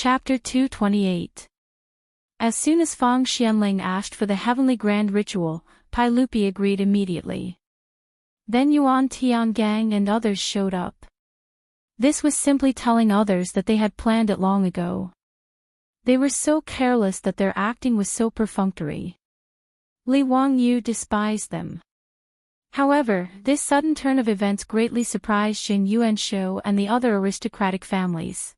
Chapter 228. As soon as Fang Xianling asked for the heavenly grand ritual, Pai Lupi agreed immediately. Then Yuan Tiangang and others showed up. This was simply telling others that they had planned it long ago. They were so careless that their acting was so perfunctory. Li Wangyu despised them. However, this sudden turn of events greatly surprised Jing Yuanshou and the other aristocratic families.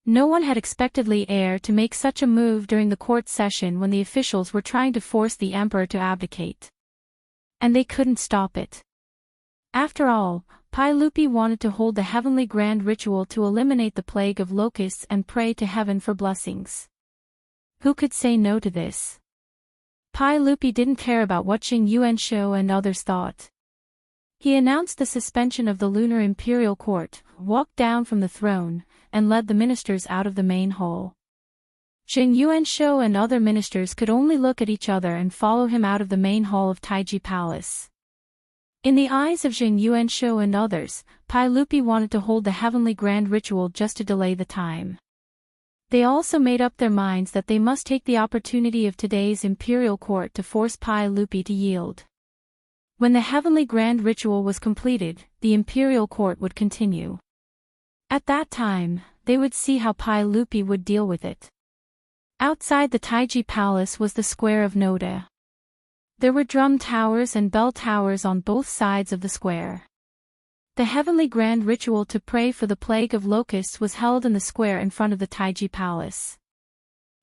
No one had expected Li Heir to make such a move during the court session when the officials were trying to force the emperor to abdicate. And they couldn't stop it. After all, Pai Lupi wanted to hold the heavenly grand ritual to eliminate the plague of locusts and pray to heaven for blessings. Who could say no to this? Pai Lupi didn't care about what Jing Yuanshou and others thought. He announced the suspension of the lunar imperial court, walked down from the throne, and led the ministers out of the main hall. Jing Yuanshou and other ministers could only look at each other and follow him out of the main hall of Taiji Palace. In the eyes of Jing Yuanshou and others, Pai Lupi wanted to hold the heavenly grand ritual just to delay the time. They also made up their minds that they must take the opportunity of today's imperial court to force Pai Lupi to yield. When the heavenly grand ritual was completed, the imperial court would continue. At that time, they would see how Pai Lupi would deal with it. Outside the Taiji Palace was the square of Noda. There were drum towers and bell towers on both sides of the square. The heavenly grand ritual to pray for the plague of locusts was held in the square in front of the Taiji Palace.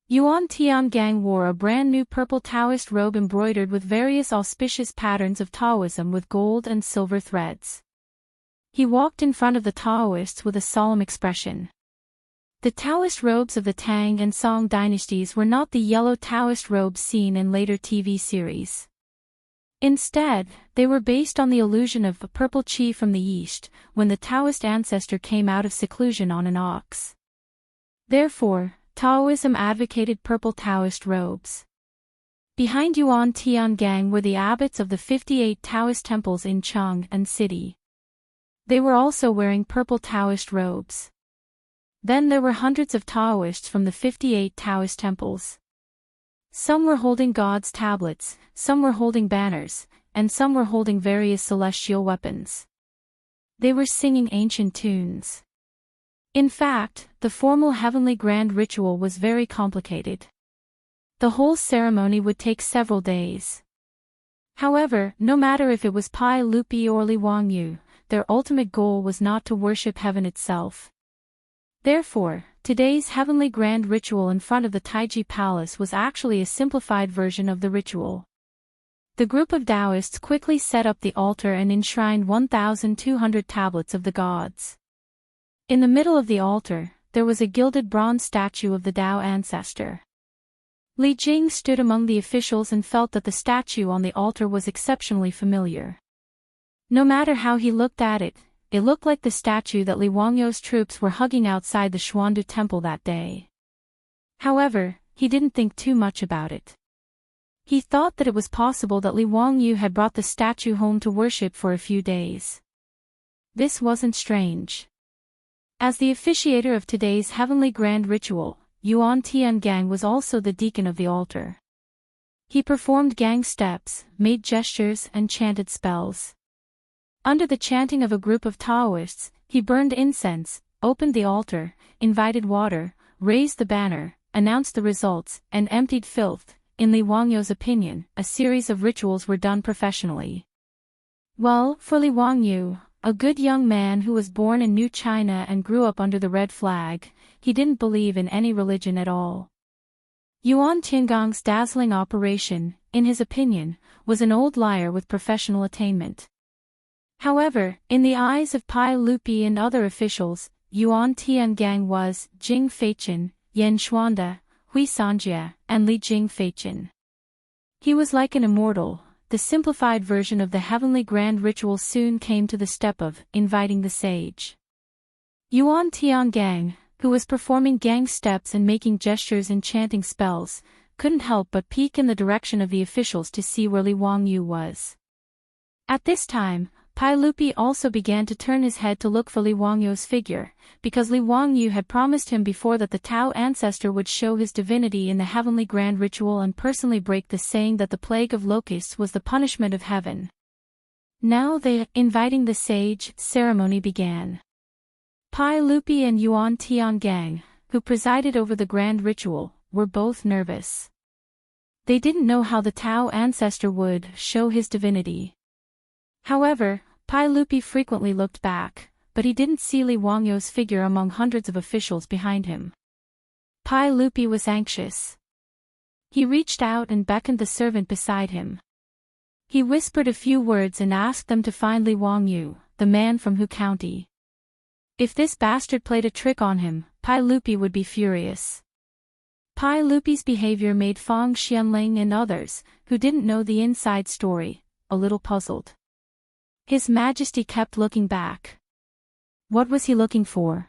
Yuan Tiangang wore a brand new purple Taoist robe embroidered with various auspicious patterns of Taoism with gold and silver threads. He walked in front of the Taoists with a solemn expression. The Taoist robes of the Tang and Song dynasties were not the yellow Taoist robes seen in later TV series. Instead, they were based on the illusion of a purple chi from the east, when the Taoist ancestor came out of seclusion on an ox. Therefore, Taoism advocated purple Taoist robes. Behind Yuan Tiangang were the abbots of the 58 Taoist temples in Chang'an city. They were also wearing purple Taoist robes. Then there were hundreds of Taoists from the 58 Taoist temples. Some were holding God's tablets, some were holding banners, and some were holding various celestial weapons. They were singing ancient tunes. In fact, the formal heavenly grand ritual was very complicated. The whole ceremony would take several days. However, no matter if it was Pai Lupi or Li Wangyu, their ultimate goal was not to worship heaven itself. Therefore, today's heavenly grand ritual in front of the Taiji Palace was actually a simplified version of the ritual. The group of Taoists quickly set up the altar and enshrined 1,200 tablets of the gods. In the middle of the altar, there was a gilded bronze statue of the Tao ancestor. Li Jing stood among the officials and felt that the statue on the altar was exceptionally familiar. No matter how he looked at it, it looked like the statue that Li Wangyu's troops were hugging outside the Xuandu temple that day. However, he didn't think too much about it. He thought that it was possible that Li Wangyu had brought the statue home to worship for a few days. This wasn't strange. As the officiator of today's heavenly grand ritual, Yuan Tiangang was also the deacon of the altar. He performed gang steps, made gestures and chanted spells. Under the chanting of a group of Taoists, he burned incense, opened the altar, invited water, raised the banner, announced the results, and emptied filth. In Li Wangyu's opinion, a series of rituals were done professionally. Well, for Li Wangyu, a good young man who was born in New China and grew up under the red flag, he didn't believe in any religion at all. Yuan Tiangang's dazzling operation, in his opinion, was an old liar with professional attainment. However, in the eyes of Pai Lupi and other officials, Yuan Tiangang was Jing Feichen, Yan Xuanda, Hui Sanjie, and Li Jing Feichen. He was like an immortal. The simplified version of the heavenly grand ritual soon came to the step of inviting the sage. Yuan Tiangang, who was performing gang steps and making gestures and chanting spells, couldn't help but peek in the direction of the officials to see where Li Wangyu was. At this time, Pai Lupi also began to turn his head to look for Li Wangyu's figure, because Li Wangyu had promised him before that the Tao ancestor would show his divinity in the heavenly grand ritual and personally break the saying that the plague of locusts was the punishment of heaven. Now the inviting the sage ceremony began. Pai Lupi and Yuan Tiangang, who presided over the grand ritual, were both nervous. They didn't know how the Tao ancestor would show his divinity. However, Pai Lupi frequently looked back, but he didn't see Li Wangyu's figure among hundreds of officials behind him. Pai Lupi was anxious. He reached out and beckoned the servant beside him. He whispered a few words and asked them to find Li Wangyu, the man from Hu County. If this bastard played a trick on him, Pai Lupi would be furious. Pai Lupi's behavior made Fang Xianling and others, who didn't know the inside story, a little puzzled. His Majesty kept looking back. What was he looking for?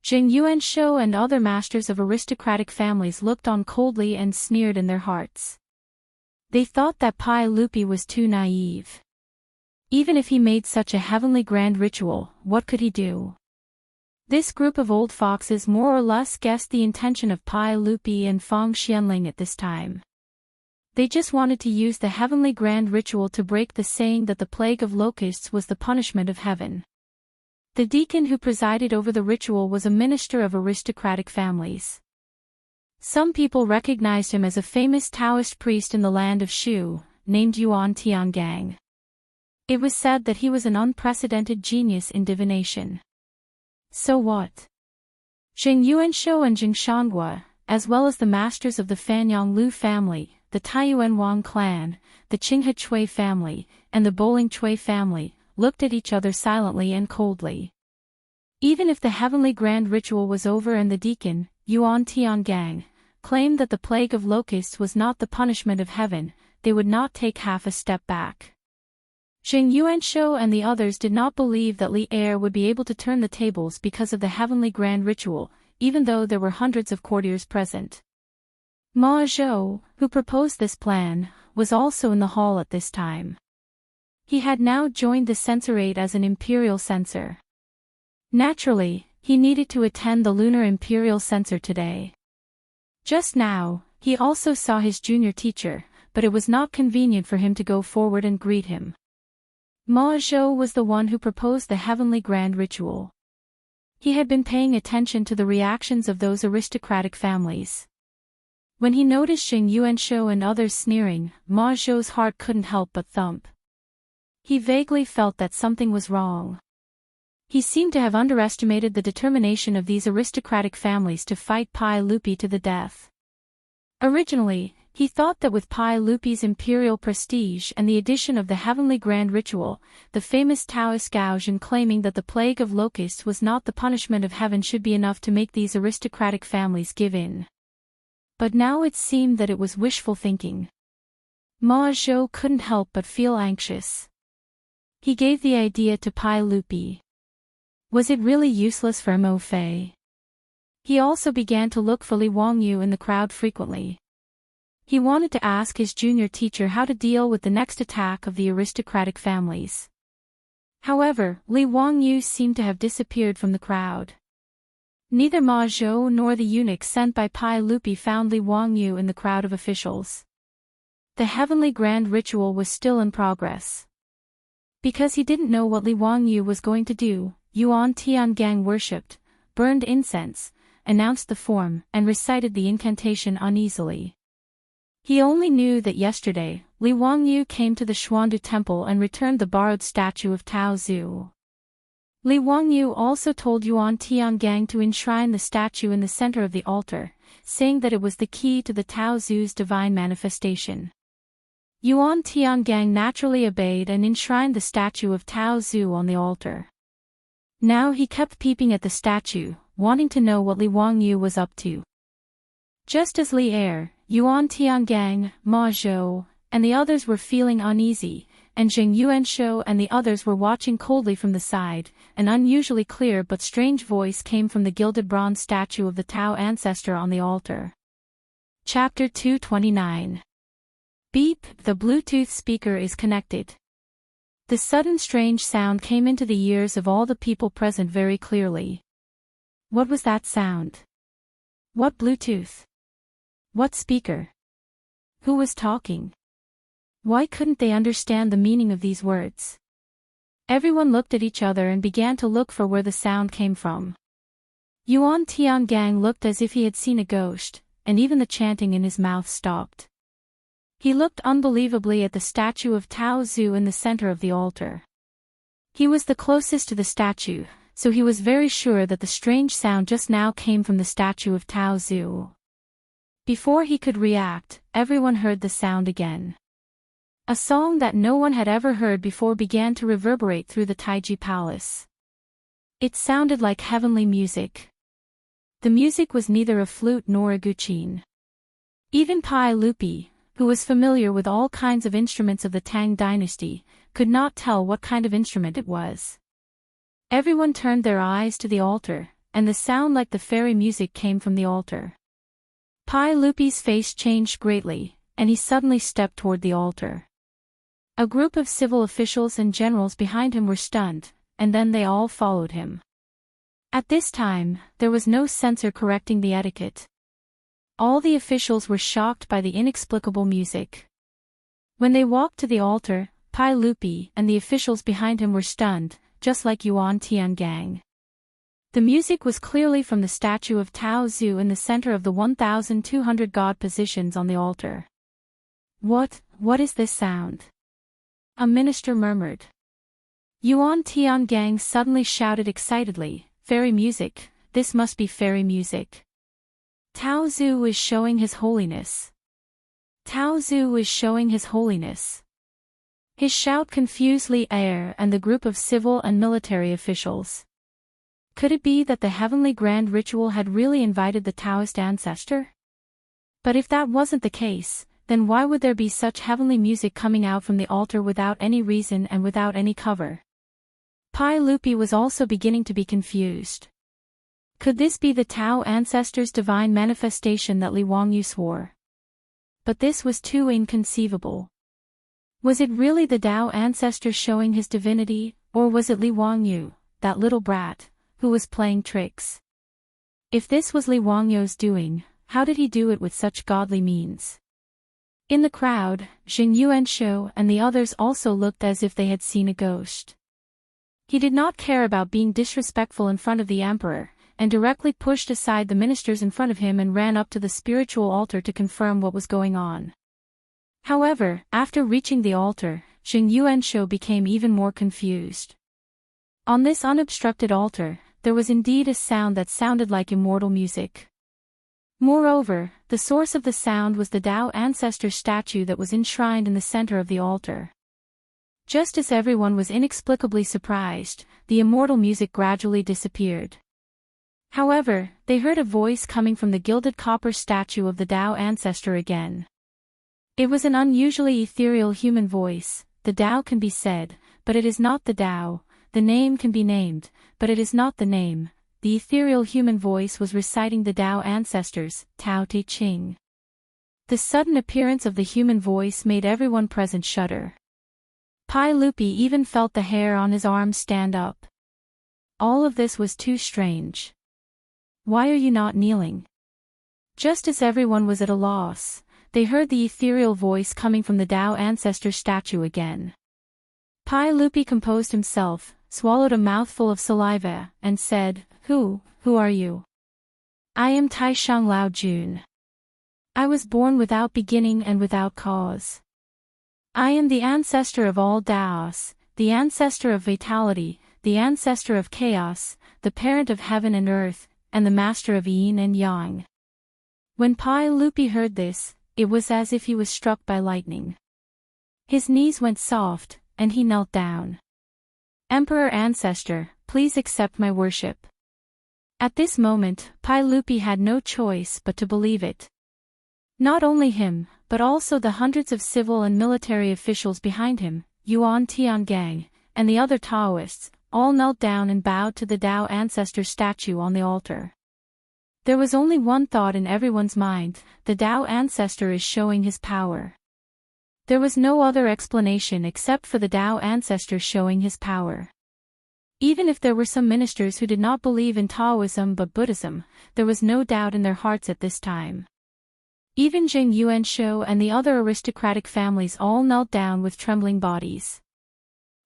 Jing Yuanshou and other masters of aristocratic families looked on coldly and sneered in their hearts. They thought that Pai Lupi was too naive. Even if he made such a heavenly grand ritual, what could he do? This group of old foxes more or less guessed the intention of Pai Lupi and Fang Xianling at this time. They just wanted to use the heavenly grand ritual to break the saying that the plague of locusts was the punishment of heaven. The deacon who presided over the ritual was a minister of aristocratic families. Some people recognized him as a famous Taoist priest in the land of Shu, named Yuan Tiangang. It was said that he was an unprecedented genius in divination. So what? Jing Yuanshou and Jing Shanghua, as well as the masters of the Fanyang Lu family, the Taiyuan Wang clan, the Qinghe Chui family, and the Bowling Chui family, looked at each other silently and coldly. Even if the heavenly grand ritual was over and the deacon, Yuan Tiangang, claimed that the plague of locusts was not the punishment of heaven, they would not take half a step back. Jing Yuanshou and the others did not believe that Li Er would be able to turn the tables because of the heavenly grand ritual, even though there were hundreds of courtiers present. Ma Zhou, who proposed this plan, was also in the hall at this time. He had now joined the censorate as an imperial censor. Naturally, he needed to attend the lunar imperial censor today. Just now, he also saw his junior teacher, but it was not convenient for him to go forward and greet him. Ma Zhou was the one who proposed the heavenly grand ritual. He had been paying attention to the reactions of those aristocratic families. When he noticed Jing Yuanshou and others sneering, Ma Zhou's heart couldn't help but thump. He vaguely felt that something was wrong. He seemed to have underestimated the determination of these aristocratic families to fight Pai Lupi to the death. Originally, he thought that with Pai Lupi's imperial prestige and the addition of the heavenly grand ritual, the famous Taoist Gaozhen claiming that the plague of locusts was not the punishment of heaven should be enough to make these aristocratic families give in. But now it seemed that it was wishful thinking. Ma Zhou couldn't help but feel anxious. He gave the idea to Pai Lupi. Was it really useless for Mo Fei? He also began to look for Li Wangyu in the crowd frequently. He wanted to ask his junior teacher how to deal with the next attack of the aristocratic families. However, Li Wangyu seemed to have disappeared from the crowd. Neither Ma Zhou nor the eunuch sent by Pai Lupi found Li Wangyu in the crowd of officials. The heavenly grand ritual was still in progress. Because he didn't know what Li Wangyu was going to do, Yuan Tiangang worshipped, burned incense, announced the form, and recited the incantation uneasily. He only knew that yesterday, Li Wangyu came to the Xuandu temple and returned the borrowed statue of Tao Zhu. Li Wangyu also told Yuan Tiangang to enshrine the statue in the center of the altar, saying that it was the key to the Tao Zhu's divine manifestation. Yuan Tiangang naturally obeyed and enshrined the statue of Tao Zhu on the altar. Now he kept peeping at the statue, wanting to know what Li Wangyu was up to. Just as Li Er, Yuan Tiangang, Ma Zhou, and the others were feeling uneasy, and Jing Yuanshou and the others were watching coldly from the side, an unusually clear but strange voice came from the gilded bronze statue of the Tao ancestor on the altar. Chapter 229. Beep, the Bluetooth speaker is connected. The sudden strange sound came into the ears of all the people present very clearly. What was that sound? What Bluetooth? What speaker? Who was talking? Why couldn't they understand the meaning of these words? Everyone looked at each other and began to look for where the sound came from. Yuan Tiangang looked as if he had seen a ghost, and even the chanting in his mouth stopped. He looked unbelievably at the statue of Tao Zhu in the center of the altar. He was the closest to the statue, so he was very sure that the strange sound just now came from the statue of Tao Zhu. Before he could react, everyone heard the sound again. A song that no one had ever heard before began to reverberate through the Taiji Palace. It sounded like heavenly music. The music was neither a flute nor a guqin. Even Pai Lupi, who was familiar with all kinds of instruments of the Tang dynasty, could not tell what kind of instrument it was. Everyone turned their eyes to the altar, and the sound like the fairy music came from the altar. Pai Lupi's face changed greatly, and he suddenly stepped toward the altar. A group of civil officials and generals behind him were stunned, and then they all followed him. At this time, there was no censor correcting the etiquette. All the officials were shocked by the inexplicable music. When they walked to the altar, Pai Lupi and the officials behind him were stunned, just like Yuan Tiangang. The music was clearly from the statue of Tao Zhu in the center of the 1,200 god positions on the altar. What is this sound? A minister murmured. Yuan Tiangang suddenly shouted excitedly, "Fairy music, this must be fairy music. Tao Zhu is showing his holiness. Tao Zhu is showing his holiness." His shout confused Li Er and the group of civil and military officials. Could it be that the heavenly grand ritual had really invited the Taoist ancestor? But if that wasn't the case, then why would there be such heavenly music coming out from the altar without any reason and without any cover? Pai Lupi was also beginning to be confused. Could this be the Tao ancestor's divine manifestation that Li Wangyu swore? But this was too inconceivable. Was it really the Tao ancestor showing his divinity, or was it Li Wangyu, that little brat, who was playing tricks? If this was Li Wangyu's doing, how did he do it with such godly means? In the crowd, Xing Yuanshou and the others also looked as if they had seen a ghost. He did not care about being disrespectful in front of the emperor, and directly pushed aside the ministers in front of him and ran up to the spiritual altar to confirm what was going on. However, after reaching the altar, Xing Yuanshou became even more confused. On this unobstructed altar, there was indeed a sound that sounded like immortal music. Moreover, the source of the sound was the Tao ancestor statue that was enshrined in the center of the altar. Just as everyone was inexplicably surprised, the immortal music gradually disappeared. However, they heard a voice coming from the gilded copper statue of the Tao ancestor again. It was an unusually ethereal human voice. "The Tao can be said, but it is not the Tao. The name can be named, but it is not the name." The ethereal human voice was reciting the Tao ancestors, Tao Te Ching. The sudden appearance of the human voice made everyone present shudder. Pai Lupi even felt the hair on his arms stand up. All of this was too strange. "Why are you not kneeling?" Just as everyone was at a loss, they heard the ethereal voice coming from the Tao ancestor statue again. Pai Lupi composed himself, swallowed a mouthful of saliva, and said, Who are you?" "I am Taishang Lao Jun. I was born without beginning and without cause. I am the ancestor of all Taos, the ancestor of vitality, the ancestor of chaos, the parent of heaven and earth, and the master of yin and yang." When Pai Lupi heard this, it was as if he was struck by lightning. His knees went soft, and he knelt down. "Emperor Ancestor, please accept my worship." At this moment, Pai Lupi had no choice but to believe it. Not only him, but also the hundreds of civil and military officials behind him, Yuan Tiangang, and the other Taoists, all knelt down and bowed to the Tao ancestor statue on the altar. There was only one thought in everyone's mind: the Tao ancestor is showing his power. There was no other explanation except for the Tao ancestor showing his power. Even if there were some ministers who did not believe in Taoism but Buddhism, there was no doubt in their hearts at this time. Even Jing Yuanshou and the other aristocratic families all knelt down with trembling bodies.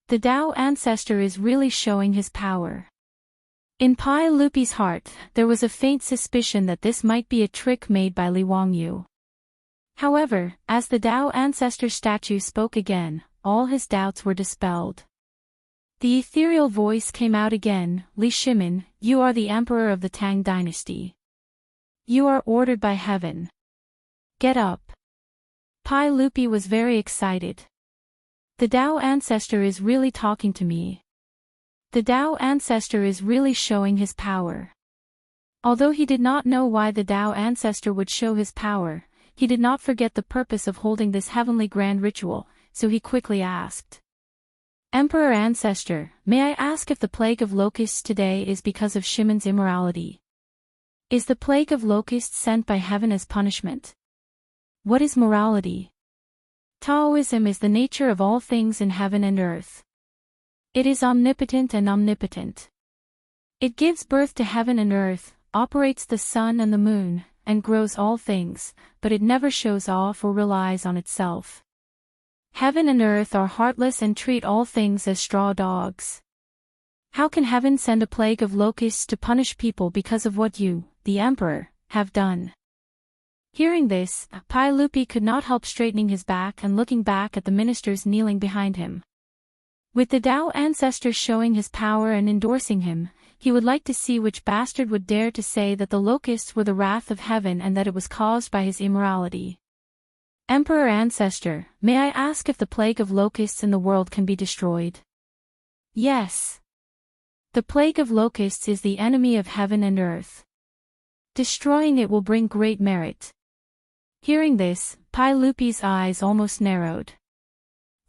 The Tao ancestor is really showing his power. In Pai Lupi's heart, there was a faint suspicion that this might be a trick made by Li Wangyu. However, as the Tao ancestor statue spoke again, all his doubts were dispelled. The ethereal voice came out again, Li Shimin, you are the emperor of the Tang dynasty. You are ordered by heaven. Get up. Pai Lupi was very excited. The Tao ancestor is really talking to me. The Tao ancestor is really showing his power. Although he did not know why the Tao ancestor would show his power, he did not forget the purpose of holding this heavenly grand ritual, so he quickly asked. Emperor Ancestor, may I ask if the plague of locusts today is because of Shimon's immorality? Is the plague of locusts sent by heaven as punishment? What is morality? Taoism is the nature of all things in heaven and earth. It is omnipotent and omnipotent. It gives birth to heaven and earth, operates the sun and the moon, and grows all things, but it never shows off or relies on itself. Heaven and earth are heartless and treat all things as straw dogs. How can heaven send a plague of locusts to punish people because of what you, the emperor, have done? Hearing this, Pai Lupi could not help straightening his back and looking back at the ministers kneeling behind him. With the Tao ancestor showing his power and endorsing him, he would like to see which bastard would dare to say that the locusts were the wrath of heaven and that it was caused by his immorality. Emperor Ancestor, may I ask if the plague of locusts in the world can be destroyed? Yes. The plague of locusts is the enemy of heaven and earth. Destroying it will bring great merit. Hearing this, Pai Lupi's eyes almost narrowed.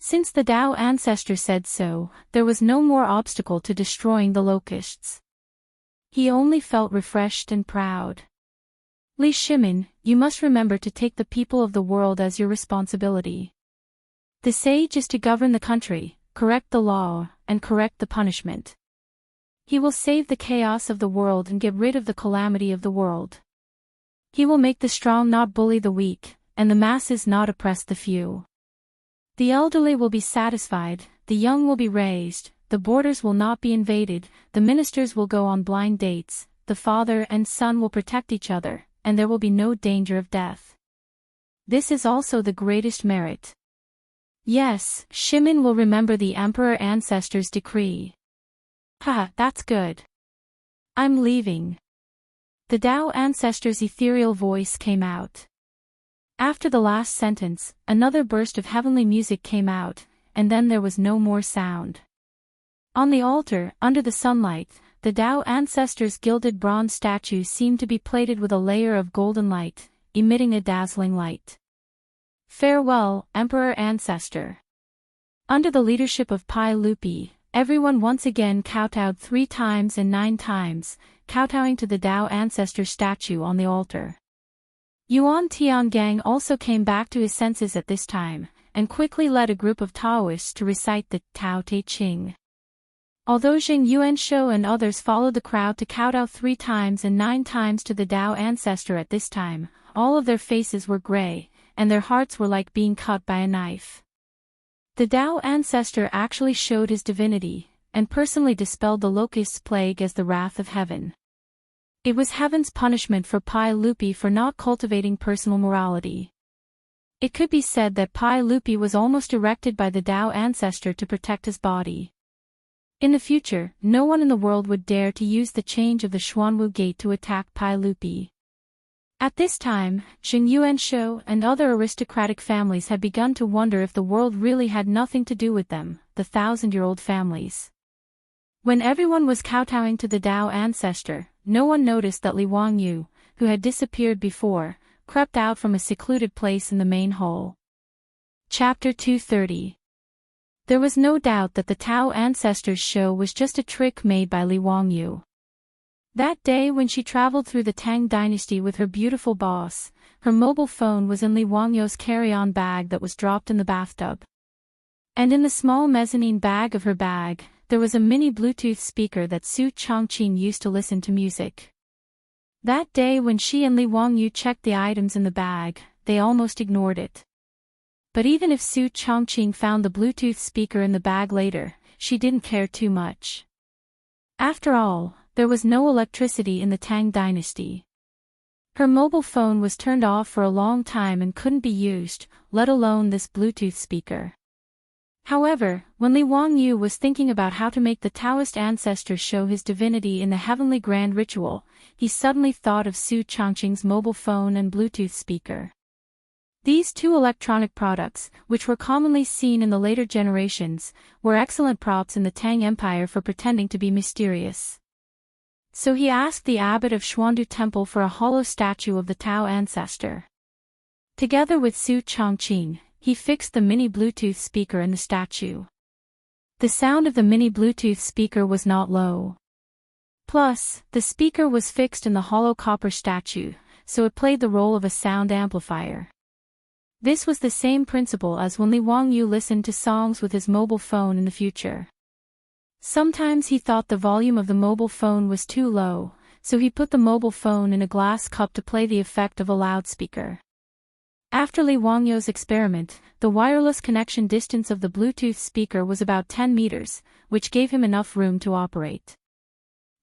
Since the Tao ancestor said so, there was no more obstacle to destroying the locusts. He only felt refreshed and proud. Li Shimin, you must remember to take the people of the world as your responsibility. The sage is to govern the country, correct the law, and correct the punishment. He will save the chaos of the world and get rid of the calamity of the world. He will make the strong not bully the weak, and the masses not oppress the few. The elderly will be satisfied, the young will be raised, the borders will not be invaded, the ministers will go on blind dates, the father and son will protect each other, and there will be no danger of death. This is also the greatest merit. Yes, Shimin will remember the emperor ancestor's decree. Haha, that's good. I'm leaving. The Tao ancestor's ethereal voice came out. After the last sentence, another burst of heavenly music came out, and then there was no more sound. On the altar, under the sunlight, the Tao ancestor's gilded bronze statue seemed to be plated with a layer of golden light, emitting a dazzling light. Farewell, Emperor Ancestor. Under the leadership of Pai Lupi, everyone once again kowtowed 3 times and 9 times, kowtowing to the Tao ancestor statue on the altar. Yuan Tiangang also came back to his senses at this time, and quickly led a group of Taoists to recite the Tao Te Ching. Although Jing Yuanshou and others followed the crowd to kowtow 3 times and 9 times to the Tao ancestor at this time, all of their faces were gray, and their hearts were like being cut by a knife. The Tao ancestor actually showed his divinity, and personally dispelled the locust's plague as the wrath of heaven. It was heaven's punishment for Pai Lupi for not cultivating personal morality. It could be said that Pai Lupi was almost erected by the Tao ancestor to protect his body. In the future, no one in the world would dare to use the change of the Xuanwu Gate to attack Pai Lupi. At this time, Jing Yuanshou and other aristocratic families had begun to wonder if the world really had nothing to do with them, the 1,000-year-old families. When everyone was kowtowing to the Tao ancestor, no one noticed that Li Wangyu, who had disappeared before, crept out from a secluded place in the main hall. Chapter 230. There was no doubt that the Tao ancestors' show was just a trick made by Li Wangyu. That day when she traveled through the Tang dynasty with her beautiful boss, her mobile phone was in Li Wangyou's carry-on bag that was dropped in the bathtub. And in the small mezzanine bag of her bag, there was a mini Bluetooth speaker that Su Changqing used to listen to music. That day when she and Li Wangyou checked the items in the bag, they almost ignored it. But even if Su Changqing found the Bluetooth speaker in the bag later, she didn't care too much. After all, there was no electricity in the Tang dynasty. Her mobile phone was turned off for a long time and couldn't be used, let alone this Bluetooth speaker. However, when Li Wangyou was thinking about how to make the Taoist ancestor show his divinity in the heavenly grand ritual, he suddenly thought of Su Changqing's mobile phone and Bluetooth speaker. These two electronic products, which were commonly seen in the later generations, were excellent props in the Tang Empire for pretending to be mysterious. So he asked the abbot of Xuandu Temple for a hollow statue of the Tao ancestor. Together with Su Changqing, he fixed the mini Bluetooth speaker in the statue. The sound of the mini Bluetooth speaker was not low. Plus, the speaker was fixed in the hollow copper statue, so it played the role of a sound amplifier. This was the same principle as when Li Wangyou listened to songs with his mobile phone in the future. Sometimes he thought the volume of the mobile phone was too low, so he put the mobile phone in a glass cup to play the effect of a loudspeaker. After Li Wangyou's experiment, the wireless connection distance of the Bluetooth speaker was about 10 meters, which gave him enough room to operate.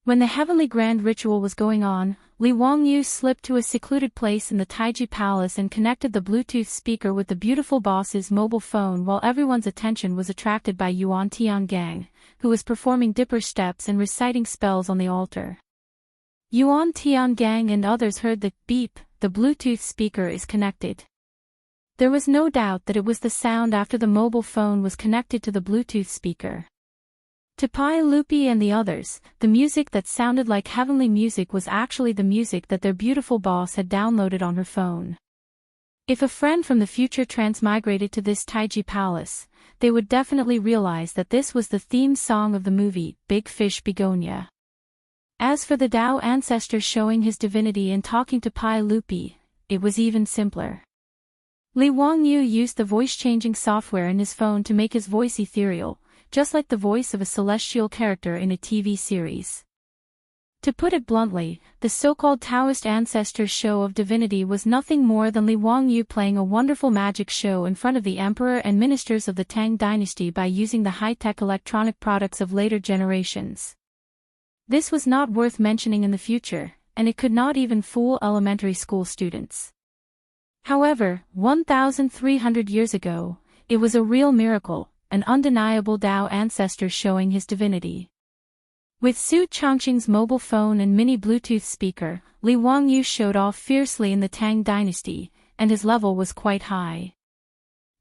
When the heavenly grand ritual was going on, Li Wangyou slipped to a secluded place in the Taiji Palace and connected the Bluetooth speaker with the beautiful boss's mobile phone while everyone's attention was attracted by Yuan Tiangang, who was performing dipper steps and reciting spells on the altar. Yuan Tiangang and others heard the beep, the Bluetooth speaker is connected. There was no doubt that it was the sound after the mobile phone was connected to the Bluetooth speaker. To Pai Lupi and the others, the music that sounded like heavenly music was actually the music that their beautiful boss had downloaded on her phone. If a friend from the future transmigrated to this Taiji Palace, they would definitely realize that this was the theme song of the movie, Big Fish Begonia. As for the Tao ancestor showing his divinity and talking to Pai Lupi, it was even simpler. Li Wangyou used the voice-changing software in his phone to make his voice ethereal, just like the voice of a celestial character in a TV series. To put it bluntly, the so-called Taoist ancestor show of divinity was nothing more than Li Wangyou playing a wonderful magic show in front of the emperor and ministers of the Tang dynasty by using the high-tech electronic products of later generations. This was not worth mentioning in the future, and it could not even fool elementary school students. However, 1,300 years ago, it was a real miracle, an undeniable Tao ancestor showing his divinity. With Su Changqing's mobile phone and mini Bluetooth speaker, Li Wangyou showed off fiercely in the Tang dynasty, and his level was quite high.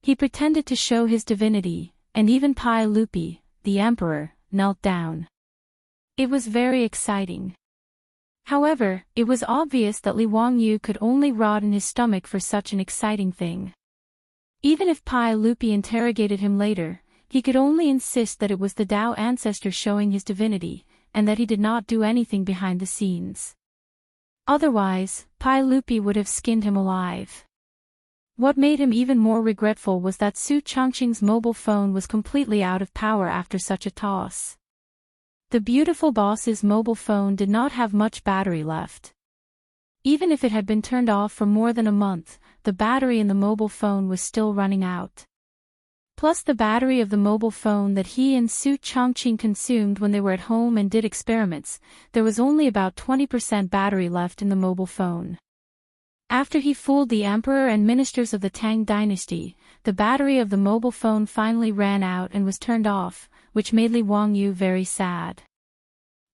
He pretended to show his divinity, and even Pai Lupi, the emperor, knelt down. It was very exciting. However, it was obvious that Li Wangyou could only rot in his stomach for such an exciting thing. Even if Pai Lupi interrogated him later, he could only insist that it was the Tao ancestor showing his divinity, and that he did not do anything behind the scenes. Otherwise, Pai Lupi would have skinned him alive. What made him even more regretful was that Su Changqing's mobile phone was completely out of power after such a toss. The beautiful boss's mobile phone did not have much battery left. Even if it had been turned off for more than a month, the battery in the mobile phone was still running out. Plus the battery of the mobile phone that he and Su Changqing consumed when they were at home and did experiments, there was only about 20% battery left in the mobile phone. After he fooled the emperor and ministers of the Tang dynasty, the battery of the mobile phone finally ran out and was turned off, which made Li Wangyou very sad.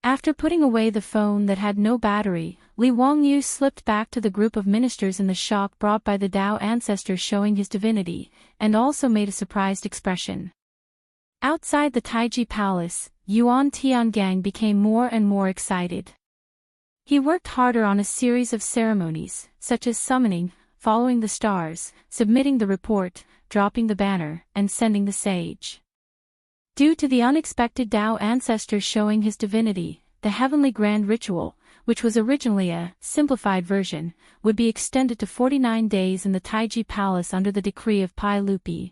After putting away the phone that had no battery, Li Wangyou slipped back to the group of ministers in the shock brought by the Tao ancestor showing his divinity, and also made a surprised expression. Outside the Taiji Palace, Yuan Tiangang became more and more excited. He worked harder on a series of ceremonies, such as summoning, following the stars, submitting the report, dropping the banner, and sending the sage. Due to the unexpected Tao ancestor showing his divinity, the heavenly grand ritual, which was originally a simplified version, would be extended to 49 days in the Taiji Palace under the decree of Pai Lupi.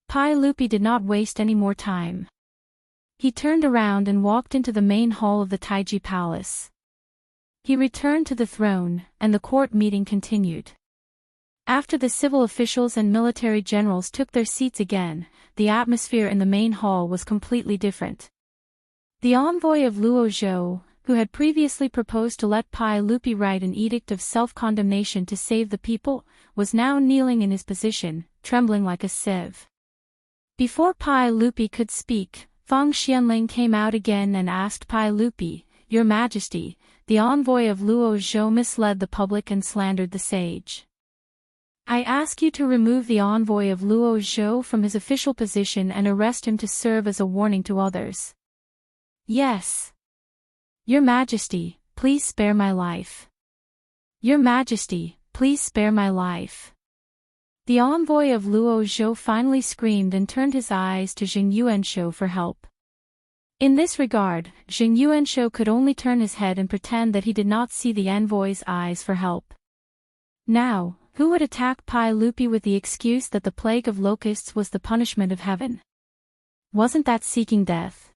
Pai Lupi did not waste any more time. He turned around and walked into the main hall of the Taiji Palace. He returned to the throne, and the court meeting continued. After the civil officials and military generals took their seats again, the atmosphere in the main hall was completely different. The envoy of Luo Zhou, who had previously proposed to let Pai Lupi write an edict of self-condemnation to save the people, was now kneeling in his position, trembling like a sieve. Before Pai Lupi could speak, Feng Xianling came out again and asked Pai Lupi, "Your Majesty, the envoy of Luo Zhou misled the public and slandered the sage. I ask you to remove the envoy of Luo Zhou from his official position and arrest him to serve as a warning to others." "Yes. Your Majesty, please spare my life. Your Majesty, please spare my life." The envoy of Luo Zhou finally screamed and turned his eyes to Jing Yuanshou for help. In this regard, Jing Yuanshou could only turn his head and pretend that he did not see the envoy's eyes for help. Now, who would attack Pai Lupi with the excuse that the plague of locusts was the punishment of heaven? Wasn't that seeking death?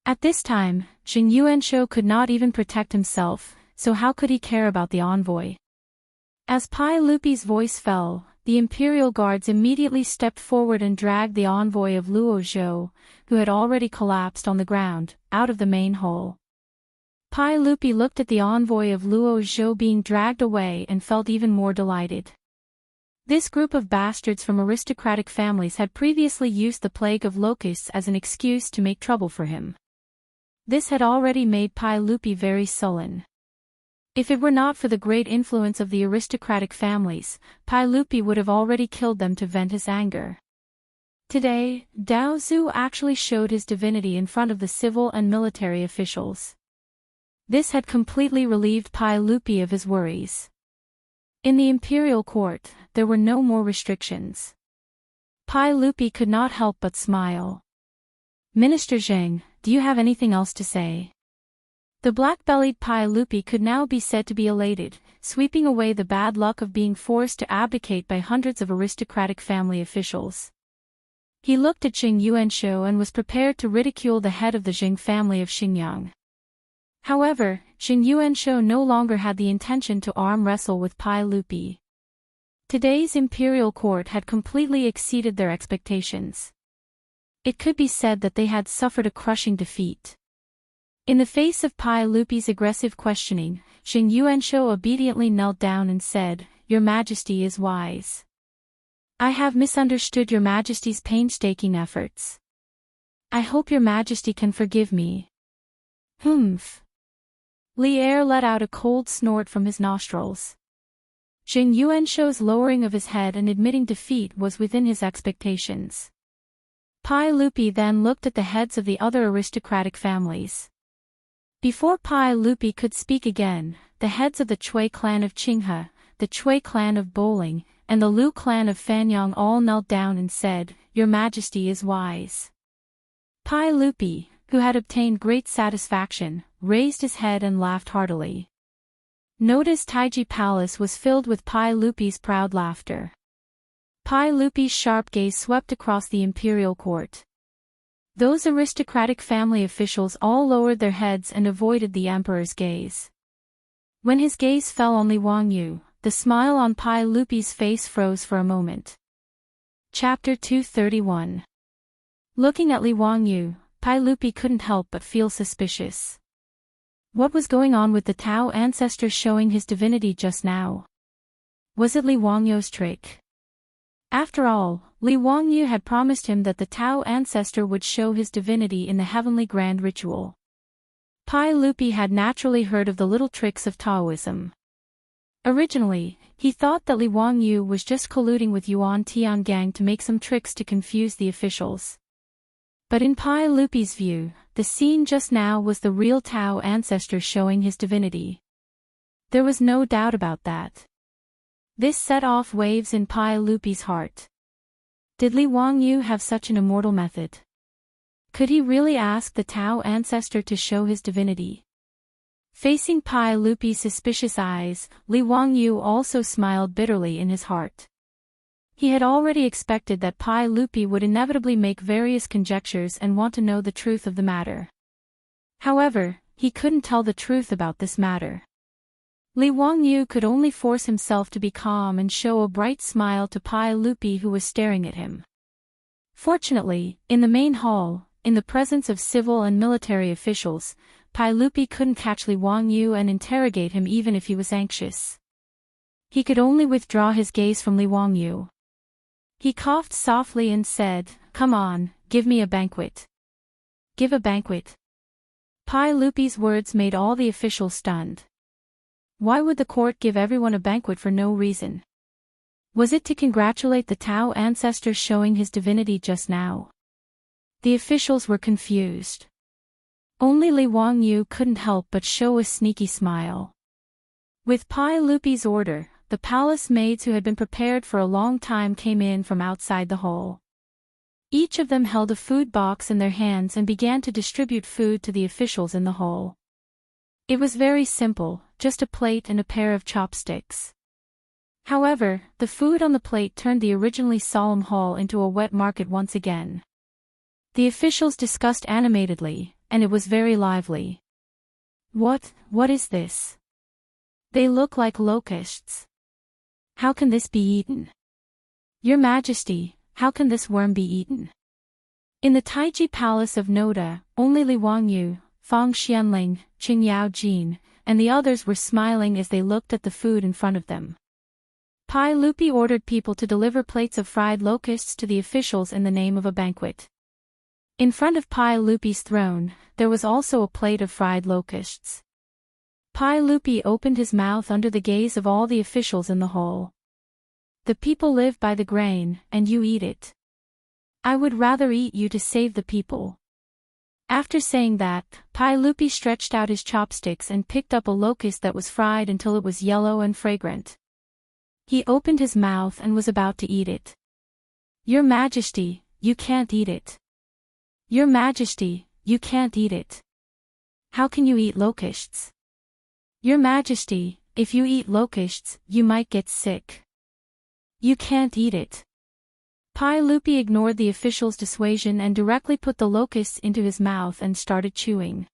At this time, Jing Yuanshou could not even protect himself, so how could he care about the envoy? As Pai Lupi's voice fell, the imperial guards immediately stepped forward and dragged the envoy of Luo Zhou, who had already collapsed on the ground, out of the main hall. Pai Lupi looked at the envoy of Luo Zhou being dragged away and felt even more delighted. This group of bastards from aristocratic families had previously used the plague of locusts as an excuse to make trouble for him. This had already made Pai Lupi very sullen. If it were not for the great influence of the aristocratic families, Pai Lupi would have already killed them to vent his anger. Today, Dao Zhu actually showed his divinity in front of the civil and military officials. This had completely relieved Pai Lupi of his worries. In the imperial court, there were no more restrictions. Pai Lupi could not help but smile. "Minister Zheng, do you have anything else to say?" The black-bellied Pai Lupi could now be said to be elated, sweeping away the bad luck of being forced to abdicate by hundreds of aristocratic family officials. He looked at Jing Yuanshou and was prepared to ridicule the head of the Jing family of Xingyang. However, Jing Yuanshou no longer had the intention to arm wrestle with Pai Lupi. Today's imperial court had completely exceeded their expectations. It could be said that they had suffered a crushing defeat. In the face of Pai Lupi's aggressive questioning, Jing Yuanshou obediently knelt down and said, "Your Majesty is wise. I have misunderstood Your Majesty's painstaking efforts. I hope Your Majesty can forgive me." "Humph." Li Er let out a cold snort from his nostrils. Jing Yuanshou's lowering of his head and admitting defeat was within his expectations. Pai Lupi then looked at the heads of the other aristocratic families. Before Pai Lupi could speak again, the heads of the Chui clan of Qinghe, the Chui clan of Bowling, and the Lu clan of Fanyang all knelt down and said, "Your Majesty is wise." Pai Lupi, who had obtained great satisfaction, raised his head and laughed heartily. Noda's Taiji Palace was filled with Pai Lupi's proud laughter. Pai Lupi's sharp gaze swept across the imperial court. Those aristocratic family officials all lowered their heads and avoided the emperor's gaze. When his gaze fell on Li Wangyu, the smile on Pai Lupi's face froze for a moment. Chapter 231. Looking at Li Wangyu, Pai Lupi couldn't help but feel suspicious. What was going on with the Tao ancestor showing his divinity just now? Was it Li Wangyu's trick? After all, Li Wangyu had promised him that the Tao ancestor would show his divinity in the heavenly grand ritual. Pai Lupi had naturally heard of the little tricks of Taoism. Originally, he thought that Li Wangyu was just colluding with Yuan Tiangang to make some tricks to confuse the officials. But in Pai Lupi's view, the scene just now was the real Tao ancestor showing his divinity. There was no doubt about that. This set off waves in Pai Lupi's heart. Did Li Wangyu have such an immortal method? Could he really ask the Tao ancestor to show his divinity? Facing Pai Lupi's suspicious eyes, Li Wangyu also smiled bitterly in his heart. He had already expected that Pai Lupi would inevitably make various conjectures and want to know the truth of the matter. However, he couldn't tell the truth about this matter. Li Wangyu could only force himself to be calm and show a bright smile to Pai Lupi, who was staring at him. Fortunately, in the main hall, in the presence of civil and military officials, Pai Lupi couldn't catch Li Wangyu and interrogate him even if he was anxious. He could only withdraw his gaze from Li Wangyu. He coughed softly and said, "Come on, give me a banquet." "Give a banquet?" Pai Lupi's words made all the officials stunned. Why would the court give everyone a banquet for no reason? Was it to congratulate the Tao ancestor showing his divinity just now? The officials were confused. Only Li Wangyu couldn't help but show a sneaky smile. With Pai Lupi's order, the palace maids who had been prepared for a long time came in from outside the hall. Each of them held a food box in their hands and began to distribute food to the officials in the hall. It was very simple, just a plate and a pair of chopsticks. However, the food on the plate turned the originally solemn hall into a wet market once again. The officials discussed animatedly, and it was very lively. What is this? They look like locusts. How can this be eaten? Your Majesty, how can this worm be eaten? In the Taiji Palace of Noda, only Li Wangyu, Fang Xianling, Qing Yaojin, and the others were smiling as they looked at the food in front of them. Pai Lupi ordered people to deliver plates of fried locusts to the officials in the name of a banquet. In front of Pai Lupi's throne, there was also a plate of fried locusts. Pai Lupi opened his mouth under the gaze of all the officials in the hall. The people live by the grain, and you eat it. I would rather eat you to save the people. After saying that, Pai Lupi stretched out his chopsticks and picked up a locust that was fried until it was yellow and fragrant. He opened his mouth and was about to eat it. Your Majesty, you can't eat it. Your Majesty, you can't eat it. How can you eat locusts? Your Majesty, if you eat locusts, you might get sick. You can't eat it. Pai Lupi ignored the official's dissuasion and directly put the locusts into his mouth and started chewing.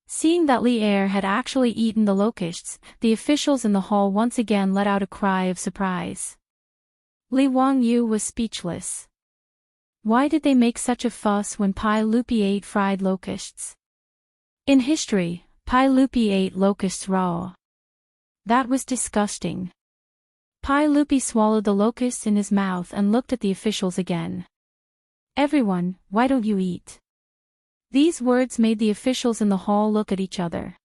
Seeing that Li Er had actually eaten the locusts, the officials in the hall once again let out a cry of surprise. Li Wangyu was speechless. Why did they make such a fuss when Pai Lupi ate fried locusts? In history, Pai Lupi ate locusts raw. That was disgusting. Pai Lupi swallowed the locusts in his mouth and looked at the officials again. Everyone, why don't you eat? These words made the officials in the hall look at each other.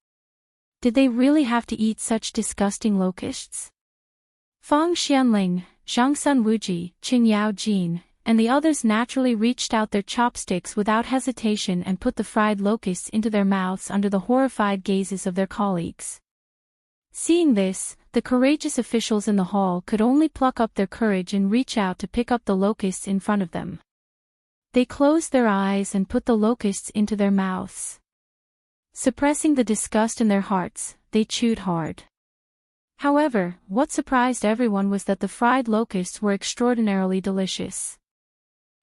Did they really have to eat such disgusting locusts? Fang Xianling, Zhangsun Wuji, Qing Yaojin, and the others naturally reached out their chopsticks without hesitation and put the fried locusts into their mouths under the horrified gazes of their colleagues. Seeing this, the courageous officials in the hall could only pluck up their courage and reach out to pick up the locusts in front of them. They closed their eyes and put the locusts into their mouths. Suppressing the disgust in their hearts, they chewed hard. However, what surprised everyone was that the fried locusts were extraordinarily delicious.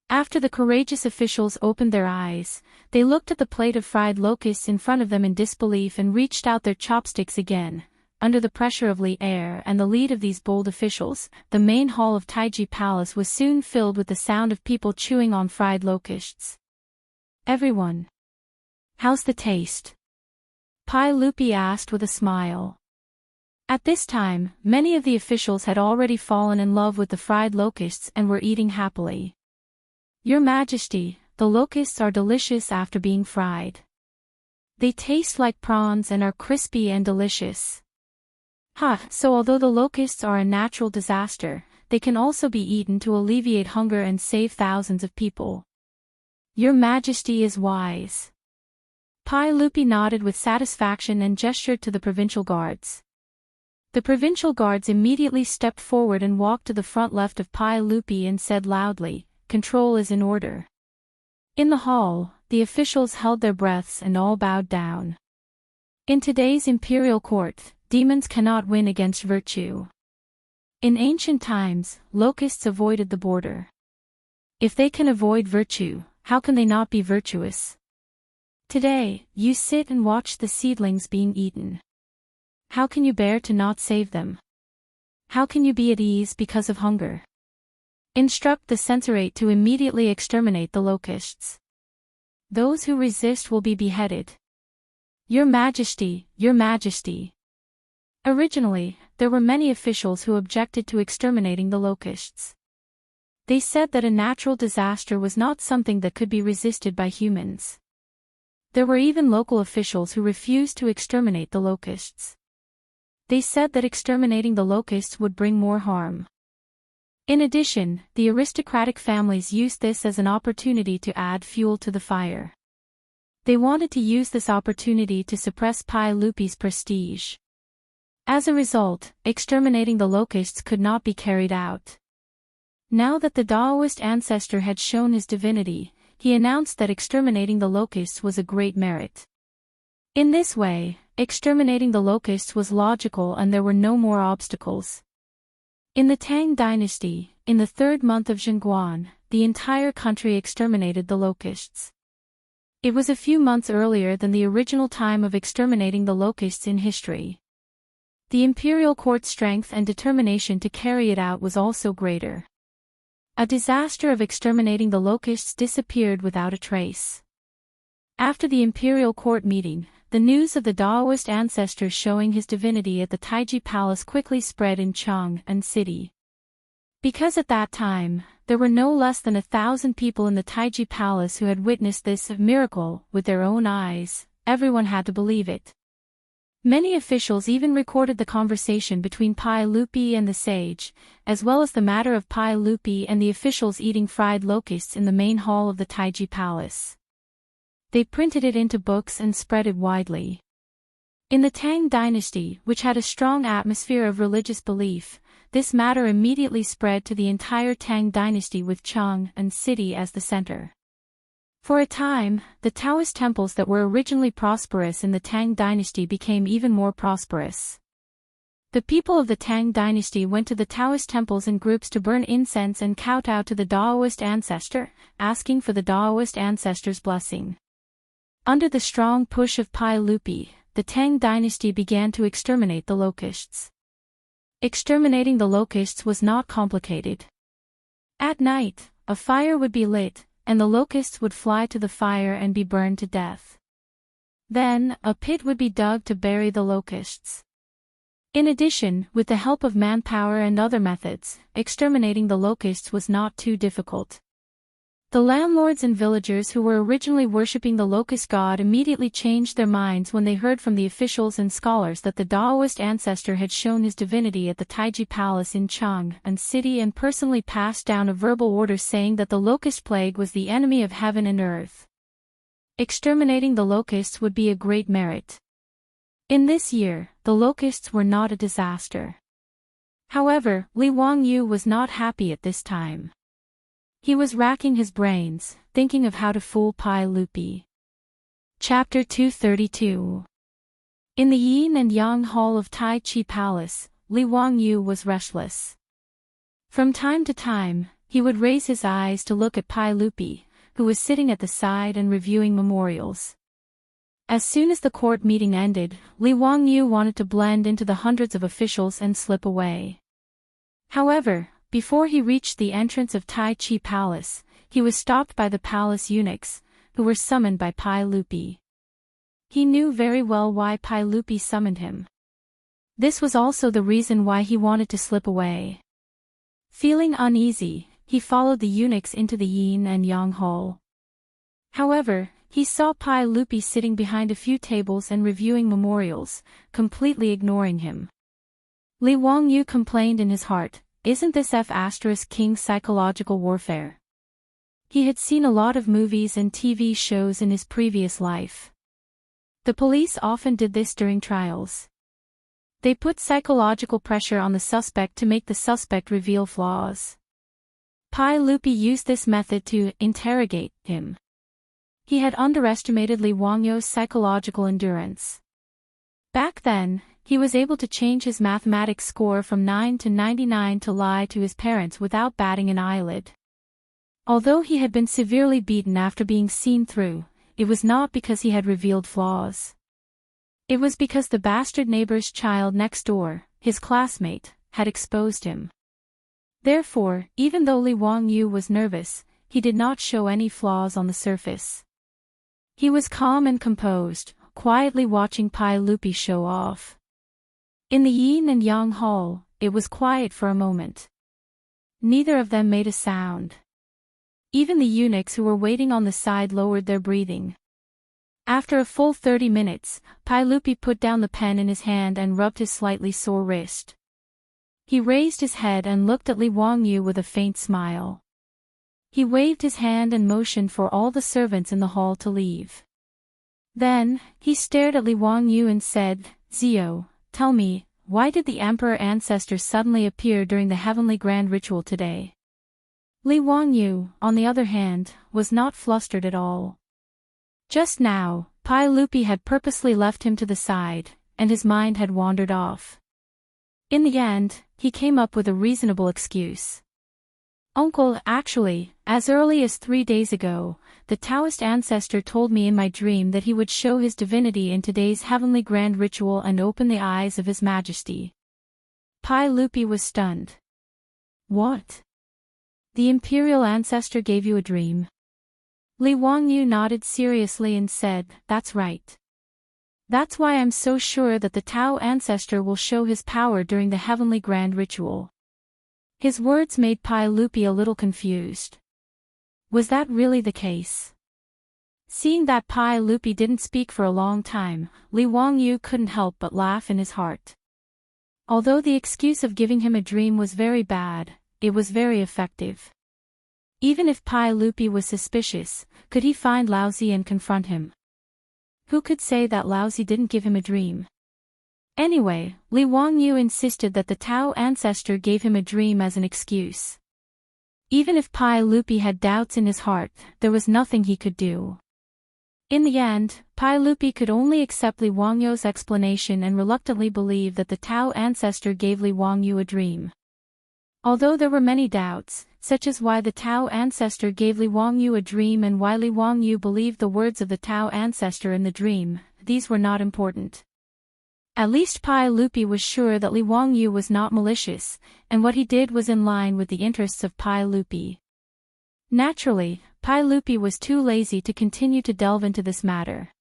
After the courageous officials opened their eyes, they looked at the plate of fried locusts in front of them in disbelief and reached out their chopsticks again. Under the pressure of Li Er and the lead of these bold officials, the main hall of Taiji Palace was soon filled with the sound of people chewing on fried locusts. Everyone. How's the taste? Pai Lupi asked with a smile. At this time, many of the officials had already fallen in love with the fried locusts and were eating happily. Your Majesty, the locusts are delicious after being fried. They taste like prawns and are crispy and delicious. So although the locusts are a natural disaster, they can also be eaten to alleviate hunger and save thousands of people. Your Majesty is wise. Pai Lupi nodded with satisfaction and gestured to the provincial guards. The provincial guards immediately stepped forward and walked to the front left of Pai Lupi and said loudly, "Control is in order." In the hall, the officials held their breaths and all bowed down. In today's imperial court, demons cannot win against virtue. In ancient times, locusts avoided the border. If they can avoid virtue, how can they not be virtuous? Today, you sit and watch the seedlings being eaten. How can you bear to not save them? How can you be at ease because of hunger? Instruct the censorate to immediately exterminate the locusts. Those who resist will be beheaded. Your Majesty, Your Majesty. Originally, there were many officials who objected to exterminating the locusts. They said that a natural disaster was not something that could be resisted by humans. There were even local officials who refused to exterminate the locusts. They said that exterminating the locusts would bring more harm. In addition, the aristocratic families used this as an opportunity to add fuel to the fire. They wanted to use this opportunity to suppress Pai Lupi's prestige. As a result, exterminating the locusts could not be carried out. Now that the Daoist ancestor had shown his divinity, he announced that exterminating the locusts was a great merit. In this way, exterminating the locusts was logical and there were no more obstacles. In the Tang dynasty, in the 3rd month of Chang'an, the entire country exterminated the locusts. It was a few months earlier than the original time of exterminating the locusts in history. The imperial court's strength and determination to carry it out was also greater. A disaster of exterminating the locusts disappeared without a trace. After the imperial court meeting, the news of the Daoist ancestor showing his divinity at the Taiji Palace quickly spread in Chang'an city. Because at that time, there were no less than 1,000 people in the Taiji Palace who had witnessed this miracle with their own eyes, everyone had to believe it. Many officials even recorded the conversation between Pai Lupi and the sage, as well as the matter of Pai Lupi and the officials eating fried locusts in the main hall of the Taiji Palace. They printed it into books and spread it widely. In the Tang dynasty, which had a strong atmosphere of religious belief, this matter immediately spread to the entire Tang dynasty with Chang'an city as the center. For a time, the Taoist temples that were originally prosperous in the Tang dynasty became even more prosperous. The people of the Tang dynasty went to the Taoist temples in groups to burn incense and kowtow to the Daoist ancestor, asking for the Daoist ancestor's blessing. Under the strong push of Pai Lupi, the Tang dynasty began to exterminate the locusts. Exterminating the locusts was not complicated. At night, a fire would be lit, and the locusts would fly to the fire and be burned to death. Then, a pit would be dug to bury the locusts. In addition, with the help of manpower and other methods, exterminating the locusts was not too difficult. The landlords and villagers who were originally worshipping the locust god immediately changed their minds when they heard from the officials and scholars that the Daoist ancestor had shown his divinity at the Taiji Palace in Chang'an city and personally passed down a verbal order saying that the locust plague was the enemy of heaven and earth. Exterminating the locusts would be a great merit. In this year, the locusts were not a disaster. However, Li Wangyu was not happy at this time. He was racking his brains, thinking of how to fool Pai Lupi. Chapter 232. In the Yin and Yang Hall of Tai Chi Palace, Li Wangyu was restless. From time to time, he would raise his eyes to look at Pai Lupi, who was sitting at the side and reviewing memorials. As soon as the court meeting ended, Li Wangyu wanted to blend into the hundreds of officials and slip away. However, before he reached the entrance of Tai Chi Palace, he was stopped by the palace eunuchs, who were summoned by Pai Lupi. He knew very well why Pai Lupi summoned him. This was also the reason why he wanted to slip away. Feeling uneasy, he followed the eunuchs into the Yin and Yang Hall. However, he saw Pai Lupi sitting behind a few tables and reviewing memorials, completely ignoring him. Li Wangyu complained in his heart, "Isn't this King's psychological warfare?" He had seen a lot of movies and TV shows in his previous life. The police often did this during trials. They put psychological pressure on the suspect to make the suspect reveal flaws. Pai Lupi used this method to interrogate him. He had underestimated Li Wangyu's psychological endurance. Back then, he was able to change his mathematics score from 9 to 99 to lie to his parents without batting an eyelid. Although he had been severely beaten after being seen through, it was not because he had revealed flaws. It was because the bastard neighbor's child next door, his classmate, had exposed him. Therefore, even though Li Wangyu was nervous, he did not show any flaws on the surface. He was calm and composed, quietly watching Pai Lupi show off. In the yin and yang hall, it was quiet for a moment. Neither of them made a sound. Even the eunuchs who were waiting on the side lowered their breathing. After a full 30 minutes, Pai Lupi put down the pen in his hand and rubbed his slightly sore wrist. He raised his head and looked at Li Wangyu with a faint smile. He waved his hand and motioned for all the servants in the hall to leave. Then, he stared at Li Wangyu and said, "Zio, tell me, why did the emperor ancestor suddenly appear during the heavenly grand ritual today?" Li Wangyu, on the other hand, was not flustered at all. Just now, Pai Lupi had purposely left him to the side, and his mind had wandered off. In the end, he came up with a reasonable excuse. "Uncle, actually, as early as 3 days ago, the Taoist ancestor told me in my dream that he would show his divinity in today's heavenly grand ritual and open the eyes of His Majesty." Pai Lupi was stunned. "What? The imperial ancestor gave you a dream?" Li Wangyu nodded seriously and said, "That's right. That's why I'm so sure that the Tao ancestor will show his power during the heavenly grand ritual." His words made Pai Lupi a little confused. Was that really the case? Seeing that Pai Lupi didn't speak for a long time, Li Wangyu couldn't help but laugh in his heart. Although the excuse of giving him a dream was very bad, it was very effective. Even if Pai Lupi was suspicious, could he find Laozi and confront him? Who could say that Laozi didn't give him a dream? Anyway, Li Wangyu insisted that the Tao ancestor gave him a dream as an excuse. Even if Pai Lupi had doubts in his heart, there was nothing he could do. In the end, Pai Lupi could only accept Li Wangyu's explanation and reluctantly believe that the Tao ancestor gave Li Wangyu a dream. Although there were many doubts, such as why the Tao ancestor gave Li Wangyu a dream and why Li Wangyu believed the words of the Tao ancestor in the dream, these were not important. At least Pai Lupi was sure that Li Wangyu was not malicious, and what he did was in line with the interests of Pai Lupi. Naturally, Pai Lupi was too lazy to continue to delve into this matter.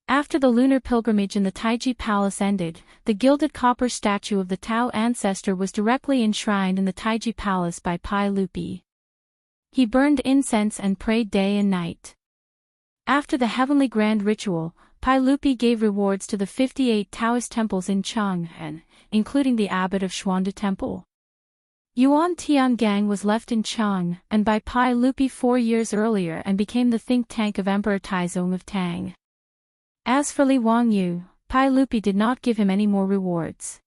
After the lunar pilgrimage in the Taiji Palace ended, the gilded copper statue of the Tao ancestor was directly enshrined in the Taiji Palace by Pai Lupi. He burned incense and prayed day and night. After the heavenly grand ritual, Pai Lupi gave rewards to the 58 Taoist temples in Chang'an, including the abbot of Xuande Temple. Yuan Tiangang was left in Chang and by Pai Lupi 4 years earlier and became the think tank of Emperor Taizong of Tang. As for Li Wangyu, Pai Lupi did not give him any more rewards.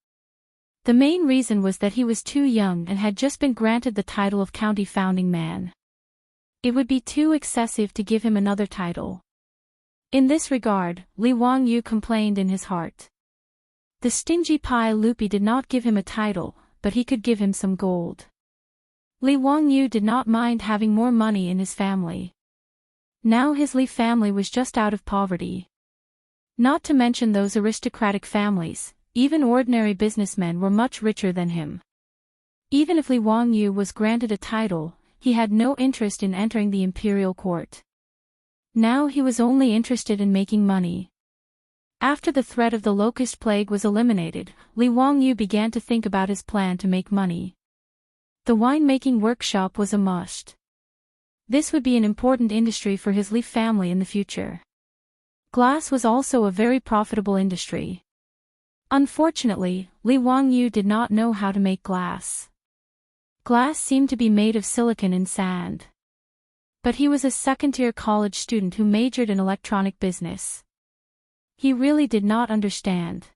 The main reason was that he was too young and had just been granted the title of county founding man. It would be too excessive to give him another title. In this regard, Li Wangyu complained in his heart. The stingy Pai Lupi did not give him a title, but he could give him some gold. Li Wangyu did not mind having more money in his family. Now his Li family was just out of poverty. Not to mention those aristocratic families, even ordinary businessmen were much richer than him. Even if Li Wangyu was granted a title, he had no interest in entering the imperial court. Now he was only interested in making money. After the threat of the locust plague was eliminated, Li Wangyu began to think about his plan to make money. The winemaking workshop was a must. This would be an important industry for his Li family in the future. Glass was also a very profitable industry. Unfortunately, Li Wangyu did not know how to make glass. Glass seemed to be made of silicon and sand. But he was a second-tier college student who majored in electronic business. He really did not understand.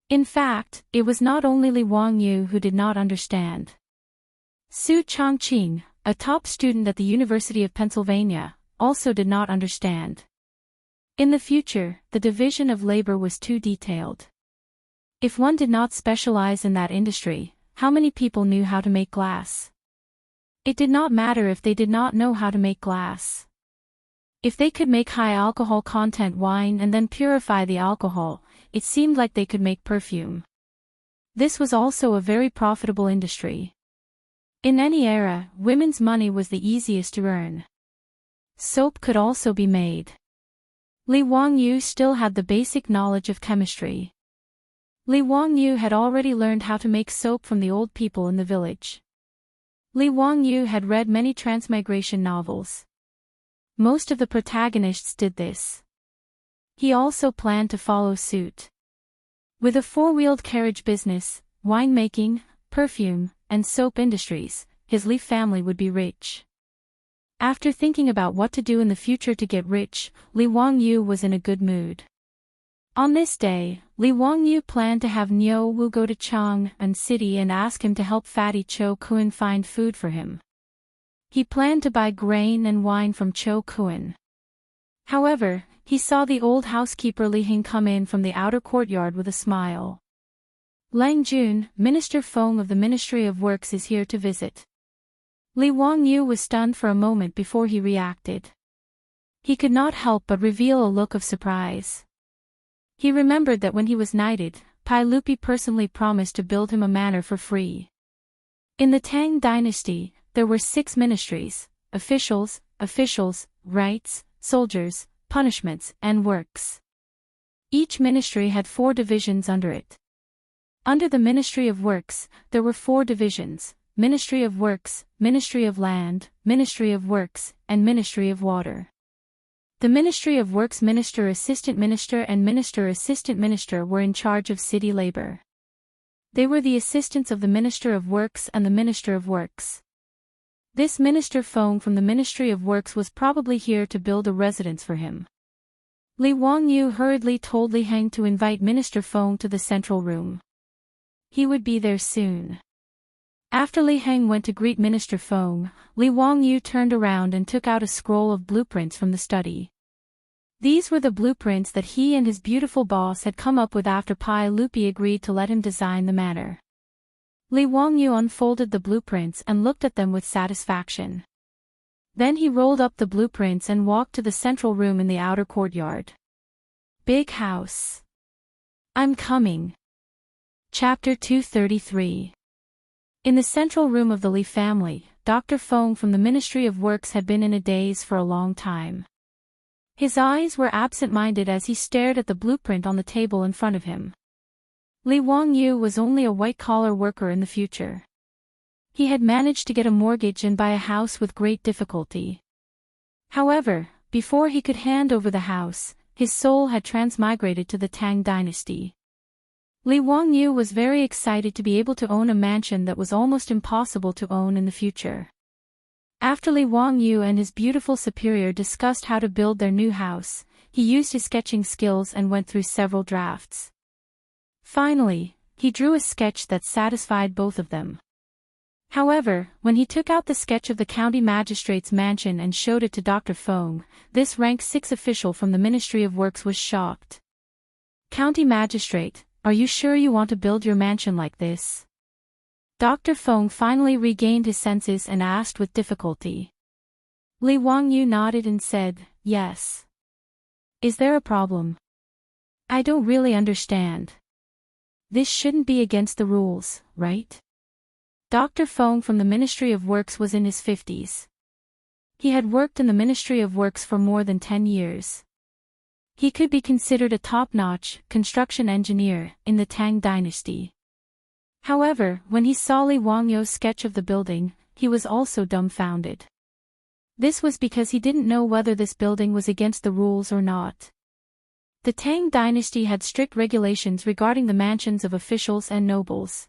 In fact, it was not only Li Wangyu who did not understand. Su Chongqing, a top student at the University of Pennsylvania, also did not understand. In the future, the division of labor was too detailed. If one did not specialize in that industry, how many people knew how to make glass? It did not matter if they did not know how to make glass. If they could make high alcohol content wine and then purify the alcohol, it seemed like they could make perfume. This was also a very profitable industry. In any era, women's money was the easiest to earn. Soap could also be made. Li Wangyu still had the basic knowledge of chemistry. Li Wangyu had already learned how to make soap from the old people in the village. Li Wangyu had read many transmigration novels. Most of the protagonists did this. He also planned to follow suit. With a four-wheeled carriage business, winemaking, perfume, and soap industries, his Li family would be rich. After thinking about what to do in the future to get rich, Li Wangyu was in a good mood. On this day, Li Wangyu planned to have Niu Wu go to Chang'an City and ask him to help Fatty Cho Kun find food for him. He planned to buy grain and wine from Cho Kun. However, he saw the old housekeeper Li Hing come in from the outer courtyard with a smile. Lang Jun, Minister Feng of the Ministry of Works, is here to visit. Li Wangyu was stunned for a moment before he reacted. He could not help but reveal a look of surprise. He remembered that when he was knighted, Pai Lupi personally promised to build him a manor for free. In the Tang dynasty, there were 6 ministries: officials, rights, soldiers, punishments, and works. Each ministry had 4 divisions under it. Under the Ministry of Works, there were 4 divisions: Ministry of Works, Ministry of Land, Ministry of Works, and Ministry of Water. The Ministry of Works Minister, Assistant Minister, and Minister Assistant Minister were in charge of city labor. They were the assistants of the Minister of Works and the Minister of Works. This Minister Feng from the Ministry of Works was probably here to build a residence for him. Li Wangyu hurriedly told Li Heng to invite Minister Feng to the central room. He would be there soon. After Li Heng went to greet Minister Feng, Li Wangyu turned around and took out a scroll of blueprints from the study. These were the blueprints that he and his beautiful boss had come up with after Pai Lupi agreed to let him design the manor. Li Wangyu unfolded the blueprints and looked at them with satisfaction. Then he rolled up the blueprints and walked to the central room in the outer courtyard. Big house. I'm coming. Chapter 233. In the central room of the Li family, Dr. Feng from the Ministry of Works had been in a daze for a long time. His eyes were absent-minded as he stared at the blueprint on the table in front of him. Li Wangyu was only a white-collar worker in the future. He had managed to get a mortgage and buy a house with great difficulty. However, before he could hand over the house, his soul had transmigrated to the Tang dynasty. Li Wangyu was very excited to be able to own a mansion that was almost impossible to own in the future. After Li Wangyu and his beautiful superior discussed how to build their new house, he used his sketching skills and went through several drafts. Finally, he drew a sketch that satisfied both of them. However, when he took out the sketch of the county magistrate's mansion and showed it to Dr. Feng, this rank 6 official from the Ministry of Works was shocked. "County magistrate, are you sure you want to build your mansion like this?" Dr. Feng finally regained his senses and asked with difficulty. Li Wangyu nodded and said, "Yes." "Is there a problem?" "I don't really understand. This shouldn't be against the rules, right?" Dr. Feng from the Ministry of Works was in his 50s. He had worked in the Ministry of Works for more than 10 years. He could be considered a top-notch construction engineer in the Tang dynasty. However, when he saw Li Wangyu's sketch of the building, he was also dumbfounded. This was because he didn't know whether this building was against the rules or not. The Tang dynasty had strict regulations regarding the mansions of officials and nobles.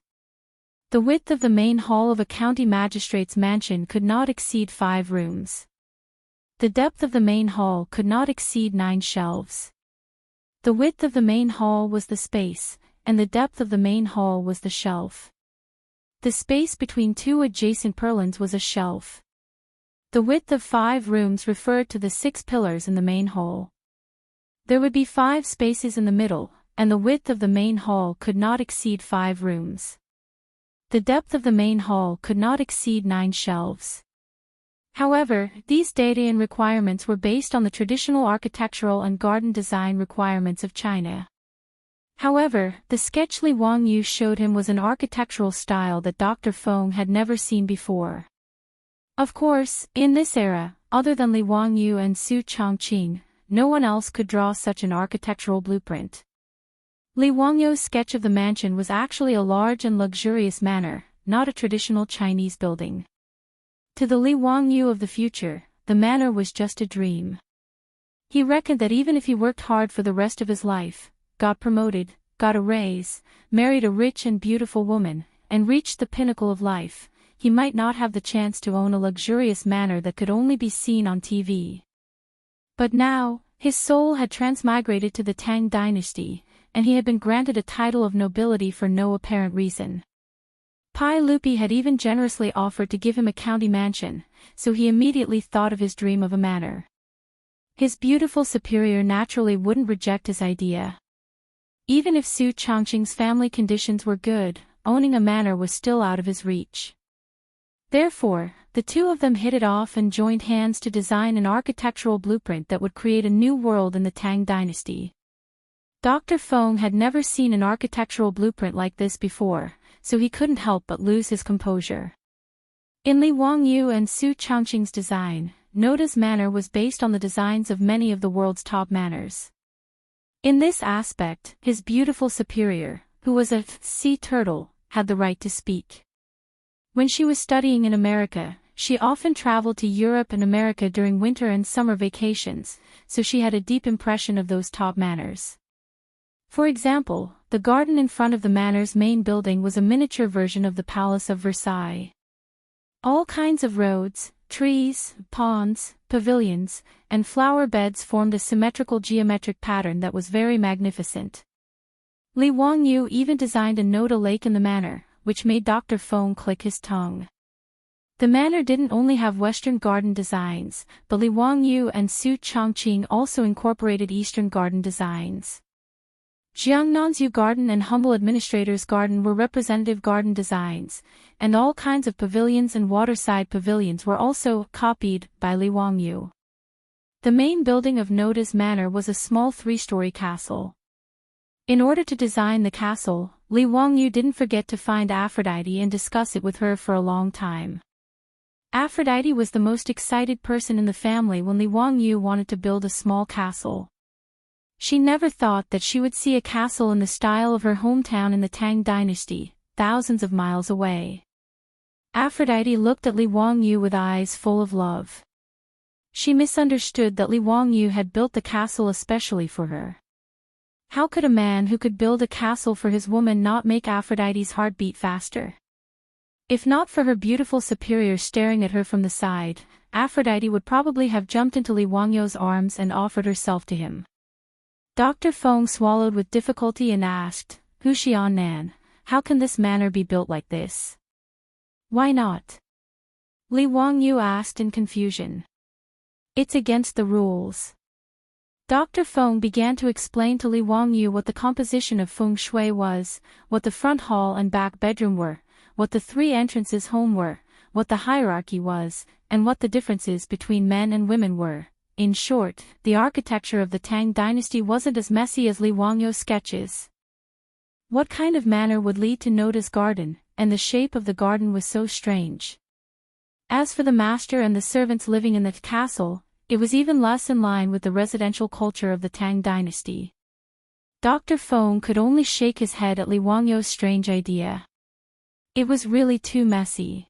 The width of the main hall of a county magistrate's mansion could not exceed 5 rooms. The depth of the main hall could not exceed 9 shelves. The width of the main hall was the space, and the depth of the main hall was the shelf. The space between 2 adjacent purlins was a shelf. The width of 5 rooms referred to the 6 pillars in the main hall. There would be 5 spaces in the middle, and the width of the main hall could not exceed 5 rooms. The depth of the main hall could not exceed 9 shelves. However, these data and requirements were based on the traditional architectural and garden design requirements of China. However, the sketch Li Wangyu showed him was an architectural style that Dr. Feng had never seen before. Of course, in this era, other than Li Wangyu and Su Changqing, no one else could draw such an architectural blueprint. Li Wangyu's sketch of the mansion was actually a large and luxurious manor, not a traditional Chinese building. To the Li Wangyu of the future, the manor was just a dream. He reckoned that even if he worked hard for the rest of his life, got promoted, got a raise, married a rich and beautiful woman, and reached the pinnacle of life, he might not have the chance to own a luxurious manor that could only be seen on TV. But now, his soul had transmigrated to the Tang dynasty, and he had been granted a title of nobility for no apparent reason. Pai Lupi had even generously offered to give him a county mansion, so he immediately thought of his dream of a manor. His beautiful superior naturally wouldn't reject his idea. Even if Su Changqing's family conditions were good, owning a manor was still out of his reach. Therefore, the two of them hit it off and joined hands to design an architectural blueprint that would create a new world in the Tang dynasty. Dr. Feng had never seen an architectural blueprint like this before, so he couldn't help but lose his composure. In Li Wangyu and Su Changqing's design, Noda's manor was based on the designs of many of the world's top manors. In this aspect, his beautiful superior, who was a sea turtle, had the right to speak. When she was studying in America, she often traveled to Europe and America during winter and summer vacations, so she had a deep impression of those top manors. For example, the garden in front of the manor's main building was a miniature version of the Palace of Versailles. All kinds of roads, trees, ponds, pavilions, and flower beds formed a symmetrical geometric pattern that was very magnificent. Li Wangyu even designed a Noda lake in the manor, which made Dr. Feng click his tongue. The manor didn't only have Western garden designs, but Li Wangyu and Su Changqing also incorporated Eastern garden designs. Jiangnanzhu Garden and Humble Administrator's Garden were representative garden designs, and all kinds of pavilions and waterside pavilions were also copied by Li Wangyu. The main building of Noda's manor was a small 3-story castle. In order to design the castle, Li Wangyu didn't forget to find Aphrodite and discuss it with her for a long time. Aphrodite was the most excited person in the family when Li Wangyu wanted to build a small castle. She never thought that she would see a castle in the style of her hometown in the Tang dynasty, thousands of miles away. Aphrodite looked at Li Wangyu with eyes full of love. She misunderstood that Li Wangyu had built the castle especially for her. How could a man who could build a castle for his woman not make Aphrodite's heart beat faster? If not for her beautiful superior staring at her from the side, Aphrodite would probably have jumped into Li Wangyu's arms and offered herself to him. Dr. Feng swallowed with difficulty and asked, Hu Xiannan, how can this manor be built like this? Why not? Li Wangyu asked in confusion. It's against the rules. Dr. Feng began to explain to Li Wangyu what the composition of feng shui was, what the front hall and back bedroom were, what the 3 entrances home were, what the hierarchy was, and what the differences between men and women were. In short, the architecture of the Tang dynasty wasn't as messy as Li Wangyu's sketches. What kind of manor would lead to Noda's garden, and the shape of the garden was so strange. As for the master and the servants living in the castle, it was even less in line with the residential culture of the Tang dynasty. Dr. Feng could only shake his head at Li Wangyu's strange idea. It was really too messy.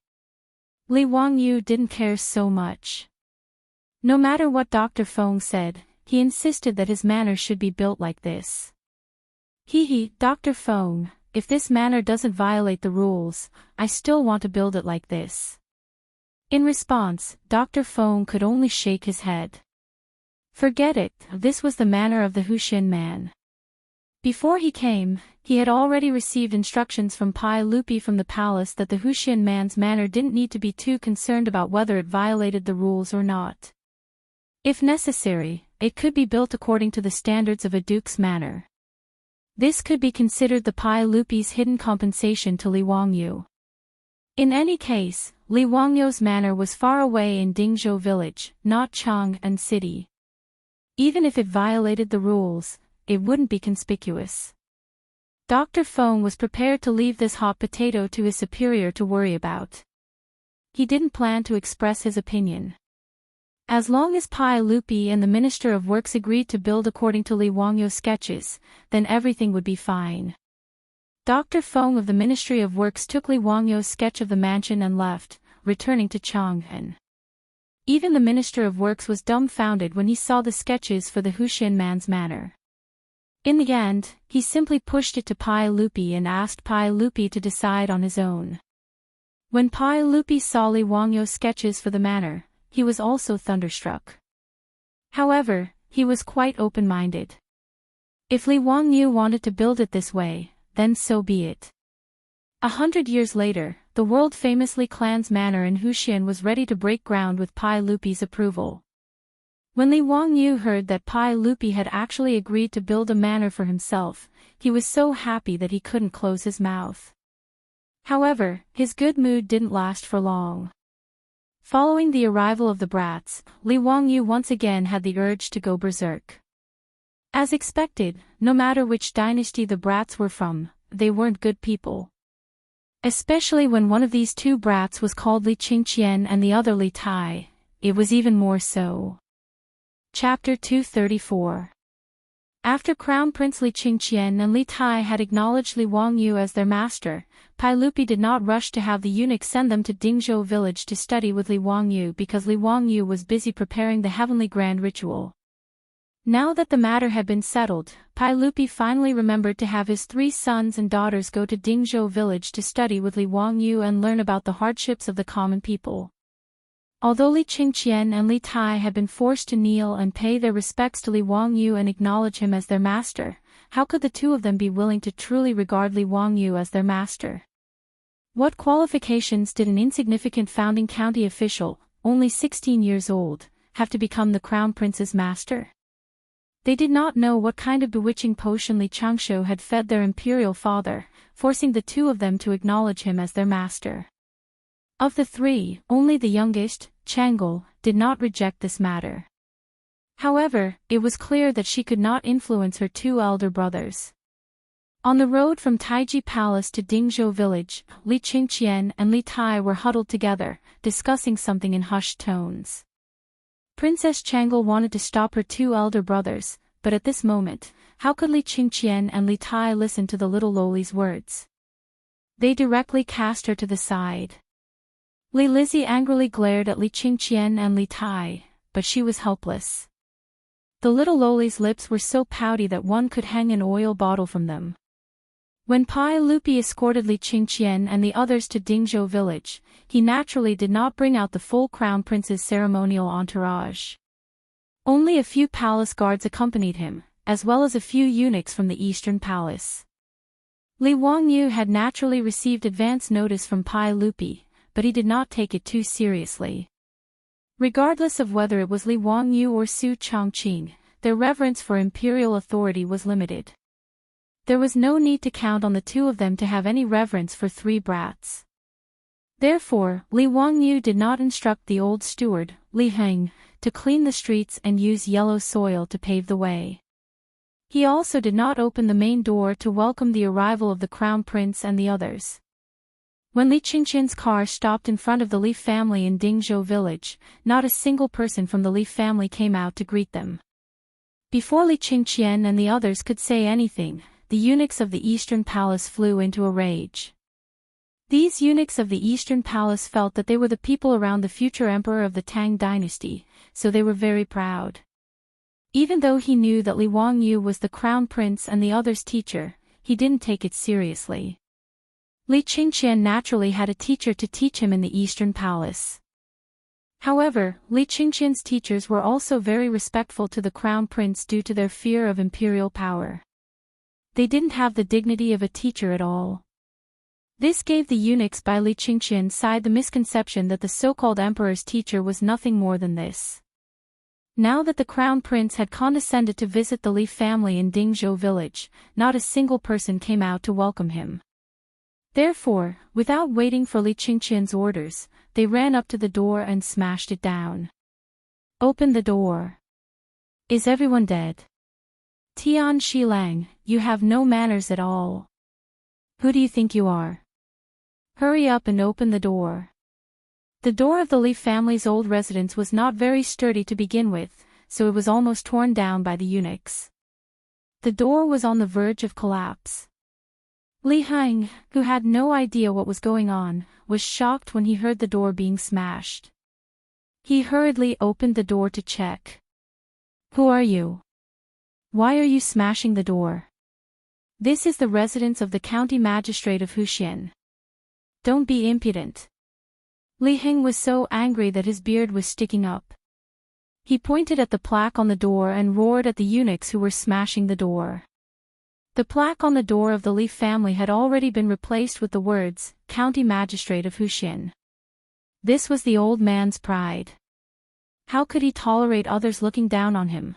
Li Wangyu didn't care so much. No matter what Dr. Feng said, he insisted that his manor should be built like this. Dr. Feng, if this manor doesn't violate the rules, I still want to build it like this. In response, Dr. Feng could only shake his head. Forget it, this was the manor of the Huxian man. Before he came, he had already received instructions from Pai Lupi from the palace that the Huxian man's manor didn't need to be too concerned about whether it violated the rules or not. If necessary, it could be built according to the standards of a duke's manor. This could be considered the Pai Lupi's hidden compensation to Li Wangyu. In any case, Li Wangyu's manor was far away in Dingzhou village, not Chang'an city. Even if it violated the rules, it wouldn't be conspicuous. Dr. Feng was prepared to leave this hot potato to his superior to worry about. He didn't plan to express his opinion. As long as Pai Lupi and the Minister of Works agreed to build according to Li Wangyu's sketches, then everything would be fine. Dr. Feng of the Ministry of Works took Li Wangyu's sketch of the mansion and left, returning to Chang'an. Even the Minister of Works was dumbfounded when he saw the sketches for the Huxian man's manor. In the end, he simply pushed it to Pai Lupi and asked Pai Lupi to decide on his own. When Pai Lupi saw Li Wangyu's sketches for the manor, he was also thunderstruck. However, he was quite open-minded. If Li Wangyu wanted to build it this way, then so be it. 100 years later, the world-famous Li clan's manor in Huxian was ready to break ground with Pai Lupi's approval. When Li Wangyu heard that Pai Lupi had actually agreed to build a manor for himself, he was so happy that he couldn't close his mouth. However, his good mood didn't last for long. Following the arrival of the brats, Li Wangyu once again had the urge to go berserk. As expected, no matter which dynasty the brats were from, they weren't good people. Especially when one of these two brats was called Li Qingqian and the other Li Tai, it was even more so. Chapter 234. After Crown Prince Li Qingqian and Li Tai had acknowledged Li Wangyu as their master, Pai Lupi did not rush to have the eunuchs send them to Dingzhou village to study with Li Wangyu because Li Wangyu was busy preparing the heavenly grand ritual. Now that the matter had been settled, Pai Lupi finally remembered to have his 3 sons and daughters go to Dingzhou village to study with Li Wangyu and learn about the hardships of the common people. Although Li Qingqian and Li Tai had been forced to kneel and pay their respects to Li Wangyu and acknowledge him as their master, how could the two of them be willing to truly regard Li Wangyu as their master? What qualifications did an insignificant founding county official, only 16 years old, have to become the crown prince's master? They did not know what kind of bewitching potion Li Changshu had fed their imperial father, forcing the two of them to acknowledge him as their master. Of the 3, only the youngest, Chang'an, did not reject this matter. However, it was clear that she could not influence her 2 elder brothers. On the road from Taiji Palace to Dingzhou village, Li Qingqian and Li Tai were huddled together, discussing something in hushed tones. Princess Chang'an wanted to stop her 2 elder brothers, but at this moment, how could Li Qingqian and Li Tai listen to the little loli's words? They directly cast her to the side. Li Lizzie angrily glared at Li Qingqian and Li Tai, but she was helpless. The little loli's lips were so pouty that one could hang an oil bottle from them. When Pai Lupi escorted Li Qingqian and the others to Dingzhou village, he naturally did not bring out the full crown prince's ceremonial entourage. Only a few palace guards accompanied him, as well as a few eunuchs from the eastern palace. Li Wangyu had naturally received advance notice from Pai Lupi, but he did not take it too seriously. Regardless of whether it was Li Wangyu or Su Chongqing, their reverence for imperial authority was limited. There was no need to count on the 2 of them to have any reverence for 3 brats. Therefore, Li Wangyu did not instruct the old steward, Li Heng, to clean the streets and use yellow soil to pave the way. He also did not open the main door to welcome the arrival of the crown prince and the others. When Li Qingqian's car stopped in front of the Li family in Dingzhou village, not a single person from the Li family came out to greet them. Before Li Qingqian and the others could say anything, the eunuchs of the eastern palace flew into a rage. These eunuchs of the eastern palace felt that they were the people around the future emperor of the Tang dynasty, so they were very proud. Even though he knew that Li Wangyu was the crown prince and the others' teacher, he didn't take it seriously. Li Qingqian naturally had a teacher to teach him in the eastern palace. However, Li Qingqian's teachers were also very respectful to the crown prince due to their fear of imperial power. They didn't have the dignity of a teacher at all. This gave the eunuchs by Li Qingqian's side the misconception that the so-called emperor's teacher was nothing more than this. Now that the crown prince had condescended to visit the Li family in Dingzhou village, not a single person came out to welcome him. Therefore, without waiting for Li Qingqian's orders, they ran up to the door and smashed it down. "Open the door. Is everyone dead? Tian Shilang, you have no manners at all. Who do you think you are? Hurry up and open the door." The door of the Li family's old residence was not very sturdy to begin with, so it was almost torn down by the eunuchs. The door was on the verge of collapse. Li Heng, who had no idea what was going on, was shocked when he heard the door being smashed. He hurriedly opened the door to check. "Who are you? Why are you smashing the door? This is the residence of the county magistrate of Huxian. Don't be impudent." Li Heng was so angry that his beard was sticking up. He pointed at the plaque on the door and roared at the eunuchs who were smashing the door. The plaque on the door of the Li family had already been replaced with the words, "County Magistrate of Huxian." This was the old man's pride. How could he tolerate others looking down on him?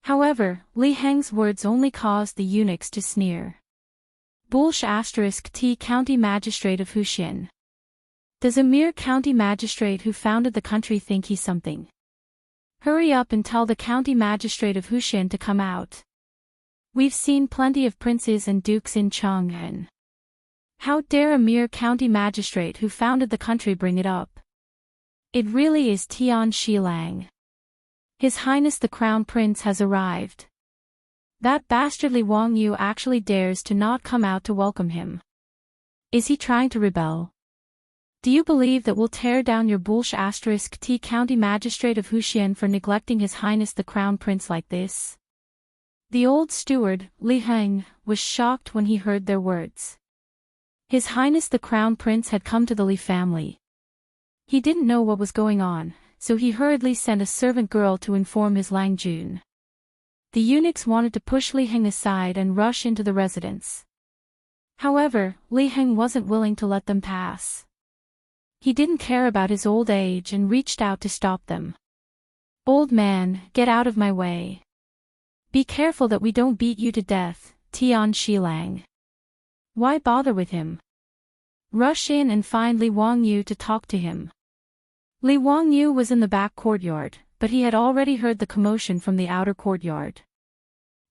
However, Li Heng's words only caused the eunuchs to sneer. *T County Magistrate of Huxian. Does a mere county magistrate who founded the country think he's something? Hurry up and tell the county magistrate of Huxian to come out. We've seen plenty of princes and dukes in Chang'an. How dare a mere county magistrate who founded the country bring it up? It really is Tian Shilang. His Highness the Crown Prince has arrived. That bastardly Wang Yu actually dares to not come out to welcome him. Is he trying to rebel? Do you believe that we'll tear down your T County Magistrate of Huxian for neglecting His Highness the Crown Prince like this? The old steward, Li Heng, was shocked when he heard their words. His Highness the Crown Prince had come to the Li family. He didn't know what was going on, so he hurriedly sent a servant girl to inform his Lang Jun. The eunuchs wanted to push Li Heng aside and rush into the residence. However, Li Heng wasn't willing to let them pass. He didn't care about his old age and reached out to stop them. "Old man, get out of my way. Be careful that we don't beat you to death, Tian Shilang. Why bother with him? Rush in and find Li Wangyu to talk to him." Li Wangyu was in the back courtyard, but he had already heard the commotion from the outer courtyard.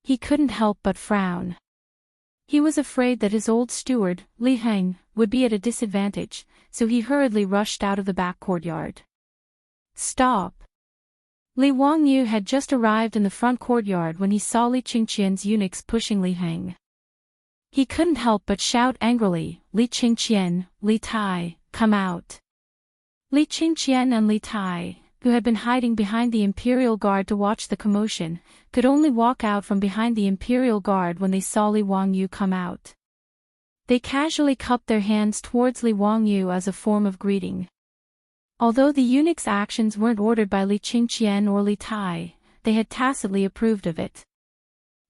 He couldn't help but frown. He was afraid that his old steward, Li Heng, would be at a disadvantage, so he hurriedly rushed out of the back courtyard. "Stop!" Li Wangyu had just arrived in the front courtyard when he saw Li Qingqian's eunuchs pushing Li Heng. He couldn't help but shout angrily, "Li Qingqian, Li Tai, come out!" Li Qingqian and Li Tai, who had been hiding behind the Imperial Guard to watch the commotion, could only walk out from behind the Imperial Guard when they saw Li Wangyu come out. They casually cupped their hands towards Li Wangyu as a form of greeting. Although the eunuch's actions weren't ordered by Li Qingqian or Li Tai, they had tacitly approved of it.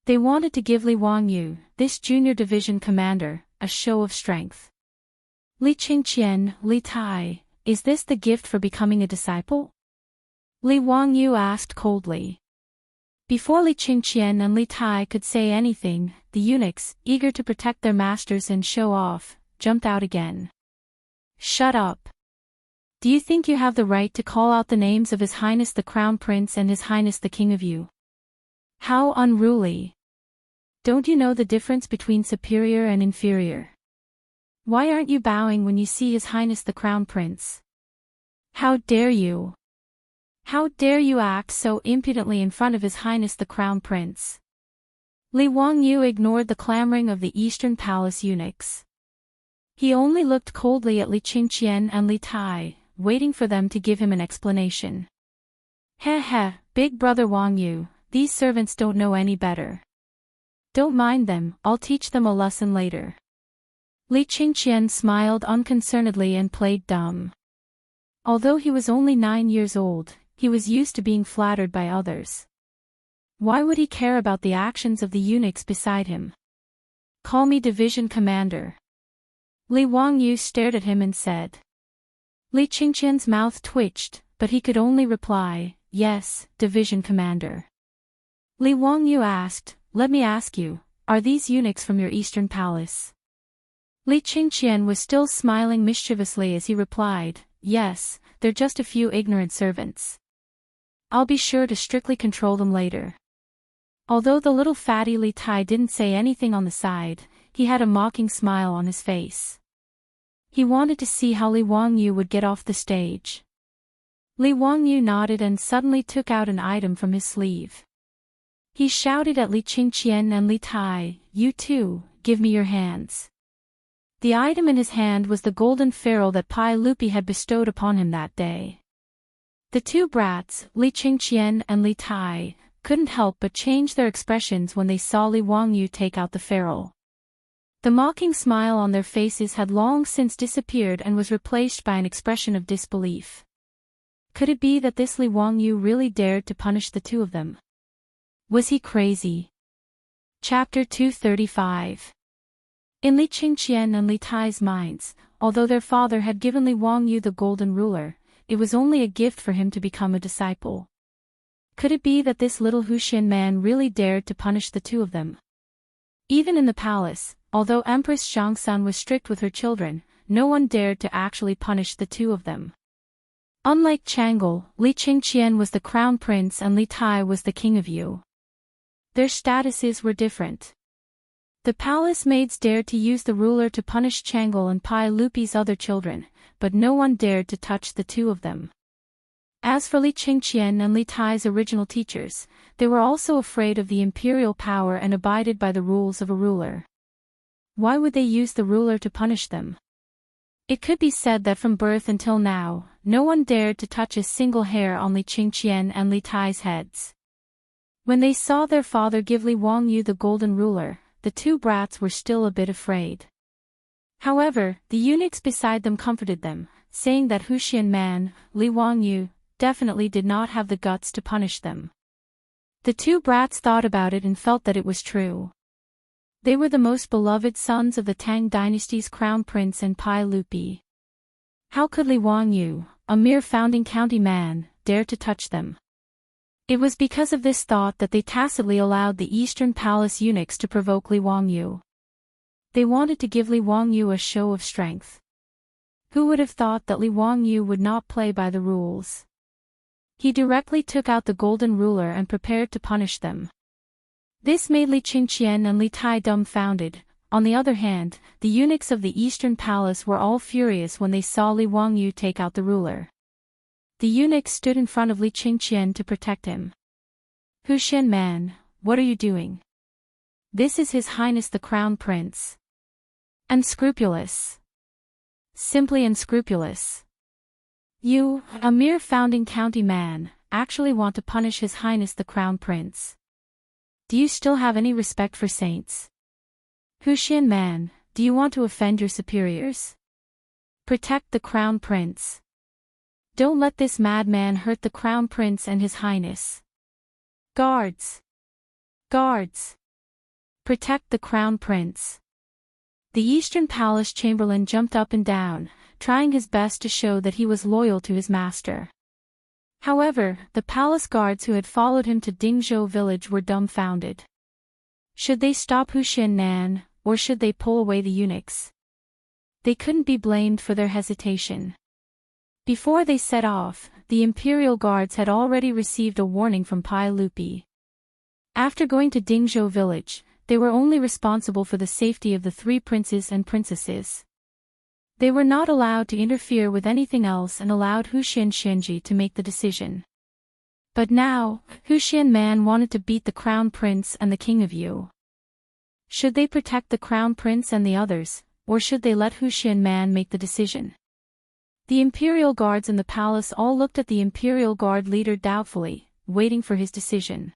They wanted to give Li Wangyu, this junior division commander, a show of strength. "Li Qingqian, Li Tai, is this the gift for becoming a disciple?" Li Wangyu asked coldly. Before Li Qingqian and Li Tai could say anything, the eunuchs, eager to protect their masters and show off, jumped out again. "Shut up! Do you think you have the right to call out the names of His Highness the Crown Prince and His Highness the King of Yu? How unruly! Don't you know the difference between superior and inferior? Why aren't you bowing when you see His Highness the Crown Prince? How dare you! How dare you act so impudently in front of His Highness the Crown Prince?" Li Wangyu ignored the clamoring of the Eastern Palace eunuchs. He only looked coldly at Li Qingqian and Li Tai, waiting for them to give him an explanation. "Heh, big brother Wangyu, these servants don't know any better. Don't mind them, I'll teach them a lesson later." Li Qingqian smiled unconcernedly and played dumb. Although he was only 9 years old, he was used to being flattered by others. Why would he care about the actions of the eunuchs beside him? "Call me division commander." Li Wangyu stared at him and said. Li Qingqian's mouth twitched, but he could only reply, Yes, division commander. Li Wangyu asked, let me ask you, are these eunuchs from your eastern palace? Li Qingqian was still smiling mischievously as he replied, yes, they're just a few ignorant servants. I'll be sure to strictly control them later. Although the little fatty Li Tai didn't say anything on the side, he had a mocking smile on his face. He wanted to see how Li Wangyu would get off the stage. Li Wangyu nodded and suddenly took out an item from his sleeve. He shouted at Li Qingqian and Li Tai, you two, give me your hands. The item in his hand was the golden ferrule that Pai Lupi had bestowed upon him that day. The two brats, Li Qingqian and Li Tai, couldn't help but change their expressions when they saw Li Wangyu take out the ferrule. The mocking smile on their faces had long since disappeared and was replaced by an expression of disbelief. Could it be that this Li Wangyu really dared to punish the two of them? Was he crazy? Chapter 235. In Li Qingqian and Li Tai's minds, although their father had given Li Wangyu the golden ruler, it was only a gift for him to become a disciple. Could it be that this little Huxian man really dared to punish the two of them? Even in the palace, although Empress Chang'an was strict with her children, no one dared to actually punish the two of them. Unlike Chang'an, Li Qingqian was the crown prince and Li Tai was the king of Yu. Their statuses were different. The palace maids dared to use the ruler to punish Chang'an and Pai Lupi's other children, but no one dared to touch the two of them. As for Li Qingqian and Li Tai's original teachers, they were also afraid of the imperial power and abided by the rules of a ruler. Why would they use the ruler to punish them? It could be said that from birth until now, no one dared to touch a single hair on Li Qingqian and Li Tai's heads. When they saw their father give Li Wangyu the golden ruler, the two brats were still a bit afraid. However, the eunuchs beside them comforted them, saying that Huxian man, Li Wangyu, definitely did not have the guts to punish them. The two brats thought about it and felt that it was true. They were the most beloved sons of the Tang dynasty's crown prince and Pai Lupi. How could Li Wangyu, a mere founding county man, dare to touch them? It was because of this thought that they tacitly allowed the Eastern Palace eunuchs to provoke Li Wangyu. They wanted to give Li Wangyu a show of strength. Who would have thought that Li Wangyu would not play by the rules? He directly took out the golden ruler and prepared to punish them. This made Li Qingqian and Li Tai dumbfounded. On the other hand, the eunuchs of the Eastern Palace were all furious when they saw Li Wangyu take out the ruler. The eunuch stood in front of Li Qingqian to protect him. Huxian man, what are you doing? This is His Highness the Crown Prince. Unscrupulous. Simply unscrupulous. You, a mere founding county man, actually want to punish His Highness the Crown Prince. Do you still have any respect for saints? Huxian man, do you want to offend your superiors? Protect the Crown Prince. Don't let this madman hurt the Crown Prince and His Highness. Guards! Guards! Protect the Crown Prince. The Eastern Palace Chamberlain jumped up and down, trying his best to show that he was loyal to his master. However, the palace guards who had followed him to Dingzhou village were dumbfounded. Should they stop Huxian Nan, or should they pull away the eunuchs? They couldn't be blamed for their hesitation. Before they set off, the imperial guards had already received a warning from Pai Lupi. After going to Dingzhou village, they were only responsible for the safety of the three princes and princesses. They were not allowed to interfere with anything else and allowed Huxian Shenji to make the decision. But now, Huxian man wanted to beat the crown prince and the king of Yu. Should they protect the crown prince and the others, or should they let Huxian man make the decision? The imperial guards in the palace all looked at the imperial guard leader doubtfully, waiting for his decision.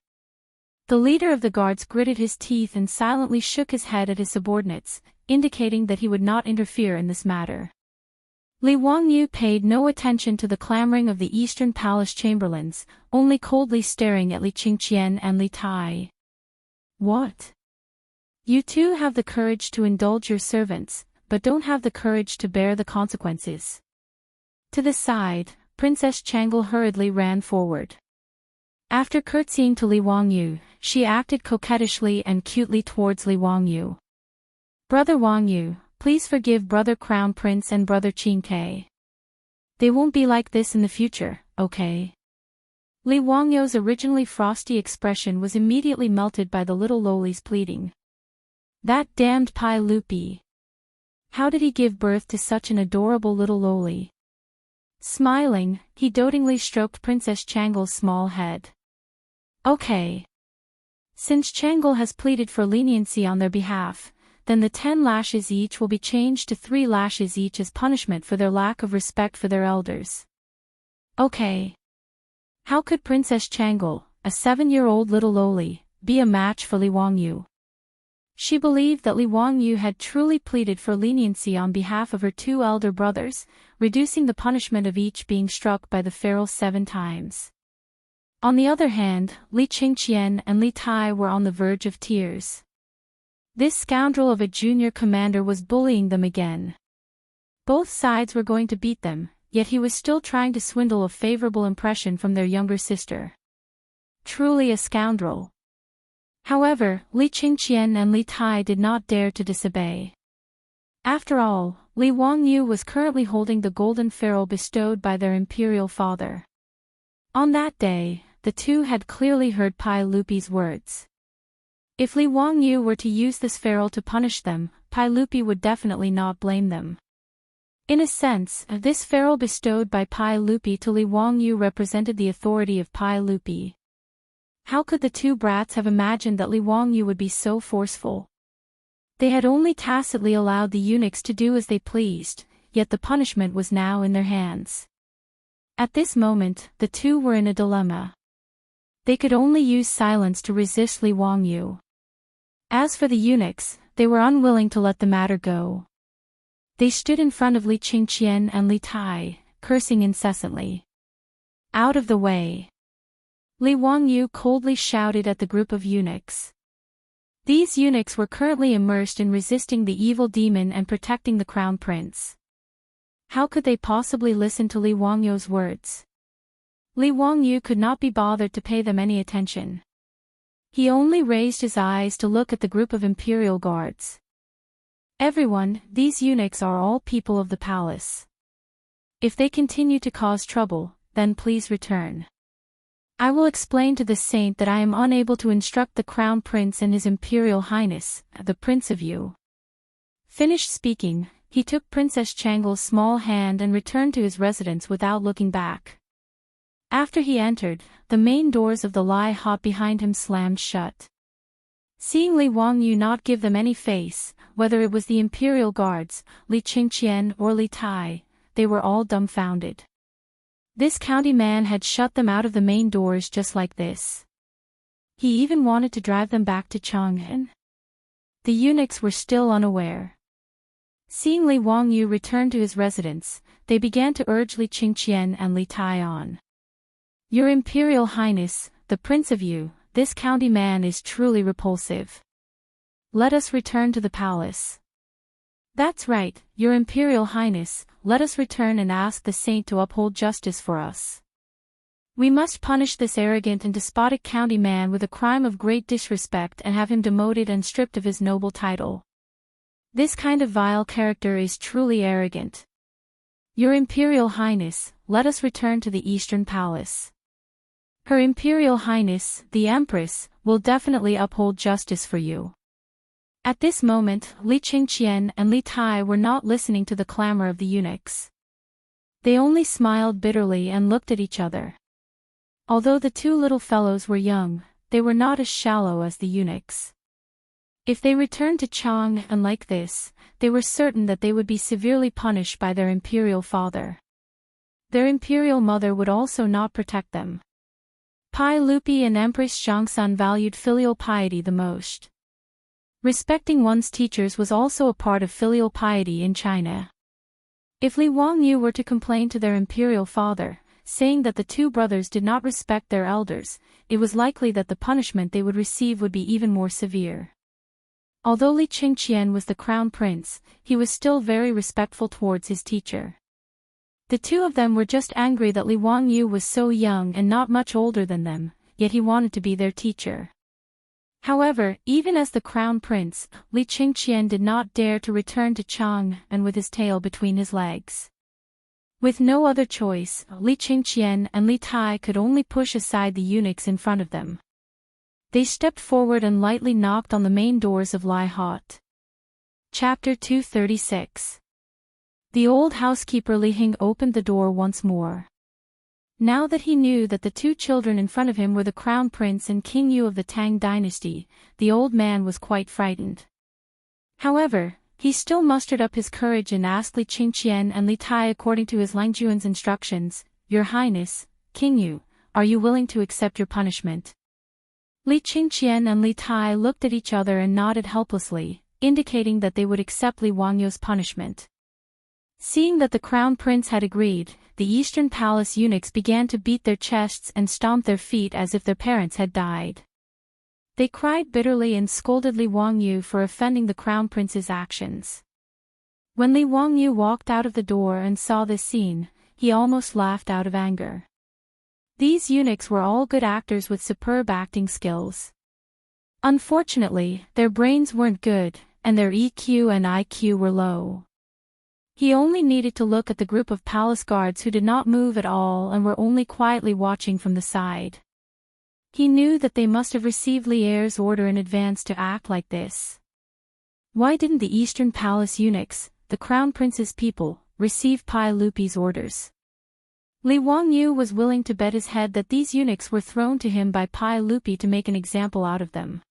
The leader of the guards gritted his teeth and silently shook his head at his subordinates, indicating that he would not interfere in this matter. Li Wangyu paid no attention to the clamoring of the Eastern Palace chamberlains, only coldly staring at Li Qingqian and Li Tai. What? You two have the courage to indulge your servants, but don't have the courage to bear the consequences. To the side, Princess Chang'an hurriedly ran forward. After curtsying to Li Wangyu, she acted coquettishly and cutely towards Li Wangyu. Brother Wangyu, please forgive Brother Crown Prince and Brother Qingke. They won't be like this in the future, okay? Li Wangyu's originally frosty expression was immediately melted by the little loli's pleading. That damned Pai Lupi. How did he give birth to such an adorable little loli? Smiling, he dotingly stroked Princess Chang'an's small head. Okay. Since Chang'an has pleaded for leniency on their behalf, then the 10 lashes each will be changed to 3 lashes each as punishment for their lack of respect for their elders. Okay. How could Princess Chang'an, a 7-year-old little loli, be a match for Li Wangyu? She believed that Li Wangyu had truly pleaded for leniency on behalf of her 2 elder brothers, reducing the punishment of each being struck by the ferrule 7 times. On the other hand, Li Qingqian and Li Tai were on the verge of tears. This scoundrel of a junior commander was bullying them again. Both sides were going to beat them, yet he was still trying to swindle a favorable impression from their younger sister. Truly a scoundrel. However, Li Qingqian and Li Tai did not dare to disobey. After all, Li Wangyu was currently holding the golden ferrule bestowed by their imperial father. On that day, the two had clearly heard Pai Lupi's words. If Li Wangyu were to use this ferrule to punish them, Pai Lupi would definitely not blame them. In a sense, this ferrule bestowed by Pai Lupi to Li Wangyu represented the authority of Pai Lupi. How could the 2 brats have imagined that Li Wangyu would be so forceful? They had only tacitly allowed the eunuchs to do as they pleased, yet the punishment was now in their hands. At this moment, the 2 were in a dilemma. They could only use silence to resist Li Wangyu. As for the eunuchs, they were unwilling to let the matter go. They stood in front of Li Qingqian and Li Tai, cursing incessantly. Out of the way! Li Wangyu coldly shouted at the group of eunuchs. These eunuchs were currently immersed in resisting the evil demon and protecting the crown prince. How could they possibly listen to Li Wangyu's words? Li Wangyu could not be bothered to pay them any attention. He only raised his eyes to look at the group of imperial guards. Everyone, these eunuchs are all people of the palace. If they continue to cause trouble, then please return. I will explain to the saint that I am unable to instruct the crown prince and his imperial highness, the prince of you. Finished speaking, he took Princess Chang'an's small hand and returned to his residence without looking back. After he entered, the main doors of the Lai hut behind him slammed shut. Seeing Li Wangyu not give them any face, whether it was the imperial guards, Li Qingqian or Li Tai, they were all dumbfounded. This county man had shut them out of the main doors just like this. He even wanted to drive them back to Chang'an. The eunuchs were still unaware. Seeing Li Wangyu return to his residence, they began to urge Li Qingqian and Li Tai on. Your Imperial Highness, the Prince of you, this county man is truly repulsive. Let us return to the palace. That's right, Your Imperial Highness, let us return and ask the saint to uphold justice for us. We must punish this arrogant and despotic county man with a crime of great disrespect and have him demoted and stripped of his noble title. This kind of vile character is truly arrogant. Your Imperial Highness, let us return to the Eastern Palace. Her Imperial Highness, the Empress, will definitely uphold justice for you. At this moment, Li Qingqian and Li Tai were not listening to the clamor of the eunuchs. They only smiled bitterly and looked at each other. Although the two little fellows were young, they were not as shallow as the eunuchs. If they returned to Chang'an like this, they were certain that they would be severely punished by their imperial father. Their imperial mother would also not protect them. Pai Lupi and Empress Zhangsun valued filial piety the most. Respecting one's teachers was also a part of filial piety in China. If Li Wangyu were to complain to their imperial father, saying that the two brothers did not respect their elders, it was likely that the punishment they would receive would be even more severe. Although Li Qingqian was the crown prince, he was still very respectful towards his teacher. The two of them were just angry that Li Wangyu was so young and not much older than them, yet he wanted to be their teacher. However, even as the crown prince, Li Qingqian did not dare to return to Chang'an with his tail between his legs. With no other choice, Li Qingqian and Li Tai could only push aside the eunuchs in front of them. They stepped forward and lightly knocked on the main doors of Lai Hot. Chapter 236. The old housekeeper Li Hing opened the door once more. Now that he knew that the two children in front of him were the crown prince and King Yu of the Tang dynasty, the old man was quite frightened. However, he still mustered up his courage and asked Li Qingqian and Li Tai according to his Langjuan's instructions, "Your Highness, King Yu, are you willing to accept your punishment?" Li Qingqian and Li Tai looked at each other and nodded helplessly, indicating that they would accept Li Wangyu's punishment. Seeing that the crown prince had agreed, the Eastern Palace eunuchs began to beat their chests and stomp their feet as if their parents had died. They cried bitterly and scolded Li Wangyu for offending the crown prince's actions. When Li Wangyu walked out of the door and saw this scene, he almost laughed out of anger. These eunuchs were all good actors with superb acting skills. Unfortunately, their brains weren't good, and their EQ and IQ were low. He only needed to look at the group of palace guards who did not move at all and were only quietly watching from the side. He knew that they must have received Li Er's order in advance to act like this. Why didn't the Eastern Palace eunuchs, the crown prince's people, receive Pai Lupi's orders? Li Wangyu was willing to bet his head that these eunuchs were thrown to him by Pai Lupi to make an example out of them.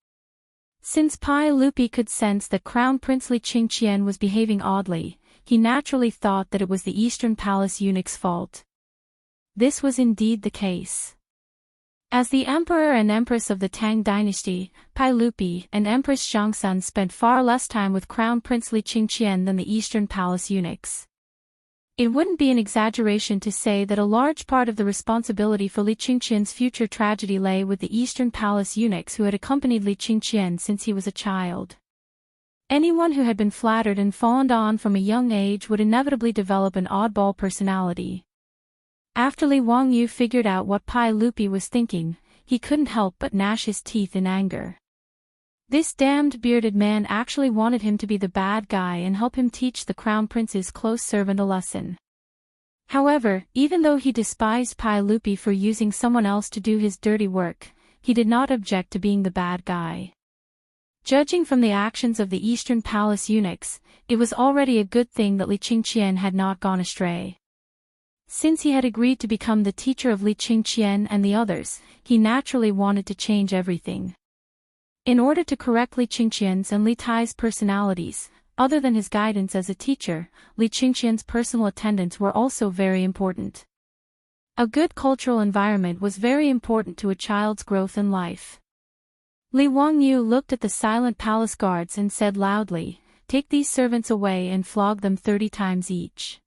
Since Pai Lupi could sense that Crown Prince Li Qingqian was behaving oddly, he naturally thought that it was the Eastern Palace eunuch's fault. This was indeed the case. As the Emperor and Empress of the Tang dynasty, Pai Lupi and Empress Chang'an spent far less time with Crown Prince Li Qingqian than the Eastern Palace eunuchs. It wouldn't be an exaggeration to say that a large part of the responsibility for Li Qingqian's future tragedy lay with the Eastern Palace eunuchs who had accompanied Li Qingqian since he was a child. Anyone who had been flattered and fawned on from a young age would inevitably develop an oddball personality. After Li Wangyu figured out what Pai Lupi was thinking, he couldn't help but gnash his teeth in anger. This damned bearded man actually wanted him to be the bad guy and help him teach the Crown Prince's close servant a lesson. However, even though he despised Pai Lupi for using someone else to do his dirty work, he did not object to being the bad guy. Judging from the actions of the Eastern Palace eunuchs, it was already a good thing that Li Qingqian had not gone astray. Since he had agreed to become the teacher of Li Qingqian and the others, he naturally wanted to change everything. In order to correct Li Qingqian's and Li Tai's personalities, other than his guidance as a teacher, Li Qingqian's personal attendants were also very important. A good cultural environment was very important to a child's growth in life. Li Wangyu looked at the silent palace guards and said loudly, "Take these servants away and flog them 30 times each.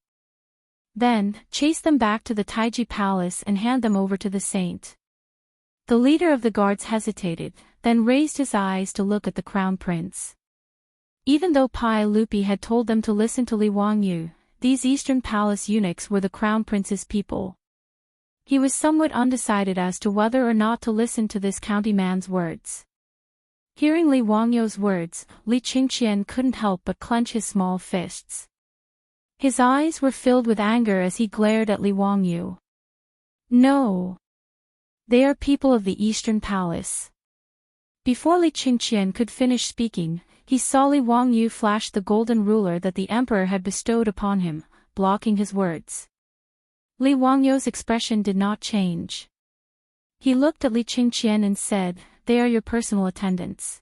Then, chase them back to the Taiji Palace and hand them over to the saint." The leader of the guards hesitated, then raised his eyes to look at the crown prince. Even though Pai Lupi had told them to listen to Li Wangyu, these Eastern Palace eunuchs were the crown prince's people. He was somewhat undecided as to whether or not to listen to this county man's words. Hearing Li Wangyu's words, Li Qingqian couldn't help but clench his small fists. His eyes were filled with anger as he glared at Li Wangyu. No! They are people of the Eastern Palace. Before Li Qingqian could finish speaking, he saw Li Wangyu flash the golden ruler that the emperor had bestowed upon him, blocking his words. Li Wangyu's expression did not change. He looked at Li Qingqian and said, "They are your personal attendants.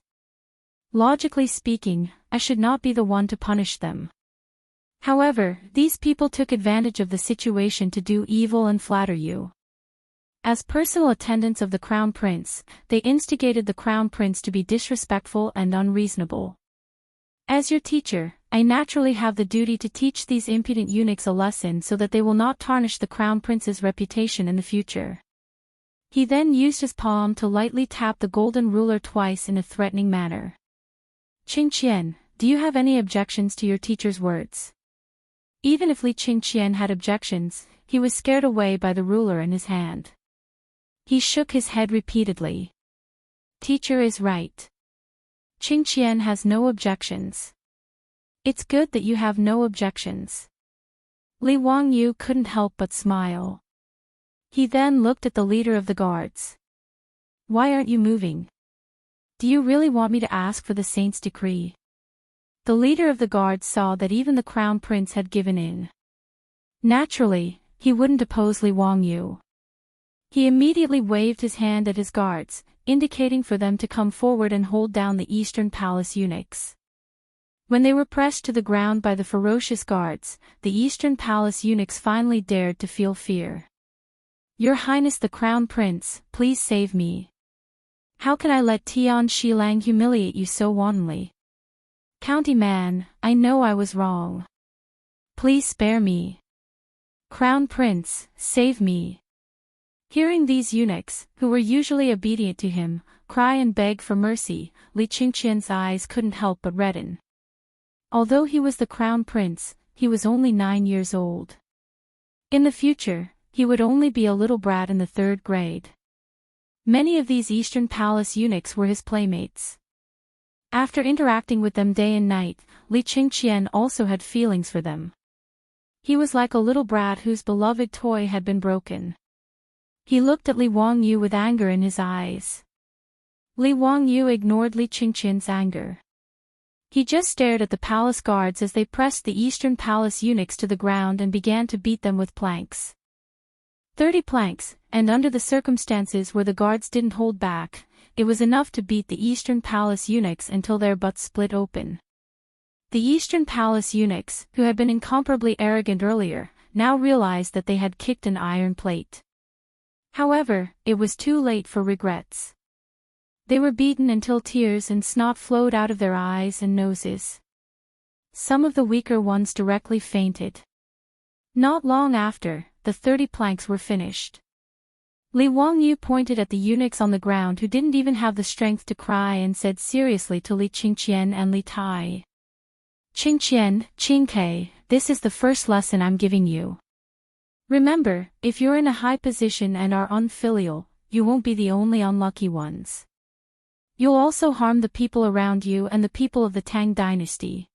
Logically speaking, I should not be the one to punish them. However, these people took advantage of the situation to do evil and flatter you. As personal attendants of the Crown Prince, they instigated the Crown Prince to be disrespectful and unreasonable. As your teacher, I naturally have the duty to teach these impudent eunuchs a lesson so that they will not tarnish the Crown Prince's reputation in the future." He then used his palm to lightly tap the golden ruler twice in a threatening manner. "Qingqian, do you have any objections to your teacher's words?" Even if Li Qingqian had objections, he was scared away by the ruler in his hand. He shook his head repeatedly. Teacher is right. Qingqian has no objections. It's good that you have no objections. Li Wangyu couldn't help but smile. He then looked at the leader of the guards. Why aren't you moving? Do you really want me to ask for the saint's decree? The leader of the guards saw that even the crown prince had given in. Naturally, he wouldn't oppose Li Wangyu. He immediately waved his hand at his guards, indicating for them to come forward and hold down the Eastern Palace eunuchs. When they were pressed to the ground by the ferocious guards, the Eastern Palace eunuchs finally dared to feel fear. Your Highness the Crown Prince, please save me. How can I let Tian Shilang humiliate you so wantonly? County man, I know I was wrong. Please spare me. Crown Prince, save me. Hearing these eunuchs, who were usually obedient to him, cry and beg for mercy, Li Qingqian's eyes couldn't help but redden. Although he was the crown prince, he was only 9 years old. In the future, he would only be a little brat in the 3rd grade. Many of these Eastern Palace eunuchs were his playmates. After interacting with them day and night, Li Qingqian also had feelings for them. He was like a little brat whose beloved toy had been broken. He looked at Li Wangyu with anger in his eyes. Li Wangyu ignored Li Qingqian's anger. He just stared at the palace guards as they pressed the Eastern Palace eunuchs to the ground and began to beat them with planks. 30 planks, and under the circumstances where the guards didn't hold back, it was enough to beat the Eastern Palace eunuchs until their butts split open. The Eastern Palace eunuchs, who had been incomparably arrogant earlier, now realized that they had kicked an iron plate. However, it was too late for regrets. They were beaten until tears and snot flowed out of their eyes and noses. Some of the weaker ones directly fainted. Not long after, the 30 planks were finished. Li Wangyu pointed at the eunuchs on the ground who didn't even have the strength to cry and said seriously to Li Qingqian and Li Tai. Qingqian, Qingke, this is the first lesson I'm giving you. Remember, if you're in a high position and are unfilial, you won't be the only unlucky ones. You'll also harm the people around you and the people of the Tang dynasty.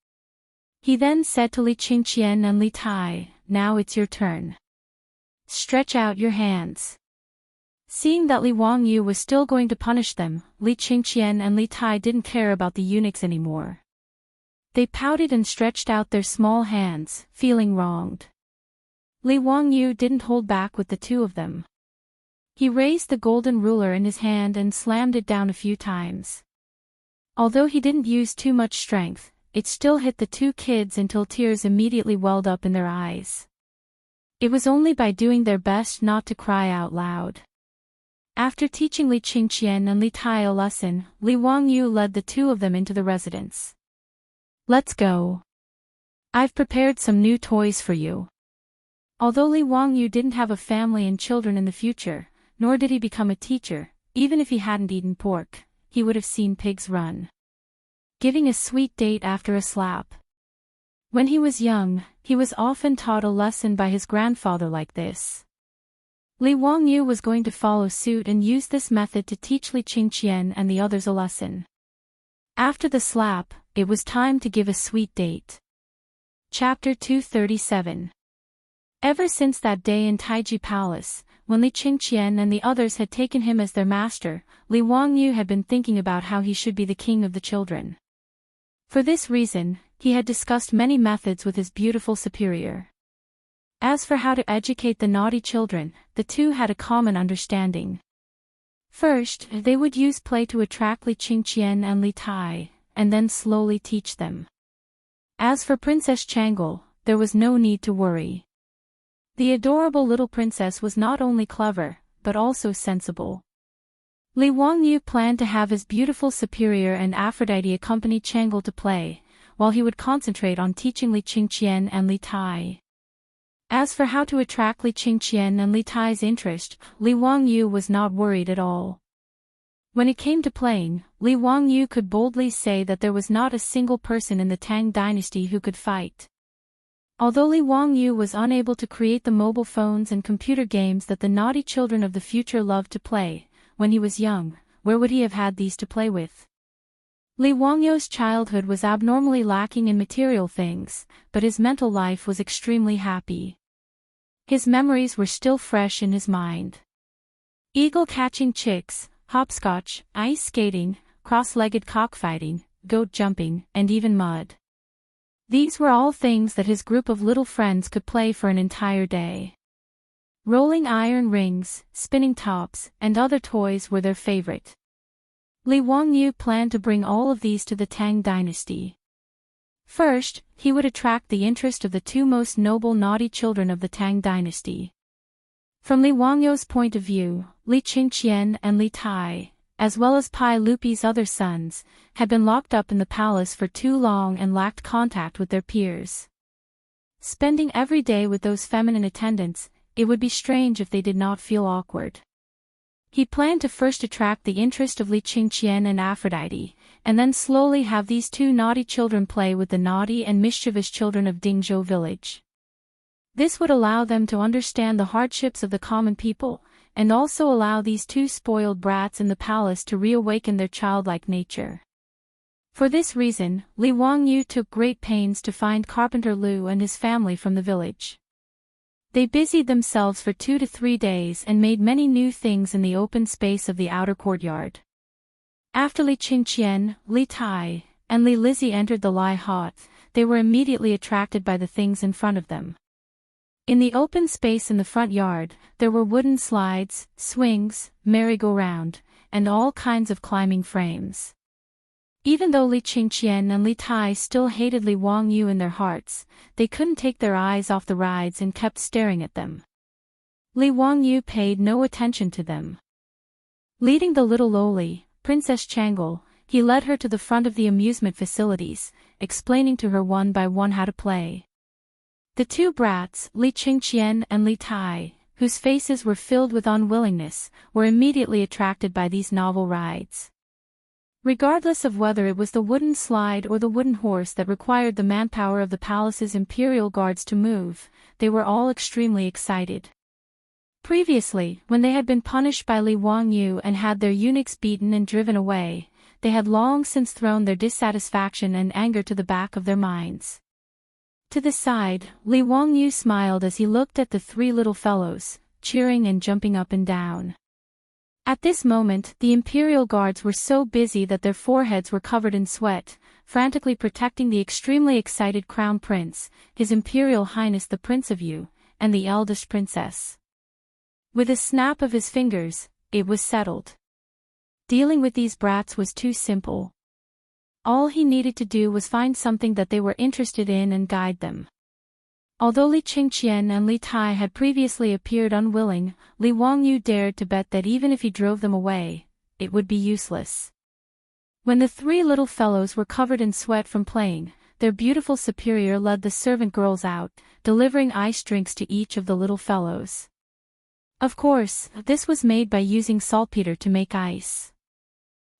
He then said to Li Qingqian and Li Tai, now it's your turn. Stretch out your hands. Seeing that Li Wangyu was still going to punish them, Li Qingqian and Li Tai didn't care about the eunuchs anymore. They pouted and stretched out their small hands, feeling wronged. Li Wangyu didn't hold back with the two of them. He raised the golden ruler in his hand and slammed it down a few times. Although he didn't use too much strength, it still hit the two kids until tears immediately welled up in their eyes. It was only by doing their best not to cry out loud. After teaching Li Qingqian and Li Tai a lesson, Li Wangyu led the two of them into the residence. Let's go. I've prepared some new toys for you. Although Li Wangyu didn't have a family and children in the future, nor did he become a teacher, even if he hadn't eaten pork, he would have seen pigs run. Giving a sweet date after a slap. When he was young, he was often taught a lesson by his grandfather like this. Li Wangyu was going to follow suit and use this method to teach Li Qingqian and the others a lesson. After the slap, it was time to give a sweet date. Chapter 237. Ever since that day in Taiji Palace, when Li Qingqian and the others had taken him as their master, Li Wangyu had been thinking about how he should be the king of the children. For this reason, he had discussed many methods with his beautiful superior. As for how to educate the naughty children, the two had a common understanding. First, they would use play to attract Li Qingqian and Li Tai, and then slowly teach them. As for Princess Chang'an, there was no need to worry. The adorable little princess was not only clever, but also sensible. Li Wangyu planned to have his beautiful superior and Aphrodite accompany Chang'an to play, while he would concentrate on teaching Li Qingqian and Li Tai. As for how to attract Li Qingqian and Li Tai's interest, Li Wangyu was not worried at all. When it came to playing, Li Wangyu could boldly say that there was not a single person in the Tang dynasty who could fight. Although Li Wangyu was unable to create the mobile phones and computer games that the naughty children of the future loved to play, when he was young, where would he have had these to play with? Li Wangyu's childhood was abnormally lacking in material things, but his mental life was extremely happy. His memories were still fresh in his mind. Eagle-catching chicks, hopscotch, ice skating, cross-legged cockfighting, goat jumping, and even mud. These were all things that his group of little friends could play for an entire day. Rolling iron rings, spinning tops, and other toys were their favorite. Li Wangyu planned to bring all of these to the Tang dynasty. First, he would attract the interest of the two most noble naughty children of the Tang dynasty. From Li Wangyu's point of view, Li Qingqian and Li Tai, as well as Pai Lupi's other sons, had been locked up in the palace for too long and lacked contact with their peers. Spending every day with those feminine attendants, it would be strange if they did not feel awkward. He planned to first attract the interest of Li Qingqian and Aphrodite, and then slowly have these two naughty children play with the naughty and mischievous children of Dingzhou village. This would allow them to understand the hardships of the common people, and also allow these two spoiled brats in the palace to reawaken their childlike nature. For this reason, Li Wangyu took great pains to find Carpenter Lu and his family from the village. They busied themselves for 2 to 3 days and made many new things in the open space of the outer courtyard. After Li Qingqian, Li Tai, and Li Lizzie entered the Lai Hot, they were immediately attracted by the things in front of them. In the open space in the front yard, there were wooden slides, swings, merry-go-round, and all kinds of climbing frames. Even though Li Qingqian and Li Tai still hated Li Wangyu in their hearts, they couldn't take their eyes off the rides and kept staring at them. Li Wangyu paid no attention to them. Leading the little lowly, Princess Chang'an, he led her to the front of the amusement facilities, explaining to her one by one how to play. The two brats, Li Qingqian and Li Tai, whose faces were filled with unwillingness, were immediately attracted by these novel rides. Regardless of whether it was the wooden slide or the wooden horse that required the manpower of the palace's imperial guards to move, they were all extremely excited. Previously, when they had been punished by Li Wangyu and had their eunuchs beaten and driven away, they had long since thrown their dissatisfaction and anger to the back of their minds. To the side, Li Wangyu smiled as he looked at the three little fellows, cheering and jumping up and down. At this moment, the imperial guards were so busy that their foreheads were covered in sweat, frantically protecting the extremely excited crown prince, His Imperial Highness the Prince of Yu, and the eldest princess. With a snap of his fingers, it was settled. Dealing with these brats was too simple. All he needed to do was find something that they were interested in and guide them. Although Li Qingqian and Li Tai had previously appeared unwilling, Li Wangyu dared to bet that even if he drove them away, it would be useless. When the three little fellows were covered in sweat from playing, their beautiful superior led the servant girls out, delivering ice drinks to each of the little fellows. Of course, this was made by using saltpeter to make ice.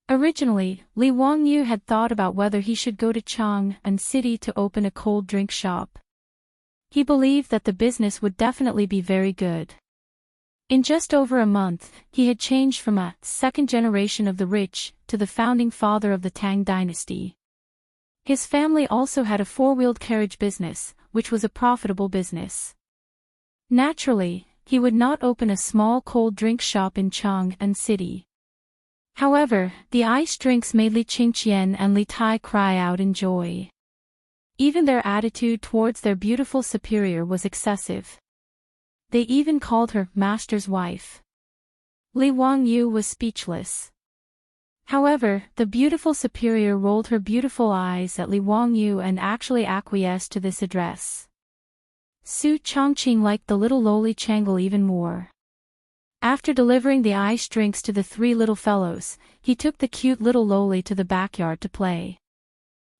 Originally, Li Wangyu had thought about whether he should go to Chang'an City to open a cold drink shop. He believed that the business would definitely be very good. In just over a month, he had changed from a second generation of the rich to the founding father of the Tang dynasty. His family also had a four-wheeled carriage business, which was a profitable business. Naturally, he would not open a small cold drink shop in Chang'an City. However, the ice drinks made Li Qingqian and Li Tai cry out in joy. Even their attitude towards their beautiful superior was excessive. They even called her master's wife. Li Wangyu was speechless. However, the beautiful superior rolled her beautiful eyes at Li Wangyu and actually acquiesced to this address. Su Chongqing liked the little lowly Chang'an even more. After delivering the ice drinks to the three little fellows, he took the cute little lowly to the backyard to play.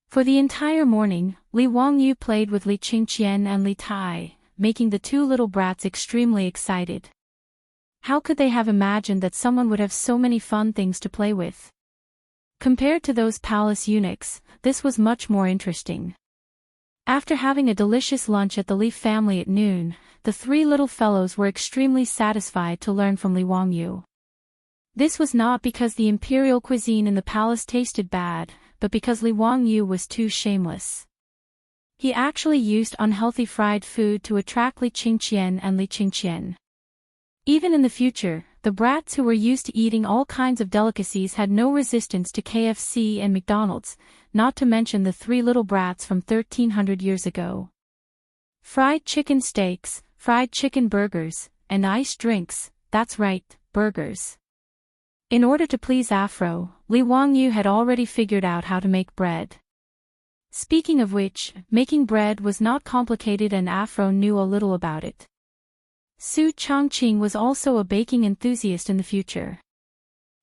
For the entire morning, Li Wangyu played with Li Qingqian and Li Tai, making the two little brats extremely excited. How could they have imagined that someone would have so many fun things to play with? Compared to those palace eunuchs, this was much more interesting. After having a delicious lunch at the Li family at noon, the three little fellows were extremely satisfied to learn from Li Wangyu. This was not because the imperial cuisine in the palace tasted bad, but because Li Wangyu was too shameless. He actually used unhealthy fried food to attract Li Qingqian and Li Qingqian. Even in the future, the brats who were used to eating all kinds of delicacies had no resistance to KFC and McDonald's, not to mention the three little brats from 1300 years ago. Fried chicken steaks, fried chicken burgers, and iced drinks, that's right, burgers. In order to please Afro, Li Wangyu had already figured out how to make bread. Speaking of which, making bread was not complicated and Afro knew a little about it. Su Chongqing was also a baking enthusiast in the future.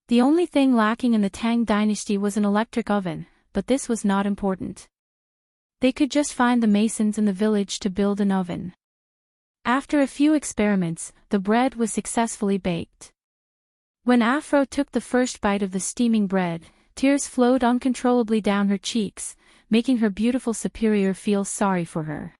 The only thing lacking in the Tang dynasty was an electric oven, but this was not important. They could just find the masons in the village to build an oven. After a few experiments, the bread was successfully baked. When Afro took the first bite of the steaming bread, tears flowed uncontrollably down her cheeks, making her beautiful superior feel sorry for her.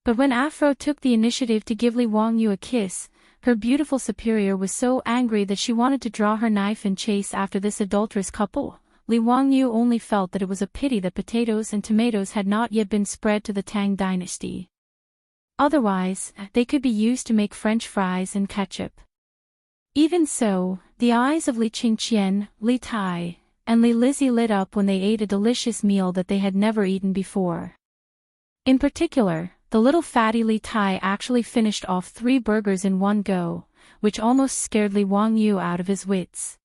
But when Afro took the initiative to give Li Wangyu a kiss, her beautiful superior was so angry that she wanted to draw her knife and chase after this adulterous couple. Li Wangyu only felt that it was a pity that potatoes and tomatoes had not yet been spread to the Tang dynasty. Otherwise, they could be used to make French fries and ketchup. Even so, the eyes of Li Qingqian, Li Tai, and Li Lizzie lit up when they ate a delicious meal that they had never eaten before. In particular, the little fatty Li Tai actually finished off 3 burgers in one go, which almost scared Li Wangyu out of his wits.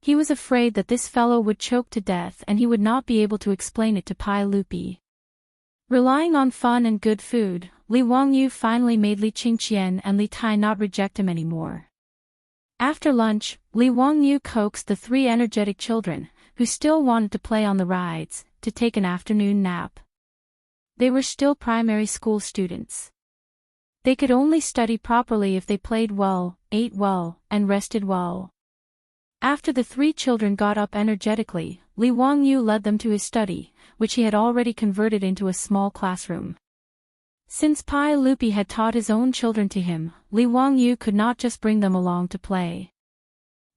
He was afraid that this fellow would choke to death and he would not be able to explain it to Pai Lupi. Relying on fun and good food, Li Wangyu finally made Li Qingqian and Li Tai not reject him anymore. After lunch, Li Wangyu coaxed the 3 energetic children, who still wanted to play on the rides, to take an afternoon nap. They were still primary school students. They could only study properly if they played well, ate well, and rested well. After the 3 children got up energetically, Li Wangyu led them to his study, which he had already converted into a small classroom. Since Pai Lupi had taught his own children to him, Li Wangyu could not just bring them along to play.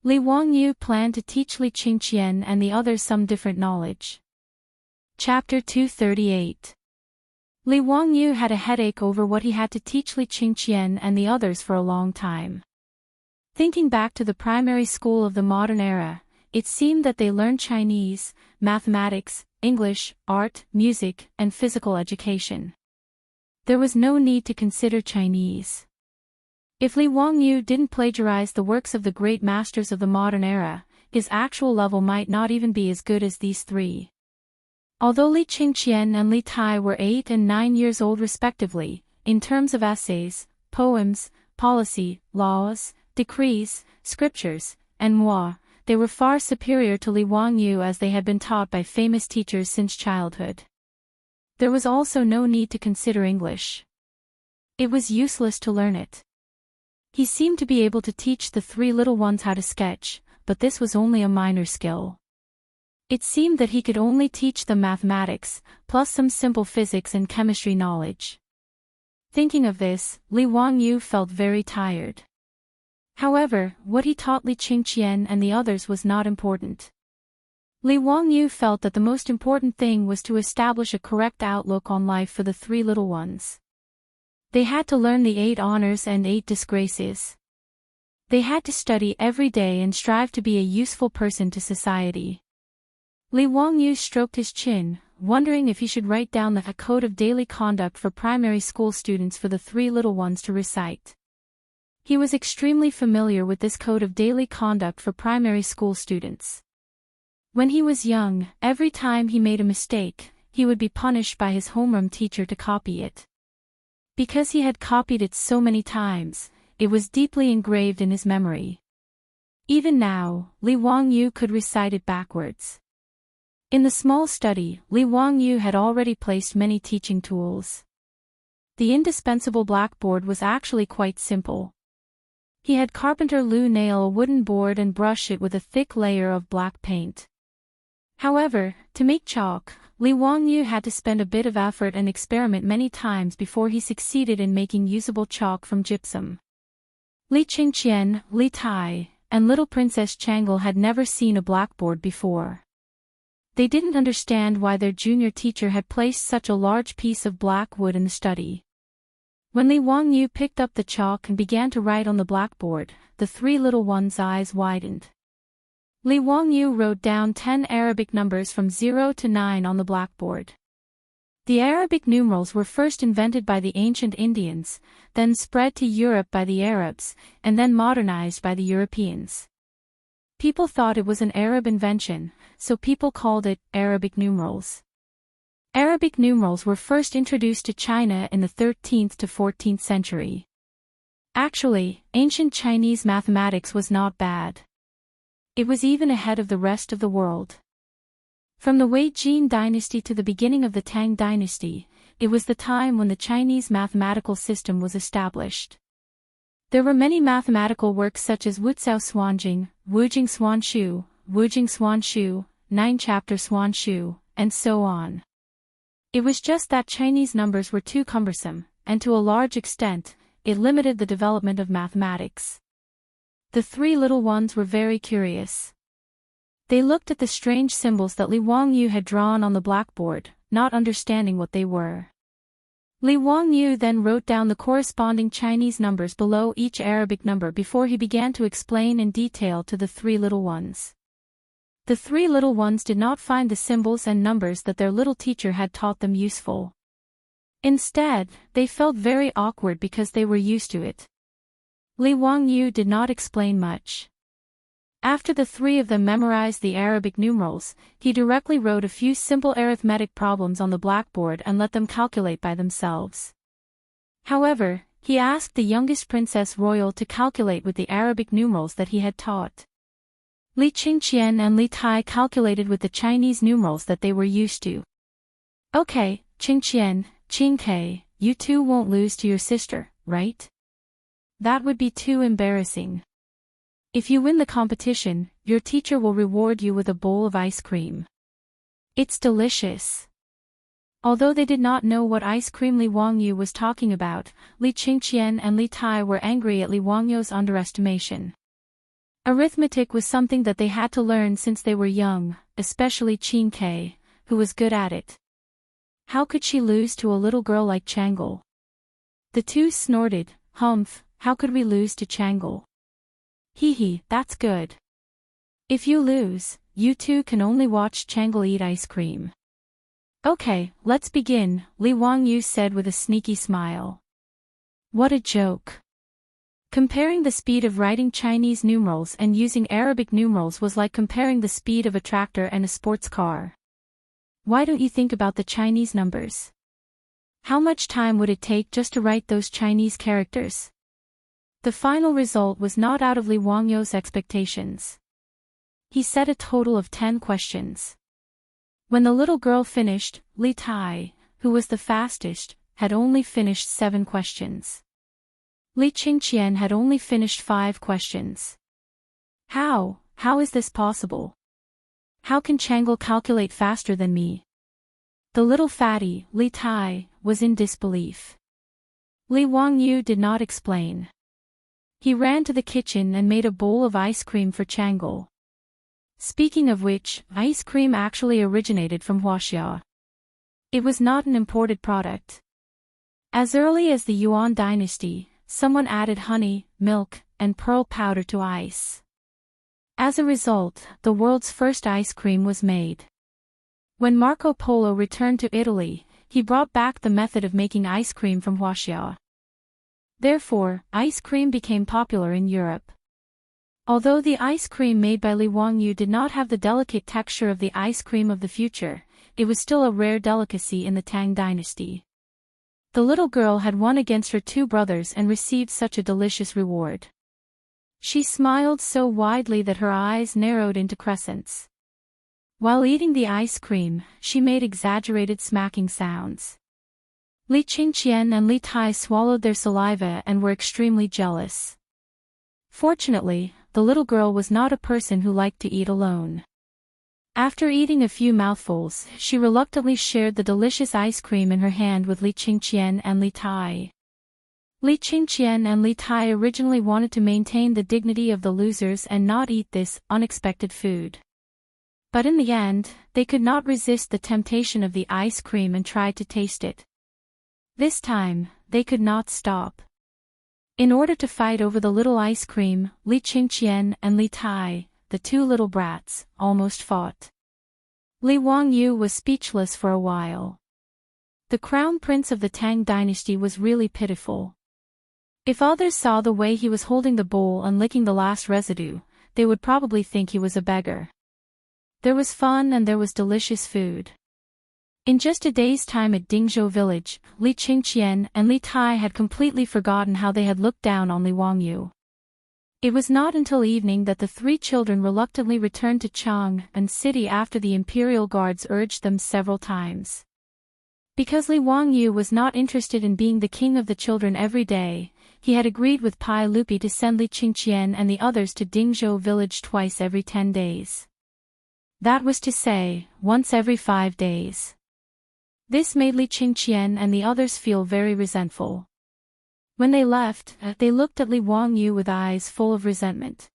Li Wangyu planned to teach Li Qingqian and the others some different knowledge. Chapter 238. Li Wangyu had a headache over what he had to teach Li Qingqian and the others for a long time. Thinking back to the primary school of the modern era, it seemed that they learned Chinese, mathematics, English, art, music, and physical education. There was no need to consider Chinese. If Li Wangyu didn't plagiarize the works of the great masters of the modern era, his actual level might not even be as good as these 3. Although Li Qingqian and Li Tai were 8 and 9 years old respectively, in terms of essays, poems, policy, laws, decrees, scriptures, and moi, they were far superior to Li Wangyu as they had been taught by famous teachers since childhood. There was also no need to consider English. It was useless to learn it. He seemed to be able to teach the 3 little ones how to sketch, but this was only a minor skill. It seemed that he could only teach them mathematics, plus some simple physics and chemistry knowledge. Thinking of this, Li Wangyu felt very tired. However, what he taught Li Qingqian and the others was not important. Li Wangyu felt that the most important thing was to establish a correct outlook on life for the 3 little ones. They had to learn the 8 honors and 8 disgraces. They had to study every day and strive to be a useful person to society. Li Wangyu stroked his chin, wondering if he should write down a code of daily conduct for primary school students for the 3 little ones to recite. He was extremely familiar with this code of daily conduct for primary school students. When he was young, every time he made a mistake, he would be punished by his homeroom teacher to copy it. Because he had copied it so many times, it was deeply engraved in his memory. Even now, Li Wangyu could recite it backwards. In the small study, Li Wangyu had already placed many teaching tools. The indispensable blackboard was actually quite simple. He had Carpenter Lu nail a wooden board and brush it with a thick layer of black paint. However, to make chalk, Li Wangyu had to spend a bit of effort and experiment many times before he succeeded in making usable chalk from gypsum. Li Qingqian, Li Tai, and little Princess Chang'an had never seen a blackboard before. They didn't understand why their junior teacher had placed such a large piece of black wood in the study. When Li Wangyu picked up the chalk and began to write on the blackboard, the three little ones' eyes widened. Li Wangyu wrote down 10 Arabic numbers from 0 to 9 on the blackboard. The Arabic numerals were first invented by the ancient Indians, then spread to Europe by the Arabs, and then modernized by the Europeans. People thought it was an Arab invention, so people called it Arabic numerals. Arabic numerals were first introduced to China in the 13th to 14th century. Actually, ancient Chinese mathematics was not bad. It was even ahead of the rest of the world. From the Wei Jin dynasty to the beginning of the Tang dynasty, it was the time when the Chinese mathematical system was established. There were many mathematical works such as Wucao Suanjing, Wujing Suanshu, Wujing Suanshu, Nine-chapter Suanshu, and so on. It was just that Chinese numbers were too cumbersome, and to a large extent, it limited the development of mathematics. The three little ones were very curious. They looked at the strange symbols that Li Wangyu had drawn on the blackboard, not understanding what they were. Li Wangyu then wrote down the corresponding Chinese numbers below each Arabic number before he began to explain in detail to the three little ones. The three little ones did not find the symbols and numbers that their little teacher had taught them useful. Instead, they felt very awkward because they were used to it. Li Wangyu did not explain much. After the three of them memorized the Arabic numerals, he directly wrote a few simple arithmetic problems on the blackboard and let them calculate by themselves. However, he asked the youngest princess royal to calculate with the Arabic numerals that he had taught. Li Qingqian and Li Tai calculated with the Chinese numerals that they were used to. Okay, Qingqian, Qingke, you two won't lose to your sister, right? That would be too embarrassing. If you win the competition, your teacher will reward you with a bowl of ice cream. It's delicious. Although they did not know what ice cream Li Wangyu was talking about, Li Qingqian and Li Tai were angry at Li Wangyu's underestimation. Arithmetic was something that they had to learn since they were young, especially Qingke, who was good at it. How could she lose to a little girl like Chang'an? The two snorted, "Humph, how could we lose to Chang'an? Hee, that's good. If you lose, you two can only watch Chang'an eat ice cream." Okay, let's begin, Li Wangyu said with a sneaky smile. What a joke. Comparing the speed of writing Chinese numerals and using Arabic numerals was like comparing the speed of a tractor and a sports car. Why don't you think about the Chinese numbers? How much time would it take just to write those Chinese characters? The final result was not out of Li Wangyu's expectations. He set a total of 10 questions. When the little girl finished, Li Tai, who was the fastest, had only finished 7 questions. Li Qingqian had only finished 5 questions. How is this possible? How can Chang'an calculate faster than me? The little fatty, Li Tai, was in disbelief. Li Wangyu did not explain. He ran to the kitchen and made a bowl of ice cream for Chang'an. Speaking of which, ice cream actually originated from Huaxia. It was not an imported product. As early as the Yuan dynasty, someone added honey, milk, and pearl powder to ice. As a result, the world's first ice cream was made. When Marco Polo returned to Italy, he brought back the method of making ice cream from Huaxia. Therefore, ice cream became popular in Europe. Although the ice cream made by Li Wangyu did not have the delicate texture of the ice cream of the future, it was still a rare delicacy in the Tang dynasty. The little girl had won against her 2 brothers and received such a delicious reward. She smiled so widely that her eyes narrowed into crescents. While eating the ice cream, she made exaggerated smacking sounds. Li Qingqian and Li Tai swallowed their saliva and were extremely jealous. Fortunately, the little girl was not a person who liked to eat alone. After eating a few mouthfuls, she reluctantly shared the delicious ice cream in her hand with Li Qingqian and Li Tai. Li Qingqian and Li Tai originally wanted to maintain the dignity of the losers and not eat this unexpected food. But in the end, they could not resist the temptation of the ice cream and tried to taste it. This time, they could not stop. In order to fight over the little ice cream, Li Qingqian and Li Tai, the two little brats, almost fought. Li Wangyu was speechless for a while. The crown prince of the Tang dynasty was really pitiful. If others saw the way he was holding the bowl and licking the last residue, they would probably think he was a beggar. There was fun and there was delicious food. In just a day's time at Dingzhou village, Li Qingqian and Li Tai had completely forgotten how they had looked down on Li Wangyu. It was not until evening that the three children reluctantly returned to Chang'an city after the imperial guards urged them several times. Because Li Wangyu was not interested in being the king of the children every day, he had agreed with Pai Lupi to send Li Qingqian and the others to Dingzhou village twice every 10 days. That was to say, once every 5 days. This made Li Qingqian and the others feel very resentful. When they left, they looked at Li Wangyu with eyes full of resentment.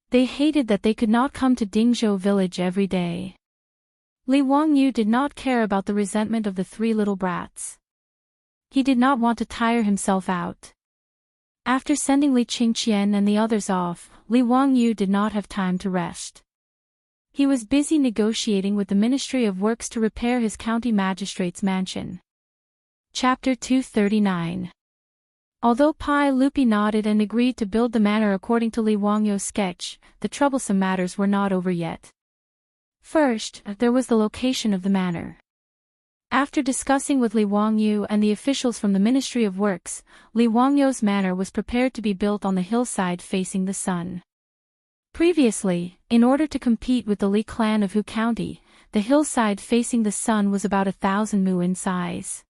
They hated that they could not come to Dingzhou village every day. Li Wangyu did not care about the resentment of the three little brats. He did not want to tire himself out. After sending Li Qingqian and the others off, Li Wangyu did not have time to rest. He was busy negotiating with the Ministry of Works to repair his county magistrate's mansion. Chapter 239. Although Pai Lupi nodded and agreed to build the manor according to Li Wangyu's sketch, the troublesome matters were not over yet. First, there was the location of the manor. After discussing with Li Wangyu and the officials from the Ministry of Works, Li Wangyu's manor was prepared to be built on the hillside facing the sun. Previously, in order to compete with the Li clan of Hu County, the hillside facing the sun was about 1,000 mu in size.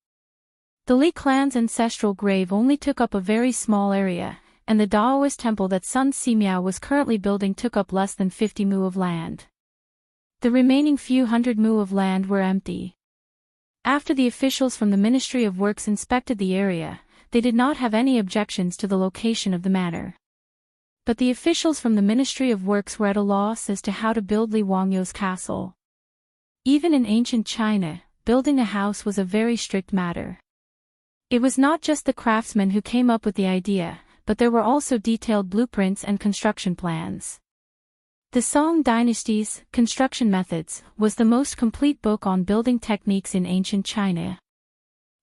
The Li clan's ancestral grave only took up a very small area, and the Daoist temple that Sun Simiao was currently building took up less than 50 mu of land. The remaining few hundred mu of land were empty. After the officials from the Ministry of Works inspected the area, they did not have any objections to the location of the manor. But the officials from the Ministry of Works were at a loss as to how to build Li Wangyu's castle. Even in ancient China, building a house was a very strict matter. It was not just the craftsmen who came up with the idea, but there were also detailed blueprints and construction plans. The Song Dynasty's Construction Methods was the most complete book on building techniques in ancient China.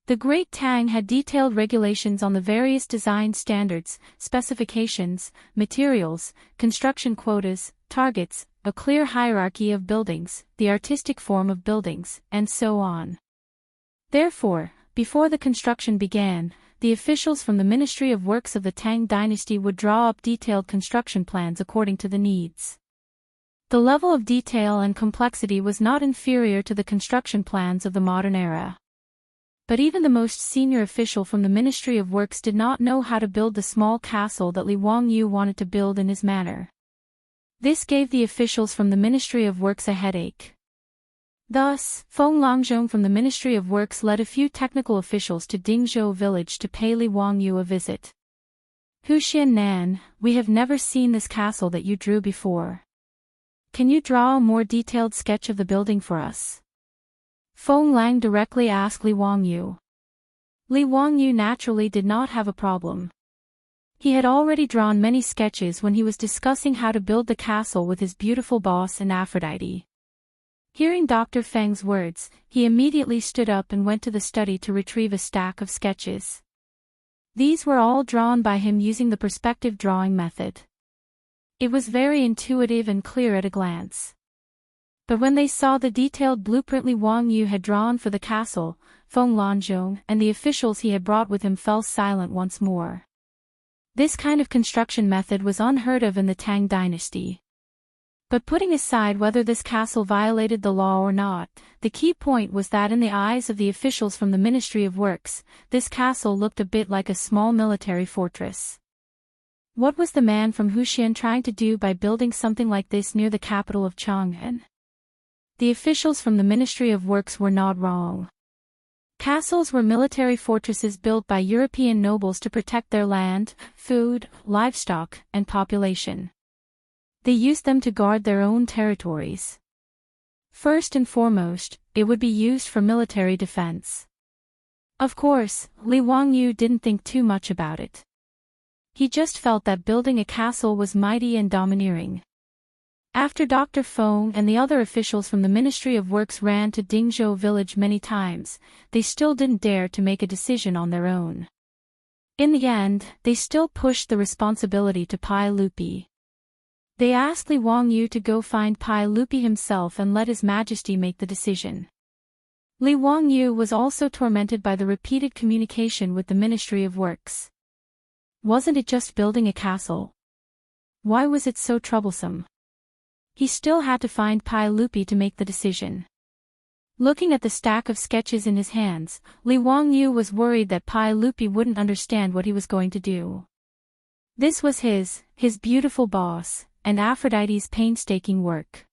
The Great Tang had detailed regulations on the various design standards, specifications, materials, construction quotas, targets, a clear hierarchy of buildings, the artistic form of buildings, and so on. Therefore, before the construction began, the officials from the Ministry of Works of the Tang dynasty would draw up detailed construction plans according to the needs. The level of detail and complexity was not inferior to the construction plans of the modern era. But even the most senior official from the Ministry of Works did not know how to build the small castle that Li Wangyu wanted to build in his manor. This gave the officials from the Ministry of Works a headache. Thus, Feng Longzhong from the Ministry of Works led a few technical officials to Dingzhou village to pay Li Wangyu a visit. Huxian Nan, we have never seen this castle that you drew before. Can you draw a more detailed sketch of the building for us? Feng Lang directly asked Li Wangyu. Li Wangyu naturally did not have a problem. He had already drawn many sketches when he was discussing how to build the castle with his beautiful boss and Aphrodite. Hearing Dr. Feng's words, he immediately stood up and went to the study to retrieve a stack of sketches. These were all drawn by him using the perspective drawing method. It was very intuitive and clear at a glance. But when they saw the detailed blueprint Li Wangyu had drawn for the castle, Feng Longzhong and the officials he had brought with him fell silent once more. This kind of construction method was unheard of in the Tang dynasty. But putting aside whether this castle violated the law or not, the key point was that in the eyes of the officials from the Ministry of Works, this castle looked a bit like a small military fortress. What was the man from Huxian trying to do by building something like this near the capital of Chang'an? the officials from the Ministry of Works were not wrong. Castles were military fortresses built by European nobles to protect their land, food, livestock, and population. They used them to guard their own territories. First and foremost, it would be used for military defense. Of course, Li Wangyu didn't think too much about it. He just felt that building a castle was mighty and domineering. After Dr. Feng and the other officials from the Ministry of Works ran to Dingzhou village many times, they still didn't dare to make a decision on their own. In the end, they still pushed the responsibility to Pai Lupi. They asked Li Wangyu to go find Pai Lupi himself and let His Majesty make the decision. Li Wangyu was also tormented by the repeated communication with the Ministry of Works. Wasn't it just building a castle? Why was it so troublesome? He still had to find Pai Lupi to make the decision. Looking at the stack of sketches in his hands, Li Wangyu was worried that Pai Lupi wouldn't understand what he was going to do. This was his beautiful boss, and Aphrodite's painstaking work.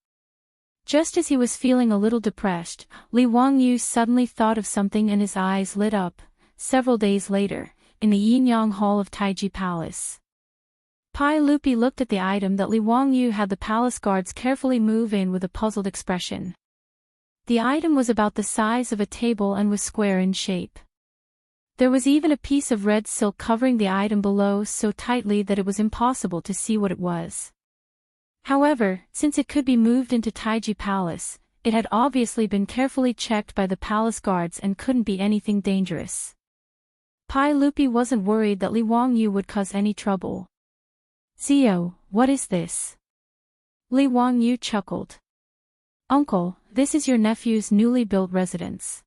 Just as he was feeling a little depressed, Li Wangyu suddenly thought of something and his eyes lit up. Several days later, in the Yinyang Hall of Taiji Palace, Pai Lupi looked at the item that Li Wangyu had the palace guards carefully move in with a puzzled expression. The item was about the size of a table and was square in shape. There was even a piece of red silk covering the item below so tightly that it was impossible to see what it was. However, since it could be moved into Taiji Palace, it had obviously been carefully checked by the palace guards and couldn't be anything dangerous. Pai Lupi wasn't worried that Li Wangyu would cause any trouble. "Zio, what is this?" Li Wangyu chuckled. "Uncle, this is your nephew's newly built residence."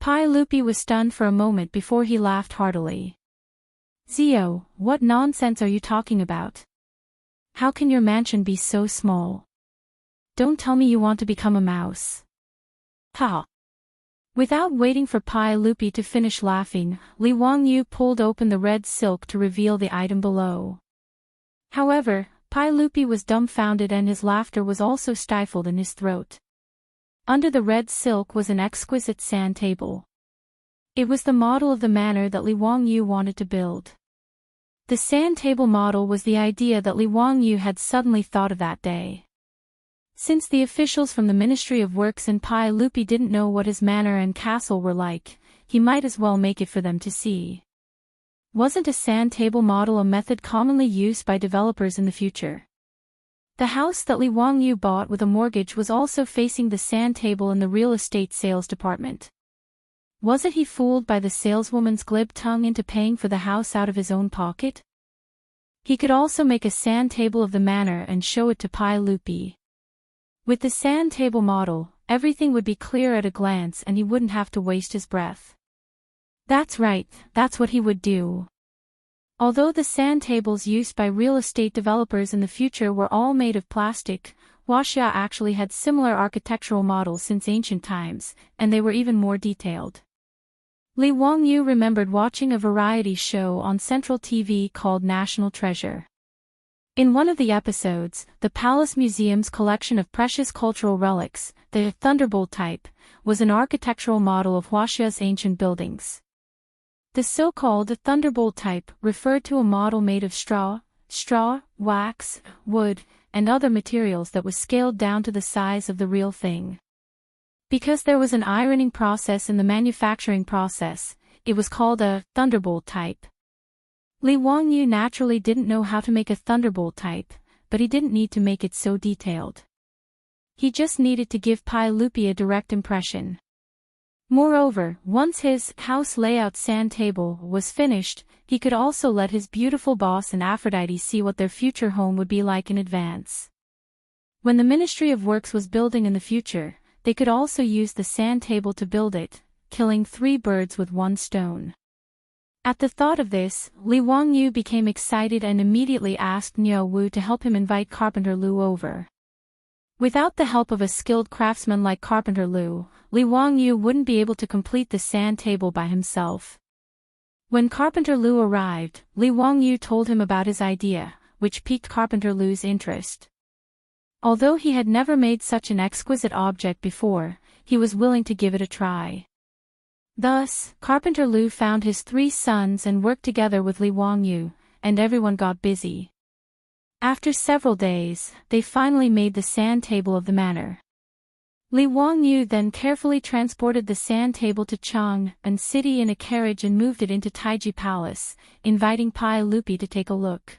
Pai Lupi was stunned for a moment before he laughed heartily. "Zio, what nonsense are you talking about? How can your mansion be so small? Don't tell me you want to become a mouse." Ha! Without waiting for Pai Lupi to finish laughing, Li Wangyu pulled open the red silk to reveal the item below. However, Pai Lupi was dumbfounded and his laughter was also stifled in his throat. Under the red silk was an exquisite sand table. It was the model of the manor that Li Wangyu wanted to build. The sand table model was the idea that Li Wangyu had suddenly thought of that day. Since the officials from the Ministry of Works and Pai Lupi didn't know what his manor and castle were like, he might as well make it for them to see. Wasn't a sand table model a method commonly used by developers in the future? The house that Li Wangyu bought with a mortgage was also facing the sand table in the real estate sales department. Wasn't he fooled by the saleswoman's glib tongue into paying for the house out of his own pocket? He could also make a sand table of the manor and show it to Pai Lupi. With the sand table model, everything would be clear at a glance and he wouldn't have to waste his breath. That's right, that's what he would do. Although the sand tables used by real estate developers in the future were all made of plastic, Huaxia actually had similar architectural models since ancient times, and they were even more detailed. Li Wangyu remembered watching a variety show on Central TV called National Treasure. In one of the episodes, the Palace Museum's collection of precious cultural relics, the Thunderbolt type, was an architectural model of Huaxia's ancient buildings. The so-called Thunderbolt type referred to a model made of straw, wax, wood, and other materials that was scaled down to the size of the real thing. Because there was an ironing process in the manufacturing process, it was called a Thunderbolt type. Li Wangyu naturally didn't know how to make a Thunderbolt type, but he didn't need to make it so detailed. He just needed to give Pai Lupi a direct impression. Moreover, once his house layout sand table was finished, he could also let his beautiful boss and Aphrodite see what their future home would be like in advance. When the Ministry of Works was building in the future, they could also use the sand table to build it, killing 3 birds with 1 stone. At the thought of this, Li Wangyu became excited and immediately asked Niu Wu to help him invite Carpenter Lu over. Without the help of a skilled craftsman like Carpenter Lu, Li Wangyu wouldn't be able to complete the sand table by himself. When Carpenter Lu arrived, Li Wangyu told him about his idea, which piqued Carpenter Lu's interest. Although he had never made such an exquisite object before, he was willing to give it a try. Thus, Carpenter Lu found his 3 sons and worked together with Li Wangyu, and everyone got busy. After several days, they finally made the sand table of the manor. Li Wangyu then carefully transported the sand table to Chang'an city in a carriage and moved it into Taiji Palace, inviting Pai Lupi to take a look.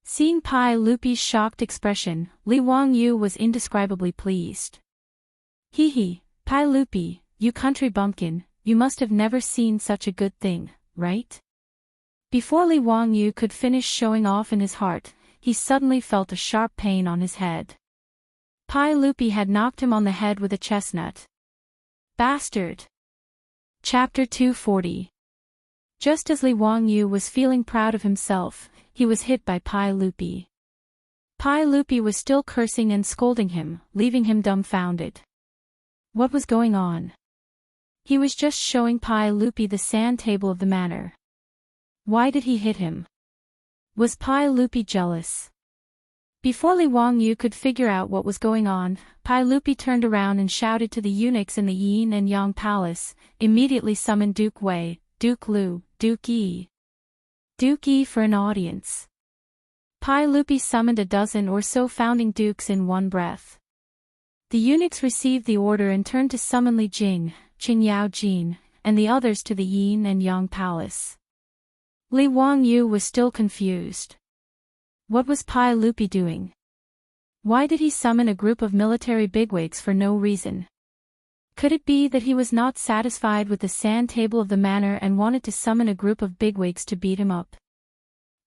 Seeing Pai Lupi's shocked expression, Li Wangyu was indescribably pleased. Hee hee, Pai Lupi, you country bumpkin, you must have never seen such a good thing, right? Before Li Wangyu could finish showing off in his heart, he suddenly felt a sharp pain on his head. Pai Lupi had knocked him on the head with a chestnut. Bastard! Chapter 240. Just as Li Wangyu was feeling proud of himself, he was hit by Pai Lupi. Pai Lupi was still cursing and scolding him, leaving him dumbfounded. What was going on? He was just showing Pai Lupi the sand table of the manor. Why did he hit him? Was Pai Lupi jealous? Before Li Wangyu could figure out what was going on, Pai Lupi turned around and shouted to the eunuchs in the Yin and Yang Palace, immediately summoned Duke Wei, Duke Lu, Duke Yi. Duke Yi for an audience. Pai Lupi summoned a dozen or so founding dukes in one breath. The eunuchs received the order and turned to summon Li Jing, Qing Yao Jin, and the others to the Yin and Yang Palace. Li Wangyu was still confused. What was Pai Lupi doing? Why did he summon a group of military bigwigs for no reason? Could it be that he was not satisfied with the sand table of the manor and wanted to summon a group of bigwigs to beat him up?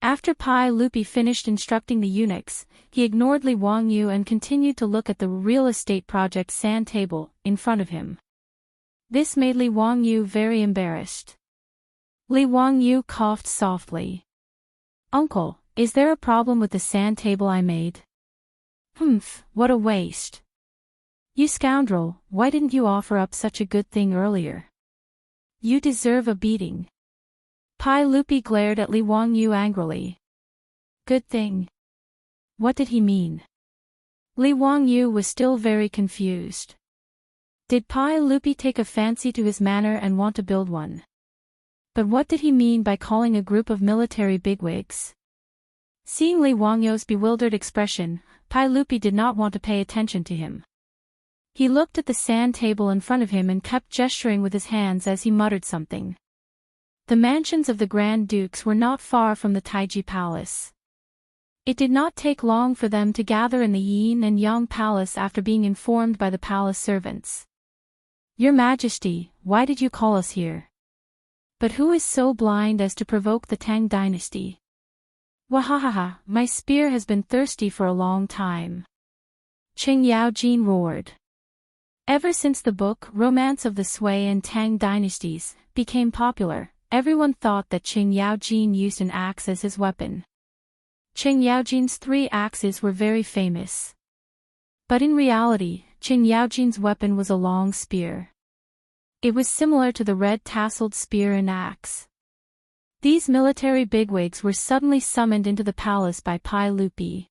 After Pai Lupi finished instructing the eunuchs, he ignored Li Wangyu and continued to look at the real estate project sand table in front of him. This made Li Wangyu very embarrassed. Li Wangyu coughed softly. Uncle, is there a problem with the sand table I made? Humph, what a waste. You scoundrel, why didn't you offer up such a good thing earlier? You deserve a beating. Pai Lupi glared at Li Wangyu angrily. Good thing. What did he mean? Li Wangyu was still very confused. Did Pai Lupi take a fancy to his manor and want to build one? But what did he mean by calling a group of military bigwigs? Seeing Li Wangyu's bewildered expression, Pai Lupi did not want to pay attention to him. He looked at the sand table in front of him and kept gesturing with his hands as he muttered something. The mansions of the Grand Dukes were not far from the Taiji Palace. It did not take long for them to gather in the Yin and Yang Palace after being informed by the palace servants. Your Majesty, why did you call us here? But who is so blind as to provoke the Tang dynasty? Wahahaha, my spear has been thirsty for a long time. Qing Yao Jin roared. Ever since the book Romance of the Sui and Tang Dynasties became popular, everyone thought that Qing Yao Jin used an axe as his weapon. Qing Yao Jin's 3 axes were very famous. But in reality, Qing Yao Jin's weapon was a long spear. It was similar to the red-tasseled spear and axe. These military bigwigs were suddenly summoned into the palace by Pai Lupi.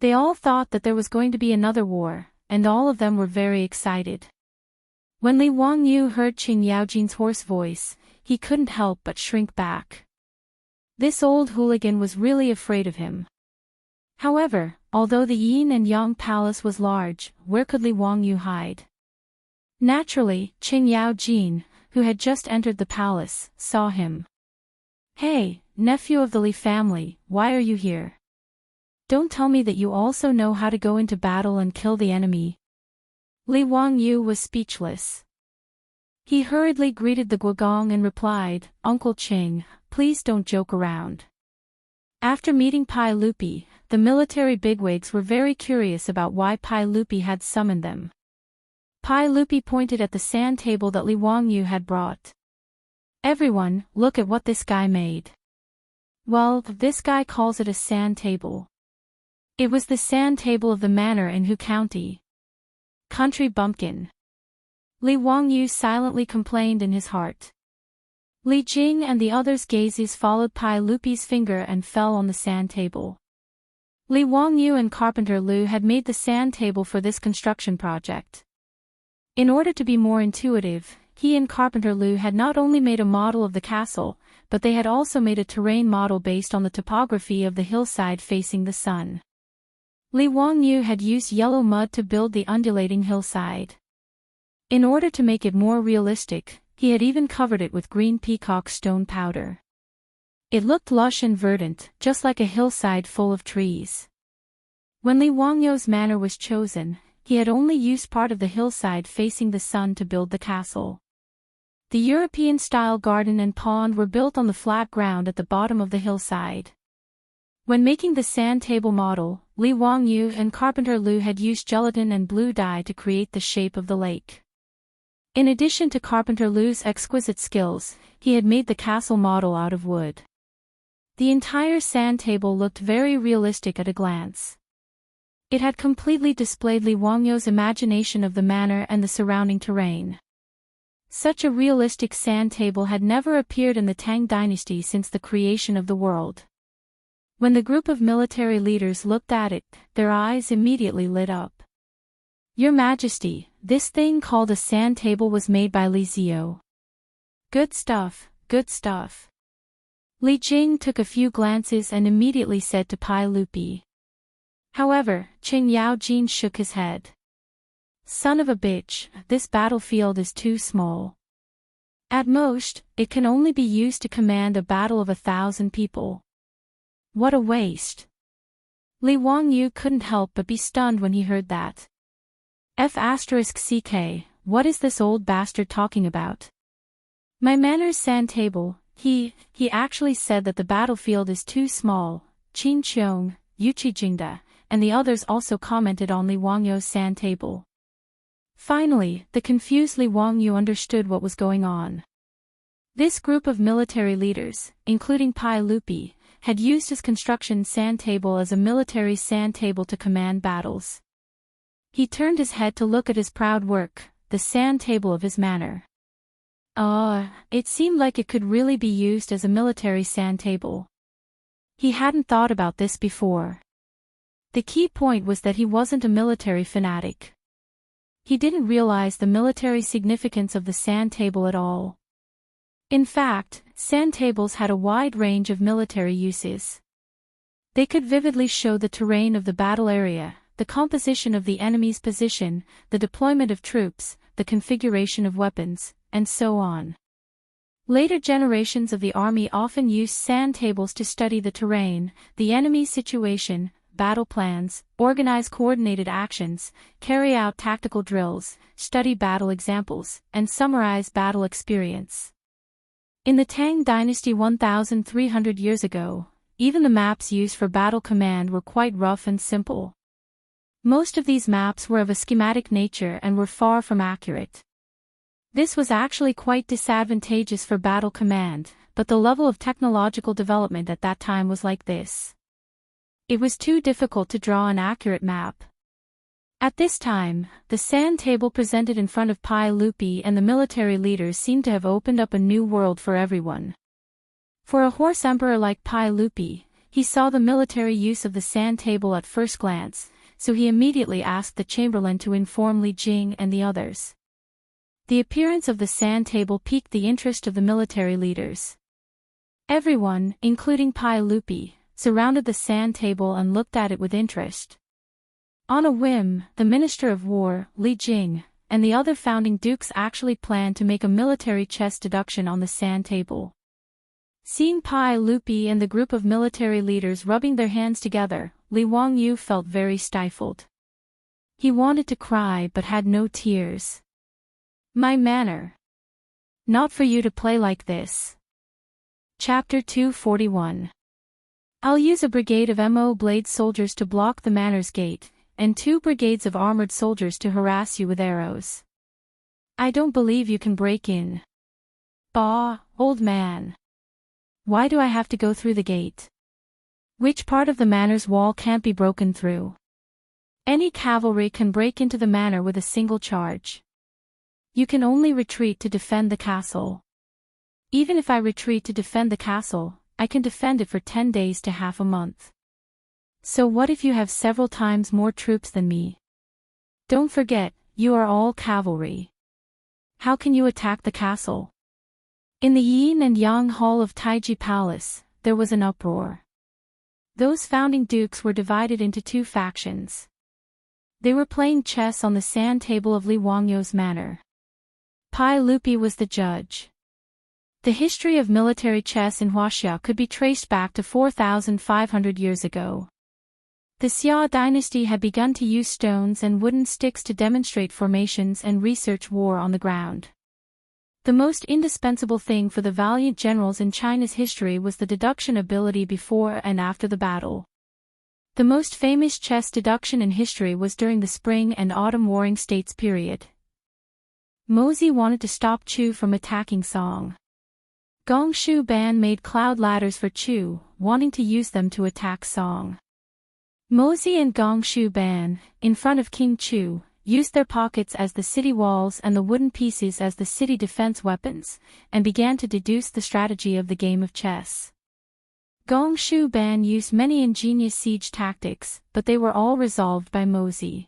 They all thought that there was going to be another war, and all of them were very excited. When Li Wangyu heard Qing Yao Jin's hoarse voice, he couldn't help but shrink back. This old hooligan was really afraid of him. However, although the Yin and Yang Palace was large, where could Li Wangyu hide? Naturally, Qing Yao Jin, who had just entered the palace, saw him. Hey, nephew of the Li family, why are you here? Don't tell me that you also know how to go into battle and kill the enemy. Li Wangyu was speechless. He hurriedly greeted the Guogong and replied, Uncle Qing, please don't joke around. After meeting Pai Lupi, the military bigwigs were very curious about why Pai Lupi had summoned them. Pai Lupi pointed at the sand table that Li Wangyu had brought. Everyone, look at what this guy made. Well, this guy calls it a sand table. It was the sand table of the manor in Hu County. Country bumpkin. Li Wangyu silently complained in his heart. Li Jing and the others' gazes followed Pai Lupi's finger and fell on the sand table. Li Wangyu and carpenter Lu had made the sand table for this construction project. In order to be more intuitive, he and carpenter Lu had not only made a model of the castle, but they had also made a terrain model based on the topography of the hillside facing the sun. Li Wangyu had used yellow mud to build the undulating hillside. In order to make it more realistic, he had even covered it with green peacock stone powder. It looked lush and verdant, just like a hillside full of trees. When Li Wangyu's manor was chosen, he had only used part of the hillside facing the sun to build the castle. The European-style garden and pond were built on the flat ground at the bottom of the hillside. When making the sand table model, Li Wangyu and carpenter Lu had used gelatin and blue dye to create the shape of the lake. In addition to carpenter Lu's exquisite skills, he had made the castle model out of wood. The entire sand table looked very realistic at a glance. It had completely displayed Li Wangyu's imagination of the manor and the surrounding terrain. Such a realistic sand table had never appeared in the Tang dynasty since the creation of the world. When the group of military leaders looked at it, their eyes immediately lit up. "Your Majesty, this thing called a sand table was made by Li Xiao." "Good stuff, good stuff." Li Jing took a few glances and immediately said to Pai Lupi. However, Qing Yaojin shook his head. "Son of a bitch, this battlefield is too small. At most, it can only be used to command a battle of 1,000 people. What a waste." Li Wangyu couldn't help but be stunned when he heard that. F***ck, what is this old bastard talking about? My manor's sand table, he actually said that the battlefield is too small. Qin Qiong, Yuchi Jingda, and the others also commented on Li Wangyu's sand table. Finally, the confused Li Wangyu understood what was going on. This group of military leaders, including Pai Lupi, had used his construction sand table as a military sand table to command battles. He turned his head to look at his proud work, the sand table of his manor. It seemed like it could really be used as a military sand table. He hadn't thought about this before. The key point was that he wasn't a military fanatic. He didn't realize the military significance of the sand table at all. In fact, sand tables had a wide range of military uses. They could vividly show the terrain of the battle area, the composition of the enemy's position, the deployment of troops, the configuration of weapons, and so on. Later generations of the army often used sand tables to study the terrain, the enemy's situation, battle plans, organize coordinated actions, carry out tactical drills, study battle examples, and summarize battle experience. In the Tang dynasty 1,300 years ago, even the maps used for battle command were quite rough and simple. Most of these maps were of a schematic nature and were far from accurate. This was actually quite disadvantageous for battle command, but the level of technological development at that time was like this. It was too difficult to draw an accurate map. At this time, the sand table presented in front of Pai Lupi and the military leaders seemed to have opened up a new world for everyone. For a horse emperor like Pai Lupi, he saw the military use of the sand table at first glance, so he immediately asked the chamberlain to inform Li Jing and the others. The appearance of the sand table piqued the interest of the military leaders. Everyone, including Pai Lupi, surrounded the sand table and looked at it with interest. On a whim, the Minister of War, Li Jing, and the other founding dukes actually planned to make a military chess deduction on the sand table. Seeing Pai Lupi and the group of military leaders rubbing their hands together, Li Wangyu felt very stifled. He wanted to cry but had no tears. My manor. Not for you to play like this. Chapter 241. I'll use a brigade of Mo blade soldiers to block the manor's gate, and 2 brigades of armored soldiers to harass you with arrows. I don't believe you can break in. Bah, old man. Why do I have to go through the gate? Which part of the manor's wall can't be broken through? Any cavalry can break into the manor with a single charge. You can only retreat to defend the castle. Even if I retreat to defend the castle, I can defend it for 10 days to half a month. So what if you have several times more troops than me? Don't forget, you are all cavalry. How can you attack the castle? In the Yin and Yang Hall of Taiji Palace, there was an uproar. Those founding dukes were divided into two factions. They were playing chess on the sand table of Li Wangyou's manor. Pai Lupi was the judge. The history of military chess in Huaxia could be traced back to 4,500 years ago. The Xia dynasty had begun to use stones and wooden sticks to demonstrate formations and research war on the ground. The most indispensable thing for the valiant generals in China's history was the deduction ability before and after the battle. The most famous chess deduction in history was during the Spring and Autumn Warring States period. Mozi wanted to stop Chu from attacking Song. Gong Shu Ban made cloud ladders for Chu, wanting to use them to attack Song. Mozi and Gong Shu Ban, in front of King Chu, used their pockets as the city walls and the wooden pieces as the city defense weapons, and began to deduce the strategy of the game of chess. Gong Shu Ban used many ingenious siege tactics, but they were all resolved by Mozi.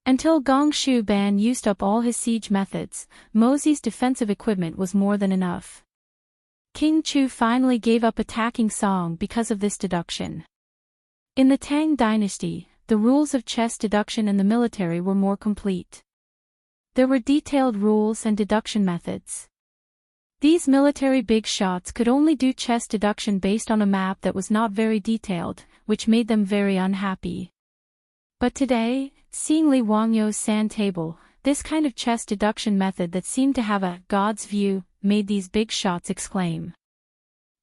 Until Gong Shu Ban used up all his siege methods, Mozi's defensive equipment was more than enough. King Chu finally gave up attacking Song because of this deduction. In the Tang dynasty, the rules of chess deduction in the military were more complete. There were detailed rules and deduction methods. These military big shots could only do chess deduction based on a map that was not very detailed, which made them very unhappy. But today, seeing Li Wangyou's sand table, this kind of chess deduction method that seemed to have a God's view, made these big shots exclaim.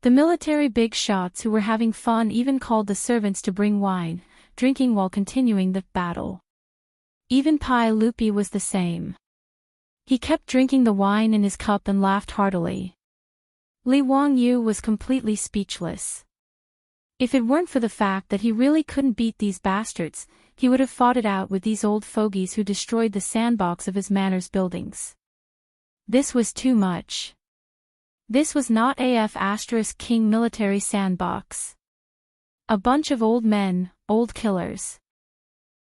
The military big shots who were having fun even called the servants to bring wine, drinking while continuing the battle. Even Pai Lupi was the same. He kept drinking the wine in his cup and laughed heartily. Li Wangyou was completely speechless. If it weren't for the fact that he really couldn't beat these bastards, he would have fought it out with these old fogies who destroyed the sandbox of his manor's buildings. This was too much. This was not King military sandbox. A bunch of old men, old killers.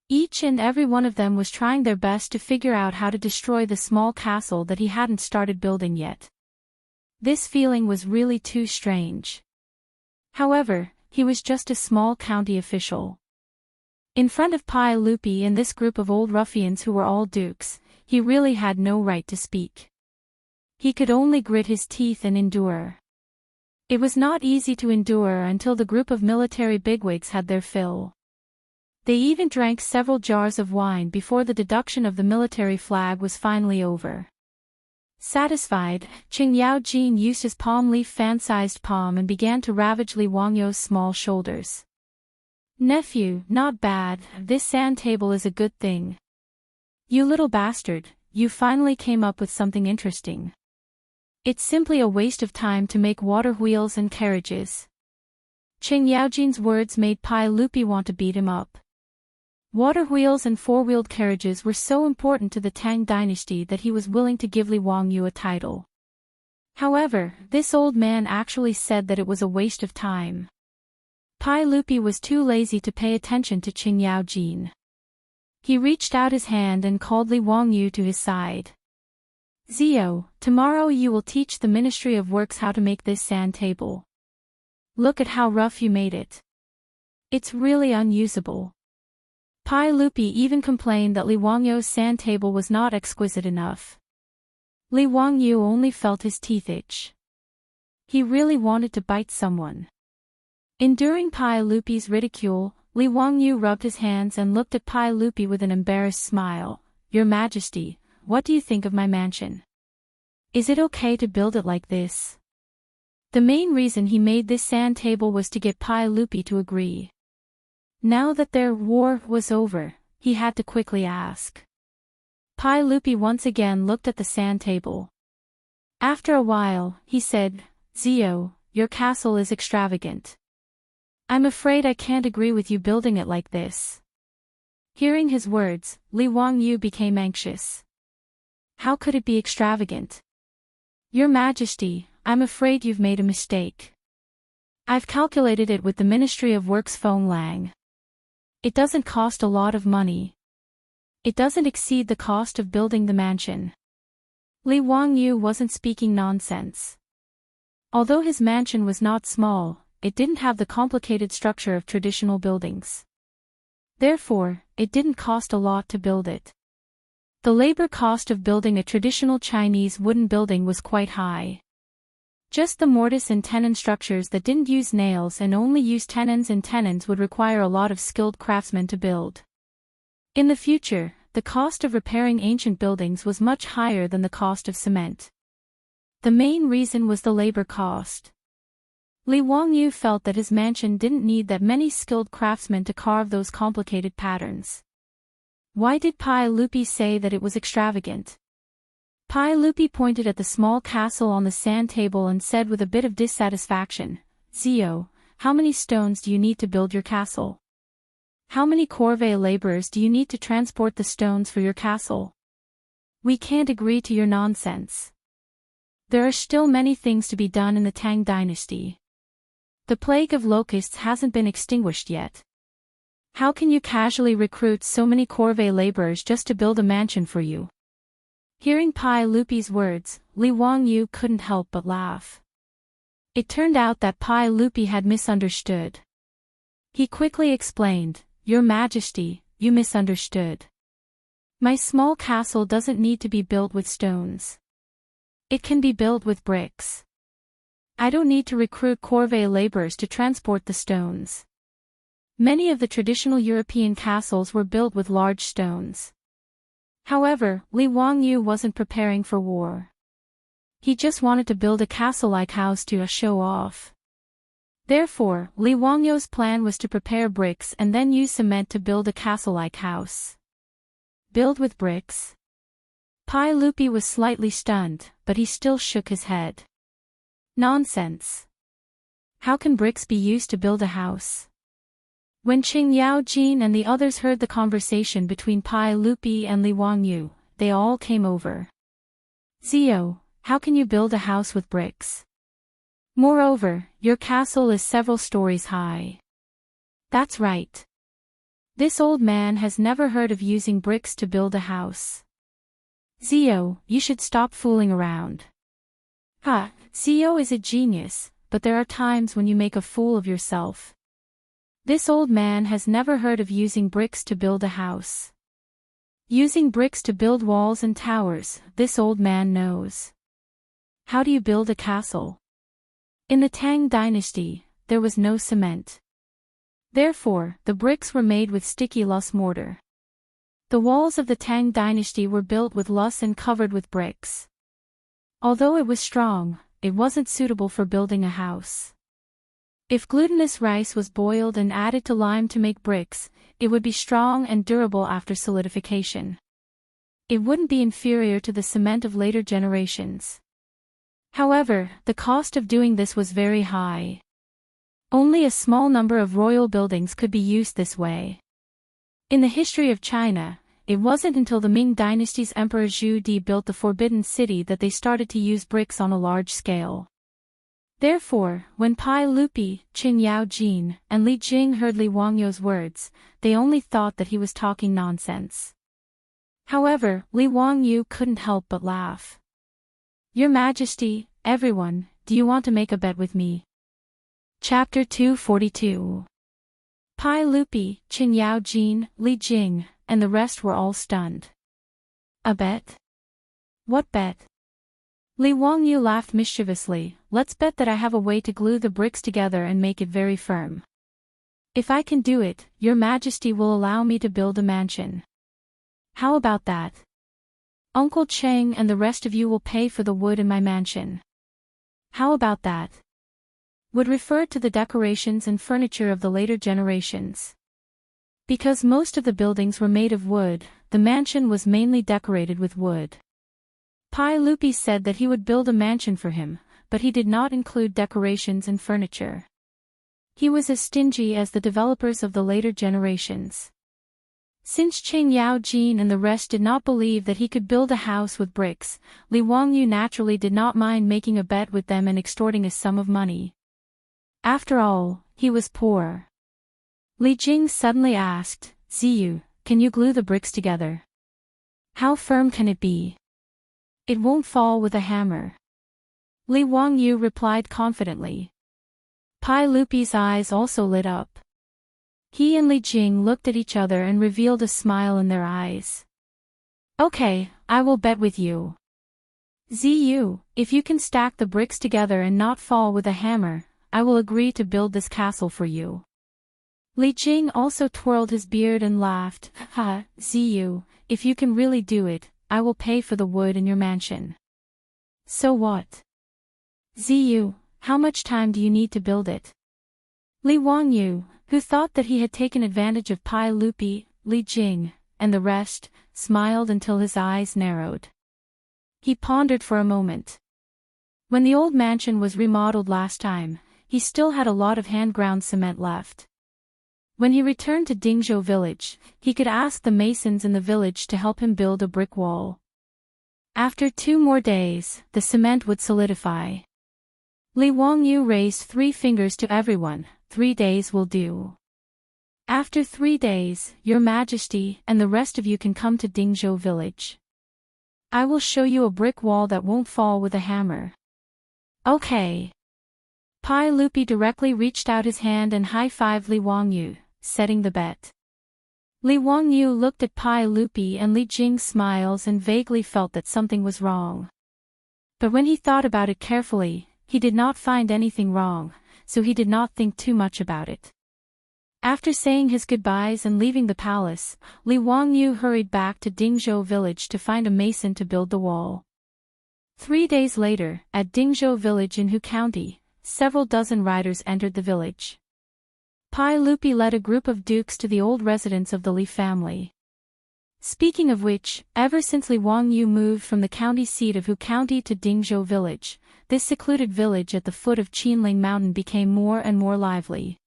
Each and every one of them was trying their best to figure out how to destroy the small castle that he hadn't started building yet. This feeling was really too strange. However, he was just a small county official. In front of Pai Lupi and this group of old ruffians who were all dukes, he really had no right to speak. He could only grit his teeth and endure. It was not easy to endure until the group of military bigwigs had their fill. They even drank several jars of wine before the deduction of the military flag was finally over. Satisfied, Qing used his palm leaf fan-sized palm and began to ravage Li Wangyou's small shoulders. Nephew, not bad, this sand table is a good thing. You little bastard, you finally came up with something interesting. It's simply a waste of time to make water wheels and carriages. Qing words made Pai Lupi want to beat him up. Water wheels and four-wheeled carriages were so important to the Tang dynasty that he was willing to give Li Wangyou a title. However, this old man actually said that it was a waste of time. Pai Lupi was too lazy to pay attention to Qing. He reached out his hand and called Li Wangyou to his side. Zio, tomorrow you will teach the Ministry of Works how to make this sand table. Look at how rough you made it. It's really unusable. Pai Lupi even complained that Li Wangyou's sand table was not exquisite enough. Li Wangyou only felt his teeth itch. He really wanted to bite someone. Enduring Pai Lupi's ridicule, Li Wangyou rubbed his hands and looked at Pai Lupi with an embarrassed smile. Your Majesty, what do you think of my mansion? Is it okay to build it like this? The main reason he made this sand table was to get Pai Lupi to agree. Now that their war was over, he had to quickly ask. Pai Lupi once again looked at the sand table. After a while, he said, Zio, your castle is extravagant. I'm afraid I can't agree with you building it like this. Hearing his words, Li Wangyou became anxious. How could it be extravagant? Your Majesty, I'm afraid you've made a mistake. I've calculated it with the Ministry of Works Feng Lang. It doesn't cost a lot of money. It doesn't exceed the cost of building the mansion. Li Wangyu wasn't speaking nonsense. Although his mansion was not small, it didn't have the complicated structure of traditional buildings. Therefore, it didn't cost a lot to build it. The labor cost of building a traditional Chinese wooden building was quite high. Just the mortise and tenon structures that didn't use nails and only used tenons would require a lot of skilled craftsmen to build. In the future, the cost of repairing ancient buildings was much higher than the cost of cement. The main reason was the labor cost. Li Wangyu felt that his mansion didn't need that many skilled craftsmen to carve those complicated patterns. Why did Pai Lupi say that it was extravagant? Pai Lupi pointed at the small castle on the sand table and said with a bit of dissatisfaction, "Zio, how many stones do you need to build your castle? How many corvée laborers do you need to transport the stones for your castle? We can't agree to your nonsense. There are still many things to be done in the Tang dynasty. The plague of locusts hasn't been extinguished yet. How can you casually recruit so many corvée laborers just to build a mansion for you?" Hearing Pai Lupi's words, Li Wangyu couldn't help but laugh. It turned out that Pai Lupi had misunderstood. He quickly explained, "Your Majesty, you misunderstood. My small castle doesn't need to be built with stones. It can be built with bricks. I don't need to recruit corvée laborers to transport the stones." Many of the traditional European castles were built with large stones. However, Li Wangyu wasn't preparing for war. He just wanted to build a castle-like house to show off. Therefore, Li Wangyu's plan was to prepare bricks and then use cement to build a castle-like house. Build with bricks? Pai Lupi was slightly stunned, but he still shook his head. Nonsense. How can bricks be used to build a house? When Jin and the others heard the conversation between Pai Lupi and Li Wangyu, they all came over. "Zio, how can you build a house with bricks? Moreover, your castle is several stories high." "That's right. This old man has never heard of using bricks to build a house. Zio, you should stop fooling around." "Ha, Zio is a genius, but there are times when you make a fool of yourself. This old man has never heard of using bricks to build a house. Using bricks to build walls and towers, this old man knows. How do you build a castle?" In the Tang dynasty, there was no cement. Therefore, the bricks were made with sticky loess mortar. The walls of the Tang dynasty were built with loess and covered with bricks. Although it was strong, it wasn't suitable for building a house. If glutinous rice was boiled and added to lime to make bricks, it would be strong and durable after solidification. It wouldn't be inferior to the cement of later generations. However, the cost of doing this was very high. Only a small number of royal buildings could be used this way. In the history of China, it wasn't until the Ming dynasty's Emperor Zhu Di built the Forbidden City that they started to use bricks on a large scale. Therefore, when Pai Lupi, Jin, and Li Jing heard Li Wangyu's words, they only thought that he was talking nonsense. However, Li Wangyu couldn't help but laugh. "Your Majesty, everyone, do you want to make a bet with me?" Chapter 242. Pai Lupi, Jin, Li Jing, and the rest were all stunned. "A bet? What bet?" Li Wangyu laughed mischievously. "Let's bet that I have a way to glue the bricks together and make it very firm. If I can do it, your Majesty will allow me to build a mansion. How about that? Uncle Cheng and the rest of you will pay for the wood in my mansion. How about that?" Would refer to the decorations and furniture of the later generations. Because most of the buildings were made of wood, the mansion was mainly decorated with wood. Pai Lupi said that he would build a mansion for him, but he did not include decorations and furniture. He was as stingy as the developers of the later generations. Since Jin and the rest did not believe that he could build a house with bricks, Li Wangyu naturally did not mind making a bet with them and extorting a sum of money. After all, he was poor. Li Jing suddenly asked, Ziyu, can you glue the bricks together? How firm can it be? It won't fall with a hammer. Li Wangyu replied confidently. Pai Lupi's eyes also lit up. He and Li Jing looked at each other and revealed a smile in their eyes. Okay, I will bet with you. Ziyu, if you can stack the bricks together and not fall with a hammer, I will agree to build this castle for you. Li Jing also twirled his beard and laughed. Ha, Ziyu, if you can really do it, I will pay for the wood in your mansion. So what? Ziyu, how much time do you need to build it? Li Wangyu, who thought that he had taken advantage of Pai Lupi, Li Jing, and the rest, smiled until his eyes narrowed. He pondered for a moment. When the old mansion was remodeled last time, he still had a lot of hand-ground cement left. When he returned to Dingzhou village, he could ask the masons in the village to help him build a brick wall. After 2 more days, the cement would solidify. Li Wangyu raised 3 fingers to everyone. 3 days will do. After 3 days, Your Majesty and the rest of you can come to Dingzhou village. I will show you a brick wall that won't fall with a hammer. Okay. Pai Lupi directly reached out his hand and high-fived Li Wangyu, setting the bet. Li Wangyu looked at Pai Lupi and Li Jing's smiles and vaguely felt that something was wrong. But when he thought about it carefully, he did not find anything wrong, so he did not think too much about it. After saying his goodbyes and leaving the palace, Li Wangyu hurried back to Dingzhou village to find a mason to build the wall. 3 days later, at Dingzhou village in Hu County, several dozen riders entered the village. Pai Lupi led a group of dukes to the old residence of the Li family. Speaking of which, ever since Li Wangyu moved from the county seat of Hu County to Dingzhou village, this secluded village at the foot of Qinling Mountain became more and more lively.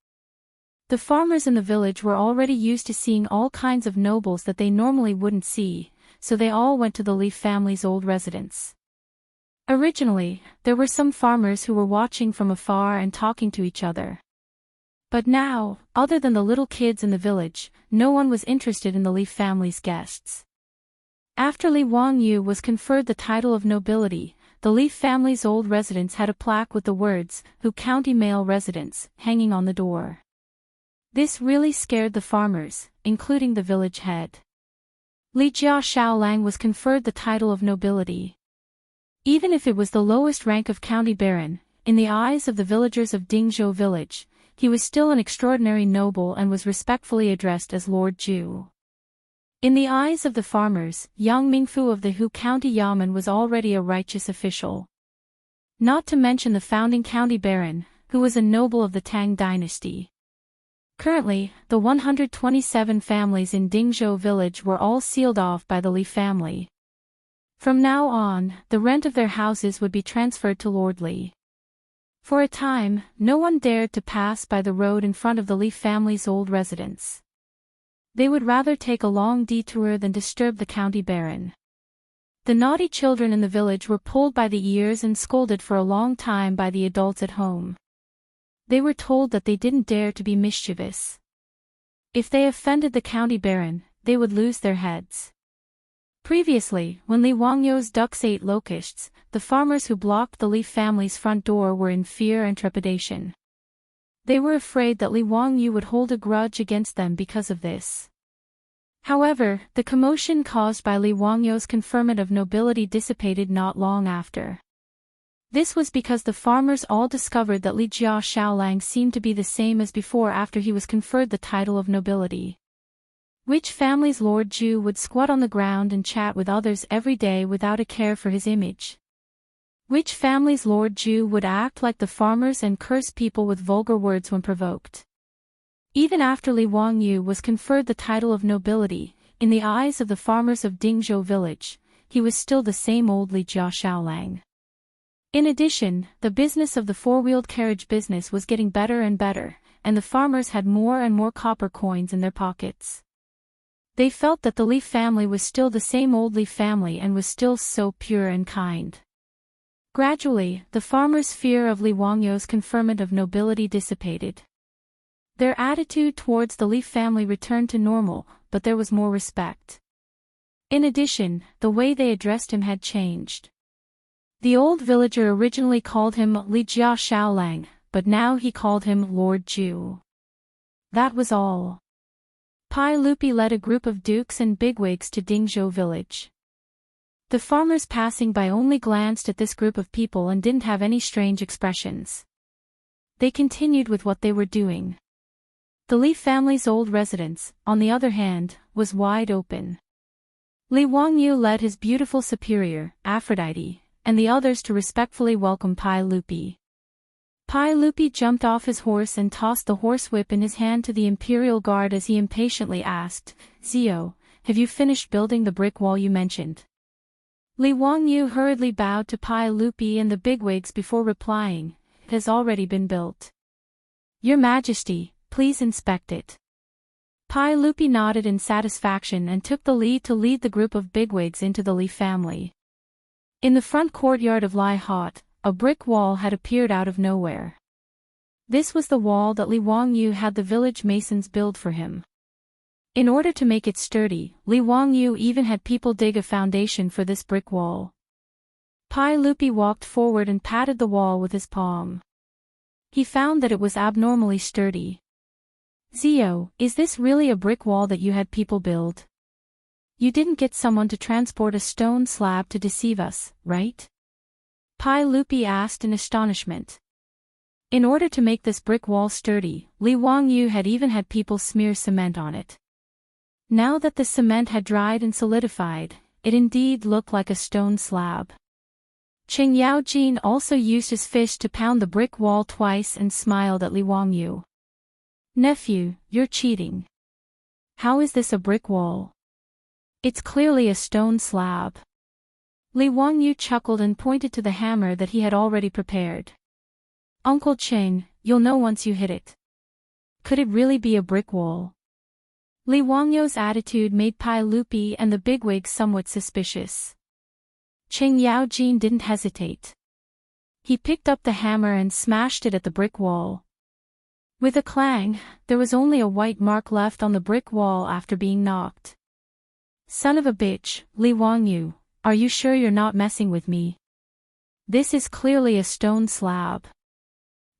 The farmers in the village were already used to seeing all kinds of nobles that they normally wouldn't see, so they all went to the Li family's old residence. Originally, there were some farmers who were watching from afar and talking to each other. But now, other than the little kids in the village, no one was interested in the Li family's guests. After Li Wangyu was conferred the title of nobility, the Li family's old residence had a plaque with the words, Hu County Male Residence, hanging on the door. This really scared the farmers, including the village head. Li Jia Shaolang was conferred the title of nobility. Even if it was the lowest rank of county baron, in the eyes of the villagers of Dingzhou village, he was still an extraordinary noble and was respectfully addressed as Lord Zhu. In the eyes of the farmers, Yang Mingfu of the Hu County Yamen was already a righteous official. Not to mention the founding county baron, who was a noble of the Tang dynasty. Currently, the 127 families in Dingzhou village were all sealed off by the Li family. From now on, the rent of their houses would be transferred to Lord Li. For a time, no one dared to pass by the road in front of the Li family's old residence. They would rather take a long detour than disturb the county baron. The naughty children in the village were pulled by the ears and scolded for a long time by the adults at home. They were told that they didn't dare to be mischievous. If they offended the county baron, they would lose their heads. Previously, when Li Wangyu's ducks ate locusts, the farmers who blocked the Li family's front door were in fear and trepidation. They were afraid that Li Wangyu would hold a grudge against them because of this. However, the commotion caused by Li Wangyu's conferment of nobility dissipated not long after. This was because the farmers all discovered that Li Jia Shaolang seemed to be the same as before after he was conferred the title of nobility. Which family's Lord Zhu would squat on the ground and chat with others every day without a care for his image. Which family's Lord Zhu would act like the farmers and curse people with vulgar words when provoked. Even after Li Wangyu was conferred the title of nobility, in the eyes of the farmers of Dingzhou village, he was still the same old Li Jia Shaolang. In addition, the business of the four-wheeled carriage business was getting better and better, and the farmers had more and more copper coins in their pockets. They felt that the Li family was still the same old Li family and was still so pure and kind. Gradually, the farmers' fear of Li Wangyu's conferment of nobility dissipated. Their attitude towards the Li family returned to normal, but there was more respect. In addition, the way they addressed him had changed. The old villager originally called him Li Jia Shaolang, but now he called him Lord Ju. That was all. Pai Lupi led a group of dukes and bigwigs to Dingzhou village. The farmers passing by only glanced at this group of people and didn't have any strange expressions. They continued with what they were doing. The Li family's old residence, on the other hand, was wide open. Li Wangyu led his beautiful superior, Aphrodite, and the others to respectfully welcome Pai Lupi. Pai Lupi jumped off his horse and tossed the horsewhip in his hand to the imperial guard as he impatiently asked, "Zio, have you finished building the brick wall you mentioned?" Li Wangyu hurriedly bowed to Pai Lupi and the bigwigs before replying, "It has already been built. Your Majesty, please inspect it." Pai Lupi nodded in satisfaction and took the lead to lead the group of bigwigs into the Li family. In the front courtyard of Lai Hot, a brick wall had appeared out of nowhere. This was the wall that Li Wangyu had the village masons build for him. In order to make it sturdy, Li Wangyu even had people dig a foundation for this brick wall. Pai Lupi walked forward and patted the wall with his palm. He found that it was abnormally sturdy. "Zio, is this really a brick wall that you had people build? You didn't get someone to transport a stone slab to deceive us, right?" Pai Lupi asked in astonishment. In order to make this brick wall sturdy, Li Wangyu had even had people smear cement on it. Now that the cement had dried and solidified, it indeed looked like a stone slab. Cheng Yaojin also used his fist to pound the brick wall twice and smiled at Li Wangyu. "Nephew, you're cheating. How is this a brick wall? It's clearly a stone slab." Li Wangyu chuckled and pointed to the hammer that he had already prepared. "Uncle Cheng, you'll know once you hit it. Could it really be a brick wall?" Li Wangyu's attitude made Pai Lupi and the bigwigs somewhat suspicious. Cheng Yaojin didn't hesitate. He picked up the hammer and smashed it at the brick wall. With a clang, there was only a white mark left on the brick wall after being knocked. "Son of a bitch, Li Wangyu, are you sure you're not messing with me? This is clearly a stone slab."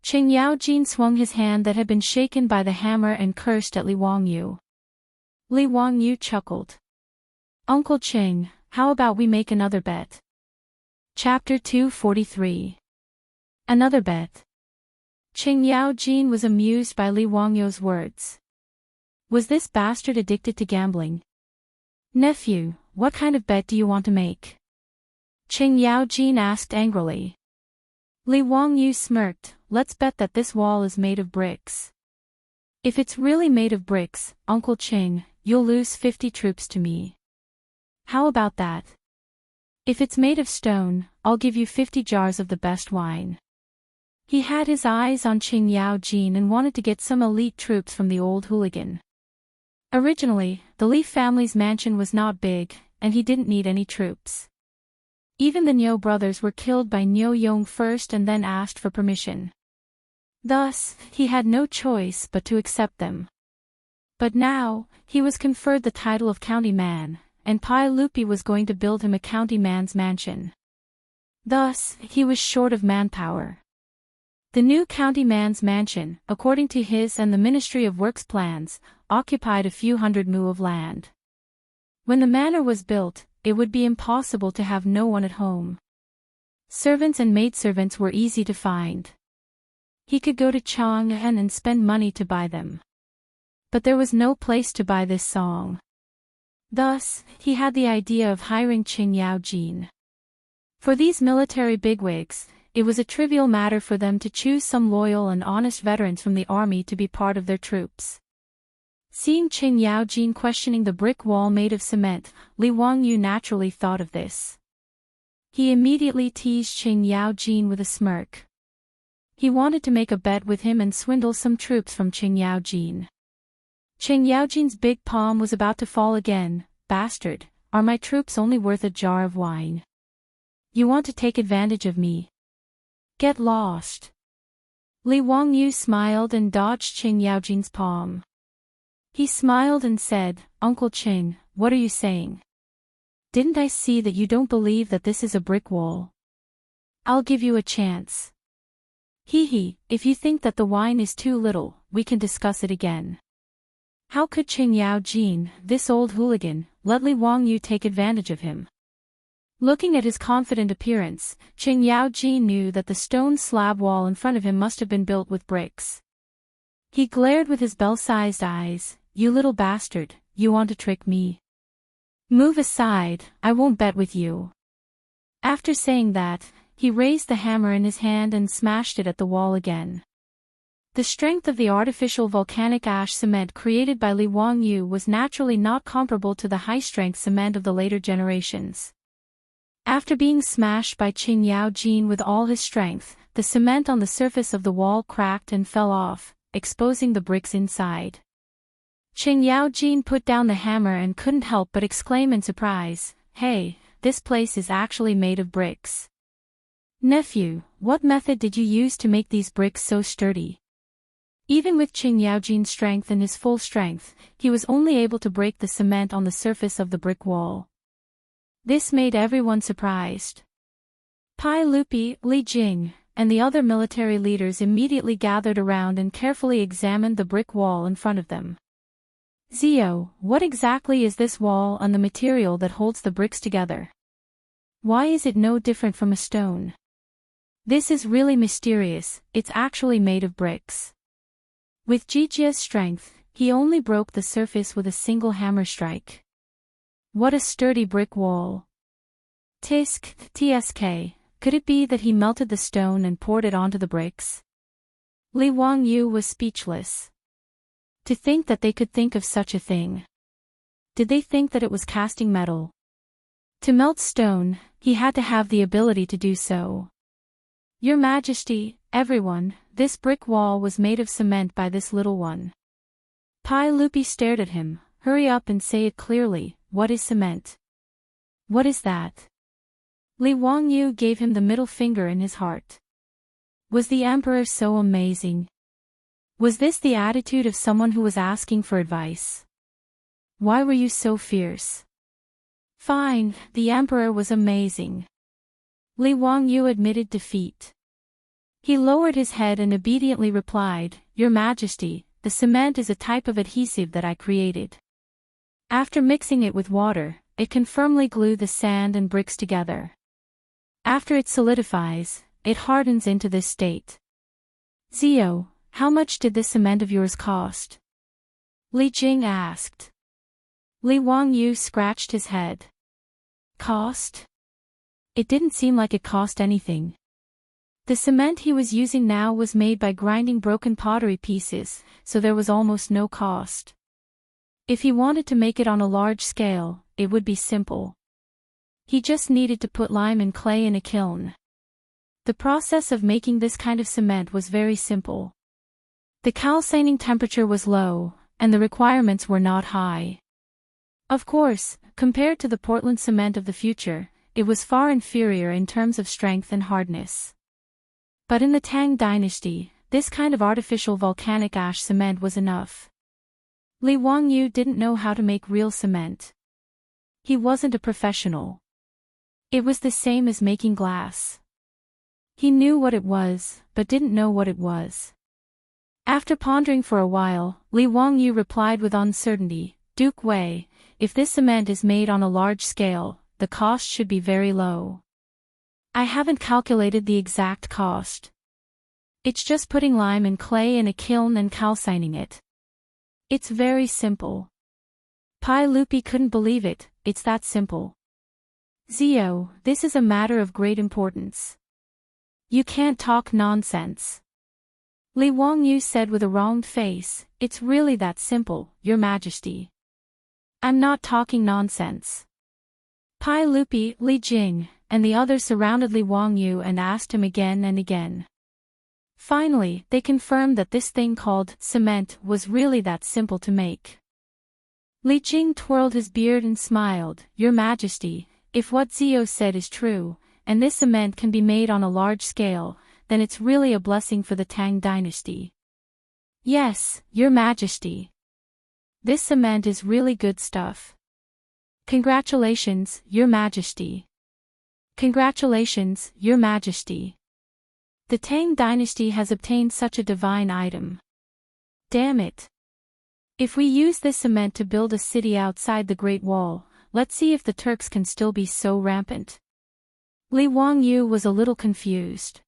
Cheng Yaojin swung his hand that had been shaken by the hammer and cursed at Li Wangyu. Li Wangyu chuckled. "Uncle Cheng, how about we make another bet?" Chapter 243. Another bet. Cheng Yaojin was amused by Li Wangyu's words. Was this bastard addicted to gambling? "Nephew, what kind of bet do you want to make?" Cheng Yaojin asked angrily. Li Wangyu smirked. "Let's bet that this wall is made of bricks." "If it's really made of bricks, Uncle Cheng, you'll lose 50 troops to me." "How about that?" "If it's made of stone, I'll give you 50 jars of the best wine." He had his eyes on Cheng Yaojin and wanted to get some elite troops from the old hooligan. Originally, the Li family's mansion was not big, and he didn't need any troops. Even the Niu brothers were killed by Niu Yong first and then asked for permission. Thus, he had no choice but to accept them. But now, he was conferred the title of county man, and Pai Lupi was going to build him a county man's mansion. Thus, he was short of manpower. The new county man's mansion, according to his and the Ministry of Works plans, occupied a few hundred mu of land. When the manor was built, it would be impossible to have no one at home. Servants and maidservants were easy to find. He could go to Chang'an and spend money to buy them. But there was no place to buy this song. Thus, he had the idea of hiring Cheng Yaojin. For these military bigwigs, it was a trivial matter for them to choose some loyal and honest veterans from the army to be part of their troops. Seeing Cheng Yaojin questioning the brick wall made of cement, Li Wangyu naturally thought of this. He immediately teased Cheng Yaojin with a smirk. He wanted to make a bet with him and swindle some troops from Cheng Yaojin. Cheng Yaojin's big palm was about to fall again. "Bastard, are my troops only worth a jar of wine? You want to take advantage of me? Get lost." Li Wangyu smiled and dodged Qing Yaojin's palm. He smiled and said, "Uncle Qing, what are you saying? Didn't I see that you don't believe that this is a brick wall? I'll give you a chance. Hee, if you think that the wine is too little, we can discuss it again." How could Qing Yaojin, this old hooligan, let Li Wangyu take advantage of him? Looking at his confident appearance, Qing Yaojin knew that the stone slab wall in front of him must have been built with bricks. He glared with his bell-sized eyes. "You little bastard, you want to trick me? Move aside, I won't bet with you." After saying that, he raised the hammer in his hand and smashed it at the wall again. The strength of the artificial volcanic ash cement created by Li Wangyu was naturally not comparable to the high-strength cement of the later generations. After being smashed by Qing Yaojin with all his strength, the cement on the surface of the wall cracked and fell off, exposing the bricks inside. Qing Yaojin put down the hammer and couldn't help but exclaim in surprise, "Hey, this place is actually made of bricks. Nephew, what method did you use to make these bricks so sturdy?" Even with Qing Yaojin's strength and his full strength, he was only able to break the cement on the surface of the brick wall. This made everyone surprised. Pai Lupi, Li Jing, and the other military leaders immediately gathered around and carefully examined the brick wall in front of them. "Zio, what exactly is this wall and the material that holds the bricks together? Why is it no different from a stone? This is really mysterious, it's actually made of bricks." With Jijia's strength, he only broke the surface with a single hammer strike. What a sturdy brick wall. Tsk, could it be that he melted the stone and poured it onto the bricks? Li Wangyu was speechless. To think that they could think of such a thing. Did they think that it was casting metal? To melt stone, he had to have the ability to do so. "Your Majesty, everyone, this brick wall was made of cement by this little one." Pai Lupi stared at him. "Hurry up and say it clearly, what is cement? What is that?" Li Wangyu gave him the middle finger in his heart. Was the emperor so amazing? Was this the attitude of someone who was asking for advice? Why were you so fierce? Fine, the emperor was amazing. Li Wangyu admitted defeat. He lowered his head and obediently replied, "Your Majesty, the cement is a type of adhesive that I created. After mixing it with water, it can firmly glue the sand and bricks together. After it solidifies, it hardens into this state." "Zio, how much did this cement of yours cost?" Li Jing asked. Li Wangyu scratched his head. Cost? It didn't seem like it cost anything. The cement he was using now was made by grinding broken pottery pieces, so there was almost no cost. If he wanted to make it on a large scale, it would be simple. He just needed to put lime and clay in a kiln. The process of making this kind of cement was very simple. The calcining temperature was low, and the requirements were not high. Of course, compared to the Portland cement of the future, it was far inferior in terms of strength and hardness. But in the Tang dynasty, this kind of artificial volcanic ash cement was enough. Li Wangyu didn't know how to make real cement. He wasn't a professional. It was the same as making glass. He knew what it was, but didn't know what it was. After pondering for a while, Li Wangyu replied with uncertainty, "Duke Wei, if this cement is made on a large scale, the cost should be very low. I haven't calculated the exact cost. It's just putting lime and clay in a kiln and calcining it. It's very simple." Pai Lupi couldn't believe it, "It's that simple." "Zio, this is a matter of great importance. You can't talk nonsense." Li Wangyu said with a wronged face, "It's really that simple, Your Majesty. I'm not talking nonsense." Pai Lupi, Li Jing, and the others surrounded Li Wangyu and asked him again and again. Finally, they confirmed that this thing called cement was really that simple to make. Li Jing twirled his beard and smiled, "Your Majesty, if what Zio said is true, and this cement can be made on a large scale, then it's really a blessing for the Tang dynasty. Yes, Your Majesty. This cement is really good stuff. Congratulations, Your Majesty. Congratulations, Your Majesty. The Tang dynasty has obtained such a divine item. Damn it. If we use this cement to build a city outside the Great Wall, let's see if the Turks can still be so rampant. Li Wangyu was a little confused.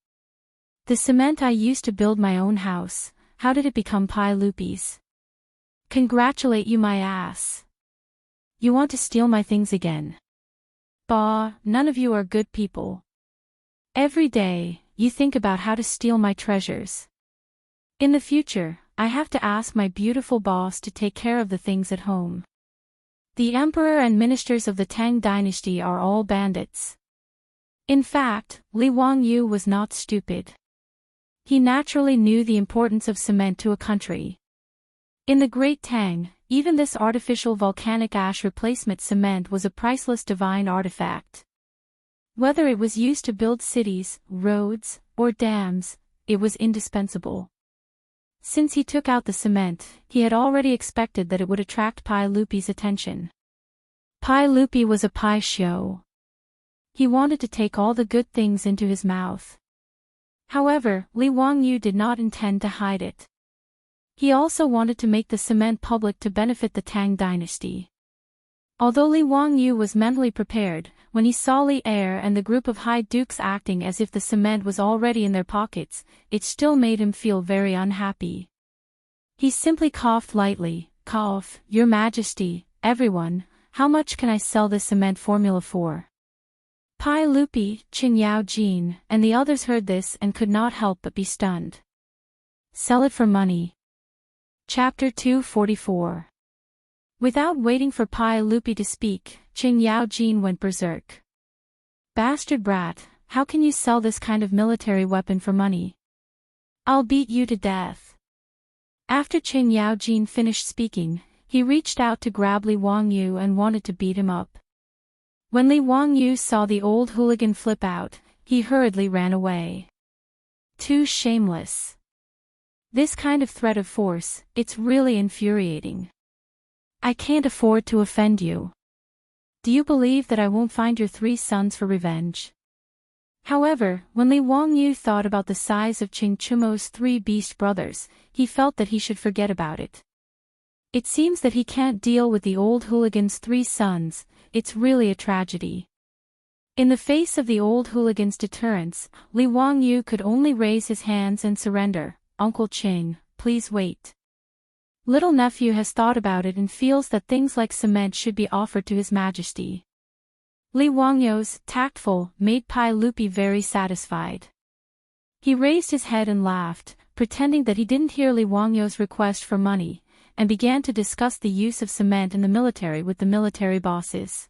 The cement I used to build my own house, how did it become Pai Lupi's? Congratulate you, my ass. You want to steal my things again. Bah, none of you are good people. Every day, you think about how to steal my treasures. In the future, I have to ask my beautiful boss to take care of the things at home. The emperor and ministers of the Tang dynasty are all bandits. In fact, Li Wangyu was not stupid. He naturally knew the importance of cement to a country. In the Great Tang, even this artificial volcanic ash replacement cement was a priceless divine artifact. Whether it was used to build cities, roads, or dams, it was indispensable. Since he took out the cement, he had already expected that it would attract Pai Lupi's attention. Pai Lupi was a Pai Xiu. He wanted to take all the good things into his mouth. However, Li Wangyu did not intend to hide it. He also wanted to make the cement public to benefit the Tang dynasty. Although Li Wangyu was mentally prepared, when he saw Li Er and the group of high dukes acting as if the cement was already in their pockets, it still made him feel very unhappy. He simply coughed lightly, "Cough, Your Majesty, everyone, how much can I sell this cement formula for?" Pai Lupi, Qing Yao Jin, and the others heard this and could not help but be stunned. Sell it for money. Chapter 244. Without waiting for Pai Lupi to speak, Qing Yao Jin went berserk. Bastard brat, how can you sell this kind of military weapon for money? I'll beat you to death. After Qing Yao Jin finished speaking, he reached out to grab Li Wangyu and wanted to beat him up. When Li Wangyu saw the old hooligan flip out, he hurriedly ran away. Too shameless. This kind of threat of force, it's really infuriating. I can't afford to offend you. Do you believe that I won't find your 3 sons for revenge? However, when Li Wangyu thought about the size of Qing Chumo's 3 beast brothers, he felt that he should forget about it. It seems that he can't deal with the old hooligan's 3 sons, it's really a tragedy. In the face of the old hooligan's deterrence, Li Wangyu could only raise his hands and surrender. Uncle Qing, please wait. Little nephew has thought about it and feels that things like cement should be offered to His Majesty. Li Wangyu's tactful made Pai Lupi very satisfied. He raised his head and laughed, pretending that he didn't hear Li Wangyu's request for money, and began to discuss the use of cement in the military with the military bosses.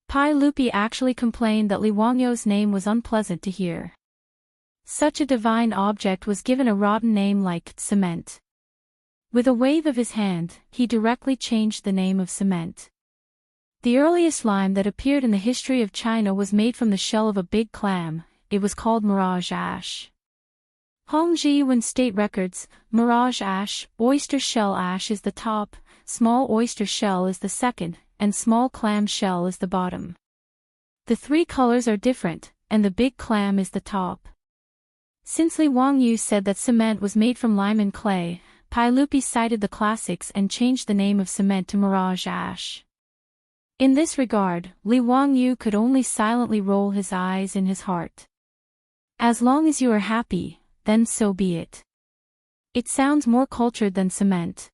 Pai Lupi actually complained that Li Wangyu's name was unpleasant to hear. Such a divine object was given a rotten name like cement. With a wave of his hand, he directly changed the name of cement. The earliest lime that appeared in the history of China was made from the shell of a big clam. It was called mirage ash. Hongji Wen State Records, mirage ash, oyster shell ash is the top, small oyster shell is the second, and small clam shell is the bottom. The 3 colors are different, and the big clam is the top. Since Li Wangyu said that cement was made from lime and clay, Pai Lupi cited the classics and changed the name of cement to mirage ash. In this regard, Li Wangyu could only silently roll his eyes in his heart. As long as you are happy, then so be it. It sounds more cultured than cement.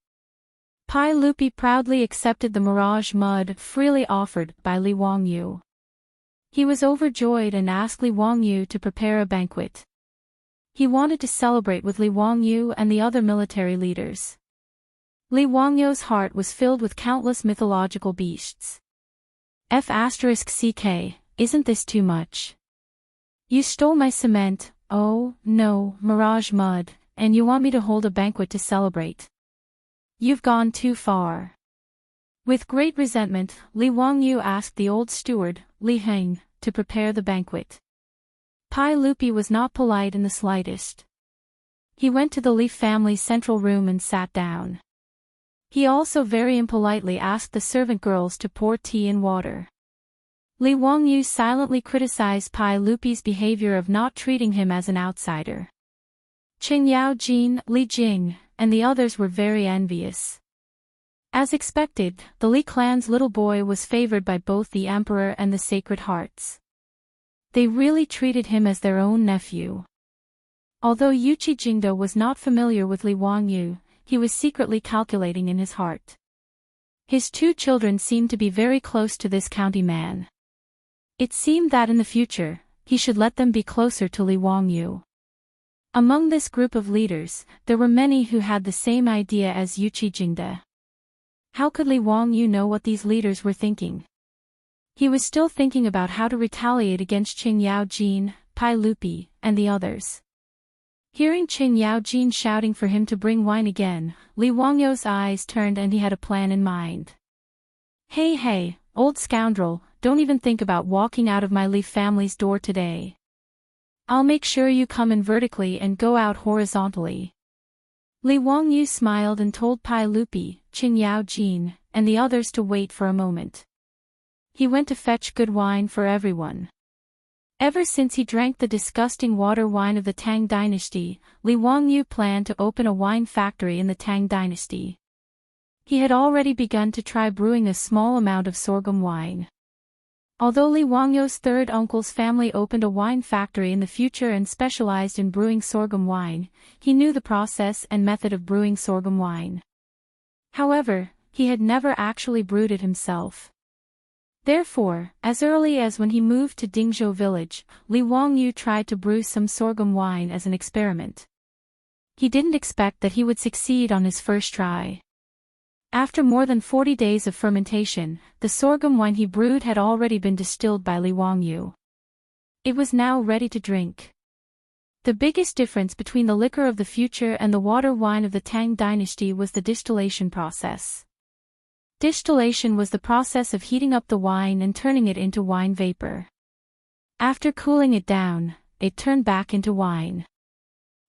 Pai Lupi proudly accepted the mirage mud freely offered by Li Wangyu. He was overjoyed and asked Li Wangyu to prepare a banquet. He wanted to celebrate with Li Wangyu and the other military leaders. Li Wangyu's heart was filled with countless mythological beasts. F***ck, isn't this too much? You stole my cement, oh, no, mirage mud, and you want me to hold a banquet to celebrate. You've gone too far. With great resentment, Li Wangyu asked the old steward, Li Heng, to prepare the banquet. Pai Lupi was not polite in the slightest. He went to the Li family's central room and sat down. He also very impolitely asked the servant girls to pour tea and water. Li Wangyu silently criticized Pai Lupi's behavior of not treating him as an outsider. Qing Yaojin, Li Jing, and the others were very envious. As expected, the Li clan's little boy was favored by both the emperor and the Sacred Hearts. They really treated him as their own nephew. Although Yuqi Jingde was not familiar with Li Wangyu, he was secretly calculating in his heart. His two children seemed to be very close to this county man. It seemed that in the future, he should let them be closer to Li Wangyu. Among this group of leaders, there were many who had the same idea as Yuqi Jingde. How could Li Wangyu know what these leaders were thinking? He was still thinking about how to retaliate against Qing Yaojin, Pai Lupi, and the others. Hearing Qing Yaojin shouting for him to bring wine again, Li Wangyu's eyes turned and he had a plan in mind. Hey, old scoundrel, don't even think about walking out of my Li family's door today. I'll make sure you come in vertically and go out horizontally. Li Wangyu smiled and told Pai Lupi, Qing Yaojin, and the others to wait for a moment. He went to fetch good wine for everyone. Ever since he drank the disgusting water wine of the Tang dynasty, Li Wangyu planned to open a wine factory in the Tang dynasty. He had already begun to try brewing a small amount of sorghum wine. Although Li Wangyu's third uncle's family opened a wine factory in the future and specialized in brewing sorghum wine, he knew the process and method of brewing sorghum wine. However, he had never actually brewed it himself. Therefore, as early as when he moved to Dingzhou village, Li Wangyu tried to brew some sorghum wine as an experiment. He didn't expect that he would succeed on his first try. After more than 40 days of fermentation, the sorghum wine he brewed had already been distilled by Li Wangyu. It was now ready to drink. The biggest difference between the liquor of the future and the water wine of the Tang dynasty was the distillation process. Distillation was the process of heating up the wine and turning it into wine vapor. After cooling it down, it turned back into wine.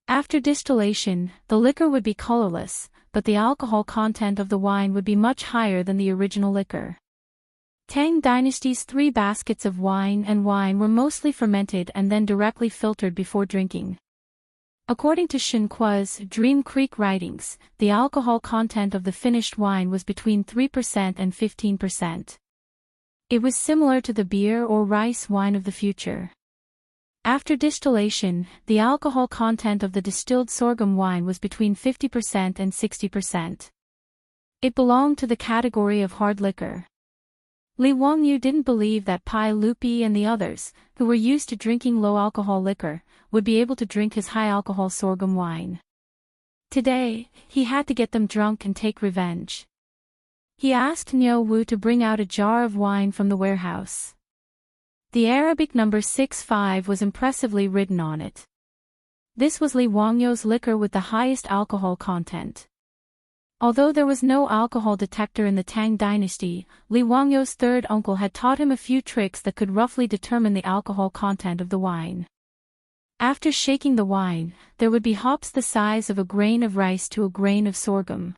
After distillation, the liquor would be colorless, but the alcohol content of the wine would be much higher than the original liquor. Tang dynasty's 3 baskets of wine were mostly fermented and then directly filtered before drinking. According to Shen Kuo's Dream Creek writings, the alcohol content of the finished wine was between 3% and 15%. It was similar to the beer or rice wine of the future. After distillation, the alcohol content of the distilled sorghum wine was between 50% and 60%. It belonged to the category of hard liquor. Li Wangyu didn't believe that Pai Lupi and the others, who were used to drinking low-alcohol liquor, would be able to drink his high-alcohol sorghum wine. Today, he had to get them drunk and take revenge. He asked Niu Wu to bring out a jar of wine from the warehouse. The Arabic number 65 was impressively written on it. This was Li Wangyu's liquor with the highest alcohol content. Although there was no alcohol detector in the Tang dynasty, Li Wangyu's third uncle had taught him a few tricks that could roughly determine the alcohol content of the wine. After shaking the wine, there would be hops the size of a grain of rice to a grain of sorghum.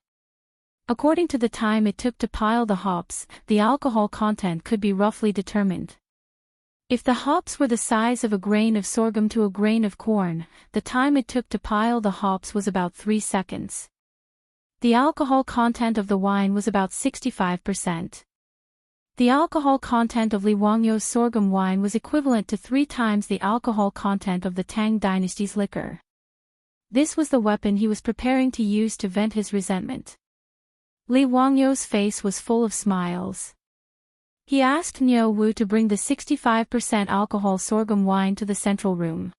According to the time it took to pile the hops, the alcohol content could be roughly determined. If the hops were the size of a grain of sorghum to a grain of corn, the time it took to pile the hops was about 3 seconds. The alcohol content of the wine was about 65%. The alcohol content of Li Wangyu's sorghum wine was equivalent to 3 times the alcohol content of the Tang dynasty's liquor. This was the weapon he was preparing to use to vent his resentment. Li Wangyu's face was full of smiles. He asked Niu Wu to bring the 65% alcohol sorghum wine to the central room.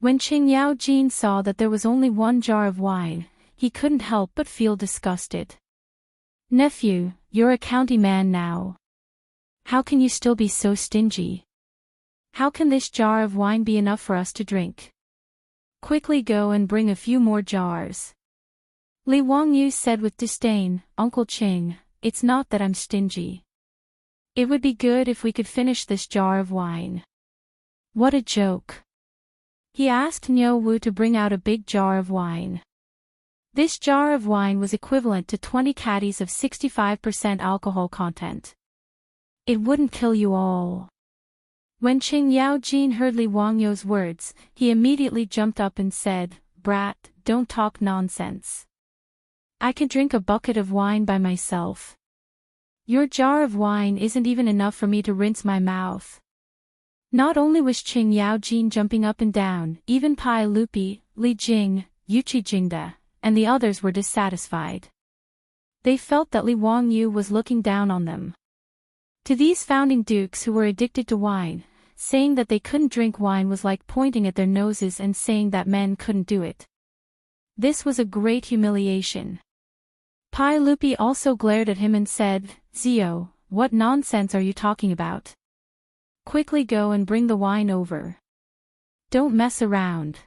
When Qing Yaojin saw that there was only 1 jar of wine, he couldn't help but feel disgusted. "Nephew, you're a county man now. How can you still be so stingy? How can this jar of wine be enough for us to drink? Quickly go and bring a few more jars." Li Wangyu said with disdain, "Uncle Qing, it's not that I'm stingy. It would be good if we could finish this jar of wine." What a joke. He asked Niu Wu to bring out a big jar of wine. This jar of wine was equivalent to 20 caddies of 65% alcohol content. It wouldn't kill you all. When Qing Yaojin heard Li Wangyu's words, he immediately jumped up and said, "Brat, don't talk nonsense. I can drink a bucket of wine by myself. Your jar of wine isn't even enough for me to rinse my mouth." Not only was Qing Yaojin jumping up and down, even Pai Lupi, Li Jing, Yuqi Jingde, and the others were dissatisfied. They felt that Li Wangyu was looking down on them. To these founding dukes who were addicted to wine, saying that they couldn't drink wine was like pointing at their noses and saying that men couldn't do it. This was a great humiliation. Pai Lupi also glared at him and said, "Zio, what nonsense are you talking about? Quickly go and bring the wine over. Don't mess around."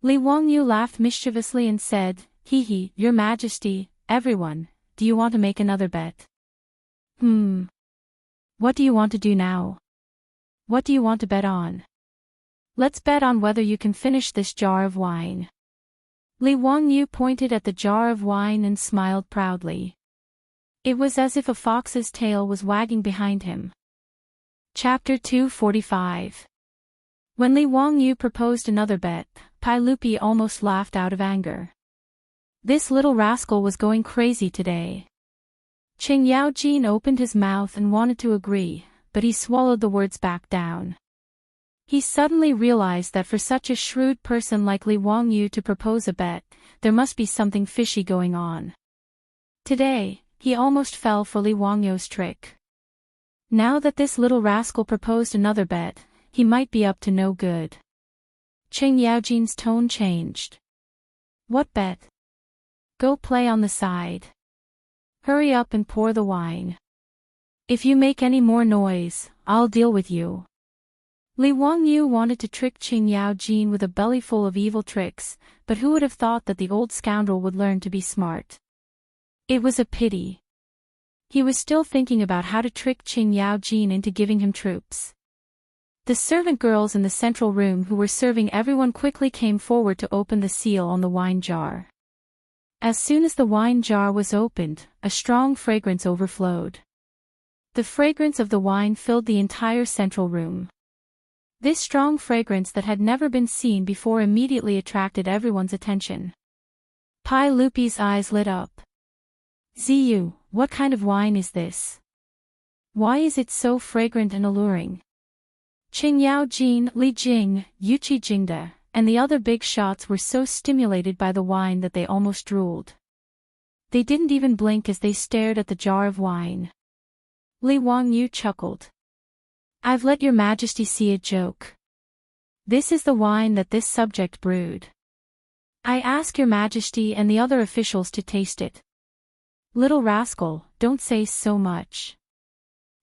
Li Wangyu laughed mischievously and said, "Hee, Your Majesty, everyone, do you want to make another bet?" What do you want to do now? What do you want to bet on? Let's bet on whether you can finish this jar of wine." Li Wangyu pointed at the jar of wine and smiled proudly. It was as if a fox's tail was wagging behind him. Chapter 245. When Li Wangyu proposed another bet, Pai Lupi almost laughed out of anger. This little rascal was going crazy today. Qing Yaojin opened his mouth and wanted to agree, but he swallowed the words back down. He suddenly realized that for such a shrewd person like Li Wangyu to propose a bet, there must be something fishy going on. Today, he almost fell for Li Wangyu's trick. Now that this little rascal proposed another bet, he might be up to no good. Qing Yaojin's tone changed. "What bet? Go play on the side. Hurry up and pour the wine. If you make any more noise, I'll deal with you." Li Wangyu wanted to trick Qing Yaojin with a belly full of evil tricks, but who would have thought that the old scoundrel would learn to be smart? It was a pity. He was still thinking about how to trick Qing Yaojin into giving him troops. The servant girls in the central room who were serving everyone quickly came forward to open the seal on the wine jar. As soon as the wine jar was opened, a strong fragrance overflowed. The fragrance of the wine filled the entire central room. This strong fragrance that had never been seen before immediately attracted everyone's attention. Pai Lupi's eyes lit up. "Ziyu, what kind of wine is this? Why is it so fragrant and alluring?" Qing Yaojin, Li Jing, Yuqi Jingde, and the other big shots were so stimulated by the wine that they almost drooled. They didn't even blink as they stared at the jar of wine. Li Wangyu chuckled. "I've let your Majesty see a joke. This is the wine that this subject brewed. I ask your Majesty and the other officials to taste it." "Little rascal, don't say so much.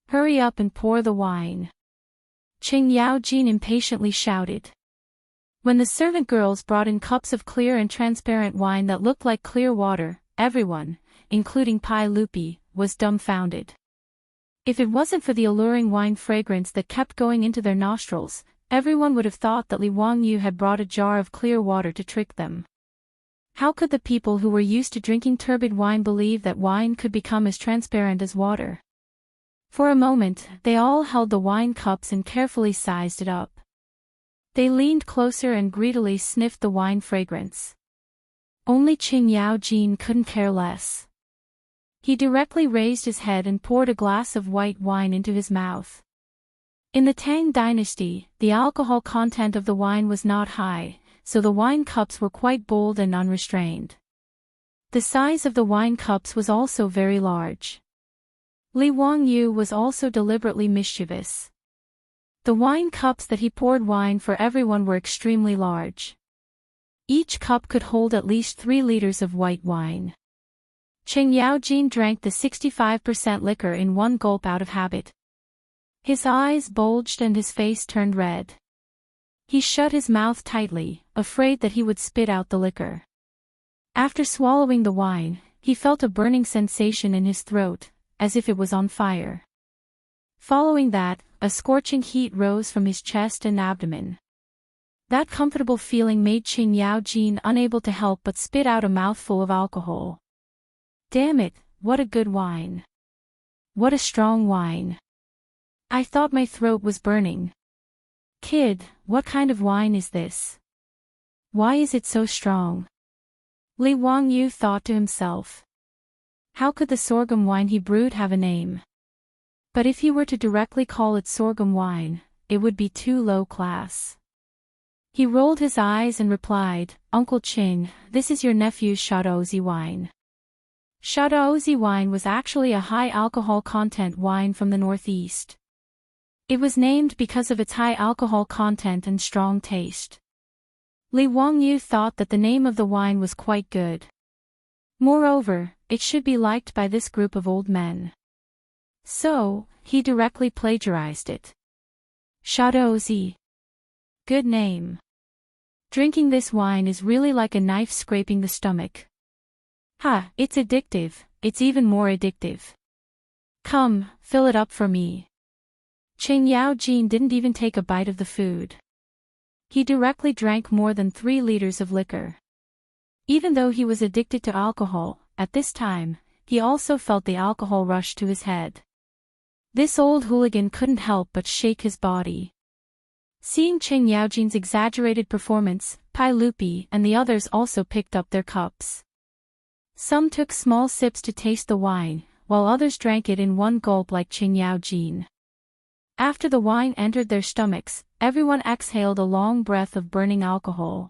Hurry up and pour the wine," Qing Yaojin impatiently shouted. When the servant girls brought in cups of clear and transparent wine that looked like clear water, everyone, including Pai Lupi, was dumbfounded. If it wasn't for the alluring wine fragrance that kept going into their nostrils, everyone would have thought that Li Wangyu had brought a jar of clear water to trick them. How could the people who were used to drinking turbid wine believe that wine could become as transparent as water? For a moment, they all held the wine cups and carefully sized it up. They leaned closer and greedily sniffed the wine fragrance. Only Qing Yaojin couldn't care less. He directly raised his head and poured a glass of white wine into his mouth. In the Tang dynasty, the alcohol content of the wine was not high, so the wine cups were quite bold and unrestrained. The size of the wine cups was also very large. Li Wangyu was also deliberately mischievous. The wine cups that he poured wine for everyone were extremely large. Each cup could hold at least 3 liters of white wine. Qing Yaojin drank the 65% liquor in one gulp out of habit. His eyes bulged and his face turned red. He shut his mouth tightly, afraid that he would spit out the liquor. After swallowing the wine, he felt a burning sensation in his throat, as if it was on fire. Following that, a scorching heat rose from his chest and abdomen. That comfortable feeling made Qing Yaojin unable to help but spit out a mouthful of alcohol. Damn it, what a good wine. What a strong wine. I thought my throat was burning. Kid, what kind of wine is this? Why is it so strong? Li Wangyu thought to himself. How could the sorghum wine he brewed have a name? But if he were to directly call it sorghum wine, it would be too low class. He rolled his eyes and replied, Uncle Qing, this is your nephew's Shadozi wine. Shadozi wine was actually a high alcohol content wine from the northeast. It was named because of its high alcohol content and strong taste. Li Wangyu thought that the name of the wine was quite good. Moreover, it should be liked by this group of old men. So, he directly plagiarized it. Shadozi. Good name. Drinking this wine is really like a knife scraping the stomach. Ha, it's addictive, it's even more addictive. Come, fill it up for me. Qing Yaojin didn't even take a bite of the food. He directly drank more than 3 liters of liquor. Even though he was addicted to alcohol, at this time, he also felt the alcohol rush to his head. This old hooligan couldn't help but shake his body. Seeing Qing Yaojin's exaggerated performance, Pai Lupi and the others also picked up their cups. Some took small sips to taste the wine, while others drank it in one gulp like Qing Yaojin. After the wine entered their stomachs, everyone exhaled a long breath of burning alcohol.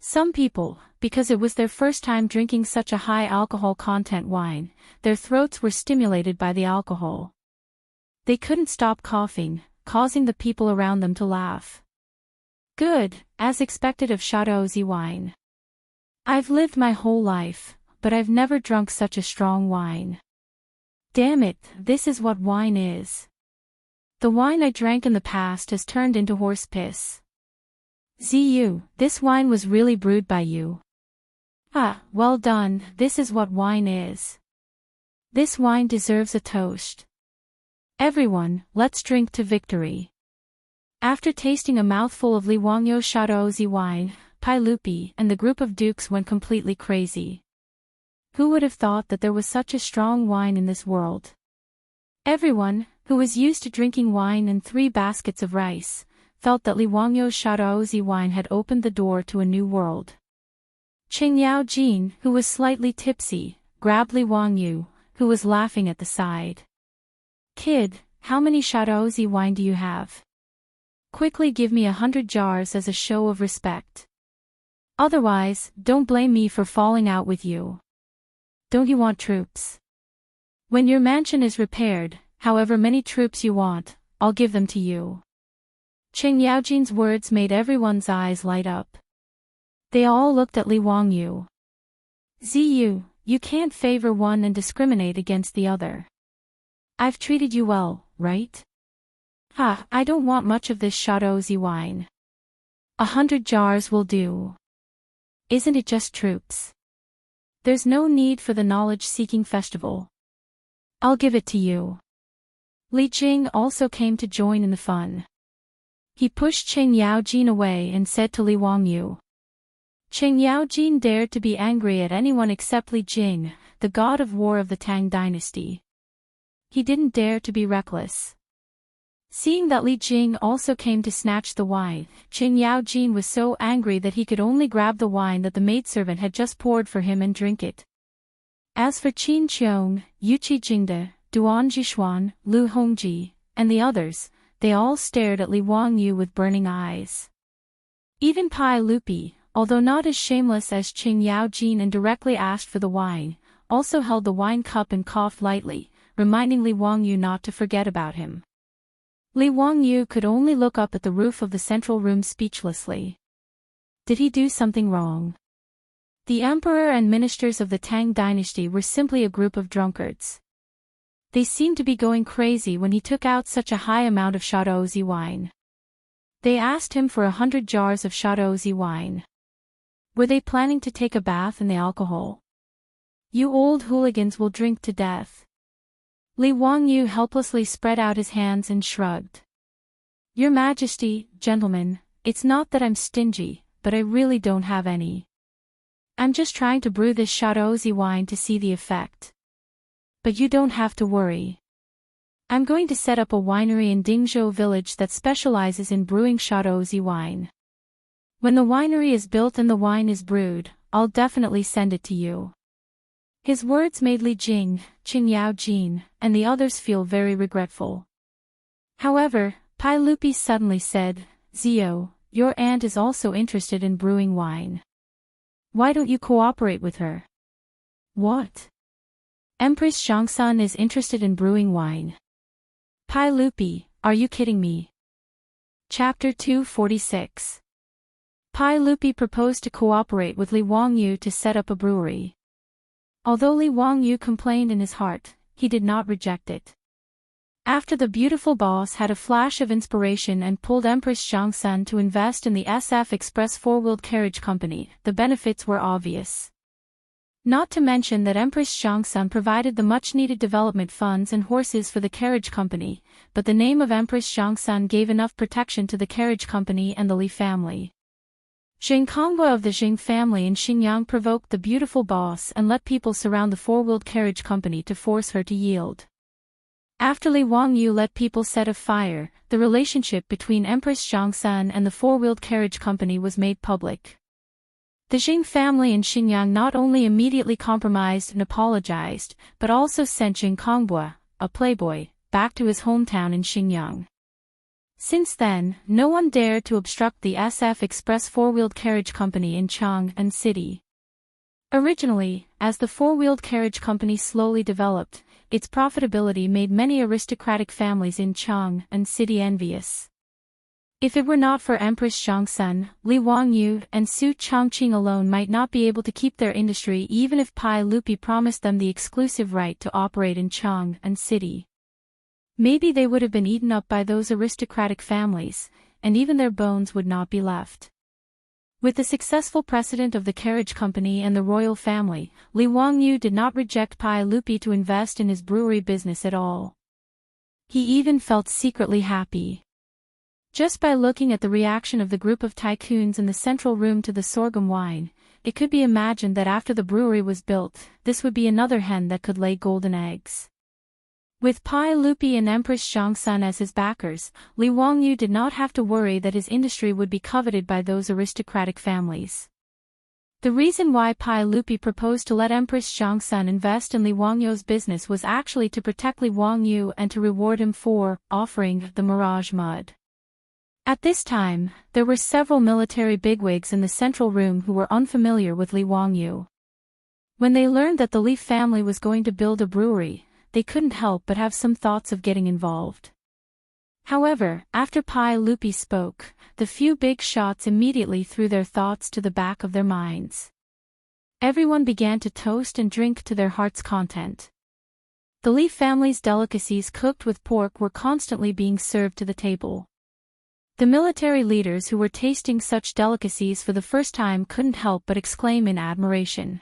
Some people, because it was their first time drinking such a high alcohol content wine, their throats were stimulated by the alcohol. They couldn't stop coughing, causing the people around them to laugh. Good, as expected of Shadozi wine. I've lived my whole life, but I've never drunk such a strong wine. Damn it, this is what wine is. The wine I drank in the past has turned into horse piss. Ziyu, this wine was really brewed by you. Ah, well done, this is what wine is. This wine deserves a toast. Everyone, let's drink to victory. After tasting a mouthful of Li Wangyu Shadozi wine, Pai Lupi and the group of dukes went completely crazy. Who would have thought that there was such a strong wine in this world? Everyone, who was used to drinking wine and 3 baskets of rice, felt that Li Wangyu Shadozi wine had opened the door to a new world. Qing Yaojin, who was slightly tipsy, grabbed Li Wangyu, who was laughing at the side. Kid, how many Shadozi wine do you have? Quickly give me 100 jars as a show of respect. Otherwise, don't blame me for falling out with you. Don't you want troops? When your mansion is repaired, however many troops you want, I'll give them to you. Qing Yaojin's words made everyone's eyes light up. They all looked at Li Wangyu. Ziyu, you can't favor one and discriminate against the other. I've treated you well, right? Ha, I don't want much of this Shadozi wine. 100 jars will do. Isn't it just troops? There's no need for the knowledge-seeking festival. I'll give it to you. Li Jing also came to join in the fun. He pushed Qing Yaojin away and said to Li Wangyu. Qing Yaojin dared to be angry at anyone except Li Jing, the god of war of the Tang dynasty. He didn't dare to be reckless. Seeing that Li Jing also came to snatch the wine, Qing Yaojin was so angry that he could only grab the wine that the maidservant had just poured for him and drink it. As for Qin Qiong, Yuqi Jingde, Duan Jishuan, Lu Hongji, and the others, they all stared at Li Wangyu with burning eyes. Even Pai Lupi, although not as shameless as Qing Yaojin and directly asked for the wine, also held the wine cup and coughed lightly, reminding Li Wangyu not to forget about him. Li Wangyu could only look up at the roof of the central room speechlessly. Did he do something wrong? The emperor and ministers of the Tang dynasty were simply a group of drunkards. They seemed to be going crazy when he took out such a high amount of Shadozi wine. They asked him for 100 jars of Shadozi wine. Were they planning to take a bath in the alcohol? You old hooligans will drink to death. Li Wangyu helplessly spread out his hands and shrugged. Your Majesty, gentlemen, it's not that I'm stingy, but I really don't have any. I'm just trying to brew this Shadozi wine to see the effect. But you don't have to worry. I'm going to set up a winery in Dingzhou village that specializes in brewing Shadozi wine. When the winery is built and the wine is brewed, I'll definitely send it to you. His words made Li Jing, Qing Yao Jin, and the others feel very regretful. However, Pai Lupi suddenly said, Zio, your aunt is also interested in brewing wine. Why don't you cooperate with her? What? Empress Chang'an is interested in brewing wine. Pai Lupi, are you kidding me? Chapter 246. Pai Lupi proposed to cooperate with Li Wangyu to set up a brewery. Although Li Wangyu complained in his heart, he did not reject it. After the beautiful boss had a flash of inspiration and pulled Empress Chang'an to invest in the SF Express four-wheeled carriage company, the benefits were obvious. Not to mention that Empress Chang'an provided the much-needed development funds and horses for the carriage company, but the name of Empress Chang'an gave enough protection to the carriage company and the Li family. Zheng Konghua of the Zheng family in Xinjiang provoked the beautiful boss and let people surround the four-wheeled carriage company to force her to yield. After Li Wangyu let people set a fire, the relationship between Empress Chang'an and the four-wheeled carriage company was made public. The Jing family in Xinjiang not only immediately compromised and apologized, but also sent Zheng Konghua, a playboy, back to his hometown in Xinjiang. Since then, no one dared to obstruct the SF Express four-wheeled carriage company in Chang'an City. Originally, as the four-wheeled carriage company slowly developed, its profitability made many aristocratic families in Chang'an City envious. If it were not for Empress Chang'an, Li Wangyu and Su Chongqing alone might not be able to keep their industry even if Pai Lupi promised them the exclusive right to operate in Chang'an City. Maybe they would have been eaten up by those aristocratic families, and even their bones would not be left. With the successful precedent of the carriage company and the royal family, Li Wangyu did not reject Pai Lupi to invest in his brewery business at all. He even felt secretly happy. Just by looking at the reaction of the group of tycoons in the central room to the sorghum wine, it could be imagined that after the brewery was built, this would be another hen that could lay golden eggs. With Pai Lupi and Empress Chang'an as his backers, Li Wangyu did not have to worry that his industry would be coveted by those aristocratic families. The reason why Pai Lupi proposed to let Empress Chang'an invest in Li Wangyu's business was actually to protect Li Wangyu and to reward him for offering the Mirage Mud. At this time, there were several military bigwigs in the central room who were unfamiliar with Li Wangyu. When they learned that the Li family was going to build a brewery, they couldn't help but have some thoughts of getting involved. However, after Pai Lupi spoke, the few big shots immediately threw their thoughts to the back of their minds. Everyone began to toast and drink to their heart's content. The Li family's delicacies cooked with pork were constantly being served to the table. The military leaders who were tasting such delicacies for the first time couldn't help but exclaim in admiration.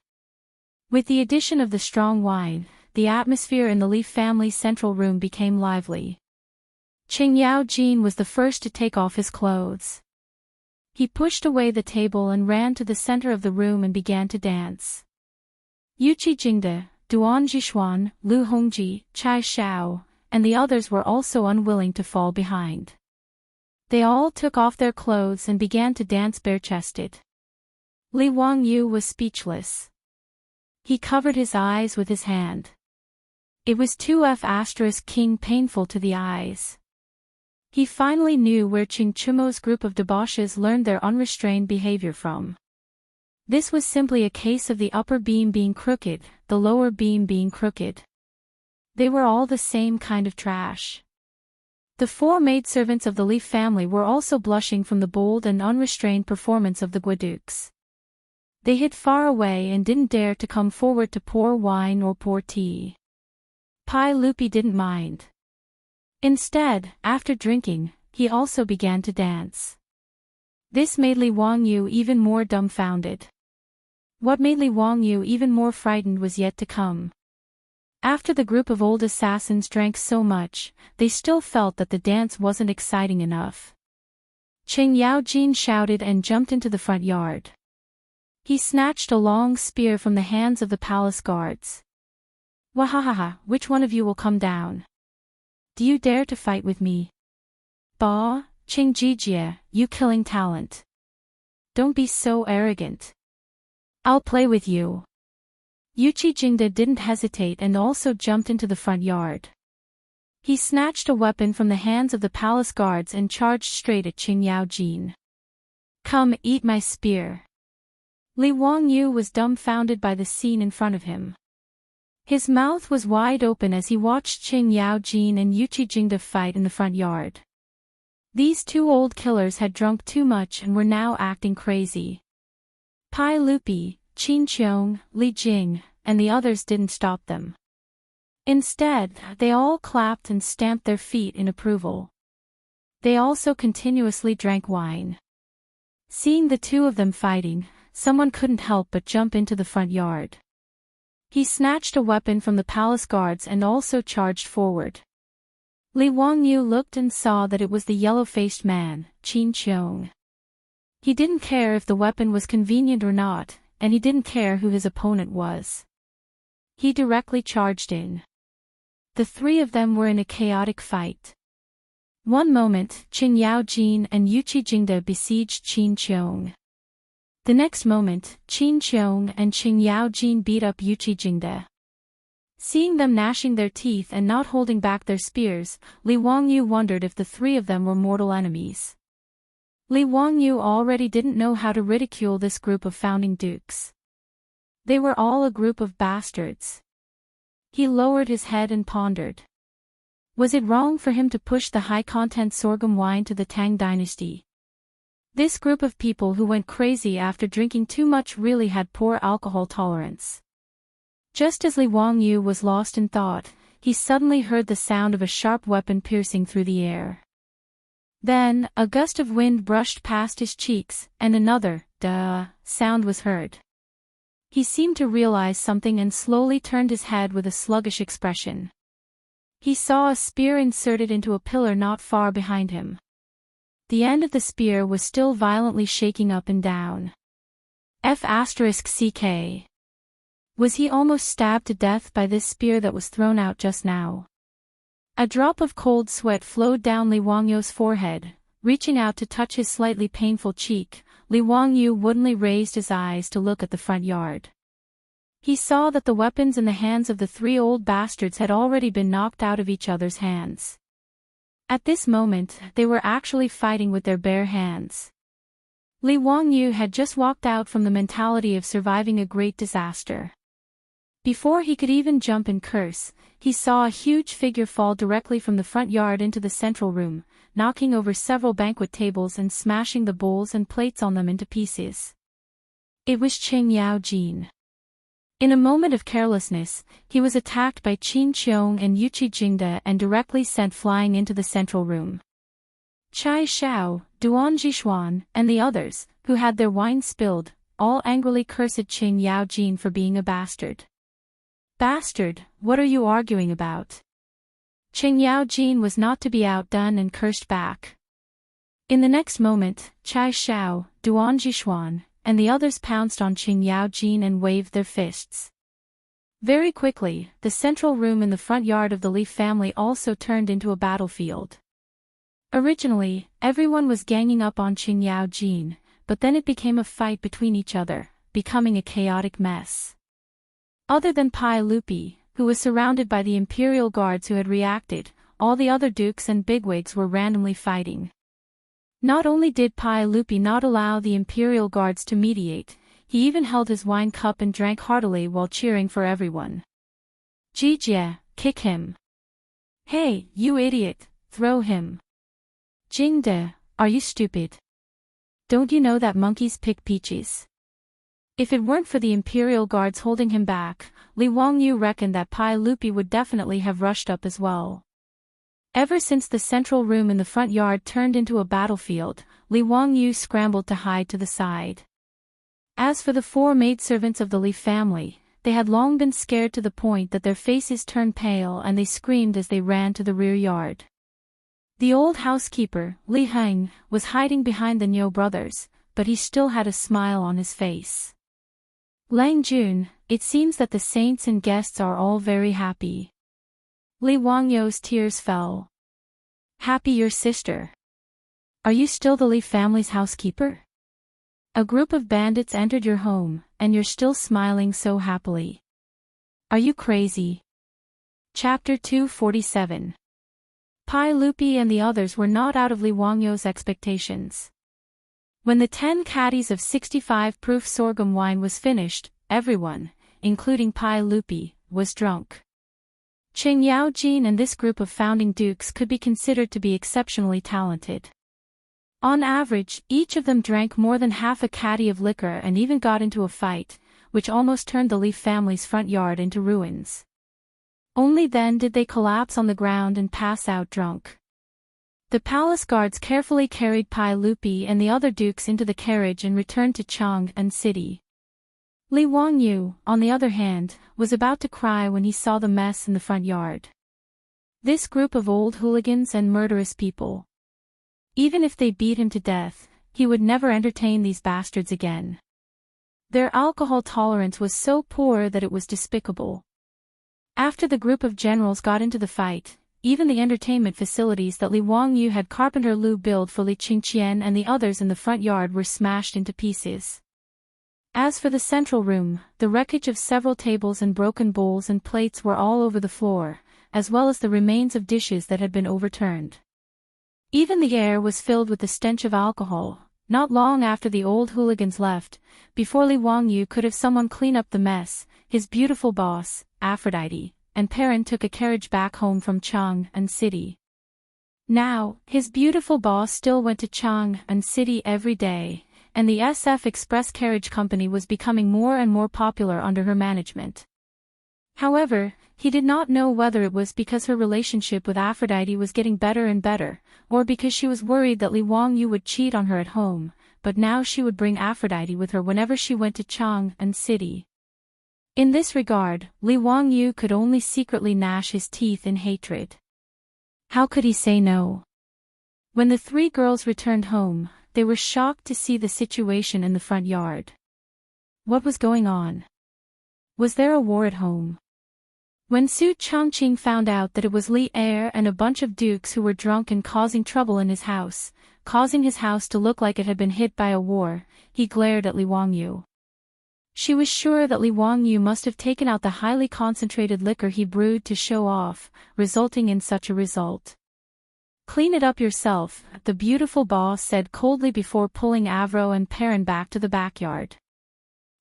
With the addition of the strong wine, the atmosphere in the Li family's central room became lively. Qing Yao Jin was the first to take off his clothes. He pushed away the table and ran to the center of the room and began to dance. Yuqi Jingde, Duan Jishuan, Lu Hongji, Chai Xiao, and the others were also unwilling to fall behind. They all took off their clothes and began to dance bare-chested. Li Wangyu was speechless. He covered his eyes with his hand. It was 2F** king painful to the eyes. He finally knew where Qing Chumo's group of debauches learned their unrestrained behavior from. This was simply a case of the upper beam being crooked, the lower beam being crooked. They were all the same kind of trash. The four maidservants of the Li family were also blushing from the bold and unrestrained performance of the Guadukes. They hid far away and didn't dare to come forward to pour wine or pour tea. Pai Lupi didn't mind. Instead, after drinking, he also began to dance. This made Li Wangyu even more dumbfounded. What made Li Wangyu even more frightened was yet to come. After the group of old assassins drank so much, they still felt that the dance wasn't exciting enough. Chang'an shouted and jumped into the front yard. He snatched a long spear from the hands of the palace guards. Wahahaha, which one of you will come down? Do you dare to fight with me? Bah, Changjie, you killing talent. Don't be so arrogant. I'll play with you. Yuchi Jingde didn't hesitate and also jumped into the front yard. He snatched a weapon from the hands of the palace guards and charged straight at Chang'an. Come, eat my spear. Li Wangyu was dumbfounded by the scene in front of him. His mouth was wide open as he watched Chang'an and Yuchi Jingde fight in the front yard. These two old killers had drunk too much and were now acting crazy. Pai Lupi, Qin Qiong, Li Jing, and the others didn't stop them. Instead, they all clapped and stamped their feet in approval. They also continuously drank wine. Seeing the two of them fighting, someone couldn't help but jump into the front yard. He snatched a weapon from the palace guards and also charged forward. Li Wangyu looked and saw that it was the yellow-faced man, Qin Qiong. He didn't care if the weapon was convenient or not, and he didn't care who his opponent was. He directly charged in. The three of them were in a chaotic fight. One moment, Chang'an and Yuchi Jingde besieged Qin Qiong. The next moment, Qin Qiong and Chang'an beat up Yuchi Jingde. Seeing them gnashing their teeth and not holding back their spears, Li Wangyu wondered if the three of them were mortal enemies. Li Wangyu already didn't know how to ridicule this group of founding dukes. They were all a group of bastards. He lowered his head and pondered. Was it wrong for him to push the high-content sorghum wine to the Tang dynasty? This group of people who went crazy after drinking too much really had poor alcohol tolerance. Just as Li Wangyu was lost in thought, he suddenly heard the sound of a sharp weapon piercing through the air. Then, a gust of wind brushed past his cheeks, and another, duh, sound was heard. He seemed to realize something and slowly turned his head with a sluggish expression. He saw a spear inserted into a pillar not far behind him. The end of the spear was still violently shaking up and down. F***ck. Was he almost stabbed to death by this spear that was thrown out just now? A drop of cold sweat flowed down Li Wangyu's forehead. Reaching out to touch his slightly painful cheek, Li Wangyu woodenly raised his eyes to look at the front yard. He saw that the weapons in the hands of the three old bastards had already been knocked out of each other's hands. At this moment, they were actually fighting with their bare hands. Li Wangyu had just walked out from the mentality of surviving a great disaster. Before he could even jump and curse, he saw a huge figure fall directly from the front yard into the central room, knocking over several banquet tables and smashing the bowls and plates on them into pieces. It was Chang'an. In a moment of carelessness, he was attacked by Qin Qiong and Yuchi Jingde and directly sent flying into the central room. Chai Xiao, Duan Jishuan, and the others, who had their wine spilled, all angrily cursed Chang'an for being a bastard. Bastard, what are you arguing about? Chang'an was not to be outdone and cursed back. In the next moment, Chai Xiao, Duan Jishuan, and the others pounced on Chang'an and waved their fists. Very quickly, the central room in the front yard of the Li family also turned into a battlefield. Originally, everyone was ganging up on Chang'an, but then it became a fight between each other, becoming a chaotic mess. Other than Pai Lupi, who was surrounded by the imperial guards who had reacted, all the other dukes and bigwigs were randomly fighting. Not only did Pai Lupi not allow the imperial guards to mediate, he even held his wine cup and drank heartily while cheering for everyone. Jijie, kick him. Hey, you idiot, throw him. Jingde, are you stupid? Don't you know that monkeys pick peaches? If it weren't for the imperial guards holding him back, Li Wangyu reckoned that Pai Lupi would definitely have rushed up as well. Ever since the central room in the front yard turned into a battlefield, Li Wangyu scrambled to hide to the side. As for the four maidservants of the Li family, they had long been scared to the point that their faces turned pale and they screamed as they ran to the rear yard. The old housekeeper, Li Heng, was hiding behind the Niu brothers, but he still had a smile on his face. Lang Jun, it seems that the saints and guests are all very happy. Li Wangyu's tears fell. Happy your sister? Are you still the Li family's housekeeper? A group of bandits entered your home, and you're still smiling so happily. Are you crazy? Chapter 247. Pai Lupi and the others were not out of Li Wangyu's expectations. When the 10 caddies of 65-proof sorghum wine was finished, everyone, including Pai Lupi, was drunk. Chang'an and this group of founding dukes could be considered to be exceptionally talented. On average, each of them drank more than half a caddy of liquor and even got into a fight, which almost turned the Li family's front yard into ruins. Only then did they collapse on the ground and pass out drunk. The palace guards carefully carried Pai Lupi and the other dukes into the carriage and returned to Chang'an city. Li Wangyu, on the other hand, was about to cry when he saw the mess in the front yard. This group of old hooligans and murderous people. Even if they beat him to death, he would never entertain these bastards again. Their alcohol tolerance was so poor that it was despicable. After the group of generals got into the fight, even the entertainment facilities that Li Wangyu had Carpenter Lu build for Li Qingqian and the others in the front yard were smashed into pieces. As for the central room, the wreckage of several tables and broken bowls and plates were all over the floor, as well as the remains of dishes that had been overturned. Even the air was filled with the stench of alcohol. Not long after the old hooligans left, before Li Wangyu could have someone clean up the mess, his beautiful boss, Aphrodite, and Perrin took a carriage back home from Chang'an city. Now, his beautiful boss still went to Chang'an city every day, and the SF Express Carriage Company was becoming more and more popular under her management. However, he did not know whether it was because her relationship with Aphrodite was getting better and better, or because she was worried that Li Wangyu would cheat on her at home, but now she would bring Aphrodite with her whenever she went to Chang'an city. In this regard, Li Wangyu could only secretly gnash his teeth in hatred. How could he say no? When the 3 girls returned home, they were shocked to see the situation in the front yard. What was going on? Was there a war at home? When Su Chongqing found out that it was Li Er and a bunch of dukes who were drunk and causing trouble in his house, causing his house to look like it had been hit by a war, he glared at Li Wangyu. She was sure that Li Wangyu must have taken out the highly concentrated liquor he brewed to show off, resulting in such a result. Clean it up yourself, the beautiful boss said coldly before pulling Avro and Perrin back to the backyard.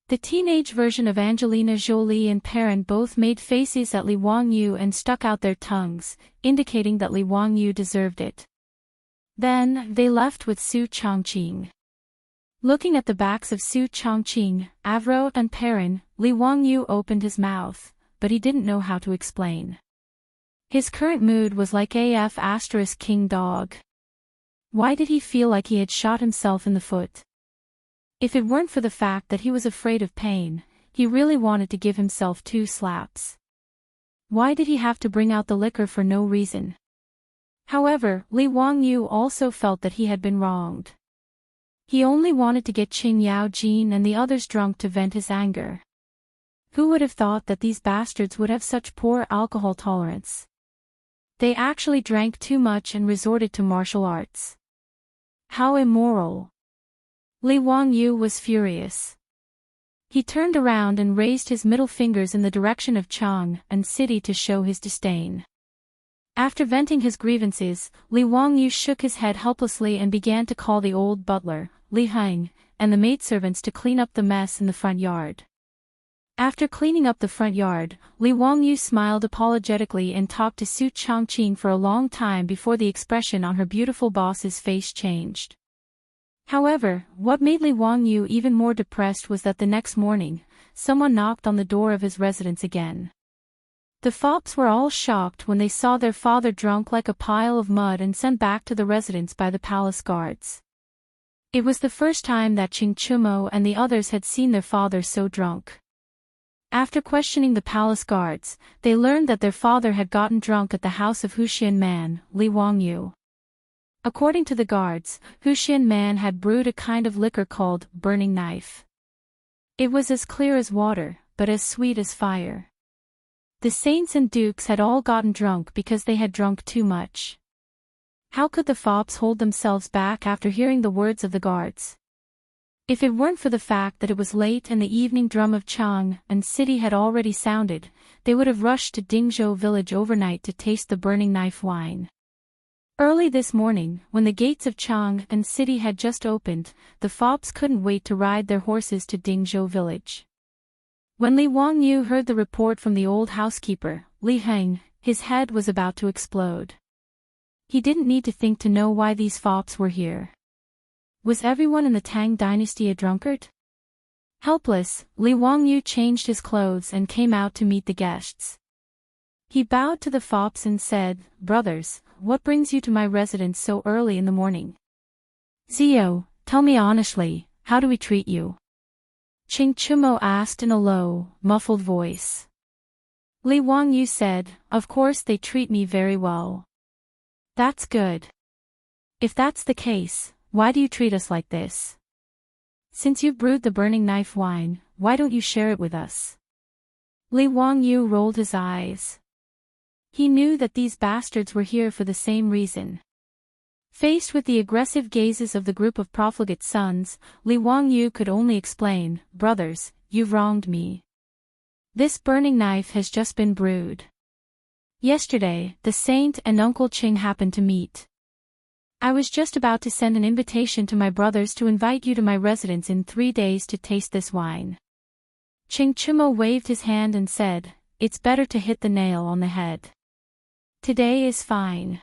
The teenage version of Angelina Jolie and Perrin both made faces at Li Wangyu and stuck out their tongues, indicating that Li Wangyu deserved it. Then, they left with Su Chongqing. Looking at the backs of Su Chongqing, Avro and Perrin, Li Wangyu opened his mouth, but he didn't know how to explain. His current mood was like AF * King Dog. Why did he feel like he had shot himself in the foot? If it weren't for the fact that he was afraid of pain, he really wanted to give himself 2 slaps. Why did he have to bring out the liquor for no reason? However, Li Wangyu also felt that he had been wronged. He only wanted to get Qing Yaojin and the others drunk to vent his anger. Who would have thought that these bastards would have such poor alcohol tolerance? They actually drank too much and resorted to martial arts. How immoral! Li Wangyu was furious. He turned around and raised his middle fingers in the direction of Chang'an city to show his disdain. After venting his grievances, Li Wangyu shook his head helplessly and began to call the old butler, Li Heng, and the maidservants to clean up the mess in the front yard. After cleaning up the front yard, Li Wangyu smiled apologetically and talked to Su Chongqing for a long time before the expression on her beautiful boss's face changed. However, what made Li Wangyu even more depressed was that the next morning, someone knocked on the door of his residence again. The fops were all shocked when they saw their father drunk like a pile of mud and sent back to the residence by the palace guards. It was the first time that Qing Chumo and the others had seen their father so drunk. After questioning the palace guards, they learned that their father had gotten drunk at the house of Huxian man, Li Wangyu. According to the guards, Huxian man had brewed a kind of liquor called burning knife. It was as clear as water, but as sweet as fire. The saints and dukes had all gotten drunk because they had drunk too much. How could the fops hold themselves back after hearing the words of the guards? If it weren't for the fact that it was late and the evening drum of Chang'an city had already sounded, they would have rushed to Dingzhou village overnight to taste the burning knife wine. Early this morning, when the gates of Chang'an city had just opened, the fops couldn't wait to ride their horses to Dingzhou village. When Li Wangyu heard the report from the old housekeeper, Li Heng, his head was about to explode. He didn't need to think to know why these fops were here. Was everyone in the Tang dynasty a drunkard? Helpless, Li Wangyu changed his clothes and came out to meet the guests. He bowed to the fops and said, "Brothers, what brings you to my residence so early in the morning? Zio, tell me honestly, how do we treat you?" Chingchumo asked in a low, muffled voice. Li Wangyu said, "Of course they treat me very well." "That's good. If that's the case, why do you treat us like this? Since you've brewed the burning knife wine, why don't you share it with us?" Li Wangyu rolled his eyes. He knew that these bastards were here for the same reason. Faced with the aggressive gazes of the group of profligate sons, Li Wangyu could only explain, "Brothers, you've wronged me. This burning knife has just been brewed. Yesterday, the saint and Uncle Ching happened to meet. I was just about to send an invitation to my brothers to invite you to my residence in 3 days to taste this wine." Chingchumo waved his hand and said, "It's better to hit the nail on the head. Today is fine.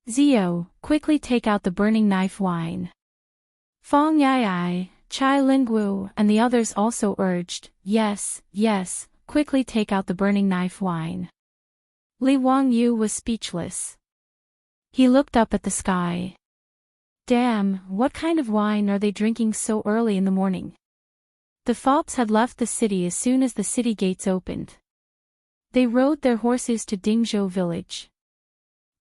Zio, quickly take out the burning knife wine." Fong Yai, Chai Lingwu, and the others also urged, "Yes, yes, quickly take out the burning knife wine." Li Wangyu was speechless. He looked up at the sky. Damn, what kind of wine are they drinking so early in the morning? The fops had left the city as soon as the city gates opened. They rode their horses to Dingzhou village.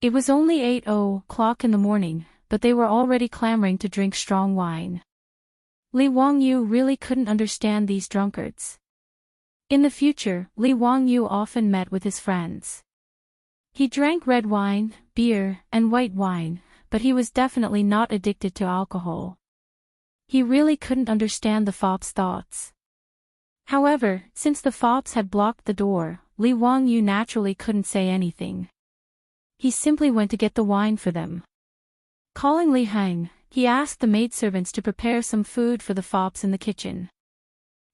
It was only 8:00 in the morning, but they were already clamoring to drink strong wine. Li Wangyu really couldn't understand these drunkards. In the future, Li Wangyu often met with his friends. He drank red wine, beer, and white wine, but he was definitely not addicted to alcohol. He really couldn't understand the fops' thoughts. However, since the fops had blocked the door, Li Wangyu naturally couldn't say anything. He simply went to get the wine for them. Calling Li Heng, he asked the maidservants to prepare some food for the fops in the kitchen.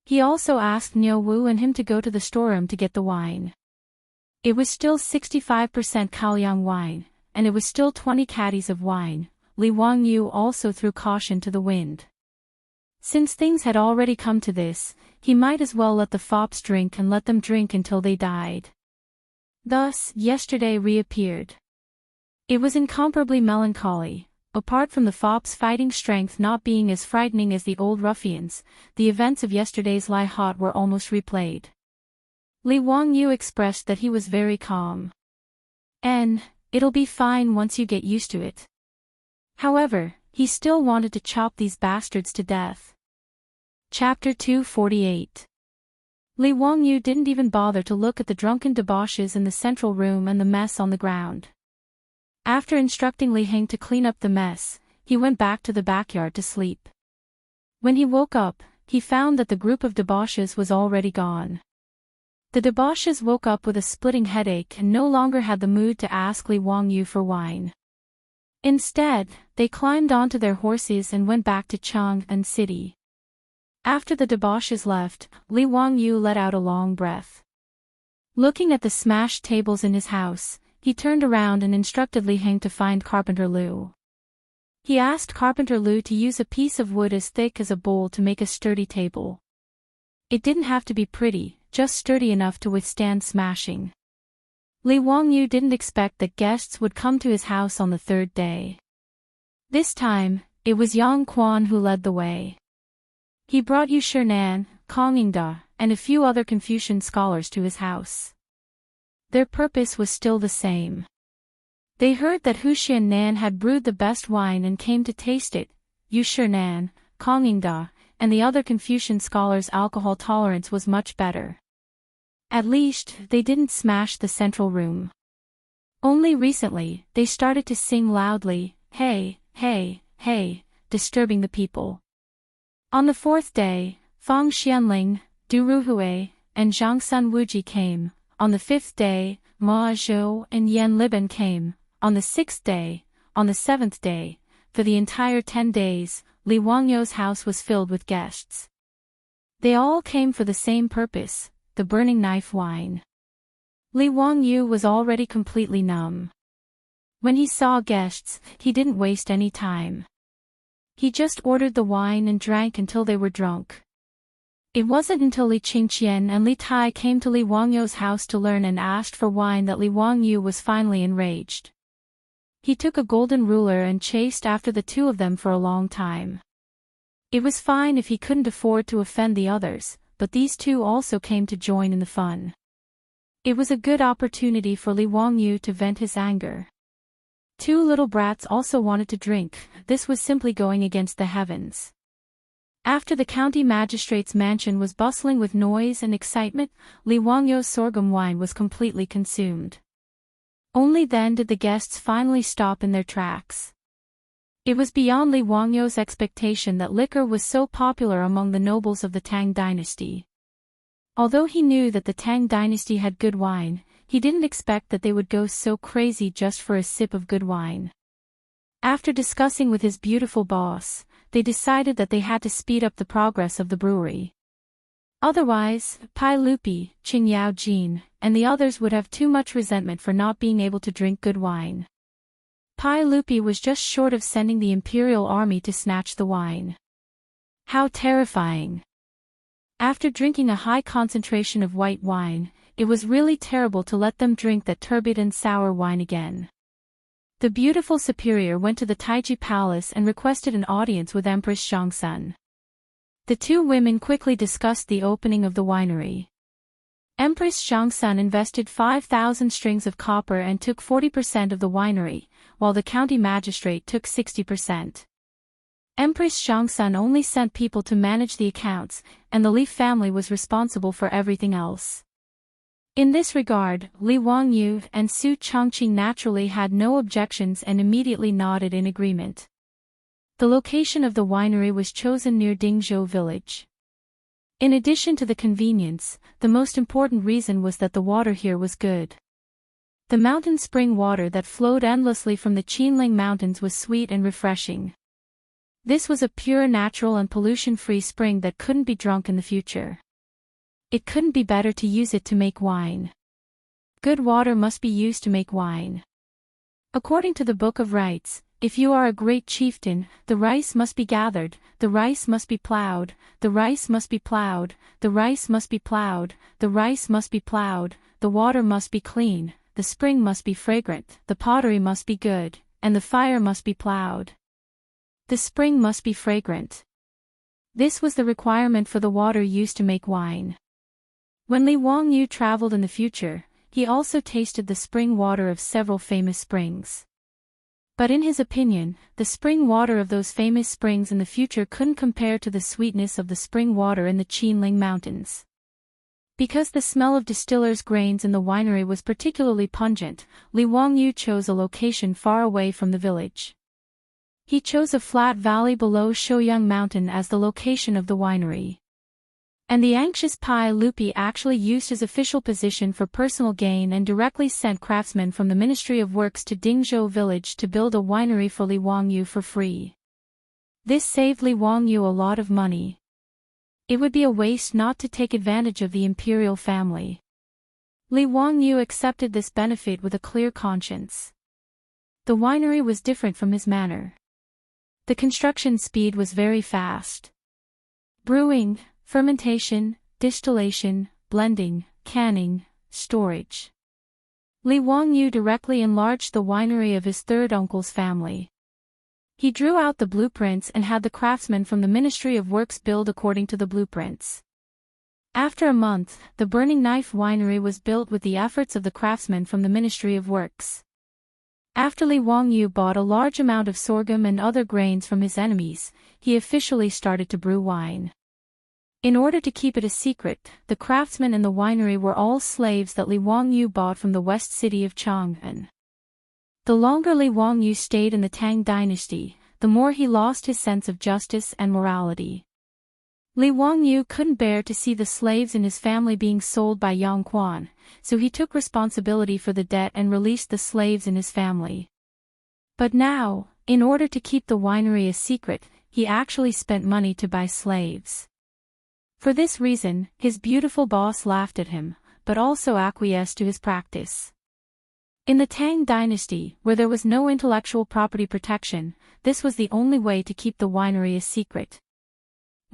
He also asked Niu Wu and him to go to the storeroom to get the wine. It was still 65% Kaoyang wine, and it was still 20 caddies of wine. Li Wangyu also threw caution to the wind. Since things had already come to this, he might as well let the fops drink and let them drink until they died. Thus, yesterday reappeared. It was incomparably melancholy. Apart from the fops' fighting strength not being as frightening as the old ruffians, the events of yesterday's Lai Hot were almost replayed. Li Wangyu expressed that he was very calm. It'll be fine once you get used to it. However, he still wanted to chop these bastards to death. Chapter 248. Li Wangyu didn't even bother to look at the drunken debauches in the central room and the mess on the ground. After instructing Li Heng to clean up the mess, he went back to the backyard to sleep. When he woke up, he found that the group of debauches was already gone. The debauches woke up with a splitting headache and no longer had the mood to ask Li Wangyu for wine. Instead, they climbed onto their horses and went back to Chang'an city. After the debauches left, Li Wangyu let out a long breath. Looking at the smashed tables in his house, he turned around and instructed Li Heng to find Carpenter Lu. He asked Carpenter Lu to use a piece of wood as thick as a bowl to make a sturdy table. It didn't have to be pretty, just sturdy enough to withstand smashing. Li Wangyu didn't expect that guests would come to his house on the third day. This time, it was Yang Quan who led the way. He brought Yu Shernan, Kong Yingda, and a few other Confucian scholars to his house. Their purpose was still the same. They heard that Huxian Nan had brewed the best wine and came to taste it. Yusher Nan, Kongingda, and the other Confucian scholars' alcohol tolerance was much better. At least, they didn't smash the central room. Only recently, they started to sing loudly, "Hey, hey, hey," disturbing the people. On the fourth day, Fang Xianling, Du Ruhui, and Zhang Sun Wuji came. On the fifth day, Ma Zhou and Yan Liban came. On the sixth day, on the seventh day, for the entire 10 days, Li Wangyou's house was filled with guests. They all came for the same purpose, the burning knife wine. Li Wangyou was already completely numb. When he saw guests, he didn't waste any time. He just ordered the wine and drank until they were drunk. It wasn't until Li Qingqian and Li Tai came to Li Wangyou's house to learn and asked for wine that Li Wangyou was finally enraged. He took a golden ruler and chased after the two of them for a long time. It was fine if he couldn't afford to offend the others, but these two also came to join in the fun. It was a good opportunity for Li Wangyou to vent his anger. Two little brats also wanted to drink. This was simply going against the heavens. After the county magistrate's mansion was bustling with noise and excitement, Li Wangyou's sorghum wine was completely consumed. Only then did the guests finally stop in their tracks. It was beyond Li Wangyou's expectation that liquor was so popular among the nobles of the Tang dynasty. Although he knew that the Tang dynasty had good wine, he didn't expect that they would go so crazy just for a sip of good wine. After discussing with his beautiful boss, they decided that they had to speed up the progress of the brewery. Otherwise, Pai Lupi, Qing Yao Jin, and the others would have too much resentment for not being able to drink good wine. Pai Lupi was just short of sending the imperial army to snatch the wine. How terrifying! After drinking a high concentration of white wine, it was really terrible to let them drink that turbid and sour wine again. The beautiful superior went to the Taiji Palace and requested an audience with Empress Zhangsun. The two women quickly discussed the opening of the winery. Empress Zhangsun invested 5,000 strings of copper and took 40% of the winery, while the county magistrate took 60%. Empress Zhangsun only sent people to manage the accounts, and the Li family was responsible for everything else. In this regard, Li Wangyou and Su Chongqing naturally had no objections and immediately nodded in agreement. The location of the winery was chosen near Dingzhou village. In addition to the convenience, the most important reason was that the water here was good. The mountain spring water that flowed endlessly from the Qinling Mountains was sweet and refreshing. This was a pure natural and pollution-free spring that couldn't be drunk in the future. It couldn't be better to use it to make wine. Good water must be used to make wine. According to the Book of Rites, if you are a great chieftain, the rice must be gathered, the rice must be plowed, the rice must be plowed, the rice must be plowed, the rice must be plowed, the water must be clean, the spring must be fragrant, the pottery must be good, and the fire must be plowed. The spring must be fragrant. This was the requirement for the water used to make wine. When Li Wangyou traveled in the future, he also tasted the spring water of several famous springs. But in his opinion, the spring water of those famous springs in the future couldn't compare to the sweetness of the spring water in the Qinling Mountains. Because the smell of distillers' grains in the winery was particularly pungent, Li Wangyou chose a location far away from the village. He chose a flat valley below Shouyang Mountain as the location of the winery. And the anxious Pai Lupi actually used his official position for personal gain and directly sent craftsmen from the Ministry of Works to Dingzhou village to build a winery for Li Wangyou for free. This saved Li Wangyou a lot of money. It would be a waste not to take advantage of the imperial family. Li Wangyou accepted this benefit with a clear conscience. The winery was different from his manner. The construction speed was very fast. Brewing, fermentation, distillation, blending, canning, storage. Li Wangyou directly enlarged the winery of his third uncle's family. He drew out the blueprints and had the craftsmen from the Ministry of Works build according to the blueprints. After a month, the Burning Knife winery was built with the efforts of the craftsmen from the Ministry of Works. After Li Wangyu bought a large amount of sorghum and other grains from his enemies, he officially started to brew wine. In order to keep it a secret, the craftsmen in the winery were all slaves that Li Wangyu bought from the west city of Chang'an. The longer Li Wangyu stayed in the Tang dynasty, the more he lost his sense of justice and morality. Li Wangyu couldn't bear to see the slaves in his family being sold by Yang Quan, so he took responsibility for the debt and released the slaves in his family. But now, in order to keep the winery a secret, he actually spent money to buy slaves. For this reason, his beautiful boss laughed at him, but also acquiesced to his practice. In the Tang dynasty, where there was no intellectual property protection, this was the only way to keep the winery a secret.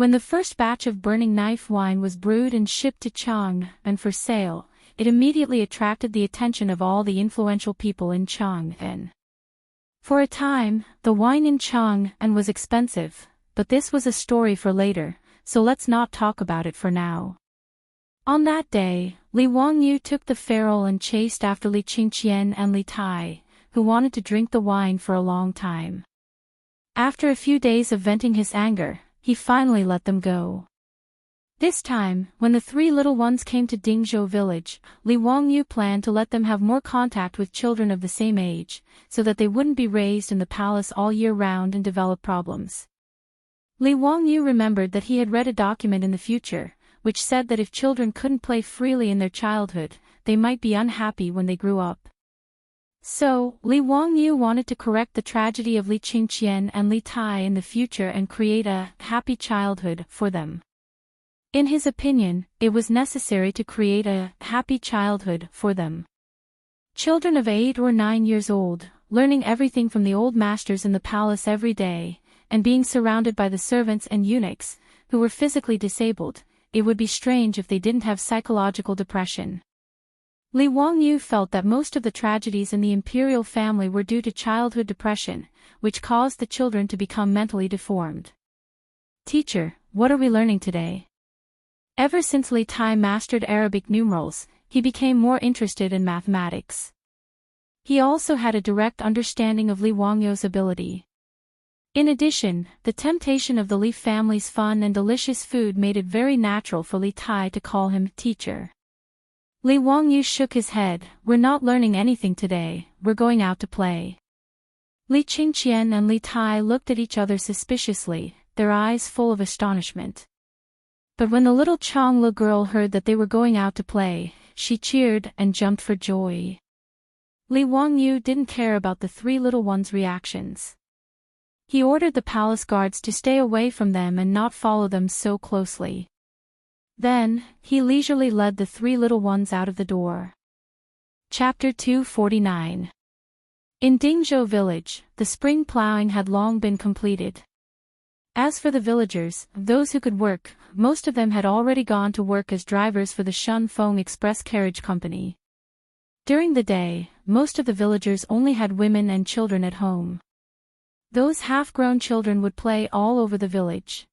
When the first batch of burning knife wine was brewed and shipped to Chang'an for sale, it immediately attracted the attention of all the influential people in Chang'an. For a time, the wine in Chang'an was expensive, but this was a story for later, so let's not talk about it for now. On that day, Li Wangyu took the ferule and chased after Li Qingqian and Li Tai, who wanted to drink the wine for a long time. After a few days of venting his anger, he finally let them go. This time, when the three little ones came to Dingzhou village, Li Wangyu planned to let them have more contact with children of the same age, so that they wouldn't be raised in the palace all year round and develop problems. Li Wangyu remembered that he had read a document in the future, which said that if children couldn't play freely in their childhood, they might be unhappy when they grew up. So, Li Wangyu wanted to correct the tragedy of Li Qingqian and Li Tai in the future and create a happy childhood for them. In his opinion, it was necessary to create a happy childhood for them. Children of 8 or 9 years old, learning everything from the old masters in the palace every day, and being surrounded by the servants and eunuchs, who were physically disabled, it would be strange if they didn't have psychological depression. Li Wangyu felt that most of the tragedies in the imperial family were due to childhood depression, which caused the children to become mentally deformed. Teacher, what are we learning today? Ever since Li Tai mastered Arabic numerals, he became more interested in mathematics. He also had a direct understanding of Li Wangyu's ability. In addition, the temptation of the Li family's fun and delicious food made it very natural for Li Tai to call him teacher. Li Wangyu shook his head. We're not learning anything today, we're going out to play. Li Qingqian and Li Tai looked at each other suspiciously, their eyes full of astonishment. But when the little Chang'an girl heard that they were going out to play, she cheered and jumped for joy. Li Wangyu didn't care about the three little ones' reactions. He ordered the palace guards to stay away from them and not follow them so closely. Then, he leisurely led the three little ones out of the door. Chapter 249. In Dingzhou village, the spring plowing had long been completed. As for the villagers, those who could work, most of them had already gone to work as drivers for the Shunfeng Express Carriage Company. During the day, most of the villagers only had women and children at home. Those half-grown children would play all over the village.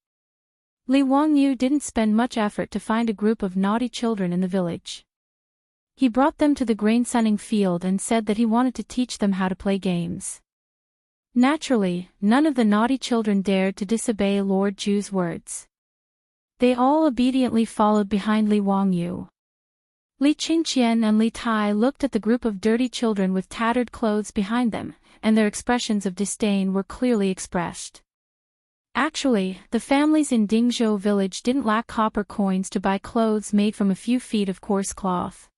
Li Wangyu didn't spend much effort to find a group of naughty children in the village. He brought them to the grain-sunning field and said that he wanted to teach them how to play games. Naturally, none of the naughty children dared to disobey Lord Ju's words. They all obediently followed behind Li Wangyu. Li Qingqian and Li Tai looked at the group of dirty children with tattered clothes behind them, and their expressions of disdain were clearly expressed. Actually, the families in Dingzhou village didn't lack copper coins to buy clothes made from a few feet of coarse cloth.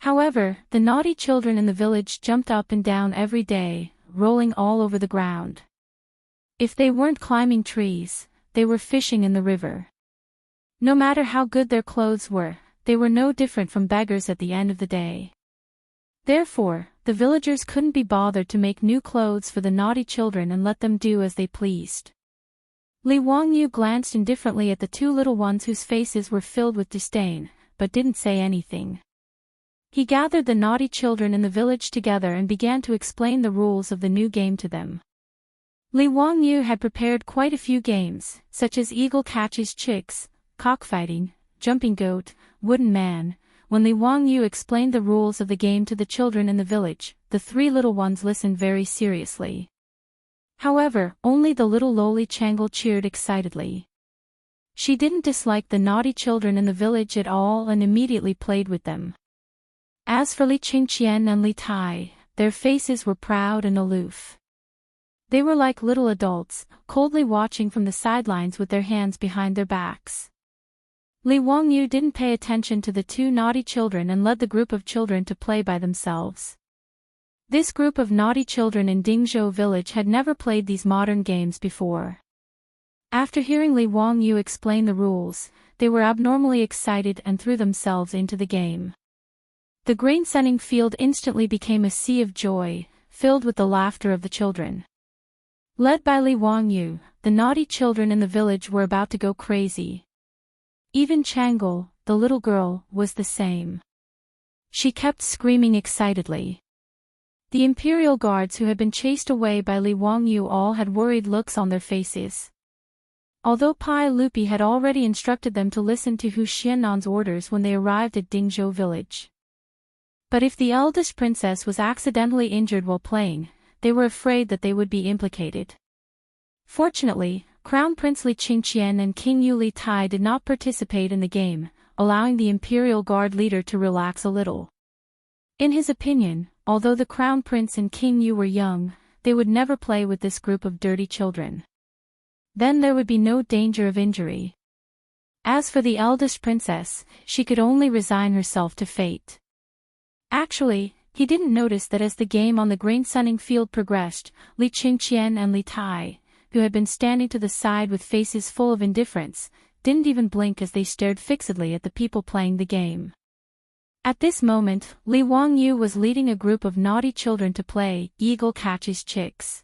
However, the naughty children in the village jumped up and down every day, rolling all over the ground. If they weren't climbing trees, they were fishing in the river. No matter how good their clothes were, they were no different from beggars at the end of the day. Therefore, the villagers couldn't be bothered to make new clothes for the naughty children and let them do as they pleased. Li Wangyu glanced indifferently at the two little ones whose faces were filled with disdain, but didn't say anything. He gathered the naughty children in the village together and began to explain the rules of the new game to them. Li Wangyu had prepared quite a few games, such as eagle catches chicks, cockfighting, jumping goat, wooden man. When Li Wangyu explained the rules of the game to the children in the village, the three little ones listened very seriously. However, only the little lowly Chang'an cheered excitedly. She didn't dislike the naughty children in the village at all and immediately played with them. As for Li Qingqian and Li Tai, their faces were proud and aloof. They were like little adults, coldly watching from the sidelines with their hands behind their backs. Li Wangyu didn't pay attention to the two naughty children and led the group of children to play by themselves. This group of naughty children in Dingzhou village had never played these modern games before. After hearing Li Wangyu explain the rules, they were abnormally excited and threw themselves into the game. The grain-sunning field instantly became a sea of joy, filled with the laughter of the children. Led by Li Wangyu, the naughty children in the village were about to go crazy. Even Chang'an, the little girl, was the same. She kept screaming excitedly. The imperial guards who had been chased away by Li Wangyu all had worried looks on their faces. Although Pai Lupi had already instructed them to listen to Hu Xiannan's orders when they arrived at Dingzhou village. But if the eldest princess was accidentally injured while playing, they were afraid that they would be implicated. Fortunately, Crown Prince Li Qingqian and King Yu Li Tai did not participate in the game, allowing the Imperial Guard leader to relax a little. In his opinion, although the Crown Prince and King Yu were young, they would never play with this group of dirty children. Then there would be no danger of injury. As for the eldest princess, she could only resign herself to fate. Actually, he didn't notice that as the game on the grain-sunning field progressed, Li Qingqian and Li Tai, who had been standing to the side with faces full of indifference, didn't even blink as they stared fixedly at the people playing the game. At this moment, Li Wangyu was leading a group of naughty children to play Eagle Catches Chicks.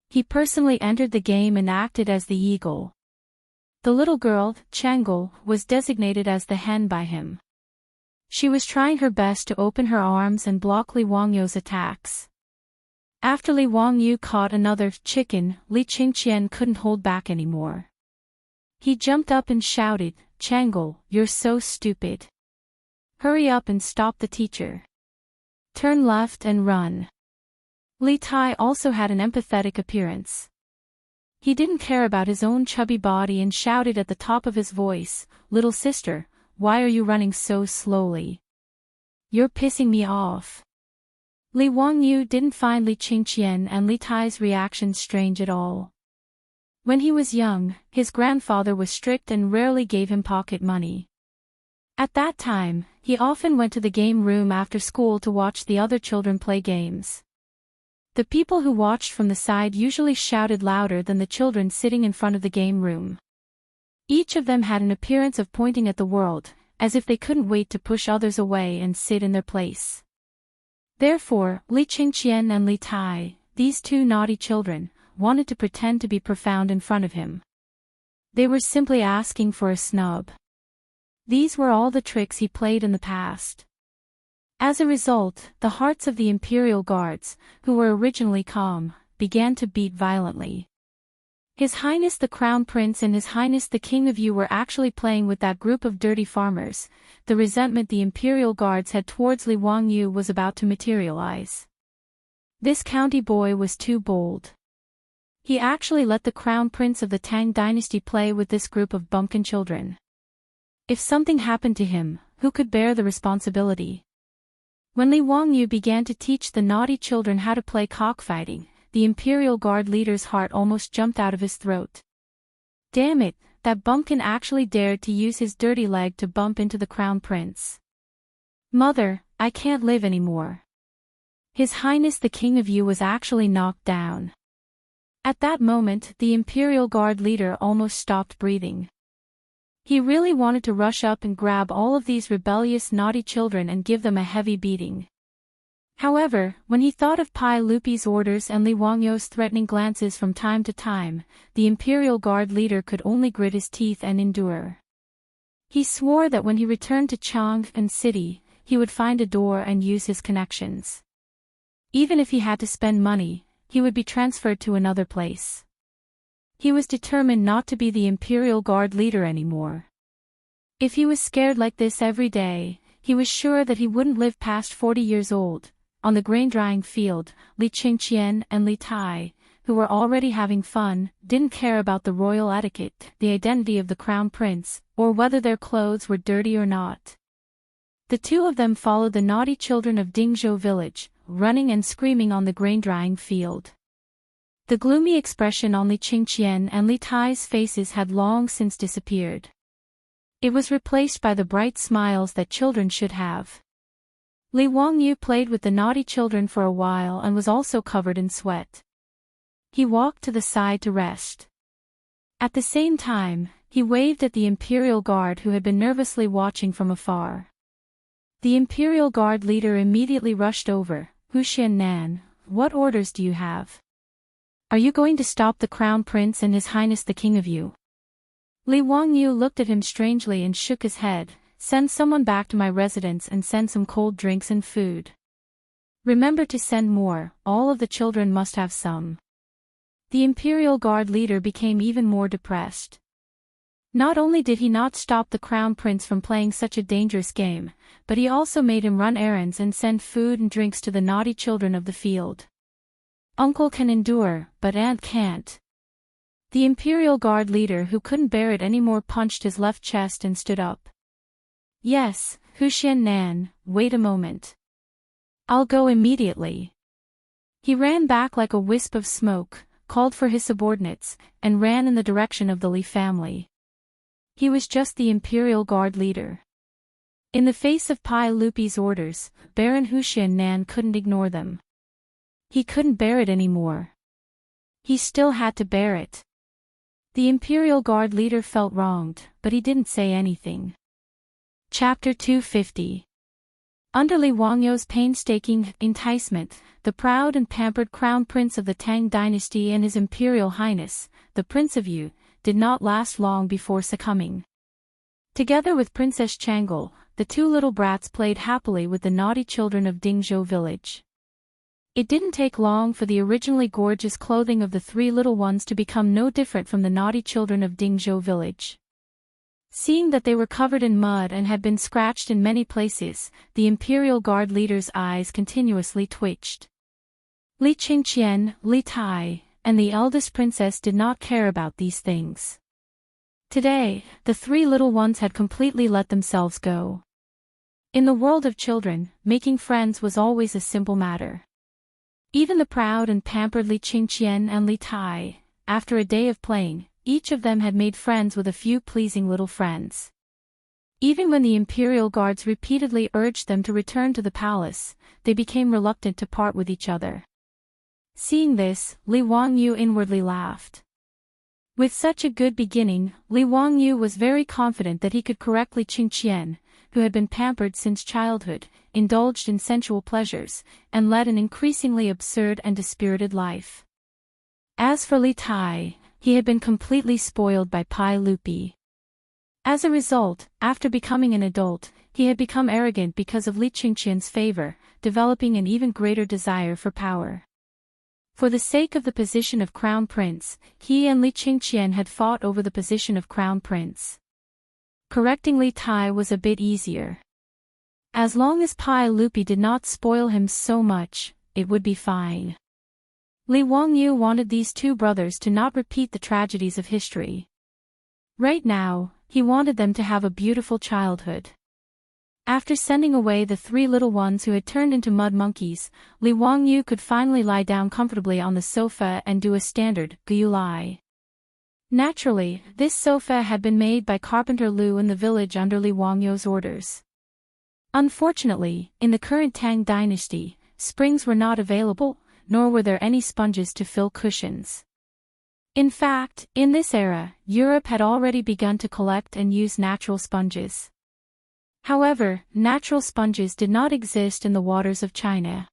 He personally entered the game and acted as the eagle. The little girl, Chang'an, was designated as the hen by him. She was trying her best to open her arms and block Li Wangyu's attacks. After Li Wangyu caught another chicken, Li Qingqian couldn't hold back anymore. He jumped up and shouted, "Chang'an, you're so stupid. Hurry up and stop the teacher. Turn left and run." Li Tai also had an empathetic appearance. He didn't care about his own chubby body and shouted at the top of his voice, "Little sister, why are you running so slowly? You're pissing me off." Li Wangyu didn't find Li Qingqian and Li Tai's reactions strange at all. When he was young, his grandfather was strict and rarely gave him pocket money. At that time, he often went to the game room after school to watch the other children play games. The people who watched from the side usually shouted louder than the children sitting in front of the game room. Each of them had an appearance of pointing at the world, as if they couldn't wait to push others away and sit in their place. Therefore, Li Qingqian and Li Tai, these two naughty children, wanted to pretend to be profound in front of him. They were simply asking for a snub. These were all the tricks he played in the past. As a result, the hearts of the Imperial Guards, who were originally calm, began to beat violently. His Highness the Crown Prince and His Highness the King of Yu were actually playing with that group of dirty farmers. The resentment the Imperial Guards had towards Li Wangyu was about to materialize. This county boy was too bold. He actually let the Crown Prince of the Tang dynasty play with this group of bumpkin children. If something happened to him, who could bear the responsibility? When Li Wangyu began to teach the naughty children how to play cockfighting, the Imperial Guard leader's heart almost jumped out of his throat. Damn it, that bumpkin actually dared to use his dirty leg to bump into the Crown Prince. Mother, I can't live anymore. His Highness the King of Yu was actually knocked down. At that moment, the Imperial Guard leader almost stopped breathing. He really wanted to rush up and grab all of these rebellious naughty children and give them a heavy beating. However, when he thought of Pai Lupi's orders and Li Wangyu's threatening glances from time to time, the Imperial Guard leader could only grit his teeth and endure. He swore that when he returned to Chang'an City, he would find a door and use his connections. Even if he had to spend money, he would be transferred to another place. He was determined not to be the Imperial Guard leader anymore. If he was scared like this every day, he was sure that he wouldn't live past 40 years old. on the grain-drying field, Li Qingqian and Li Tai, who were already having fun, didn't care about the royal etiquette, the identity of the crown prince, or whether their clothes were dirty or not. The two of them followed the naughty children of Dingzhou village, running and screaming on the grain-drying field. The gloomy expression on Li Qingqian and Li Tai's faces had long since disappeared. It was replaced by the bright smiles that children should have. Li Wangyu played with the naughty children for a while and was also covered in sweat. He walked to the side to rest. At the same time, he waved at the Imperial Guard who had been nervously watching from afar. The Imperial Guard leader immediately rushed over. Huxian, what orders do you have? Are you going to stop the Crown Prince and His Highness the King of Yu? Li Wangyu looked at him strangely and shook his head. Send someone back to my residence and send some cold drinks and food. Remember to send more, all of the children must have some. The Imperial Guard leader became even more depressed. Not only did he not stop the Crown Prince from playing such a dangerous game, but he also made him run errands and send food and drinks to the naughty children of the field. Uncle can endure, but aunt can't. The Imperial Guard leader who couldn't bear it anymore punched his left chest and stood up. Yes, Huxian, wait a moment. I'll go immediately. He ran back like a wisp of smoke, called for his subordinates, and ran in the direction of the Li family. He was just the Imperial Guard leader. In the face of Pai Lupi's orders, Baron Huxian couldn't ignore them. He couldn't bear it anymore. He still had to bear it. The Imperial Guard leader felt wronged, but he didn't say anything. Chapter 250. Under Li Wangyu's painstaking enticement, the proud and pampered crown prince of the Tang dynasty and His Imperial Highness, the Prince of Yu, did not last long before succumbing. Together with Princess Chang'an, the two little brats played happily with the naughty children of Dingzhou village. It didn't take long for the originally gorgeous clothing of the three little ones to become no different from the naughty children of Dingzhou village. Seeing that they were covered in mud and had been scratched in many places, the Imperial Guard leader's eyes continuously twitched. Li Qingqian, Li Tai, and the eldest princess did not care about these things. Today, the three little ones had completely let themselves go. In the world of children, making friends was always a simple matter. Even the proud and pampered Li Qingqian and Li Tai, after a day of playing, each of them had made friends with a few pleasing little friends. Even when the Imperial Guards repeatedly urged them to return to the palace, they became reluctant to part with each other. Seeing this, Li Wangyu inwardly laughed. With such a good beginning, Li Wangyu was very confident that he could correct Li Qingqian, who had been pampered since childhood, indulged in sensual pleasures, and led an increasingly absurd and dispirited life. As for Li Tai, he had been completely spoiled by Pai Lupi. As a result, after becoming an adult, he had become arrogant because of Li Qingqian's favor, developing an even greater desire for power. For the sake of the position of Crown Prince, he and Li Qingqian had fought over the position of Crown Prince. Correcting Li Tai was a bit easier. As long as Pai Lupi did not spoil him so much, it would be fine. Li Wangyu wanted these two brothers to not repeat the tragedies of history. Right now, he wanted them to have a beautiful childhood. After sending away the three little ones who had turned into mud monkeys, Li Wangyu could finally lie down comfortably on the sofa and do a standard gyulai. Naturally, this sofa had been made by Carpenter Lu in the village under Li Wangyu's orders. Unfortunately, in the current Tang dynasty, springs were not available, nor were there any sponges to fill cushions. In fact, in this era, Europe had already begun to collect and use natural sponges. However, natural sponges did not exist in the waters of China.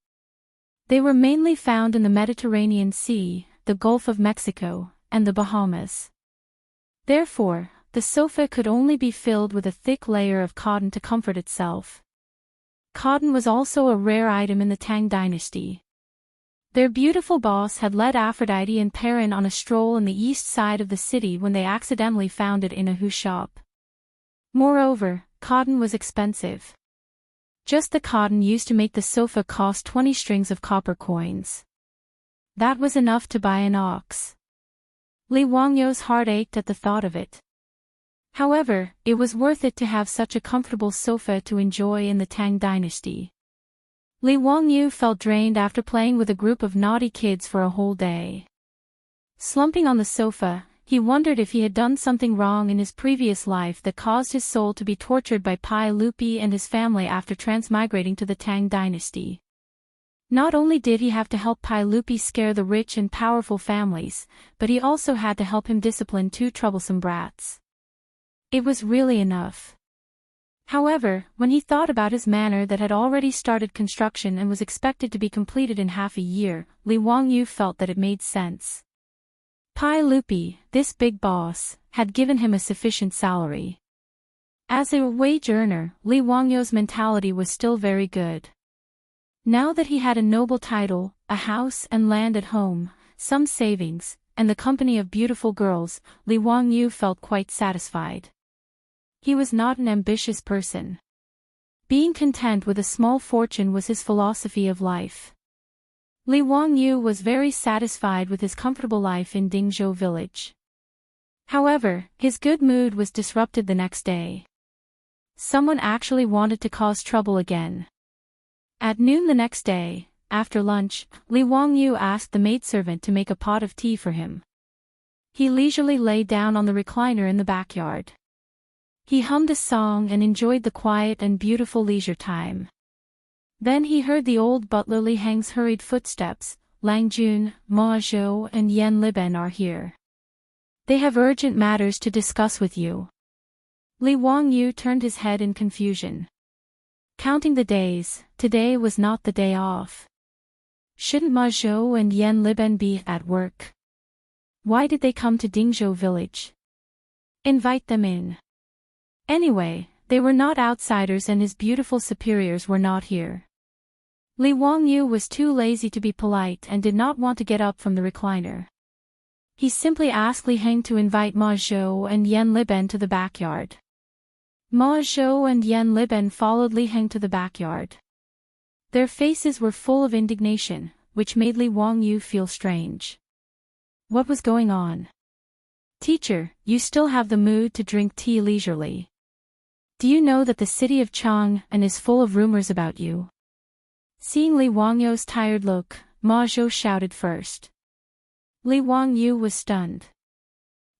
They were mainly found in the Mediterranean Sea, the Gulf of Mexico, and the Bahamas. Therefore, the sofa could only be filled with a thick layer of cotton to comfort itself. Cotton was also a rare item in the Tang dynasty. Their beautiful boss had led Aphrodite and Perrin on a stroll on the east side of the city when they accidentally found it in a Hu shop. Moreover, cotton was expensive. Just the cotton used to make the sofa cost 20 strings of copper coins. That was enough to buy an ox. Li Wangyou's heart ached at the thought of it. However, it was worth it to have such a comfortable sofa to enjoy in the Tang dynasty. Li Wangyou felt drained after playing with a group of naughty kids for a whole day. Slumping on the sofa, he wondered if he had done something wrong in his previous life that caused his soul to be tortured by Pai Lupi and his family after transmigrating to the Tang dynasty. Not only did he have to help Pai Lupi scare the rich and powerful families, but he also had to help him discipline two troublesome brats. It was really enough. However, when he thought about his manor that had already started construction and was expected to be completed in half a year, Li Wangyou felt that it made sense. Pai Lupi, this big boss, had given him a sufficient salary. As a wage earner, Li Wangyou's mentality was still very good. Now that he had a noble title, a house and land at home, some savings, and the company of beautiful girls, Li Wangyou felt quite satisfied. He was not an ambitious person. Being content with a small fortune was his philosophy of life. Li Wangyou was very satisfied with his comfortable life in Dingzhou village. However, his good mood was disrupted the next day. Someone actually wanted to cause trouble again. At noon the next day, after lunch, Li Wangyou asked the maidservant to make a pot of tea for him. He leisurely lay down on the recliner in the backyard. He hummed a song and enjoyed the quiet and beautiful leisure time. Then he heard the old butler Li Heng's hurried footsteps. Lang Jun, Ma Zhou and Yan Liben are here. They have urgent matters to discuss with you. Li Wangyou turned his head in confusion. Counting the days, today was not the day off. Shouldn't Ma Zhou and Yan Liben be at work? Why did they come to Dingzhou village? Invite them in. Anyway, they were not outsiders and his beautiful superiors were not here. Li Wangyou was too lazy to be polite and did not want to get up from the recliner. He simply asked Li Heng to invite Ma Zhou and Yan Liben to the backyard. Ma Zhou and Yan Liben followed Li Heng to the backyard. Their faces were full of indignation, which made Li Wangyou feel strange. What was going on? Teacher, you still have the mood to drink tea leisurely. Do you know that the city of Chang'an is full of rumors about you? Seeing Li Wangyou's tired look, Ma Zhou shouted first. Li Wangyou was stunned.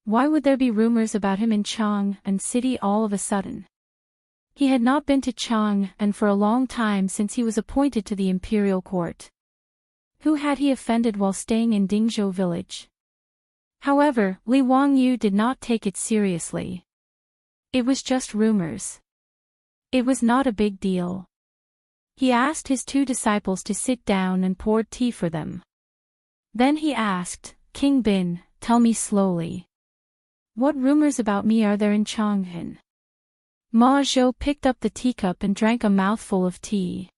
Why would there be rumors about him in Chang'an city all of a sudden? He had not been to Chang'an for a long time since he was appointed to the imperial court. Who had he offended while staying in Dingzhou village? However, Li Wangyou did not take it seriously. It was just rumors. It was not a big deal. He asked his two disciples to sit down and poured tea for them. Then he asked, King Bin, tell me slowly. What rumors about me are there in Chang'an? Ma Zhou picked up the teacup and drank a mouthful of tea.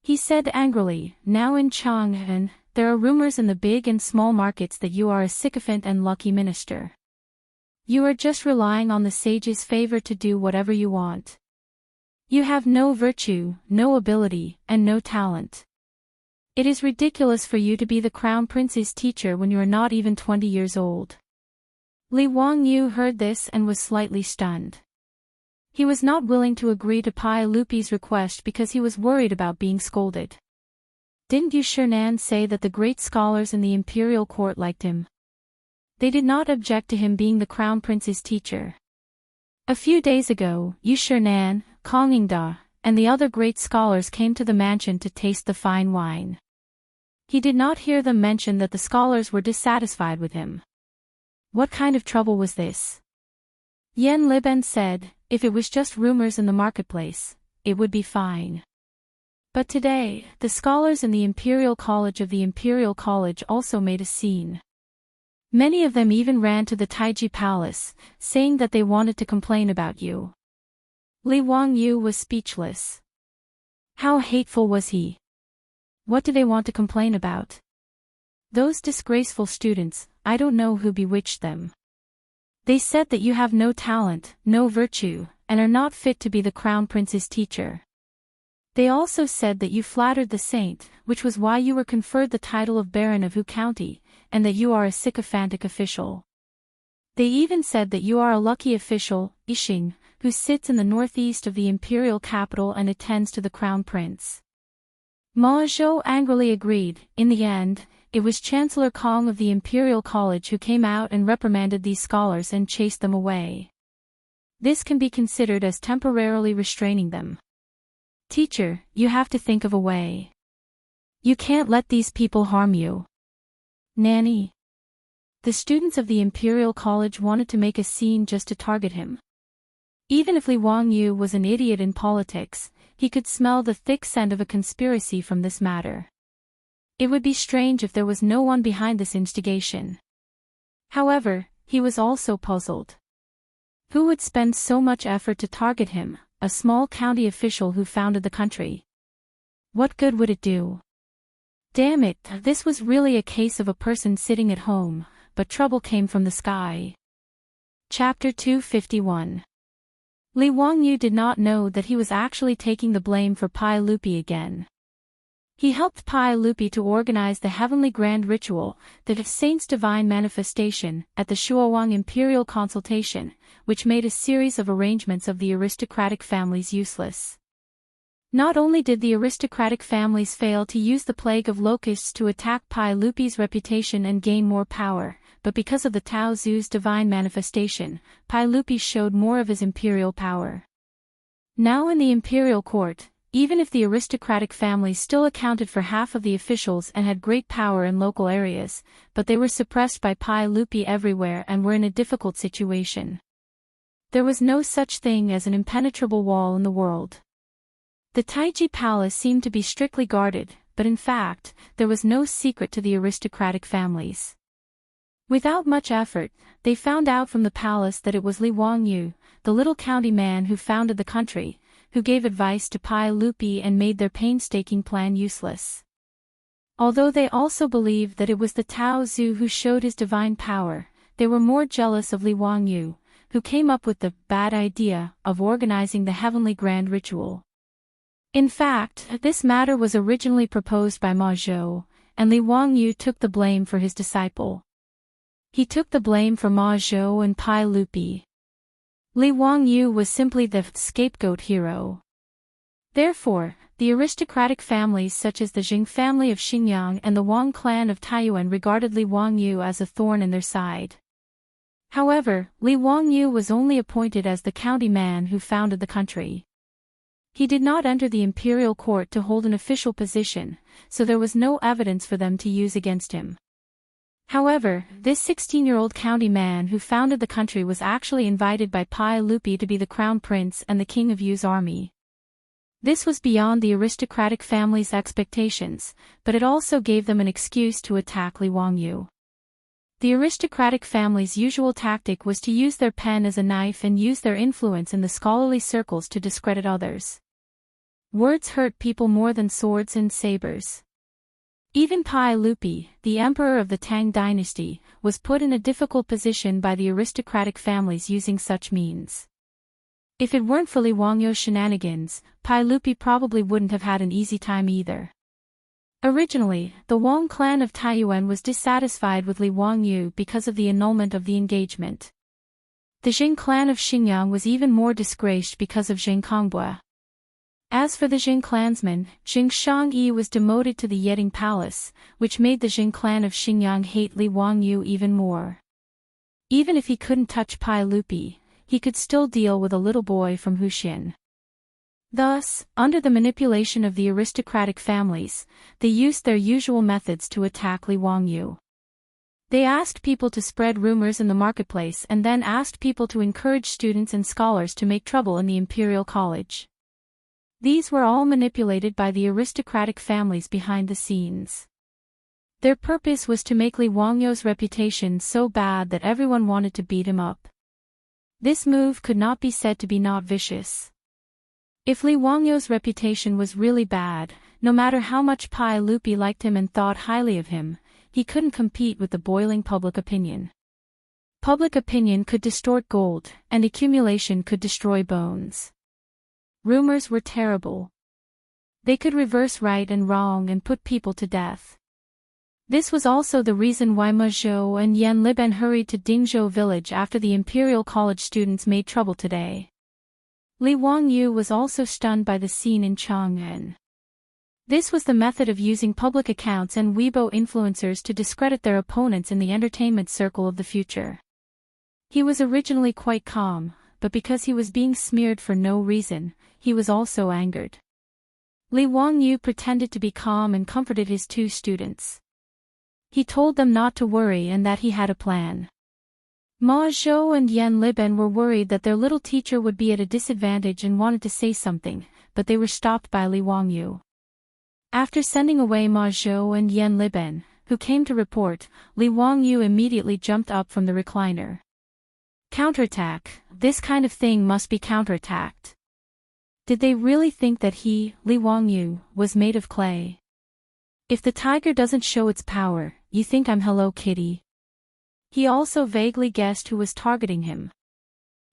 He said angrily, now in Chang'an, there are rumors in the big and small markets that you are a sycophant and lucky minister. You are just relying on the sage's favor to do whatever you want. You have no virtue, no ability, and no talent. It is ridiculous for you to be the crown prince's teacher when you are not even 20 years old. Li Wangyou heard this and was slightly stunned. He was not willing to agree to Pai Lupi's request because he was worried about being scolded. Didn't you Chang'an say that the great scholars in the imperial court liked him? They did not object to him being the crown prince's teacher. A few days ago, Yu Chang'an, Kongingda, and the other great scholars came to the mansion to taste the fine wine. He did not hear them mention that the scholars were dissatisfied with him. What kind of trouble was this? Yan Liben said, if it was just rumors in the marketplace, it would be fine. But today, the scholars in the Imperial College of the Imperial College also made a scene. Many of them even ran to the Taiji Palace, saying that they wanted to complain about you. Li Wangyou was speechless. How hateful was he? What do they want to complain about? Those disgraceful students, I don't know who bewitched them. They said that you have no talent, no virtue, and are not fit to be the crown prince's teacher. They also said that you flattered the saint, which was why you were conferred the title of Baron of Hu County, and that you are a sycophantic official. They even said that you are a lucky official, Yixing, who sits in the northeast of the imperial capital and attends to the crown prince. Ma Zhou angrily agreed. In the end, it was Chancellor Kong of the Imperial College who came out and reprimanded these scholars and chased them away. This can be considered as temporarily restraining them. Teacher, you have to think of a way. You can't let these people harm you. Nanny. The students of the Imperial College wanted to make a scene just to target him. Even if Li Wangyu was an idiot in politics, he could smell the thick scent of a conspiracy from this matter. It would be strange if there was no one behind this instigation. However, he was also puzzled. Who would spend so much effort to target him, a small county official who founded the country? What good would it do? Damn it, this was really a case of a person sitting at home, but trouble came from the sky. Chapter 251. Li Wangyu did not know that he was actually taking the blame for Pai Lupi again. He helped Pai Lupi to organize the heavenly grand ritual, the saint's divine manifestation, at the Shuowang imperial consultation, which made a series of arrangements of the aristocratic families useless. Not only did the aristocratic families fail to use the plague of locusts to attack Pai Lupi's reputation and gain more power, but because of the Tao Zu's divine manifestation, Pai Lupi showed more of his imperial power. Now in the imperial court, even if the aristocratic families still accounted for half of the officials and had great power in local areas, but they were suppressed by Pai Lupi everywhere and were in a difficult situation. There was no such thing as an impenetrable wall in the world. The Taiji Palace seemed to be strictly guarded, but in fact, there was no secret to the aristocratic families. Without much effort, they found out from the palace that it was Li Wangyu, the little county man who founded the country, who gave advice to Pai Lupi and made their painstaking plan useless. Although they also believed that it was the Tao Zu who showed his divine power, they were more jealous of Li Wangyu, who came up with the bad idea of organizing the heavenly grand ritual. In fact, this matter was originally proposed by Ma Zhou, and Li Wangyu took the blame for his disciple. He took the blame for Ma Zhou and Pai Lupi. Li Wangyu was simply the scapegoat hero. Therefore, the aristocratic families such as the Jing family of Xinjiang and the Wang clan of Taiyuan regarded Li Wangyu as a thorn in their side. However, Li Wangyu was only appointed as the county man who founded the country. He did not enter the imperial court to hold an official position, so there was no evidence for them to use against him. However, this 16-year-old county man who founded the country was actually invited by Pai Lupi to be the crown prince and the king of Yu's army. This was beyond the aristocratic family's expectations, but it also gave them an excuse to attack Li Wangyu. The aristocratic family's usual tactic was to use their pen as a knife and use their influence in the scholarly circles to discredit others. Words hurt people more than swords and sabers. Even Pai Lupi, the emperor of the Tang dynasty, was put in a difficult position by the aristocratic families using such means. If it weren't for Li Wangyu's shenanigans, Pai Lupi probably wouldn't have had an easy time either. Originally, the Wang clan of Taiyuan was dissatisfied with Li Wangyu because of the annulment of the engagement. The Jing clan of Xinjiang was even more disgraced because of Jing Kongbue. As for the Jing clansmen, Jing Shangyi was demoted to the Yeding Palace, which made the Jing clan of Xinjiang hate Li Wangyu even more. Even if he couldn't touch Pai Lupi, he could still deal with a little boy from Huxian. Thus, under the manipulation of the aristocratic families, they used their usual methods to attack Li Wangyu. They asked people to spread rumors in the marketplace and then asked people to encourage students and scholars to make trouble in the imperial college. These were all manipulated by the aristocratic families behind the scenes. Their purpose was to make Li Wangyu's reputation so bad that everyone wanted to beat him up. This move could not be said to be not vicious. If Li Wangyu's reputation was really bad, no matter how much Pai Lupi liked him and thought highly of him, he couldn't compete with the boiling public opinion. Public opinion could distort gold, and accumulation could destroy bones. Rumors were terrible. They could reverse right and wrong and put people to death. This was also the reason why Ma Zhou and Yan Liben hurried to Dingzhou village after the Imperial College students made trouble today. Li Wangyu was also stunned by the scene in Chang'an. This was the method of using public accounts and Weibo influencers to discredit their opponents in the entertainment circle of the future. He was originally quite calm, but because he was being smeared for no reason, he was also angered. Li Wangyu pretended to be calm and comforted his two students. He told them not to worry and that he had a plan. Ma Zhou and Yan Liben were worried that their little teacher would be at a disadvantage and wanted to say something, but they were stopped by Li Wangyu. After sending away Ma Zhou and Yan Liben, who came to report, Li Wangyu immediately jumped up from the recliner. Counterattack, this kind of thing must be counterattacked. Did they really think that he, Li Wangyu, was made of clay? If the tiger doesn't show its power, you think I'm Hello Kitty? He also vaguely guessed who was targeting him.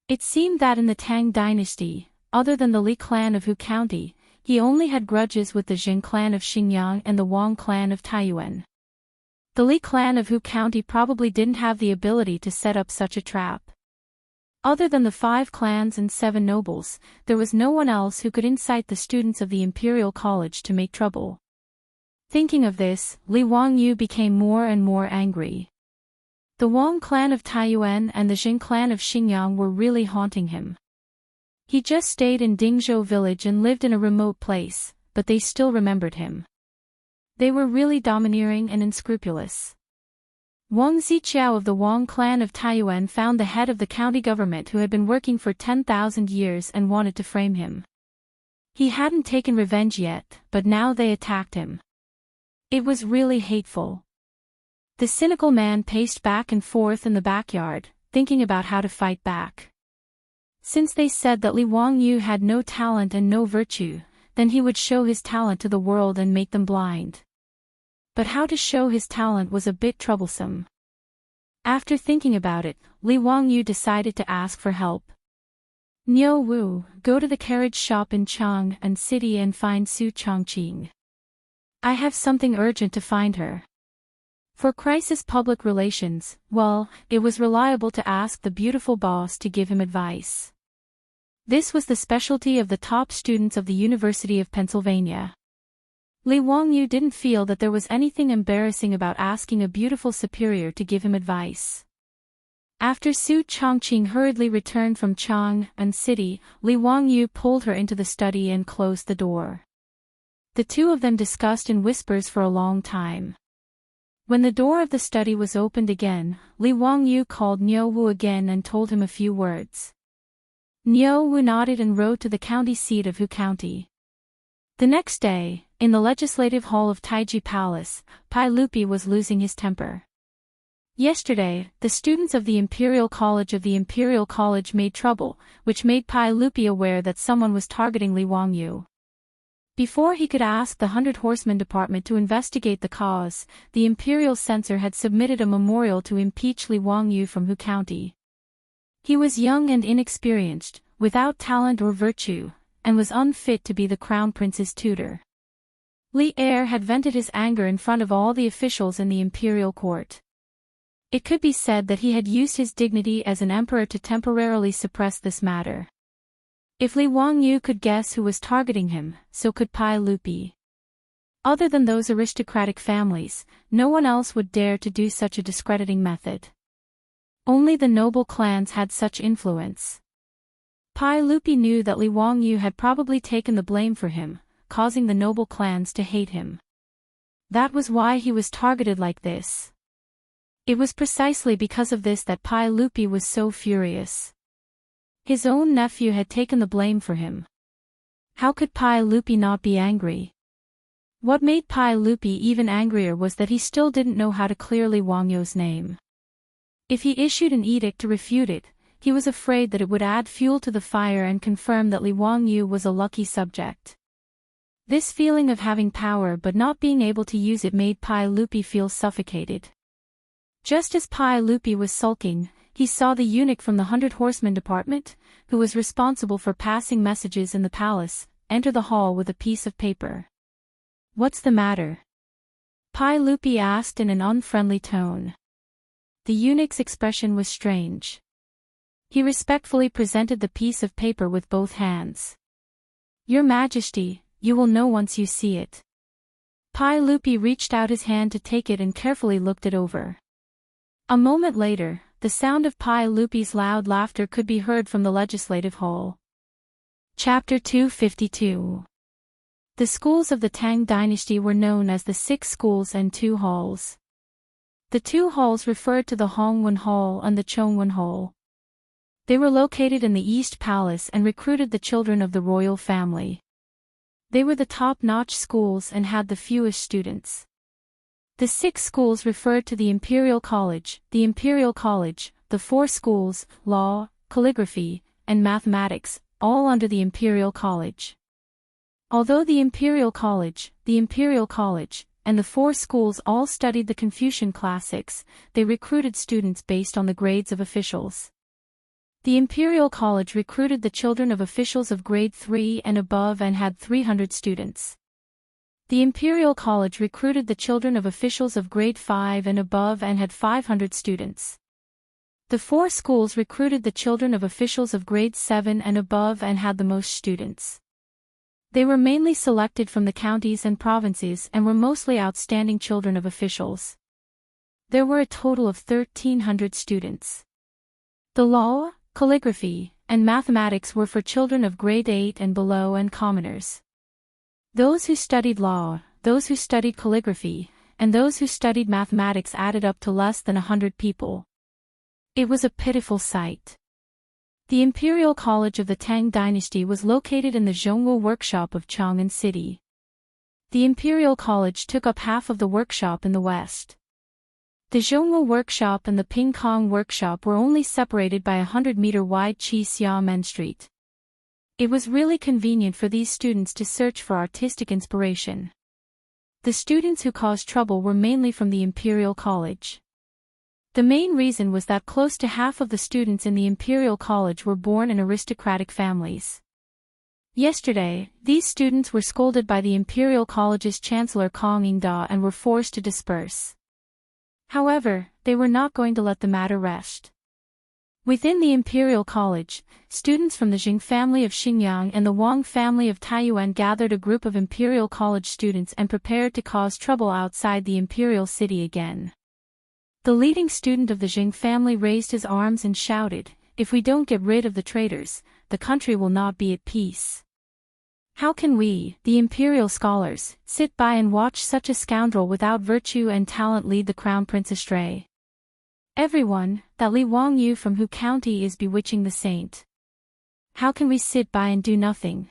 It seemed that in the Tang dynasty, other than the Li clan of Hu County, he only had grudges with the Jin clan of Xinjiang and the Wang clan of Taiyuan. The Li clan of Hu County probably didn't have the ability to set up such a trap. Other than the 5 clans and 7 nobles, there was no one else who could incite the students of the Imperial College to make trouble. Thinking of this, Li Wangyu became more and more angry. The Wang clan of Taiyuan and the Jin clan of Xinjiang were really haunting him. He just stayed in Dingzhou village and lived in a remote place, but they still remembered him. They were really domineering and unscrupulous. Wang Ziqiao of the Wang clan of Taiyuan found the head of the county government who had been working for 10,000 years and wanted to frame him. He hadn't taken revenge yet, but now they attacked him. It was really hateful. The cynical man paced back and forth in the backyard, thinking about how to fight back. Since they said that Li Wangyu had no talent and no virtue, then he would show his talent to the world and make them blind. But how to show his talent was a bit troublesome. After thinking about it, Li Wangyu decided to ask for help. Niu Wu, go to the carriage shop in Chang'an City and find Su Chongqing. I have something urgent to find her. For crisis public relations, well, it was reliable to ask the beautiful boss to give him advice. This was the specialty of the top students of the University of Pennsylvania. Li Wangyu didn't feel that there was anything embarrassing about asking a beautiful superior to give him advice. After Su Chongqing hurriedly returned from Chang'an City, Li Wangyu pulled her into the study and closed the door. The two of them discussed in whispers for a long time. When the door of the study was opened again, Li Wangyu called Niu Wu again and told him a few words. Niu Wu nodded and rode to the county seat of Hu County. The next day, in the legislative hall of Taiji Palace, Pai Lupi was losing his temper. Yesterday, the students of the Imperial College made trouble, which made Pai Lupi aware that someone was targeting Li Wangyu. Before he could ask the 100 Horsemen Department to investigate the cause, the Imperial Censor had submitted a memorial to impeach Li Wangyu from Hu County. He was young and inexperienced, without talent or virtue, and was unfit to be the Crown Prince's tutor. Li Er had vented his anger in front of all the officials in the imperial court. It could be said that he had used his dignity as an emperor to temporarily suppress this matter. If Li Wangyu could guess who was targeting him, so could Pai Lupi. Other than those aristocratic families, no one else would dare to do such a discrediting method. Only the noble clans had such influence. Pai Lupi knew that Li Wangyu had probably taken the blame for him, causing the noble clans to hate him. That was why he was targeted like this. It was precisely because of this that Pai Lupi was so furious. His own nephew had taken the blame for him. How could Pai Lupi not be angry? What made Pai Lupi even angrier was that he still didn't know how to clear Li Wangyu's name. If he issued an edict to refute it, he was afraid that it would add fuel to the fire and confirm that Li Wangyu was a lucky subject. This feeling of having power but not being able to use it made Pai Lupi feel suffocated. Just as Pai Lupi was sulking, he saw the eunuch from the 100 Horsemen Department, who was responsible for passing messages in the palace, enter the hall with a piece of paper. "What's the matter?" Pai Lupi asked in an unfriendly tone. The eunuch's expression was strange. He respectfully presented the piece of paper with both hands. "Your Majesty, you will know once you see it." Pai Lupi reached out his hand to take it and carefully looked it over. A moment later, the sound of Pai Lupi's loud laughter could be heard from the legislative hall. Chapter 252. The schools of the Tang dynasty were known as the Six Schools and Two Halls. The two halls referred to the Hongwen Hall and the Chongwen Hall. They were located in the East Palace and recruited the children of the royal family. They were the top-notch schools and had the fewest students. The six schools referred to the Imperial College, the four schools, law, calligraphy, and mathematics, all under the Imperial College. Although the Imperial College, and the four schools all studied the Confucian classics, they recruited students based on the grades of officials. The Imperial College recruited the children of officials of grade 3 and above and had 300 students. The Imperial College recruited the children of officials of grade 5 and above and had 500 students. The four schools recruited the children of officials of grade 7 and above and had the most students. They were mainly selected from the counties and provinces and were mostly outstanding children of officials. There were a total of 1,300 students. The law, calligraphy, and mathematics were for children of grade 8 and below and commoners. Those who studied law, those who studied calligraphy, and those who studied mathematics added up to less than 100 people. It was a pitiful sight. The Imperial College of the Tang Dynasty was located in the Zhongwu workshop of Chang'an City. The Imperial College took up half of the workshop in the west. The Zhongwu workshop and the Pingkong workshop were only separated by a 100-meter-wide Qi-Xia-Men Street. It was really convenient for these students to search for artistic inspiration. The students who caused trouble were mainly from the Imperial College. The main reason was that close to half of the students in the Imperial College were born in aristocratic families. Yesterday, these students were scolded by the Imperial College's Chancellor Kong Ingda and were forced to disperse. However, they were not going to let the matter rest. Within the Imperial College, students from the Jing family of Xinjiang and the Wang family of Taiyuan gathered a group of Imperial College students and prepared to cause trouble outside the Imperial City again. The leading student of the Jing family raised his arms and shouted, "If we don't get rid of the traitors, the country will not be at peace. How can we, the imperial scholars, sit by and watch such a scoundrel without virtue and talent lead the crown prince astray? Everyone, that Li Wangyu from Hu County is bewitching the saint. How can we sit by and do nothing?"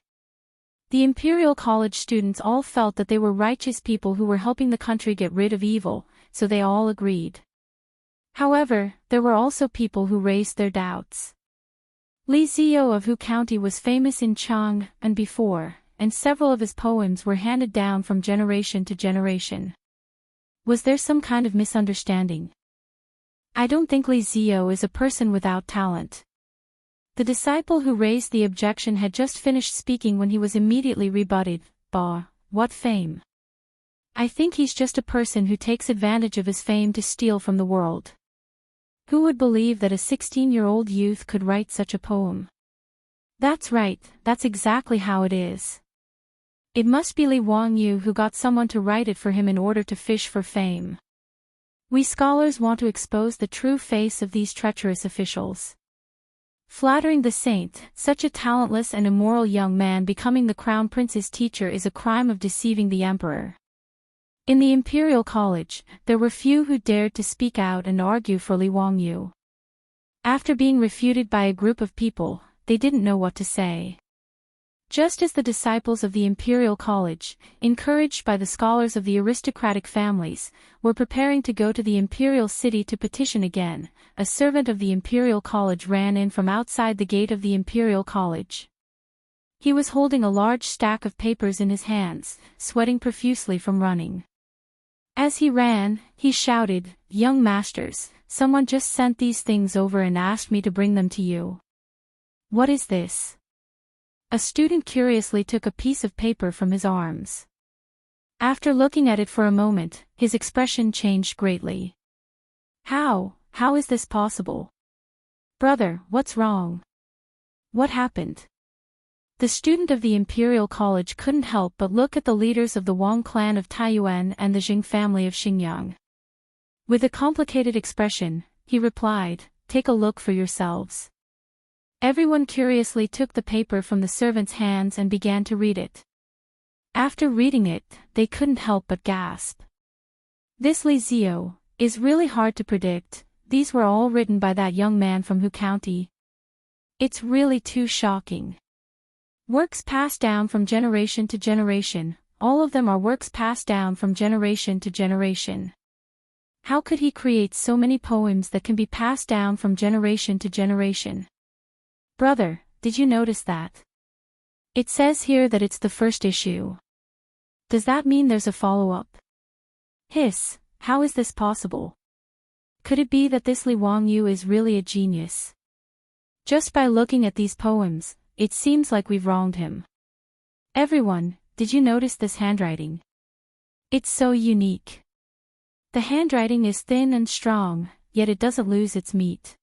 The Imperial College students all felt that they were righteous people who were helping the country get rid of evil, so they all agreed. However, there were also people who raised their doubts. Li Ziyou of Hu County was famous in Chang'an before, and several of his poems were handed down from generation to generation. Was there some kind of misunderstanding? I don't think Li Ziyou is a person without talent. The disciple who raised the objection had just finished speaking when he was immediately rebutted. Bah, what fame? I think he's just a person who takes advantage of his fame to steal from the world. Who would believe that a 16-year-old youth could write such a poem? That's right, that's exactly how it is. It must be Li Wangyu who got someone to write it for him in order to fish for fame. We scholars want to expose the true face of these treacherous officials. Flattering the saint, such a talentless and immoral young man becoming the crown prince's teacher is a crime of deceiving the emperor. In the Imperial College, there were few who dared to speak out and argue for Li Wangyu. After being refuted by a group of people, they didn't know what to say. Just as the disciples of the Imperial College, encouraged by the scholars of the aristocratic families, were preparing to go to the Imperial City to petition again, a servant of the Imperial College ran in from outside the gate of the Imperial College. He was holding a large stack of papers in his hands, sweating profusely from running. As he ran, he shouted, "Young masters, someone just sent these things over and asked me to bring them to you. What is this?" A student curiously took a piece of paper from his arms. After looking at it for a moment, his expression changed greatly. How is this possible? Brother, what's wrong? What happened? The student of the Imperial College couldn't help but look at the leaders of the Wang clan of Taiyuan and the Jing family of Xinjiang. With a complicated expression, he replied, "Take a look for yourselves." Everyone curiously took the paper from the servant's hands and began to read it. After reading it, they couldn't help but gasp. This Li Zio is really hard to predict. These were all written by that young man from Hu County. It's really too shocking. Works passed down from generation to generation, all of them are works passed down from generation to generation. How could he create so many poems that can be passed down from generation to generation? Brother, did you notice that? It says here that it's the first issue. Does that mean there's a follow-up? Hiss, how is this possible? Could it be that this Li Wangyu is really a genius? Just by looking at these poems, it seems like we've wronged him. Everyone, did you notice this handwriting? It's so unique. The handwriting is thin and strong, yet it doesn't lose its meat.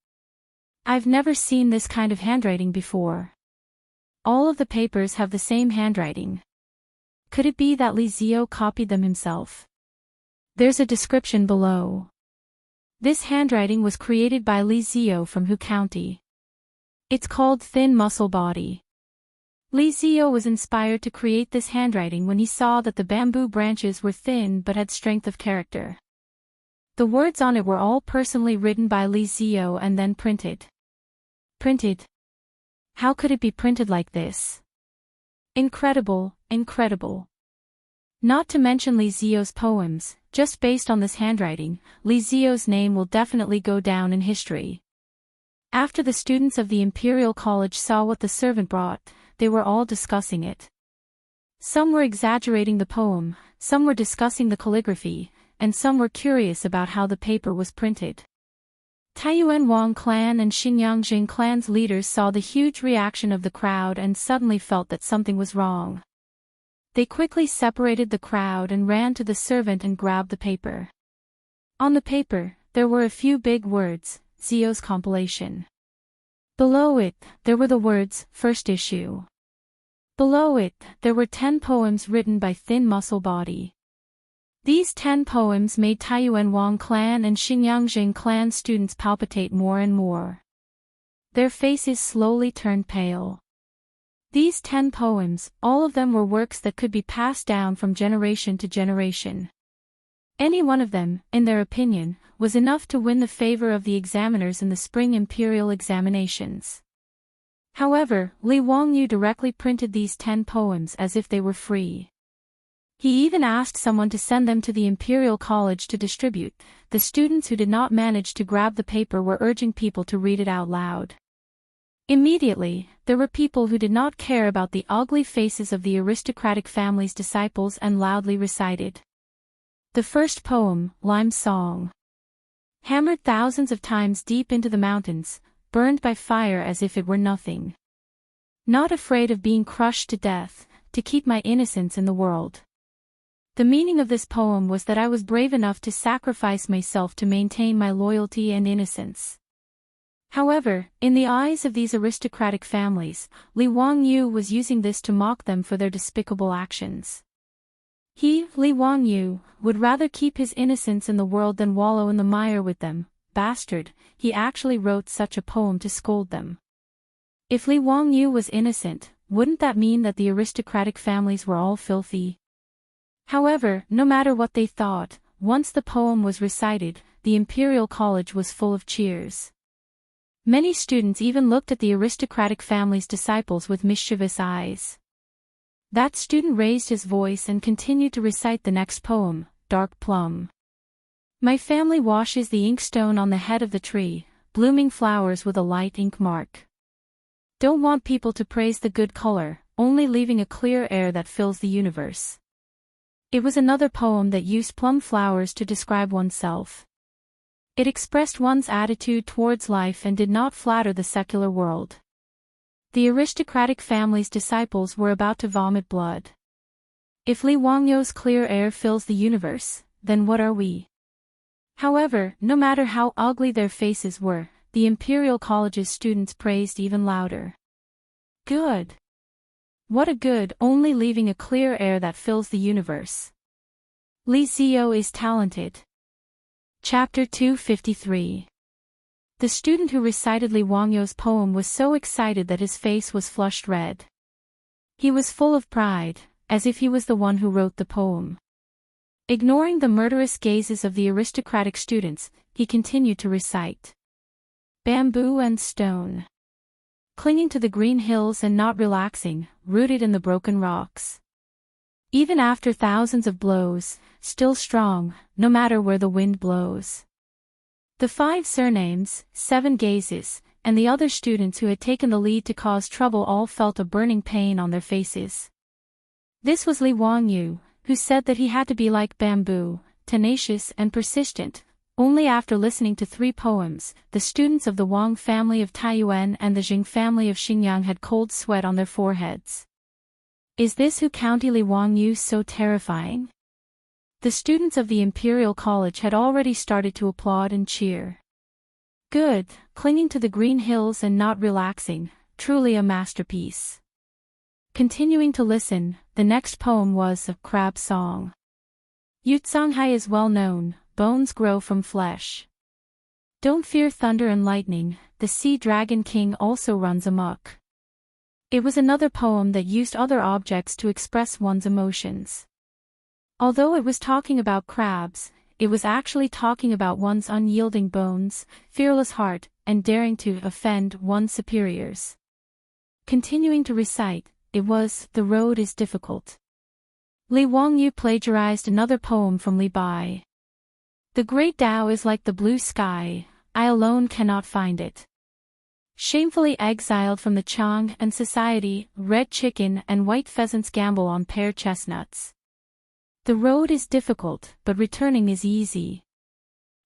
I've never seen this kind of handwriting before. All of the papers have the same handwriting. Could it be that Li Zio copied them himself? There's a description below. This handwriting was created by Li Zio from Hu County. It's called Thin Muscle Body. Li Zio was inspired to create this handwriting when he saw that the bamboo branches were thin but had strength of character. The words on it were all personally written by Li Zio and then printed. Printed? How could it be printed like this? Incredible, incredible. Not to mention Li Zio's poems, just based on this handwriting, Li Zio's name will definitely go down in history. After the students of the Imperial College saw what the servant brought, they were all discussing it. Some were exaggerating the poem, some were discussing the calligraphy, and some were curious about how the paper was printed. Taiyuan Wang clan and Xinjiang Jing clan's leaders saw the huge reaction of the crowd and suddenly felt that something was wrong. They quickly separated the crowd and ran to the servant and grabbed the paper. On the paper, there were a few big words, Zio's compilation. Below it, there were the words, first issue. Below it, there were 10 poems written by Thin Muscle Body. These 10 poems made Taiyuan Wang clan and Xinjiang Jing clan students palpitate more and more. Their faces slowly turned pale. These 10 poems, all of them were works that could be passed down from generation to generation. Any one of them, in their opinion, was enough to win the favor of the examiners in the spring imperial examinations. However, Li Wangyu directly printed these 10 poems as if they were free. He even asked someone to send them to the Imperial College to distribute. The students who did not manage to grab the paper were urging people to read it out loud. Immediately, there were people who did not care about the ugly faces of the aristocratic family's disciples and loudly recited. The first poem, Lime Song. Hammered thousands of times deep into the mountains, burned by fire as if it were nothing. Not afraid of being crushed to death, to keep my innocence in the world. The meaning of this poem was that I was brave enough to sacrifice myself to maintain my loyalty and innocence. However, in the eyes of these aristocratic families, Li Wangyu was using this to mock them for their despicable actions. He, Li Wangyu, would rather keep his innocence in the world than wallow in the mire with them. Bastard, he actually wrote such a poem to scold them. If Li Wangyu was innocent, wouldn't that mean that the aristocratic families were all filthy? However, no matter what they thought, once the poem was recited, the Imperial College was full of cheers. Many students even looked at the aristocratic family's disciples with mischievous eyes. That student raised his voice and continued to recite the next poem, Dark Plum. My family washes the inkstone on the head of the tree, blooming flowers with a light ink mark. Don't want people to praise the good color, only leaving a clear air that fills the universe. It was another poem that used plum flowers to describe oneself. It expressed one's attitude towards life and did not flatter the secular world. The aristocratic family's disciples were about to vomit blood. If Li Wangyou's clear air fills the universe, then what are we? However, no matter how ugly their faces were, the Imperial College's students praised even louder. Good. What a good, only leaving a clear air that fills the universe. Li Xiao is talented. Chapter 253. The student who recited Li Wangyou's poem was so excited that his face was flushed red. He was full of pride, as if he was the one who wrote the poem. Ignoring the murderous gazes of the aristocratic students, he continued to recite. Bamboo and stone. Clinging to the green hills and not relaxing, rooted in the broken rocks. Even after thousands of blows, still strong, no matter where the wind blows. The 5 surnames, 7 gazes, and the other students who had taken the lead to cause trouble all felt a burning pain on their faces. This was Li Wangyou, who said that he had to be like bamboo, tenacious and persistent. Only after listening to 3 poems, the students of the Wang family of Taiyuan and the Jing family of Xinjiang had cold sweat on their foreheads. Is this who County Li Wangyou so terrifying? The students of the Imperial College had already started to applaud and cheer. Good, clinging to the green hills and not relaxing, truly a masterpiece. Continuing to listen, the next poem was a crab song. Yutzanghai is well known, bones grow from flesh. Don't fear thunder and lightning, the sea dragon king also runs amok. It was another poem that used other objects to express one's emotions. Although it was talking about crabs, it was actually talking about one's unyielding bones, fearless heart, and daring to offend one's superiors. Continuing to recite, it was, The Road is Difficult. Li Wangyou plagiarized another poem from Li Bai. The great Tao is like the blue sky, I alone cannot find it. Shamefully exiled from the Chang'an society, red chicken and white pheasants gamble on pear chestnuts. The road is difficult, but returning is easy.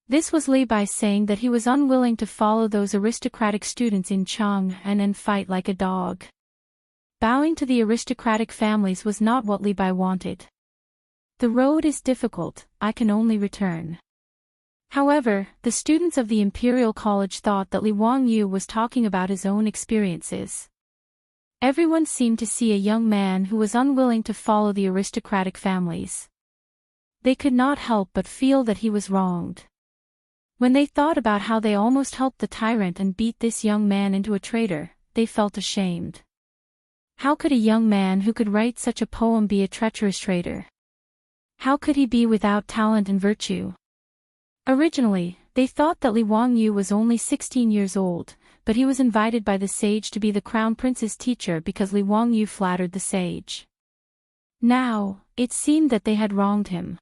This was Li Bai saying that he was unwilling to follow those aristocratic students in Chang'an and fight like a dog. Bowing to the aristocratic families was not what Li Bai wanted. The road is difficult, I can only return. However, the students of the Imperial College thought that Li Wangyou was talking about his own experiences. Everyone seemed to see a young man who was unwilling to follow the aristocratic families. They could not help but feel that he was wronged. When they thought about how they almost helped the tyrant and beat this young man into a traitor, they felt ashamed. How could a young man who could write such a poem be a treacherous traitor? How could he be without talent and virtue? Originally, they thought that Li Wangyou was only 16 years old, but he was invited by the sage to be the crown prince's teacher because Li Wangyou flattered the sage. Now, it seemed that they had wronged him.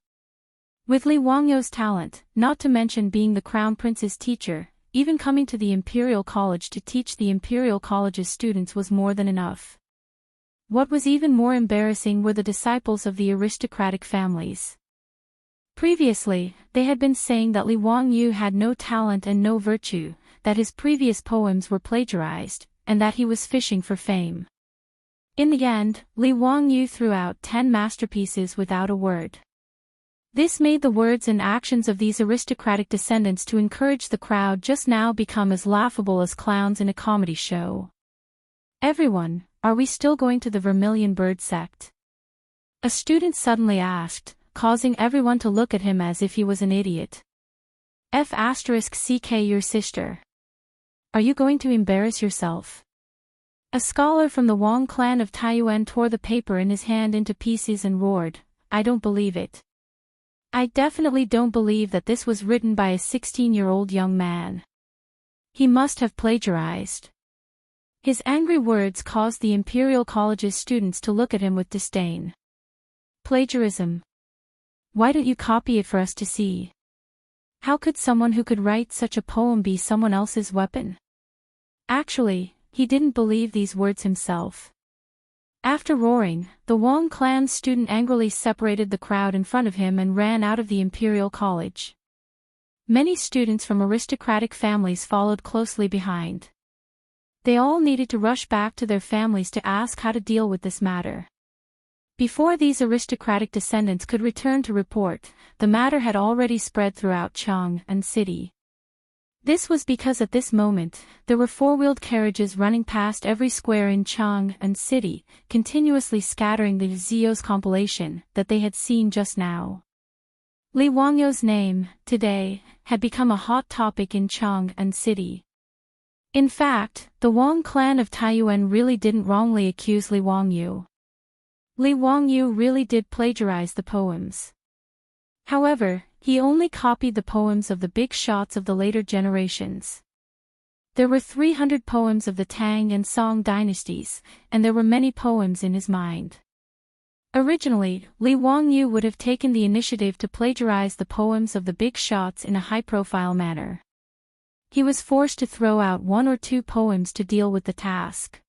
With Li Wangyou's talent, not to mention being the crown prince's teacher, even coming to the Imperial College to teach the Imperial College's students was more than enough. What was even more embarrassing were the disciples of the aristocratic families. Previously, they had been saying that Li Wangyou had no talent and no virtue, that his previous poems were plagiarized, and that he was fishing for fame. In the end, Li Wangyou threw out 10 masterpieces without a word. This made the words and actions of these aristocratic descendants to encourage the crowd just now become as laughable as clowns in a comedy show. Everyone, are we still going to the Vermilion Bird sect? A student suddenly asked, causing everyone to look at him as if he was an idiot. F***ck your sister. Are you going to embarrass yourself? A scholar from the Wang clan of Taiyuan tore the paper in his hand into pieces and roared, I don't believe it. I definitely don't believe that this was written by a 16-year-old young man. He must have plagiarized. His angry words caused the Imperial College's students to look at him with disdain. Plagiarism. Why don't you copy it for us to see? How could someone who could write such a poem be someone else's weapon? Actually, he didn't believe these words himself. After roaring, the Wang clan's student angrily separated the crowd in front of him and ran out of the Imperial College. Many students from aristocratic families followed closely behind. They all needed to rush back to their families to ask how to deal with this matter. Before these aristocratic descendants could return to report, the matter had already spread throughout Chang'an city. This was because at this moment, there were four-wheeled carriages running past every square in Chang'an city, continuously scattering the Zio's compilation that they had seen just now. Li Wangyu's name, today, had become a hot topic in Chang'an city. In fact, the Wang clan of Taiyuan really didn't wrongly accuse Li Wangyu. Li Wangyu really did plagiarize the poems. However, he only copied the poems of the big shots of the later generations. There were 300 poems of the Tang and Song dynasties, and there were many poems in his mind. Originally, Li Wangyu would have taken the initiative to plagiarize the poems of the big shots in a high-profile manner. He was forced to throw out one or two poems to deal with the task.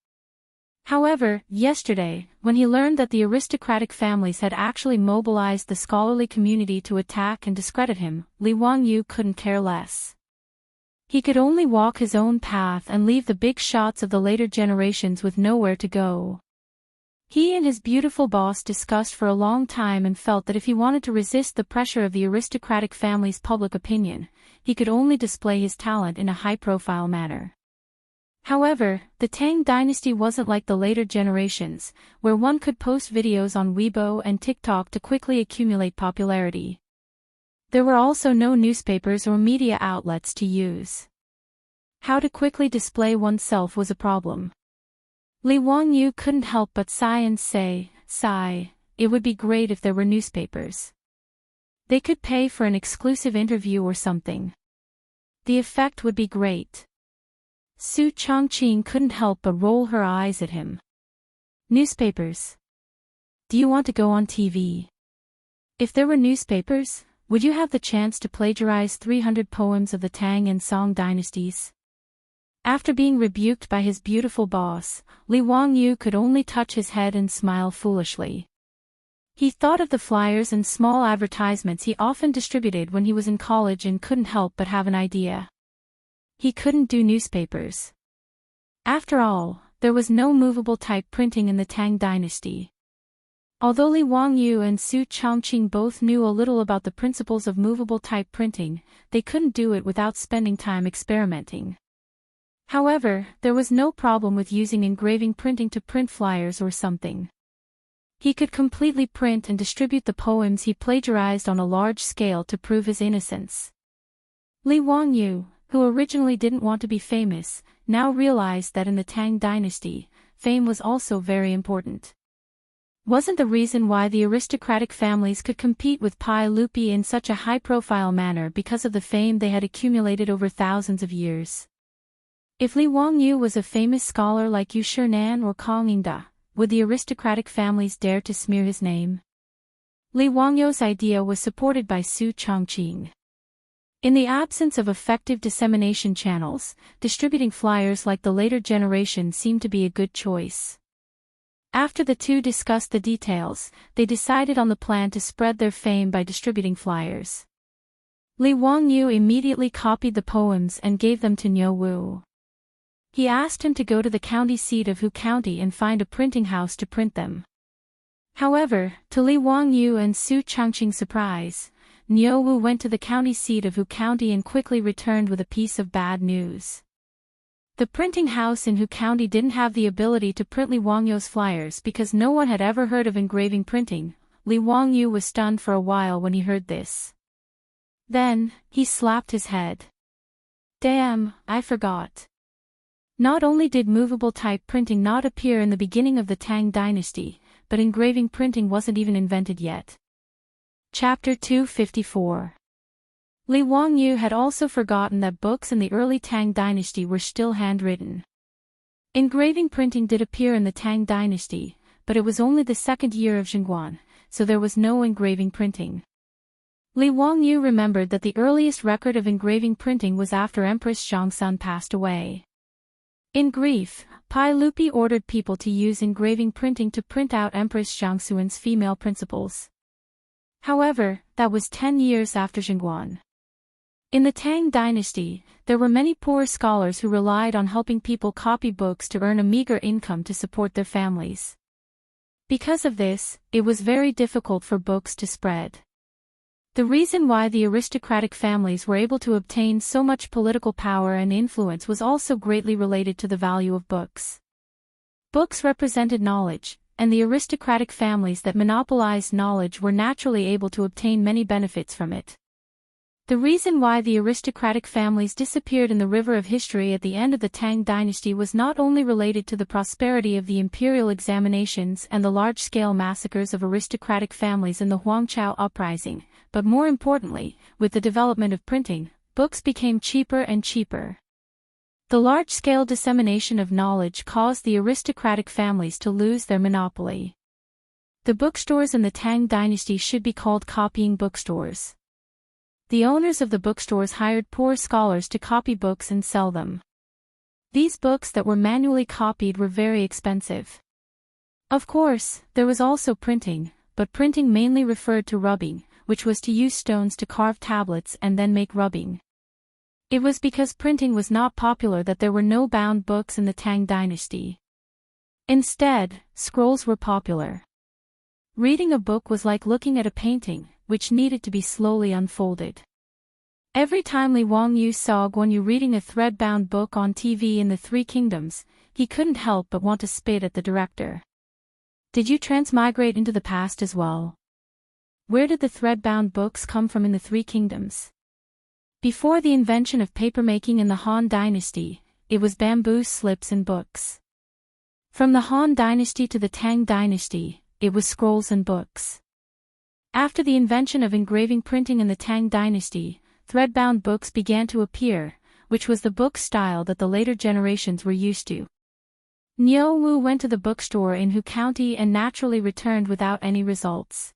However, yesterday, when he learned that the aristocratic families had actually mobilized the scholarly community to attack and discredit him, Li Wangyu couldn't care less. He could only walk his own path and leave the big shots of the later generations with nowhere to go. He and his beautiful boss discussed for a long time and felt that if he wanted to resist the pressure of the aristocratic family's public opinion, he could only display his talent in a high-profile manner. However, the Tang dynasty wasn't like the later generations, where one could post videos on Weibo and TikTok to quickly accumulate popularity. There were also no newspapers or media outlets to use. How to quickly display oneself was a problem. Li Wangyu couldn't help but sigh and say, "Sigh, it would be great if there were newspapers. They could pay for an exclusive interview or something. The effect would be great." Su Chongqing couldn't help but roll her eyes at him. Newspapers? Do you want to go on TV? If there were newspapers, would you have the chance to plagiarize 300 poems of the Tang and Song dynasties? After being rebuked by his beautiful boss, Li Wangyu could only touch his head and smile foolishly. He thought of the flyers and small advertisements he often distributed when he was in college and couldn't help but have an idea. He couldn't do newspapers. After all, there was no movable type printing in the Tang dynasty. Although Li Wangyu and Su Chongqing both knew a little about the principles of movable type printing, they couldn't do it without spending time experimenting. However, there was no problem with using engraving printing to print flyers or something. He could completely print and distribute the poems he plagiarized on a large scale to prove his innocence. Li Wangyu, who originally didn't want to be famous, now realized that in the Tang dynasty, fame was also very important. Wasn't the reason why the aristocratic families could compete with Pai Lupi in such a high-profile manner because of the fame they had accumulated over thousands of years? If Li Wangyu was a famous scholar like Yu Shinan or Kong Yingda, would the aristocratic families dare to smear his name? Li Wangyu's idea was supported by Su Chongqing. In the absence of effective dissemination channels, distributing flyers like the later generation seemed to be a good choice. After the two discussed the details, they decided on the plan to spread their fame by distributing flyers. Li Wangyu immediately copied the poems and gave them to Niu Wu. He asked him to go to the county seat of Hu County and find a printing house to print them. However, to Li Wangyu and Su Chongqing's surprise, Niu Wu went to the county seat of Hu County and quickly returned with a piece of bad news. The printing house in Hu County didn't have the ability to print Li Wangyu's flyers because no one had ever heard of engraving printing. Li Wangyu was stunned for a while when he heard this. Then, he slapped his head. Damn, I forgot. Not only did movable type printing not appear in the beginning of the Tang dynasty, but engraving printing wasn't even invented yet. Chapter 254. Li Wangyu had also forgotten that books in the early Tang dynasty were still handwritten. Engraving printing did appear in the Tang dynasty, but it was only the second year of Chang'an, so there was no engraving printing. Li Wangyu remembered that the earliest record of engraving printing was after Empress Zhongsun passed away. In grief, Pai Lupi ordered people to use engraving printing to print out Empress Zhongsun's female principles. However, that was 10 years after Chang'an. In the Tang dynasty, there were many poor scholars who relied on helping people copy books to earn a meager income to support their families. Because of this, it was very difficult for books to spread. The reason why the aristocratic families were able to obtain so much political power and influence was also greatly related to the value of books. Books represented knowledge, and the aristocratic families that monopolized knowledge were naturally able to obtain many benefits from it. The reason why the aristocratic families disappeared in the river of history at the end of the Tang dynasty was not only related to the prosperity of the imperial examinations and the large-scale massacres of aristocratic families in the Huangqiao uprising, but more importantly, with the development of printing, books became cheaper and cheaper. The large-scale dissemination of knowledge caused the aristocratic families to lose their monopoly. The bookstores in the Tang dynasty should be called copying bookstores. The owners of the bookstores hired poor scholars to copy books and sell them. These books that were manually copied were very expensive. Of course, there was also printing, but printing mainly referred to rubbing, which was to use stones to carve tablets and then make rubbing. It was because printing was not popular that there were no bound books in the Tang dynasty. Instead, scrolls were popular. Reading a book was like looking at a painting, which needed to be slowly unfolded. Every time Li Wangyu saw Guanyu reading a thread-bound book on TV in the Three Kingdoms, he couldn't help but want to spit at the director. Did you transmigrate into the past as well? Where did the thread-bound books come from in the Three Kingdoms? Before the invention of papermaking in the Han Dynasty, it was bamboo slips and books. From the Han Dynasty to the Tang Dynasty, it was scrolls and books. After the invention of engraving printing in the Tang Dynasty, thread-bound books began to appear, which was the book style that the later generations were used to. Niu Wu went to the bookstore in Hu County and naturally returned without any results.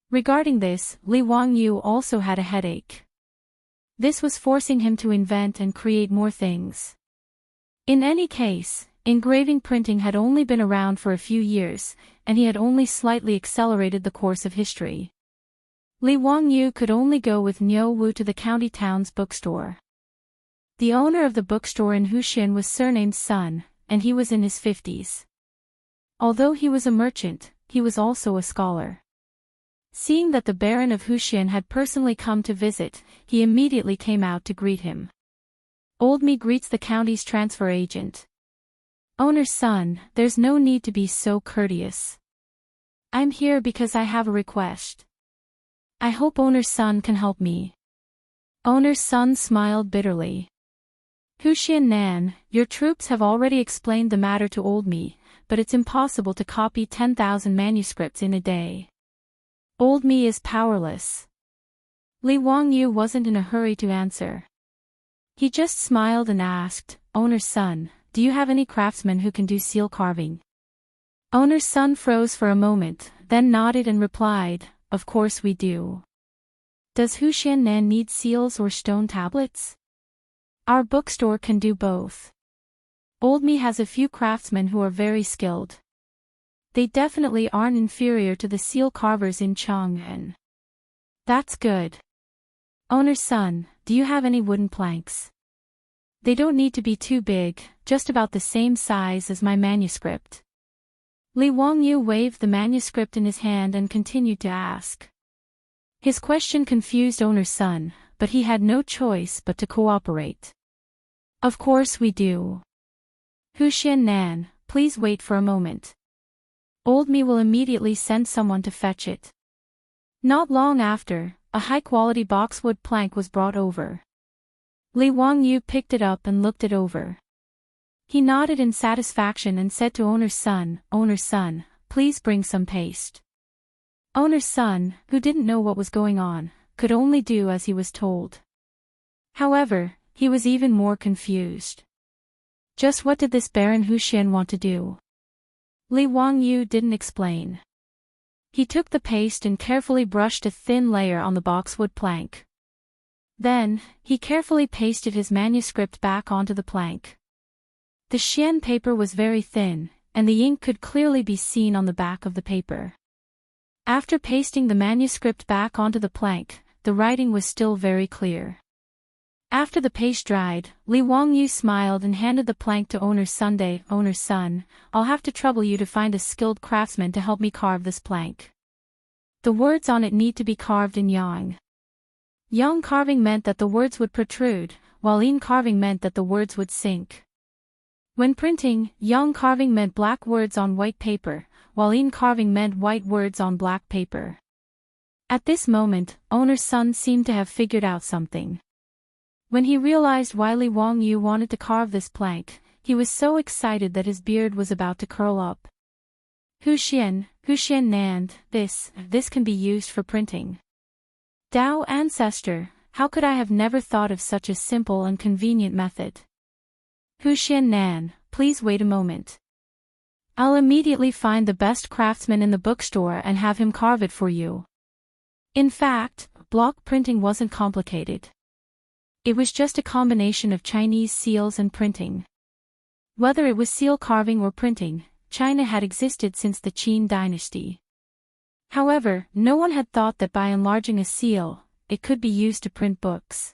Regarding this, Li Wangyu also had a headache. This was forcing him to invent and create more things. In any case, engraving printing had only been around for a few years, and he had only slightly accelerated the course of history. Li Wangyu could only go with Niu Wu to the county town's bookstore. The owner of the bookstore in Huxin was surnamed Sun, and he was in his 50s. Although he was a merchant, he was also a scholar. Seeing that the Baron of Huxin had personally come to visit, he immediately came out to greet him. Old me greets the county's transfer agent. Owner's son, there's no need to be so courteous. I'm here because I have a request. I hope owner's son can help me. Owner's son smiled bitterly. Huxian Nan, your troops have already explained the matter to old me, but it's impossible to copy 10,000 manuscripts in a day. Old me is powerless. Li Wangyu wasn't in a hurry to answer. He just smiled and asked, Owner's son, do you have any craftsmen who can do seal carving? Owner's son froze for a moment, then nodded and replied, Of course we do. Does Huxian Nan need seals or stone tablets? Our bookstore can do both. Old me has a few craftsmen who are very skilled. They definitely aren't inferior to the seal carvers in Chang'an. That's good. Owner's son, do you have any wooden planks? They don't need to be too big, just about the same size as my manuscript. Li Wangyu waved the manuscript in his hand and continued to ask. His question confused owner's son, but he had no choice but to cooperate. Of course we do. Huxian Nan, please wait for a moment. Old me will immediately send someone to fetch it. Not long after, a high-quality boxwood plank was brought over. Li Wangyu picked it up and looked it over. He nodded in satisfaction and said to owner's son, please bring some paste. Owner's son, who didn't know what was going on, could only do as he was told. However, he was even more confused. Just what did this Baron Huxian want to do? Li Wangyu didn't explain. He took the paste and carefully brushed a thin layer on the boxwood plank. Then, he carefully pasted his manuscript back onto the plank. The xian paper was very thin, and the ink could clearly be seen on the back of the paper. After pasting the manuscript back onto the plank, the writing was still very clear. After the paste dried, Li Wangyu smiled and handed the plank to owner's son. Owner's son, I'll have to trouble you to find a skilled craftsman to help me carve this plank. The words on it need to be carved in yang. Yang carving meant that the words would protrude, while yin carving meant that the words would sink. When printing, yang carving meant black words on white paper, while yin carving meant white words on black paper. At this moment, owner's son seemed to have figured out something. When he realized why Li Wangyu wanted to carve this plank, he was so excited that his beard was about to curl up. Huxian Nand, this can be used for printing. Tao ancestor, how could I have never thought of such a simple and convenient method? Huxian Nan, please wait a moment. I'll immediately find the best craftsman in the bookstore and have him carve it for you. In fact, block printing wasn't complicated. It was just a combination of Chinese seals and printing. Whether it was seal carving or printing, China had existed since the Qin dynasty. However, no one had thought that by enlarging a seal, it could be used to print books.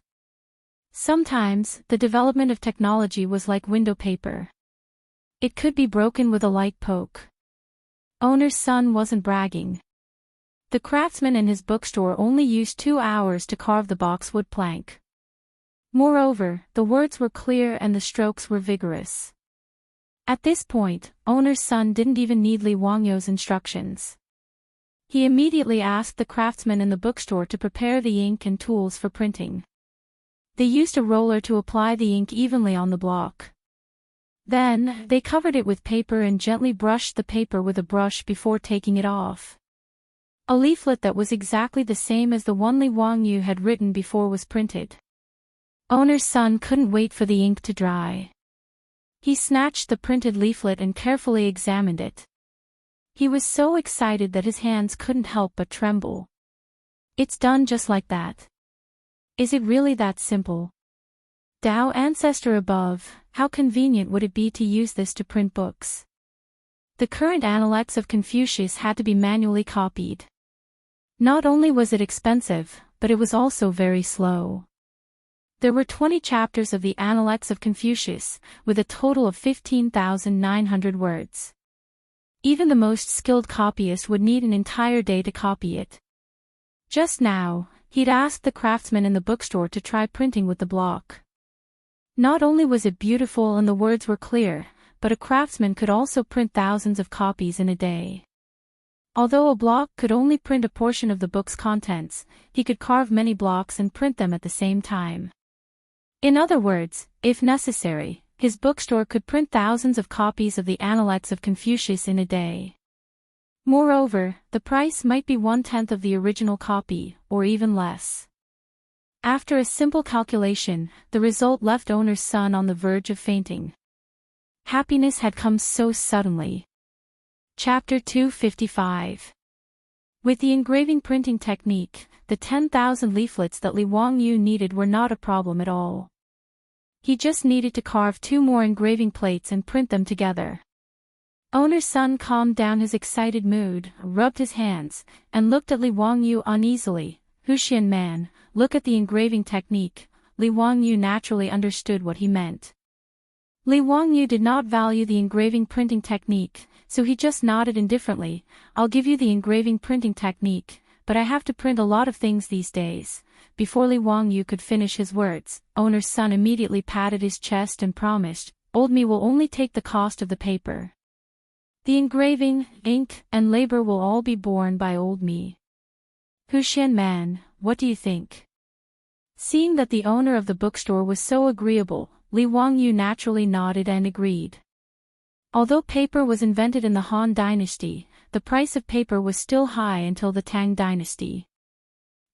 Sometimes, the development of technology was like window paper. It could be broken with a light poke. Owner's son wasn't bragging. The craftsman in his bookstore only used 2 hours to carve the boxwood plank. Moreover, the words were clear and the strokes were vigorous. At this point, owner's son didn't even need Li Wangyu's instructions. He immediately asked the craftsman in the bookstore to prepare the ink and tools for printing. They used a roller to apply the ink evenly on the block. Then, they covered it with paper and gently brushed the paper with a brush before taking it off. A leaflet that was exactly the same as the one Li Wangyu had written before was printed. Owner's son couldn't wait for the ink to dry. He snatched the printed leaflet and carefully examined it. He was so excited that his hands couldn't help but tremble. It's done just like that. Is it really that simple? Tao ancestor above, how convenient would it be to use this to print books? The current Analects of Confucius had to be manually copied. Not only was it expensive, but it was also very slow. There were 20 chapters of the Analects of Confucius, with a total of 15,900 words. Even the most skilled copyist would need an entire day to copy it. Just now, he'd asked the craftsman in the bookstore to try printing with the block. Not only was it beautiful and the words were clear, but a craftsman could also print thousands of copies in a day. Although a block could only print a portion of the book's contents, he could carve many blocks and print them at the same time. In other words, if necessary, his bookstore could print thousands of copies of the Analects of Confucius in a day. Moreover, the price might be 1/10 of the original copy, or even less. After a simple calculation, the result left owner's son on the verge of fainting. Happiness had come so suddenly. Chapter 255. With the engraving printing technique, the 10,000 leaflets that Li Wangyu needed were not a problem at all. He just needed to carve 2 more engraving plates and print them together. Owner's son calmed down his excited mood, rubbed his hands, and looked at Li Wangyu uneasily. Huxian man, look at the engraving technique. Li Wangyu naturally understood what he meant. Li Wangyu did not value the engraving printing technique, so he just nodded indifferently. I'll give you the engraving printing technique, but I have to print a lot of things these days. Before Li Wangyu could finish his words, owner's son immediately patted his chest and promised, old me will only take the cost of the paper. The engraving, ink, and labor will all be borne by old me. Huxian man, what do you think? Seeing that the owner of the bookstore was so agreeable, Li Wangyu naturally nodded and agreed. Although paper was invented in the Han Dynasty, the price of paper was still high until the Tang Dynasty.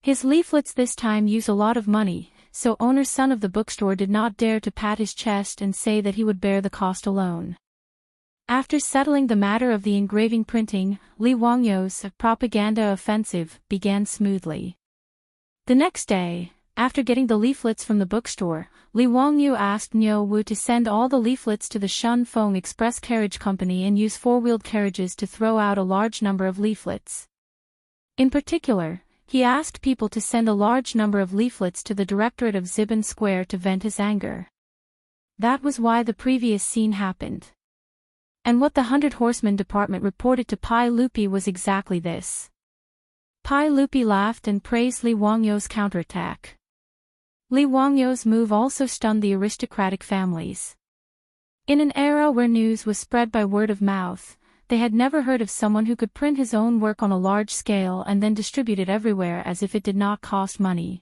His leaflets this time use a lot of money, so owner's son of the bookstore did not dare to pat his chest and say that he would bear the cost alone. After settling the matter of the engraving printing, Li Wangyu's propaganda offensive began smoothly. The next day, after getting the leaflets from the bookstore, Li Wangyu asked Niu Wu to send all the leaflets to the Shun Feng Express Carriage Company and use 4-wheeled carriages to throw out a large number of leaflets. In particular, He asked people to send a large number of leaflets to the directorate of Ziban Square to vent his anger. That was why the previous scene happened. And what the 100 Horsemen department reported to Pai Lupi was exactly this. Pai Lupi laughed and praised Li Wangyou's counterattack. Li Wangyou's move also stunned the aristocratic families. In an era where news was spread by word of mouth, they had never heard of someone who could print his own work on a large scale and then distribute it everywhere as if it did not cost money.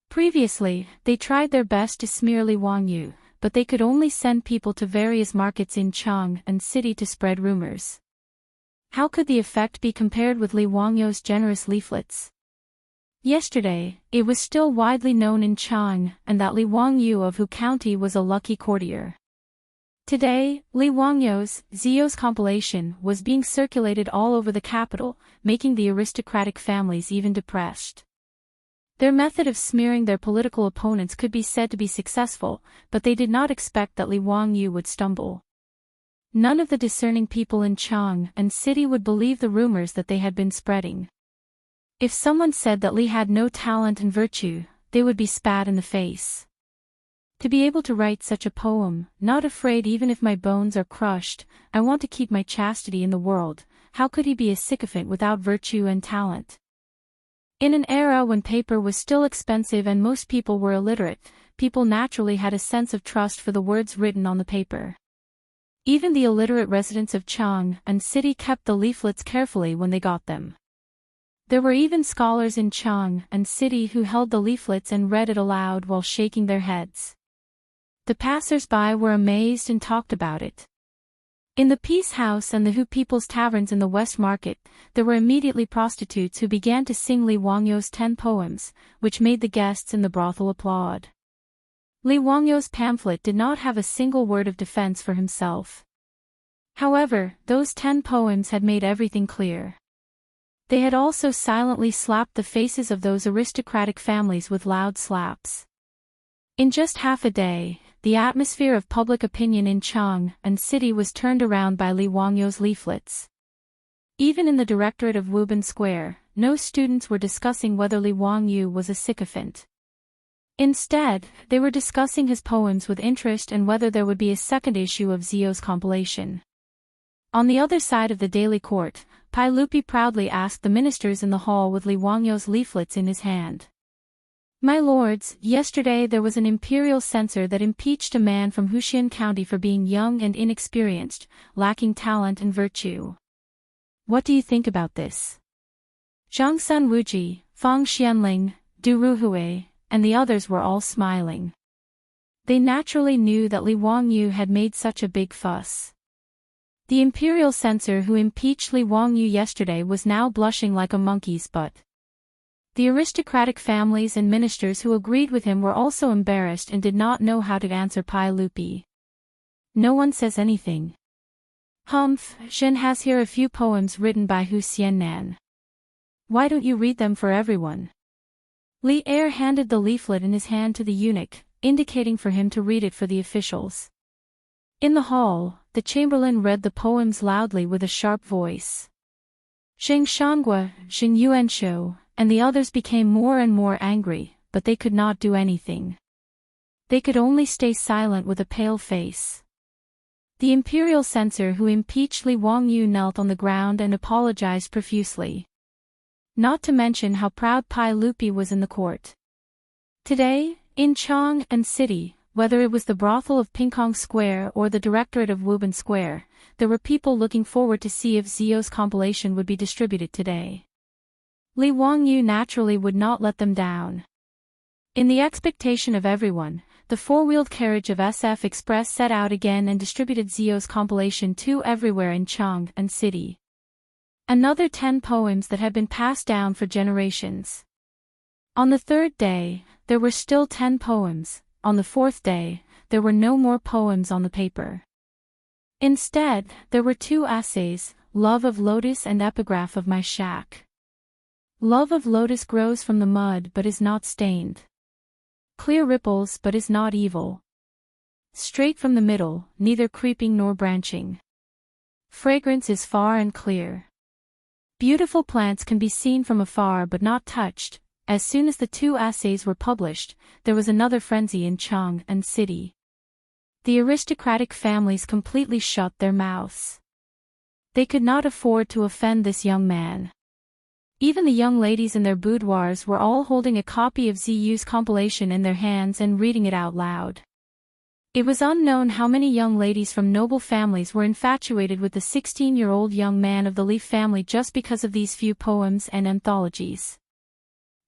Previously, they tried their best to smear Li Wangyou, but they could only send people to various markets in Chang'an city to spread rumors. How could the effect be compared with Li Wangyou's generous leaflets? Yesterday, it was still widely known in Chang'an that Li Wangyou of Hu County was a lucky courtier. Today, Li Wangyou's Zio's compilation was being circulated all over the capital, making the aristocratic families even depressed. Their method of smearing their political opponents could be said to be successful, but they did not expect that Li Wangyou would stumble. None of the discerning people in Chang'an city would believe the rumors that they had been spreading. If someone said that Li had no talent and virtue, they would be spat in the face. To be able to write such a poem, not afraid even if my bones are crushed, I want to keep my chastity in the world, how could he be a sycophant without virtue and talent? In an era when paper was still expensive and most people were illiterate, people naturally had a sense of trust for the words written on the paper. Even the illiterate residents of Chang'an city kept the leaflets carefully when they got them. There were even scholars in Chang'an city who held the leaflets and read it aloud while shaking their heads. The passers-by were amazed and talked about it. In the Peace House and the Hu People's Taverns in the West Market, there were immediately prostitutes who began to sing Li Wangyou's 10 poems, which made the guests in the brothel applaud. Li Wangyou's pamphlet did not have a single word of defense for himself. However, those 10 poems had made everything clear. They had also silently slapped the faces of those aristocratic families with loud slaps. In just half a day, the atmosphere of public opinion in Chang'an city was turned around by Li Wangyou's leaflets. Even in the directorate of Ziban Square, no students were discussing whether Li Wangyou was a sycophant. Instead, they were discussing his poems with interest and whether there would be a second issue of Zio's compilation. On the other side of the daily court, Pai Lupi proudly asked the ministers in the hall with Li Wangyou's leaflets in his hand. My lords, yesterday there was an imperial censor that impeached a man from Huxian County for being young and inexperienced, lacking talent and virtue. What do you think about this? Zhang Sun Wuji, Fang Xianling, Du Ruhui, and the others were all smiling. They naturally knew that Li Wangyou had made such a big fuss. The imperial censor who impeached Li Wangyou yesterday was now blushing like a monkey's butt. The aristocratic families and ministers who agreed with him were also embarrassed and did not know how to answer Pai Lupi. No one says anything. Humph, Shen has here a few poems written by Hu Xiannan. Why don't you read them for everyone? Li Er handed the leaflet in his hand to the eunuch, indicating for him to read it for the officials. In the hall, the chamberlain read the poems loudly with a sharp voice. Sheng Shangua, Sheng Yuanshou, and the others became more and more angry, but they could not do anything. They could only stay silent with a pale face. The imperial censor who impeached Li Wangyou knelt on the ground and apologized profusely. Not to mention how proud Pai Lupi was in the court. Today, in Chang'an city, whether it was the brothel of Pingkong Square or the directorate of Ziban Square, there were people looking forward to see if Zio's compilation would be distributed today. Li Wangyou naturally would not let them down. In the expectation of everyone, the four-wheeled carriage of SF Express set out again and distributed Zio's compilation to everywhere in Chang'an city. Another 10 poems that had been passed down for generations. On the third day, there were still 10 poems. On the fourth day, there were no more poems on the paper. Instead, there were 2 essays, Love of Lotus and Epigraph of My Shack. Love of Lotus grows from the mud but is not stained. Clear ripples but is not evil. Straight from the middle, neither creeping nor branching. Fragrance is far and clear. Beautiful plants can be seen from afar but not touched. As soon as the two essays were published, there was another frenzy in Chang'an city. The aristocratic families completely shut their mouths. They could not afford to offend this young man. Even the young ladies in their boudoirs were all holding a copy of Ziyu's compilation in their hands and reading it out loud. It was unknown how many young ladies from noble families were infatuated with the 16-year-old young man of the Li family just because of these few poems and anthologies.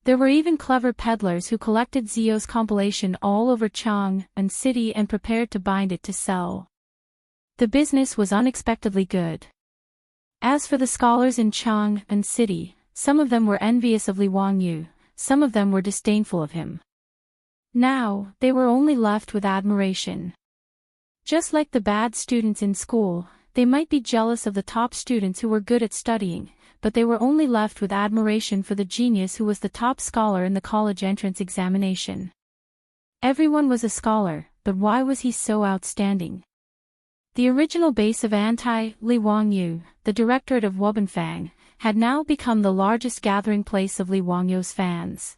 There were even clever peddlers who collected Ziyu's compilation all over Chang'an city and prepared to bind it to sell. The business was unexpectedly good. As for the scholars in Chang'an city, some of them were envious of Li Wangyu, some of them were disdainful of him. Now, they were only left with admiration. Just like the bad students in school, they might be jealous of the top students who were good at studying, but they were only left with admiration for the genius who was the top scholar in the college entrance examination. Everyone was a scholar, but why was he so outstanding? The original base of anti-Li Wangyu, the directorate of Wubenfang, had now become the largest gathering place of Li Wangyu's fans.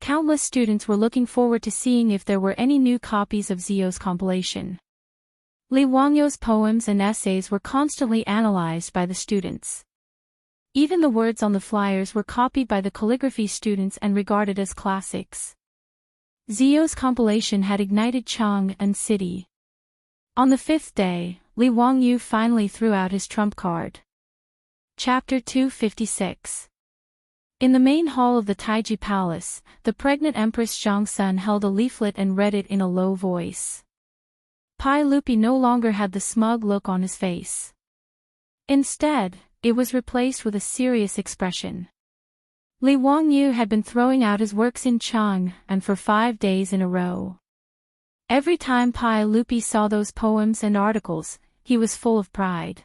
Countless students were looking forward to seeing if there were any new copies of Ziyu's compilation. Li Wangyu's poems and essays were constantly analyzed by the students. Even the words on the flyers were copied by the calligraphy students and regarded as classics. Ziyu's compilation had ignited Chang'an city. On the fifth day, Li Wangyu finally threw out his trump card. Chapter 256. In the main hall of the Taiji Palace, the pregnant Empress Chang'an held a leaflet and read it in a low voice. Pai Lupi no longer had the smug look on his face. Instead, it was replaced with a serious expression. Li Wangyu had been throwing out his works in Chang'an for 5 days in a row. Every time Pai Lupi saw those poems and articles, he was full of pride.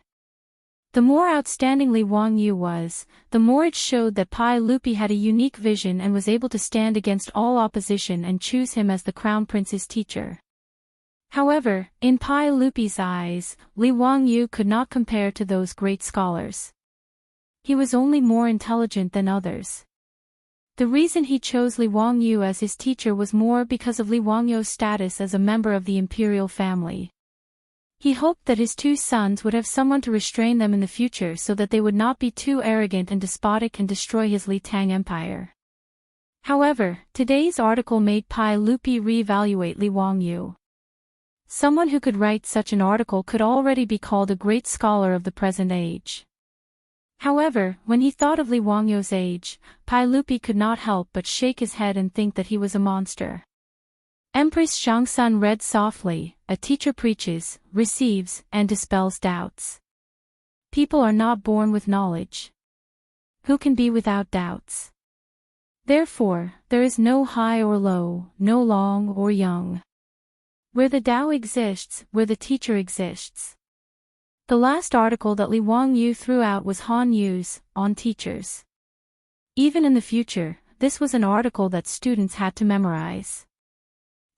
The more outstanding Li Wangyu was, the more it showed that Pai Lupi had a unique vision and was able to stand against all opposition and choose him as the crown prince's teacher. However, in Pai Lupi's eyes, Li Wangyu could not compare to those great scholars. He was only more intelligent than others. The reason he chose Li Wangyu as his teacher was more because of Li Wangyu's status as a member of the imperial family. He hoped that his 2 sons would have someone to restrain them in the future so that they would not be too arrogant and despotic and destroy his Li Tang empire. However, today's article made Pai Lupi re-evaluate Li Wangyu. Someone who could write such an article could already be called a great scholar of the present age. However, when he thought of Li Wangyu's age, Pai Lupi could not help but shake his head and think that he was a monster. Empress Chang'an read softly, "A teacher preaches, receives, and dispels doubts. People are not born with knowledge. Who can be without doubts? Therefore, there is no high or low, no long or young. Where the Tao exists, where the teacher exists." The last article that Li Wangyu threw out was Han Yu's, on teachers. Even in the future, this was an article that students had to memorize.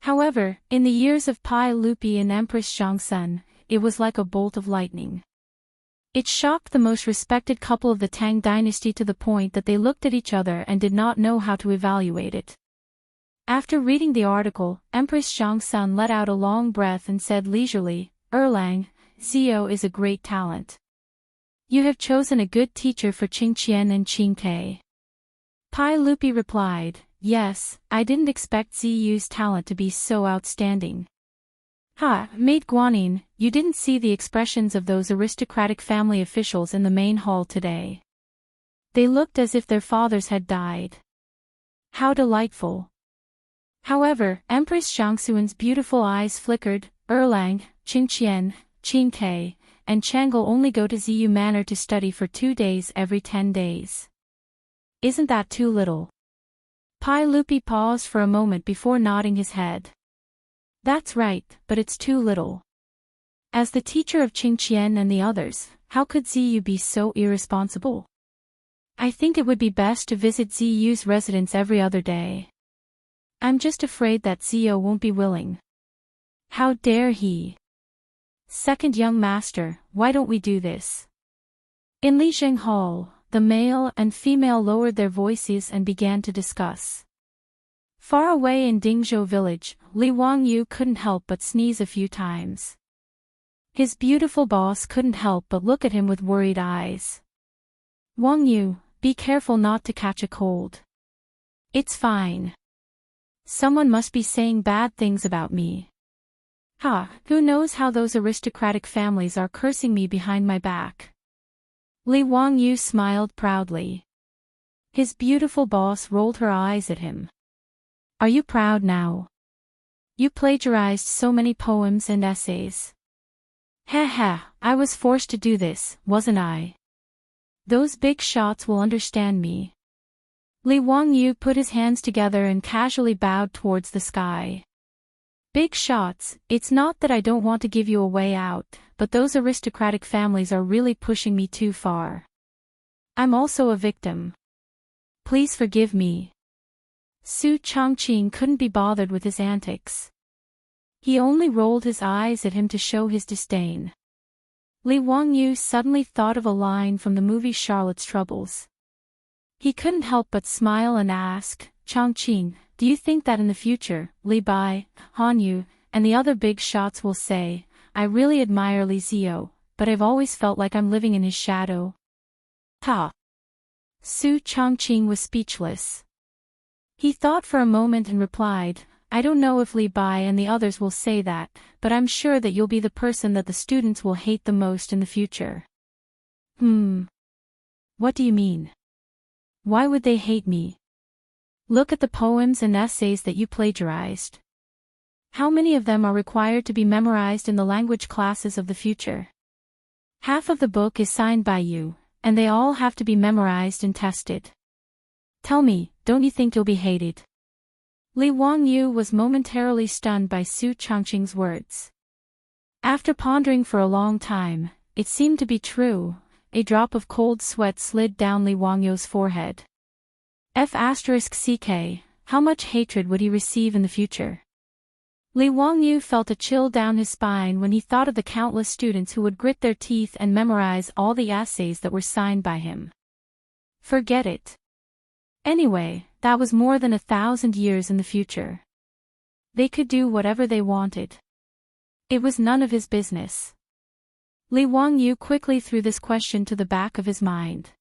However, in the years of Pai Lupi and Empress Chang'an, it was like a bolt of lightning. It shocked the most respected couple of the Tang dynasty to the point that they looked at each other and did not know how to evaluate it. After reading the article, Empress Chang'an let out a long breath and said leisurely, "Erlang, Ziyu is a great talent. You have chosen a good teacher for Qingqian and Qingke." Pai Lupi replied, "Yes, I didn't expect Ziyu's talent to be so outstanding." "Ha, Maid Guanyin, you didn't see the expressions of those aristocratic family officials in the main hall today. They looked as if their fathers had died. How delightful." However, Empress Chang'an's beautiful eyes flickered. "Erlang, Qingqian, Qingke, and Chang'an only go to Ziyu Manor to study for 2 days every 10 days. Isn't that too little?" Pai Lupi paused for a moment before nodding his head. "That's right, but it's too little. As the teacher of Qingqian and the others, how could Ziyu be so irresponsible? I think it would be best to visit Ziyu's residence every other day. I'm just afraid that Ziyu won't be willing." "How dare he? Second young master, why don't we do this?" In Li Zheng Hall, the male and female lowered their voices and began to discuss. Far away in Dingzhou village, Li Wangyu couldn't help but sneeze a few times. His beautiful boss couldn't help but look at him with worried eyes. Wangyu, be careful not to catch a cold. It's fine. Someone must be saying bad things about me. Who knows how those aristocratic families are cursing me behind my back. Li Wangyu smiled proudly. His beautiful boss rolled her eyes at him. Are you proud now? You plagiarized so many poems and essays. I was forced to do this, wasn't I? Those big shots will understand me. Li Wangyu put his hands together and casually bowed towards the sky. Big shots, it's not that I don't want to give you a way out, but those aristocratic families are really pushing me too far. I'm also a victim. Please forgive me. Su Changqing couldn't be bothered with his antics. He only rolled his eyes at him to show his disdain. Li Wangyu suddenly thought of a line from the movie Charlotte's Troubles. He couldn't help but smile and ask, Changqing, do you think that in the future, Li Bai, Han Yu, and the other big shots will say, I really admire Li Ziyo, but I've always felt like I'm living in his shadow? Su Changqing was speechless. He thought for a moment and replied, I don't know if Li Bai and the others will say that, but I'm sure that you'll be the person that the students will hate the most in the future. What do you mean? Why would they hate me? Look at the poems and essays that you plagiarized. How many of them are required to be memorized in the language classes of the future? Half of the book is signed by you, and they all have to be memorized and tested. Tell me, don't you think you'll be hated? Li Wangyu was momentarily stunned by Su Changqing's words. After pondering for a long time, it seemed to be true. A drop of cold sweat slid down Li Wangyu's forehead. F***ck, how much hatred would he receive in the future? Li Wangyu felt a chill down his spine when he thought of the countless students who would grit their teeth and memorize all the essays that were signed by him. Forget it. Anyway, that was more than 1,000 years in the future. They could do whatever they wanted. It was none of his business. Li Wangyu quickly threw this question to the back of his mind.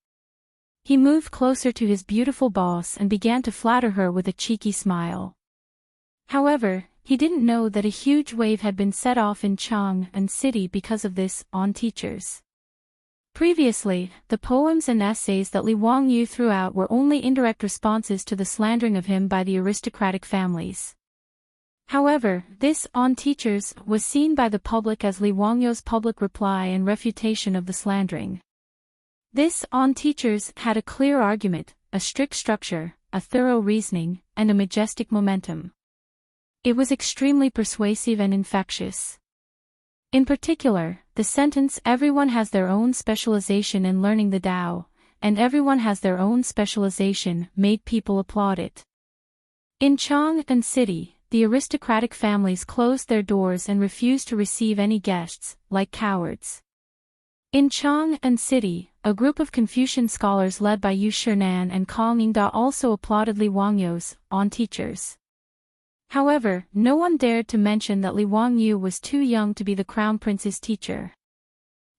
He moved closer to his beautiful boss and began to flatter her with a cheeky smile. However, he didn't know that a huge wave had been set off in Chang'an city because of this, on teachers. Previously, the poems and essays that Li Wangyu threw out were only indirect responses to the slandering of him by the aristocratic families. However, this on teachers was seen by the public as Li Wangyu's public reply and refutation of the slandering. This on teachers had a clear argument, a strict structure, a thorough reasoning, and a majestic momentum. It was extremely persuasive and infectious. In particular, the sentence everyone has their own specialization in learning the Tao, and everyone has their own specialization made people applaud it. In Chang'an city, the aristocratic families closed their doors and refused to receive any guests, like cowards. In Chang'an city, a group of Confucian scholars led by Yu Shinan and Kong Yingda also applauded Li Wangyu's on teachers. However, no one dared to mention that Li Wangyu was too young to be the crown prince's teacher.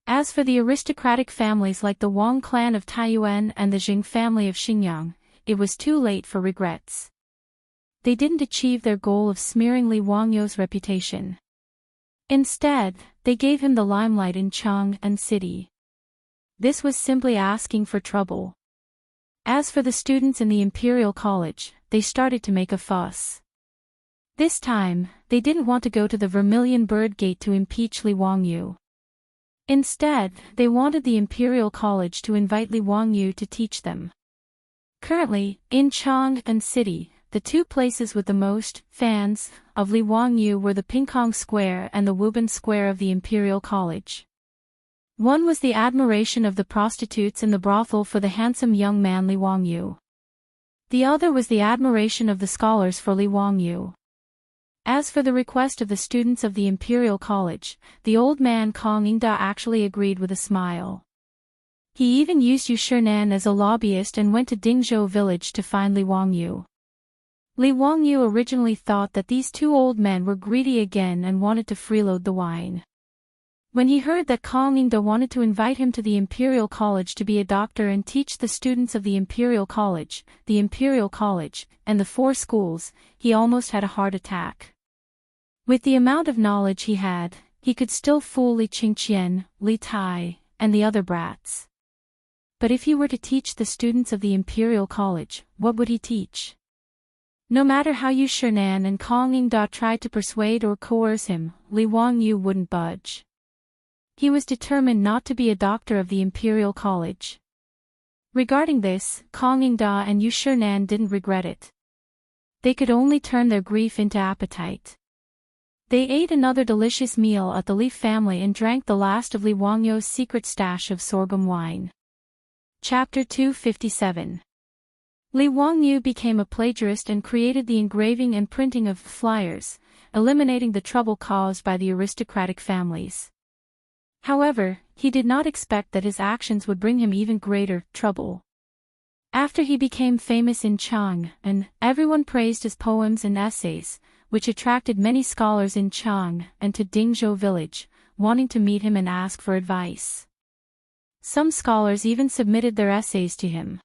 As for the aristocratic families like the Wang clan of Taiyuan and the Jing family of Xinjiang, it was too late for regrets. They didn't achieve their goal of smearing Li Wangyu's reputation. Instead, they gave him the limelight in Chang'an city. This was simply asking for trouble. As for the students in the Imperial College, they started to make a fuss. This time, they didn't want to go to the Vermilion Bird Gate to impeach Li Wangyu. Instead, they wanted the Imperial College to invite Li Wangyu to teach them. Currently, in Chang'an city, the two places with the most fans of Li Wangyu were the Pingkong Square and the Wuban Square of the Imperial College. One was the admiration of the prostitutes in the brothel for the handsome young man Li Wangyu. The other was the admiration of the scholars for Li Wangyu. As for the request of the students of the Imperial College, the old man Kong Yingda actually agreed with a smile. He even used Yu Shinan as a lobbyist and went to Dingzhou village to find Li Wangyu. Li Wangyu originally thought that these two old men were greedy again and wanted to freeload the wine. When he heard that Chang'an wanted to invite him to the Imperial College to be a doctor and teach the students of the Imperial College, and the 4 schools, he almost had a heart attack. With the amount of knowledge he had, he could still fool Li Qingqian, Li Tai, and the other brats. But if he were to teach the students of the Imperial College, what would he teach? No matter how Yu Shinan and Chang'an tried to persuade or coerce him, Li Wangyu wouldn't budge. He was determined not to be a doctor of the Imperial College. Regarding this, Chang'an and Yu Shinan didn't regret it. They could only turn their grief into appetite. They ate another delicious meal at the Li family and drank the last of Li Wangyu's secret stash of sorghum wine. Chapter 257. Li Wangyu became a plagiarist and created the engraving and printing of flyers, eliminating the trouble caused by the aristocratic families. However, he did not expect that his actions would bring him even greater trouble. After he became famous in Chang'an, everyone praised his poems and essays, which attracted many scholars in Chang'an to Dingzhou village, wanting to meet him and ask for advice. Some scholars even submitted their essays to him.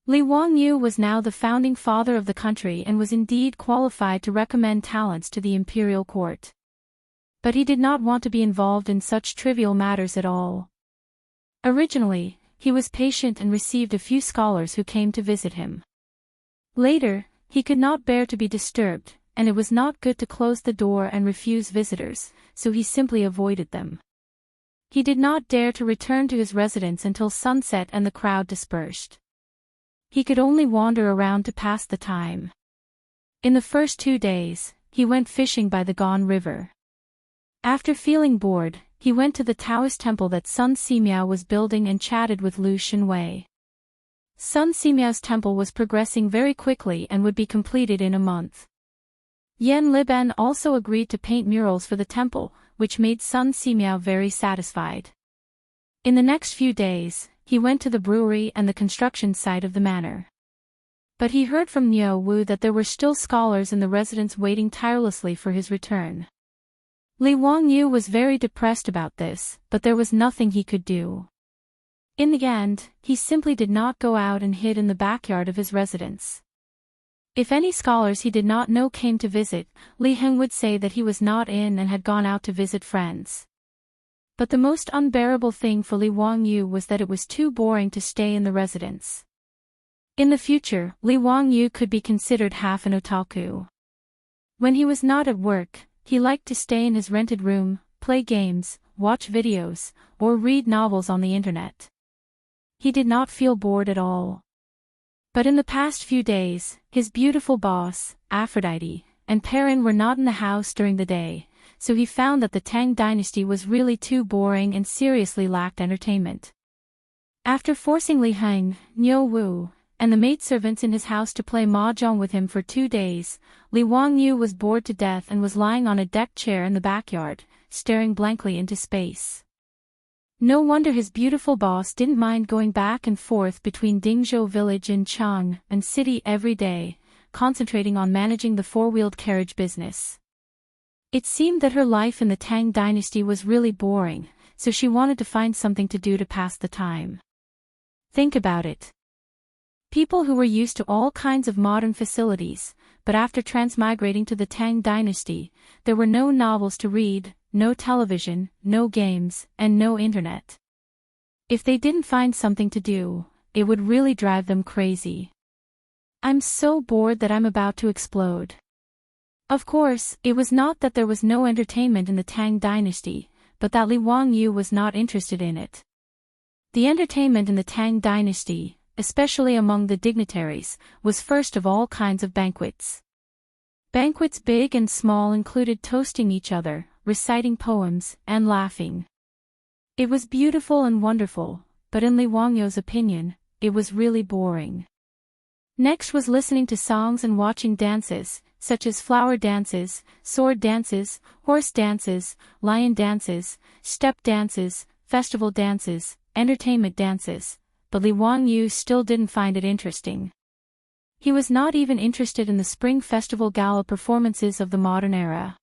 Li Wangyu was now the founding father of the country and was indeed qualified to recommend talents to the imperial court. But he did not want to be involved in such trivial matters at all. Originally, he was patient and received a few scholars who came to visit him. Later, he could not bear to be disturbed, and it was not good to close the door and refuse visitors, so he simply avoided them. He did not dare to return to his residence until sunset and the crowd dispersed. He could only wander around to pass the time. In the first 2 days, he went fishing by the Gan River. After feeling bored, he went to the Taoist temple that Sun Simiao was building and chatted with Lu Xinwei. Sun Simiao's temple was progressing very quickly and would be completed in a month. Yan Liban also agreed to paint murals for the temple, which made Sun Simiao very satisfied. In the next few days, he went to the brewery and the construction site of the manor. But he heard from Niu Wu that there were still scholars in the residence waiting tirelessly for his return. Li Wangyu was very depressed about this, but there was nothing he could do. In the end, he simply did not go out and hid in the backyard of his residence. If any scholars he did not know came to visit, Li Heng would say that he was not in and had gone out to visit friends. But the most unbearable thing for Li Wangyu was that it was too boring to stay in the residence. In the future, Li Wangyu could be considered half an otaku. When he was not at work, he liked to stay in his rented room, play games, watch videos, or read novels on the internet. He did not feel bored at all. But in the past few days, his beautiful boss, Aphrodite, and Perrin were not in the house during the day, so he found that the Tang dynasty was really too boring and seriously lacked entertainment. After forcing Li Heng, Niu Wu, and the maidservants in his house to play mahjong with him for 2 days, Li Wangyu was bored to death and was lying on a deck chair in the backyard, staring blankly into space. No wonder his beautiful boss didn't mind going back and forth between Dingzhou village and Chang'an city every day, concentrating on managing the 4-wheeled carriage business. It seemed that her life in the Tang dynasty was really boring, so she wanted to find something to do to pass the time. Think about it. People who were used to all kinds of modern facilities, but after transmigrating to the Tang dynasty, there were no novels to read, no television, no games, and no internet. If they didn't find something to do, it would really drive them crazy. I'm so bored that I'm about to explode. Of course, it was not that there was no entertainment in the Tang dynasty, but that Li Wangyu was not interested in it. The entertainment in the Tang dynasty, especially among the dignitaries, was first of all kinds of banquets. Banquets big and small included toasting each other, reciting poems, and laughing. It was beautiful and wonderful, but in Li Wangyu's opinion, it was really boring. Next was listening to songs and watching dances, such as flower dances, sword dances, horse dances, lion dances, step dances, festival dances, entertainment dances, but Li Wangyu still didn't find it interesting. He was not even interested in the Spring Festival gala performances of the modern era.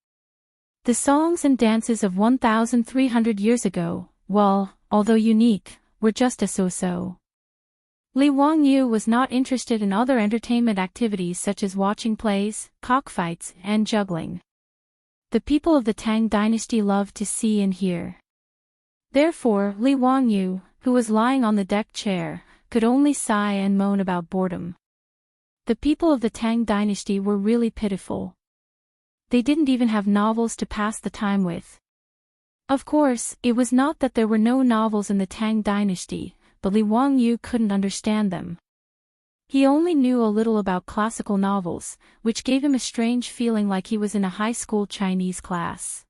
The songs and dances of 1,300 years ago, well, although unique, were just a so-so. Li Wangyu was not interested in other entertainment activities such as watching plays, cockfights, and juggling. The people of the Tang dynasty loved to see and hear. Therefore, Li Wangyu, who was lying on the deck chair, could only sigh and moan about boredom. The people of the Tang dynasty were really pitiful. They didn't even have novels to pass the time with. Of course, it was not that there were no novels in the Tang dynasty, but Li Wangyu couldn't understand them. He only knew a little about classical novels, which gave him a strange feeling like he was in a high school Chinese class.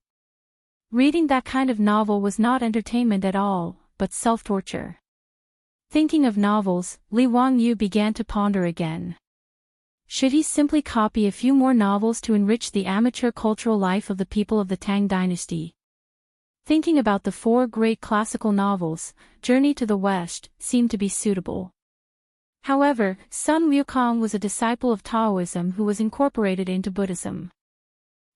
Reading that kind of novel was not entertainment at all, but self-torture. Thinking of novels, Li Wangyu began to ponder again. Should he simply copy a few more novels to enrich the amateur cultural life of the people of the Tang dynasty? Thinking about the 4 great classical novels, Journey to the West seemed to be suitable. However, Sun Wukong was a disciple of Taoism who was incorporated into Buddhism.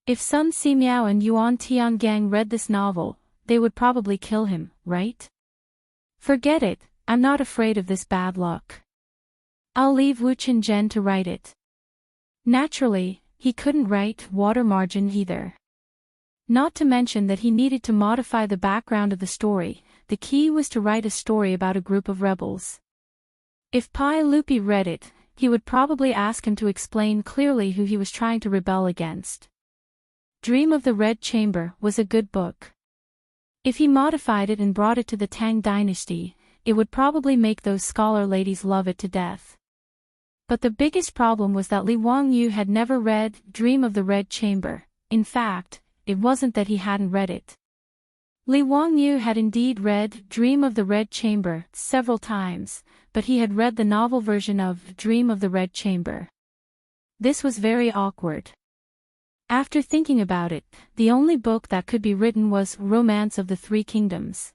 If Sun Simiao and Yuan Tiangang read this novel, they would probably kill him, right? Forget it, I'm not afraid of this bad luck. I'll leave Wu Qinzhen to write it. Naturally, he couldn't write water margin either. Not to mention that he needed to modify the background of the story. The key was to write a story about a group of rebels. If Pai Lupi read it, he would probably ask him to explain clearly who he was trying to rebel against. Dream of the Red Chamber was a good book. If he modified it and brought it to the Tang dynasty, it would probably make those scholar ladies love it to death. But the biggest problem was that Li Wangyu had never read Dream of the Red Chamber. In fact, it wasn't that he hadn't read it. Li Wangyu had indeed read Dream of the Red Chamber several times, but he had read the novel version of Dream of the Red Chamber. This was very awkward. After thinking about it, the only book that could be written was Romance of the Three Kingdoms.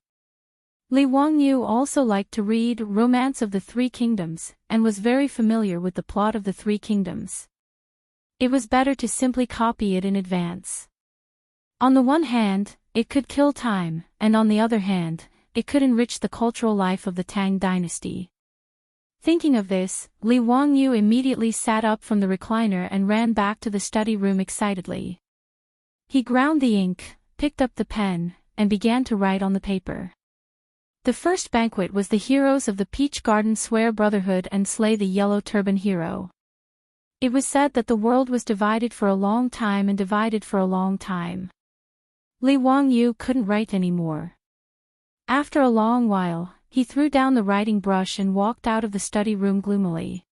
Li Wangyu also liked to read Romance of the Three Kingdoms, and was very familiar with the plot of the Three Kingdoms. It was better to simply copy it in advance. On the one hand, it could kill time, and on the other hand, it could enrich the cultural life of the Tang dynasty. Thinking of this, Li Wangyu immediately sat up from the recliner and ran back to the study room excitedly. He ground the ink, picked up the pen, and began to write on the paper. The first banquet was the heroes of the Peach Garden swear brotherhood and slay the Yellow Turban hero. It was said that the world was divided for a long time and divided for a long time. Li Wangyu couldn't write anymore. After a long while, he threw down the writing brush and walked out of the study room gloomily.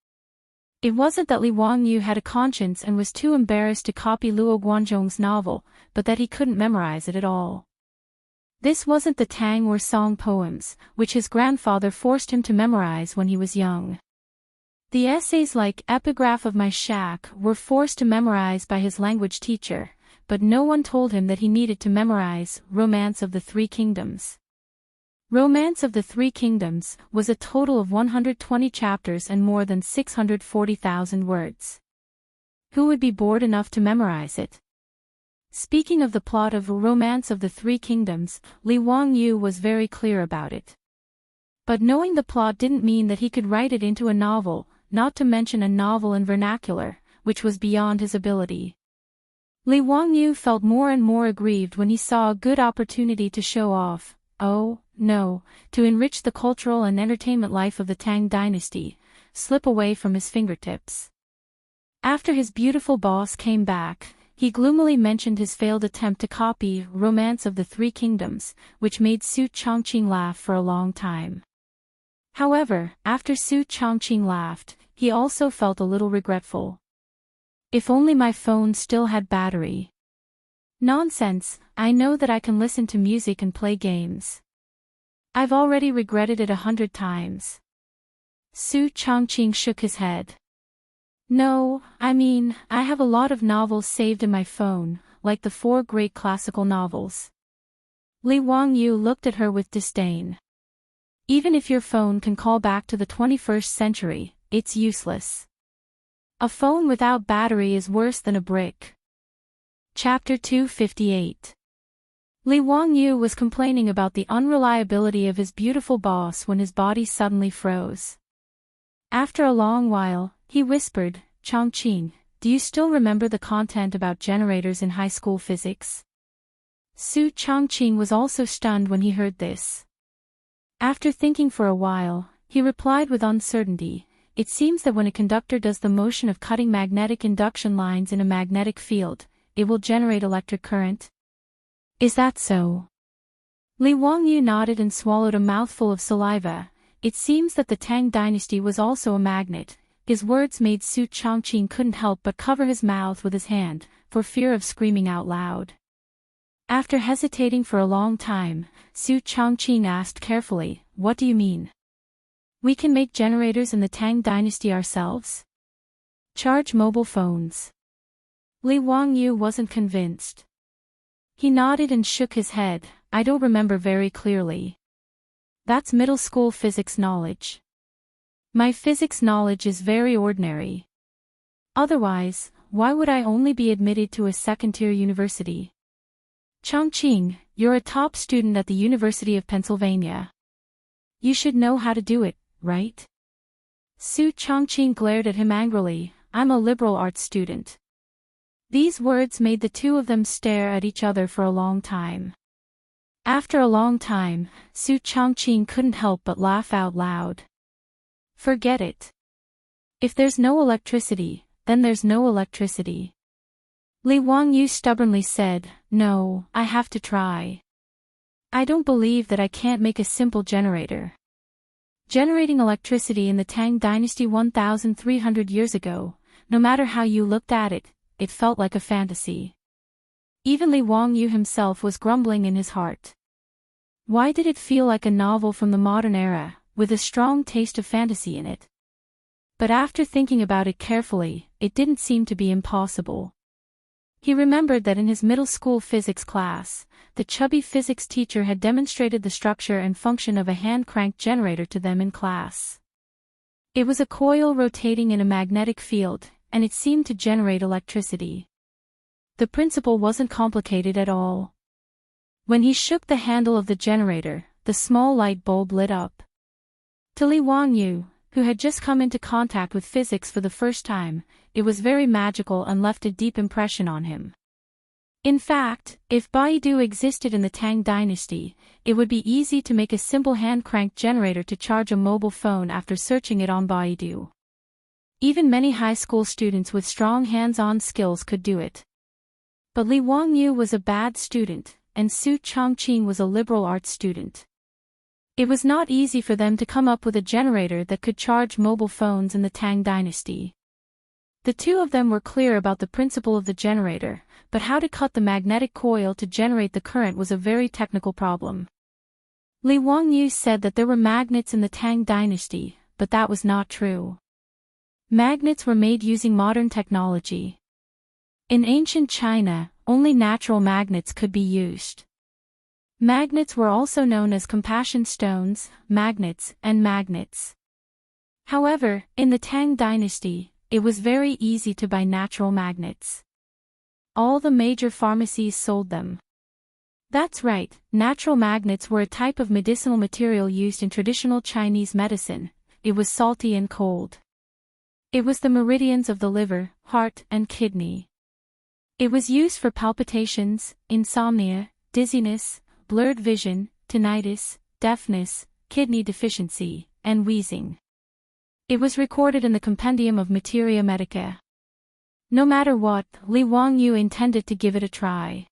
It wasn't that Li Wangyu had a conscience and was too embarrassed to copy Luo Guanzhong's novel, but that he couldn't memorize it at all. This wasn't the Tang or Song poems, which his grandfather forced him to memorize when he was young. The essays like Epigraph of My Shack were forced to memorize by his language teacher, but no one told him that he needed to memorize Romance of the Three Kingdoms. Romance of the Three Kingdoms was a total of 120 chapters and more than 640,000 words. Who would be bored enough to memorize it? Speaking of the plot of Romance of the Three Kingdoms, Li Wangyu was very clear about it. But knowing the plot didn't mean that he could write it into a novel, not to mention a novel in vernacular, which was beyond his ability. Li Wangyu felt more and more aggrieved when he saw a good opportunity to show off, to enrich the cultural and entertainment life of the Tang dynasty, slip away from his fingertips. After his beautiful boss came back, he gloomily mentioned his failed attempt to copy Romance of the Three Kingdoms, which made Su Chongqing laugh for a long time. However, after Su Chongqing laughed, he also felt a little regretful. If only my phone still had battery. Nonsense, I know that I can listen to music and play games. I've already regretted it 100 times. Su Chongqing shook his head. No, I have a lot of novels saved in my phone, like the 4 great classical novels. Li Wangyu looked at her with disdain. Even if your phone can call back to the 21st century, it's useless. A phone without battery is worse than a brick. Chapter 258. Li Wangyu was complaining about the unreliability of his beautiful boss when his body suddenly froze. After a long while, he whispered, "Changqing, do you still remember the content about generators in high school physics?" Su Changqing was also stunned when he heard this. After thinking for a while, he replied with uncertainty, "It seems that when a conductor does the motion of cutting magnetic induction lines in a magnetic field, it will generate electric current." "Is that so?" Li Wangyu nodded and swallowed a mouthful of saliva. It seems that the Tang dynasty was also a magnet. His words made Su Changqing couldn't help but cover his mouth with his hand, for fear of screaming out loud. After hesitating for a long time, Su Changqing asked carefully, "What do you mean? We can make generators in the Tang dynasty ourselves? Charge mobile phones?" Li Wangyu wasn't convinced. He nodded and shook his head. "I don't remember very clearly. That's middle school physics knowledge. My physics knowledge is very ordinary. Otherwise, why would I only be admitted to a second-tier university? Changqing, you're a top student at the University of Pennsylvania. You should know how to do it, right?" Su Changqing glared at him angrily. "I'm a liberal arts student." These words made the two of them stare at each other for a long time. After a long time, Su Changqing couldn't help but laugh out loud. "Forget it. If there's no electricity, then there's no electricity." Li Wangyu stubbornly said, "No, I have to try. I don't believe that I can't make a simple generator." Generating electricity in the Tang dynasty 1,300 years ago, no matter how you looked at it, it felt like a fantasy. Even Li Wangyu himself was grumbling in his heart. Why did it feel like a novel from the modern era, with a strong taste of fantasy in it? But after thinking about it carefully, it didn't seem to be impossible. He remembered that in his middle school physics class, the chubby physics teacher had demonstrated the structure and function of a hand-cranked generator to them in class. It was a coil rotating in a magnetic field, and it seemed to generate electricity. The principle wasn't complicated at all. When he shook the handle of the generator, the small light bulb lit up. To Li Wangyu, who had just come into contact with physics for the first time, it was very magical and left a deep impression on him. In fact, if Baidu existed in the Tang dynasty, it would be easy to make a simple hand-cranked generator to charge a mobile phone after searching it on Baidu. Even many high school students with strong hands-on skills could do it. But Li Wangyu was a bad student, and Su Changqing was a liberal arts student. It was not easy for them to come up with a generator that could charge mobile phones in the Tang dynasty. The two of them were clear about the principle of the generator, but how to cut the magnetic coil to generate the current was a very technical problem. Li Wangyu said that there were magnets in the Tang dynasty, but that was not true. Magnets were made using modern technology. In ancient China, only natural magnets could be used. Magnets were also known as compassion stones, magnets, and magnets. However, in the Tang dynasty, it was very easy to buy natural magnets. All the major pharmacies sold them. That's right, natural magnets were a type of medicinal material used in traditional Chinese medicine. It was salty and cold. It was the meridians of the liver, heart, and kidney. It was used for palpitations, insomnia, dizziness, blurred vision, tinnitus, deafness, kidney deficiency, and wheezing. It was recorded in the Compendium of Materia Medica. No matter what, Li Wangyu intended to give it a try.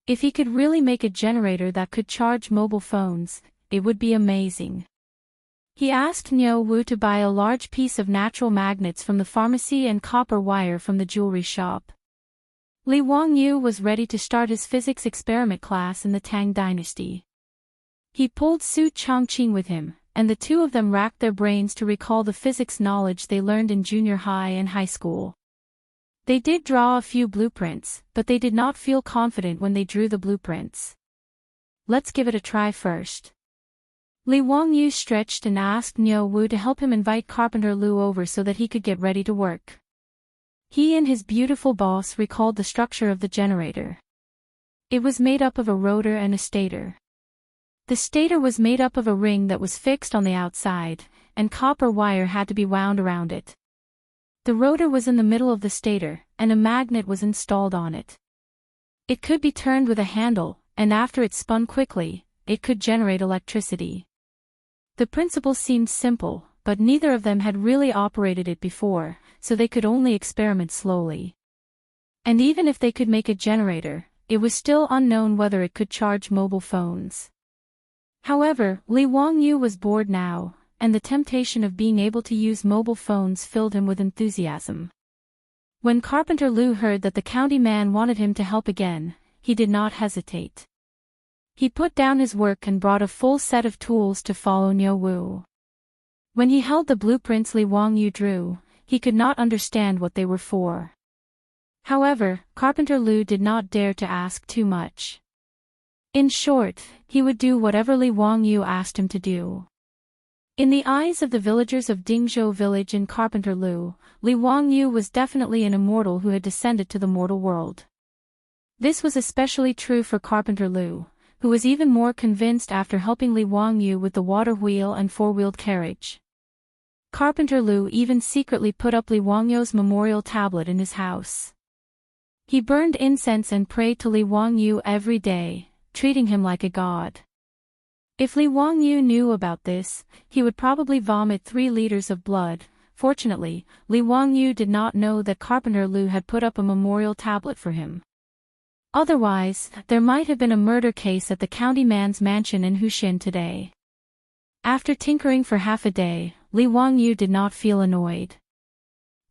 If he could really make a generator that could charge mobile phones, it would be amazing. He asked Niu Wu to buy a large piece of natural magnets from the pharmacy and copper wire from the jewelry shop. Li Wangyu was ready to start his physics experiment class in the Tang dynasty. He pulled Su Changqing with him, and the two of them racked their brains to recall the physics knowledge they learned in junior high and high school. They did draw a few blueprints, but they did not feel confident when they drew the blueprints. "Let's give it a try first." Li Wangyu stretched and asked Niu Wu to help him invite Carpenter Lu over so that he could get ready to work. He and his beautiful boss recalled the structure of the generator. It was made up of a rotor and a stator. The stator was made up of a ring that was fixed on the outside, and copper wire had to be wound around it. The rotor was in the middle of the stator, and a magnet was installed on it. It could be turned with a handle, and after it spun quickly, it could generate electricity. The principle seemed simple, but neither of them had really operated it before, so they could only experiment slowly. And even if they could make a generator, it was still unknown whether it could charge mobile phones. However, Li Wangyu was bored now, and the temptation of being able to use mobile phones filled him with enthusiasm. When Carpenter Lu heard that the county man wanted him to help again, he did not hesitate. He put down his work and brought a full set of tools to follow Niu Wu. When he held the blueprints Li Wangyu drew, he could not understand what they were for. However, Carpenter Lu did not dare to ask too much. In short, he would do whatever Li Wangyu asked him to do. In the eyes of the villagers of Dingzhou village and Carpenter Lu, Li Wangyu was definitely an immortal who had descended to the mortal world. This was especially true for Carpenter Lu, who was even more convinced after helping Li Wangyu with the water wheel and four-wheeled carriage. Carpenter Lu even secretly put up Li Wangyu's memorial tablet in his house. He burned incense and prayed to Li Wangyu every day, treating him like a god. If Li Wangyu knew about this, he would probably vomit 3 liters of blood. Fortunately, Li Wangyu did not know that Carpenter Lu had put up a memorial tablet for him. Otherwise, there might have been a murder case at the county man's mansion in Huxin today. After tinkering for half a day, Li Wangyu did not feel annoyed.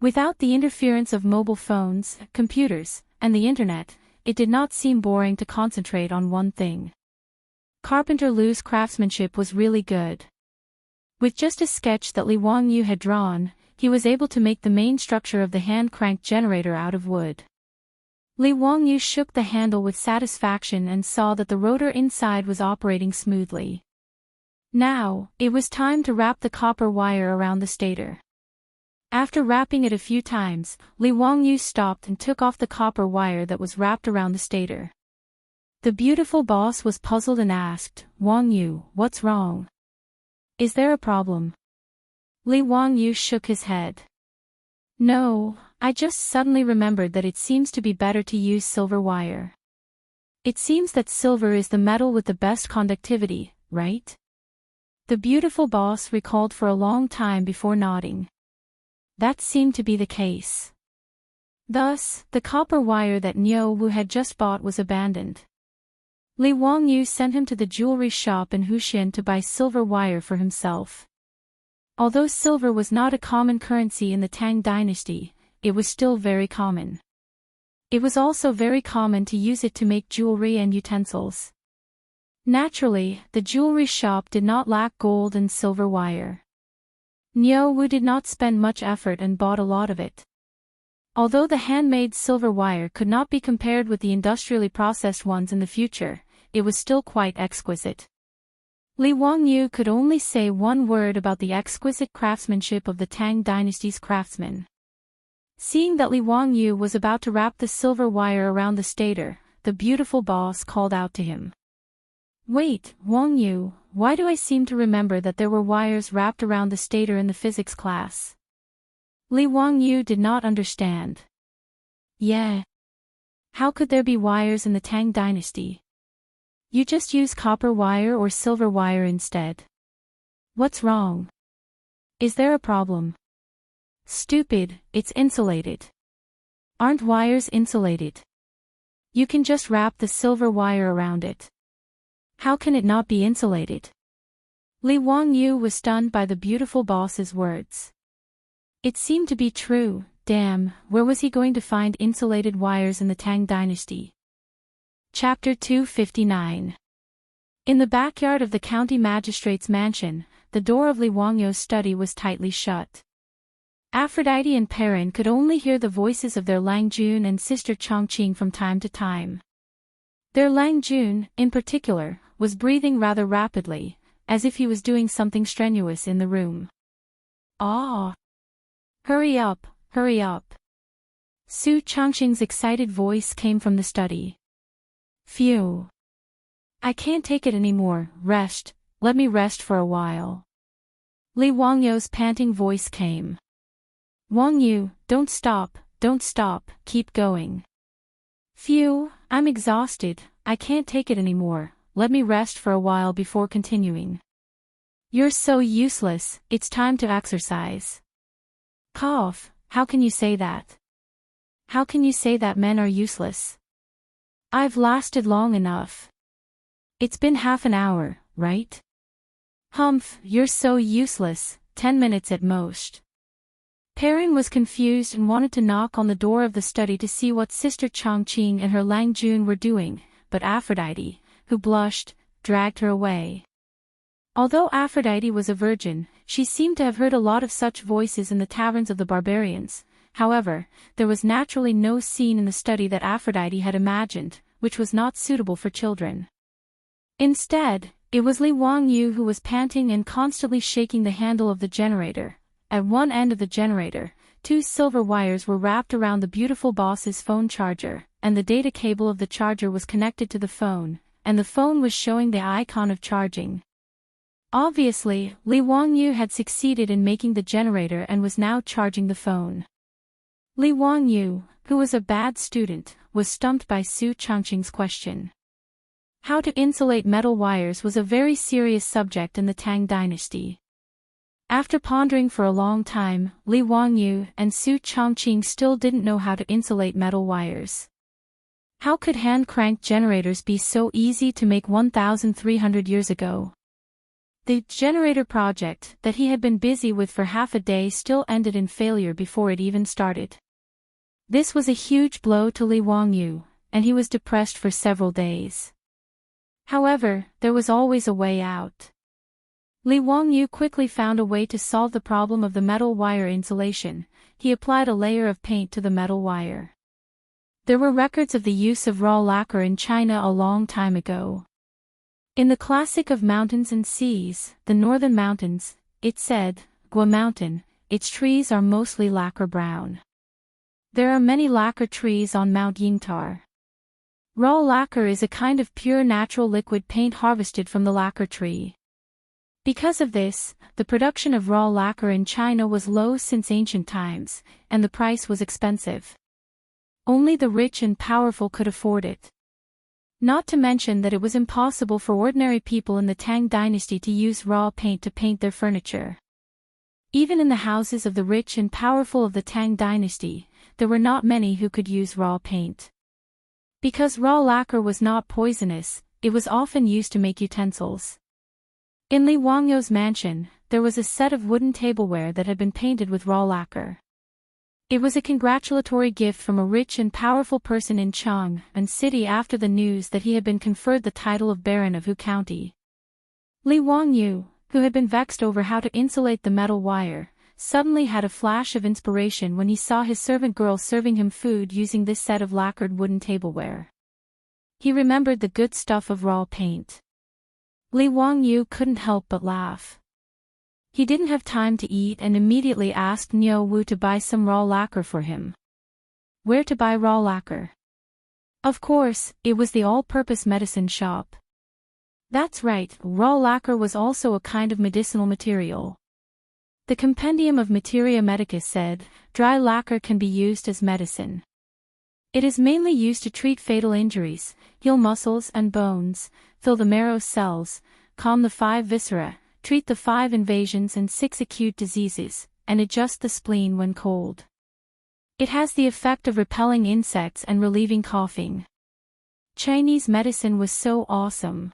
Without the interference of mobile phones, computers, and the internet, it did not seem boring to concentrate on one thing. Carpenter Lu's craftsmanship was really good. With just a sketch that Li Wangyu had drawn, he was able to make the main structure of the hand-cranked generator out of wood. Li Wangyu shook the handle with satisfaction and saw that the rotor inside was operating smoothly. Now, it was time to wrap the copper wire around the stator. After wrapping it a few times, Li Wangyu stopped and took off the copper wire that was wrapped around the stator. The beautiful boss was puzzled and asked, "Wangyu, what's wrong? Is there a problem?" Li Wangyu shook his head. "No, I just suddenly remembered that it seems to be better to use silver wire. It seems that silver is the metal with the best conductivity, right?" The beautiful boss recalled for a long time before nodding. That seemed to be the case. Thus, the copper wire that Niu Wu had just bought was abandoned. Li Wangyu sent him to the jewelry shop in Huxin to buy silver wire for himself. Although silver was not a common currency in the Tang dynasty, it was still very common. It was also very common to use it to make jewelry and utensils. Naturally, the jewelry shop did not lack gold and silver wire. Niu Wu did not spend much effort and bought a lot of it. Although the handmade silver wire could not be compared with the industrially processed ones in the future, it was still quite exquisite. Li Wangyu could only say one word about the exquisite craftsmanship of the Tang dynasty's craftsmen. Seeing that Li Wangyu was about to wrap the silver wire around the stator, the beautiful boss called out to him. "Wait, Wangyu, why do I seem to remember that there were wires wrapped around the stator in the physics class?" Li Wangyu did not understand. "Yeah. How could there be wires in the Tang dynasty? You just use copper wire or silver wire instead. What's wrong? Is there a problem?" "Stupid, it's insulated. Aren't wires insulated? You can just wrap the silver wire around it. How can it not be insulated?" Li Wangyu was stunned by the beautiful boss's words. It seemed to be true. Damn, where was he going to find insulated wires in the Tang dynasty? Chapter 259. In the backyard of the county magistrate's mansion, the door of Li Wangyu's study was tightly shut. Aphrodite and Perrin could only hear the voices of their Langjun and sister Chongqing from time to time. Their Langjun, in particular, was breathing rather rapidly, as if he was doing something strenuous in the room. "Ah! Hurry up, hurry up." Su Changqing's excited voice came from the study. "Phew. I can't take it anymore, let me rest for a while." Li Wangyu's panting voice came. "Wangyu, don't stop, keep going." "Phew, I'm exhausted, I can't take it anymore, let me rest for a while before continuing." "You're so useless, it's time to exercise." "Cough, how can you say that? How can you say that men are useless? I've lasted long enough. It's been half an hour, right?" "Humph, you're so useless, 10 minutes at most." Perrin was confused and wanted to knock on the door of the study to see what Sister Changqing and her Lang Jun were doing, but Aphrodite, who blushed, dragged her away. Although Aphrodite was a virgin, she seemed to have heard a lot of such voices in the taverns of the barbarians. However, there was naturally no scene in the study that Aphrodite had imagined, which was not suitable for children. Instead, it was Li Wangyu who was panting and constantly shaking the handle of the generator. At one end of the generator, 2 silver wires were wrapped around the beautiful boss's phone charger, and the data cable of the charger was connected to the phone, and the phone was showing the icon of charging. Obviously, Li Wangyu had succeeded in making the generator and was now charging the phone. Li Wangyu, who was a bad student, was stumped by Su Changqing's question. How to insulate metal wires was a very serious subject in the Tang dynasty. After pondering for a long time, Li Wangyu and Su Changqing still didn't know how to insulate metal wires. How could hand-cranked generators be so easy to make 1,300 years ago? The generator project that he had been busy with for half a day still ended in failure before it even started. This was a huge blow to Li Wangyu, and he was depressed for several days. However, there was always a way out. Li Wangyu quickly found a way to solve the problem of the metal wire insulation. He applied a layer of paint to the metal wire. There were records of the use of raw lacquer in China a long time ago. In the classic of Mountains and Seas, the Northern Mountains, it said, "Gua Mountain, its trees are mostly lacquer brown. There are many lacquer trees on Mount Yingtar." Raw lacquer is a kind of pure natural liquid paint harvested from the lacquer tree. Because of this, the production of raw lacquer in China was low since ancient times, and the price was expensive. Only the rich and powerful could afford it. Not to mention that it was impossible for ordinary people in the Tang dynasty to use raw paint to paint their furniture. Even in the houses of the rich and powerful of the Tang dynasty, there were not many who could use raw paint. Because raw lacquer was not poisonous, it was often used to make utensils. In Li Wangyu's mansion, there was a set of wooden tableware that had been painted with raw lacquer. It was a congratulatory gift from a rich and powerful person in Chang'an city after the news that he had been conferred the title of Baron of Hu County. Li Wangyu, who had been vexed over how to insulate the metal wire, suddenly had a flash of inspiration when he saw his servant girl serving him food using this set of lacquered wooden tableware. He remembered the good stuff of raw paint. Li Wangyu couldn't help but laugh. He didn't have time to eat and immediately asked Niu Wu to buy some raw lacquer for him. Where to buy raw lacquer? Of course, it was the all-purpose medicine shop. That's right, raw lacquer was also a kind of medicinal material. The Compendium of Materia Medica said, dry lacquer can be used as medicine. It is mainly used to treat fatal injuries, heal muscles and bones, fill the marrow cells, calm the 5 viscera, treat the 5 invasions and 6 acute diseases, and adjust the spleen when cold. It has the effect of repelling insects and relieving coughing. Chinese medicine was so awesome.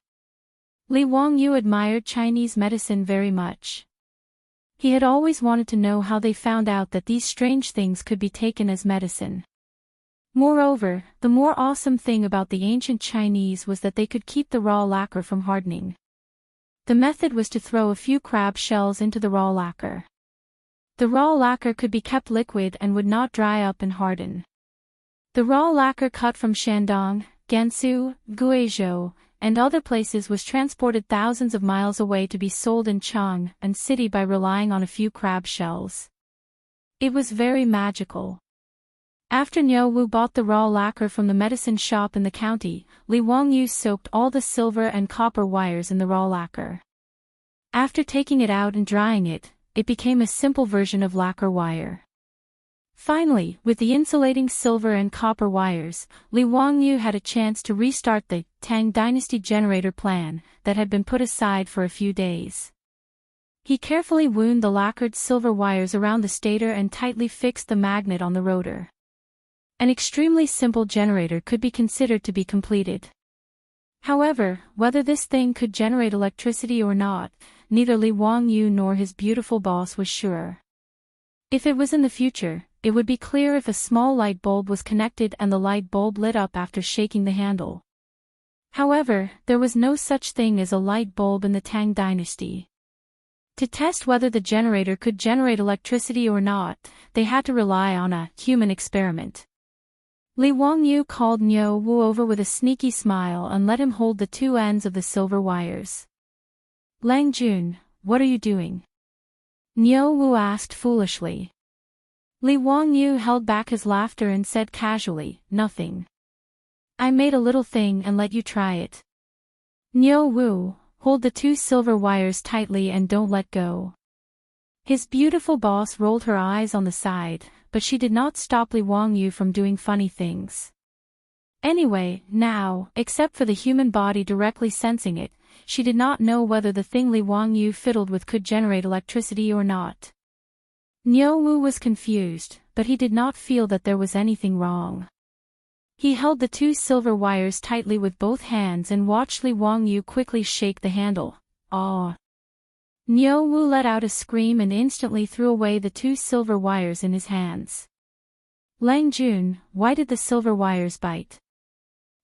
Li Wangyu admired Chinese medicine very much. He had always wanted to know how they found out that these strange things could be taken as medicine. Moreover, the more awesome thing about the ancient Chinese was that they could keep the raw lacquer from hardening. The method was to throw a few crab shells into the raw lacquer. The raw lacquer could be kept liquid and would not dry up and harden. The raw lacquer cut from Shandong, Gansu, Guizhou, and other places was transported thousands of miles away to be sold in Chang'an city by relying on a few crab shells. It was very magical. After Niu Wu bought the raw lacquer from the medicine shop in the county, Li Wangyu soaked all the silver and copper wires in the raw lacquer. After taking it out and drying it, it became a simple version of lacquer wire. Finally, with the insulating silver and copper wires, Li Wangyu had a chance to restart the Tang Dynasty generator plan that had been put aside for a few days. He carefully wound the lacquered silver wires around the stator and tightly fixed the magnet on the rotor. An extremely simple generator could be considered to be completed. However, whether this thing could generate electricity or not, neither Li Wangyu nor his beautiful boss was sure. If it was in the future, it would be clear if a small light bulb was connected and the light bulb lit up after shaking the handle. However, there was no such thing as a light bulb in the Tang Dynasty. To test whether the generator could generate electricity or not, they had to rely on a human experiment. Li Wangyu called Niu Wu over with a sneaky smile and let him hold the two ends of the silver wires. "Lang Jun, what are you doing?" Niu Wu asked foolishly. Li Wangyu held back his laughter and said casually, "Nothing. I made a little thing and let you try it." "Niu Wu, hold the two silver wires tightly and don't let go." His beautiful boss rolled her eyes on the side, but she did not stop Li Wangyu from doing funny things. Anyway, now, except for the human body directly sensing it, she did not know whether the thing Li Wangyu fiddled with could generate electricity or not. Niu Wu was confused, but he did not feel that there was anything wrong. He held the two silver wires tightly with both hands and watched Li Wangyu quickly shake the handle. "Ah!" Niu Wu let out a scream and instantly threw away the two silver wires in his hands. "Lang Jun, why did the silver wires bite?"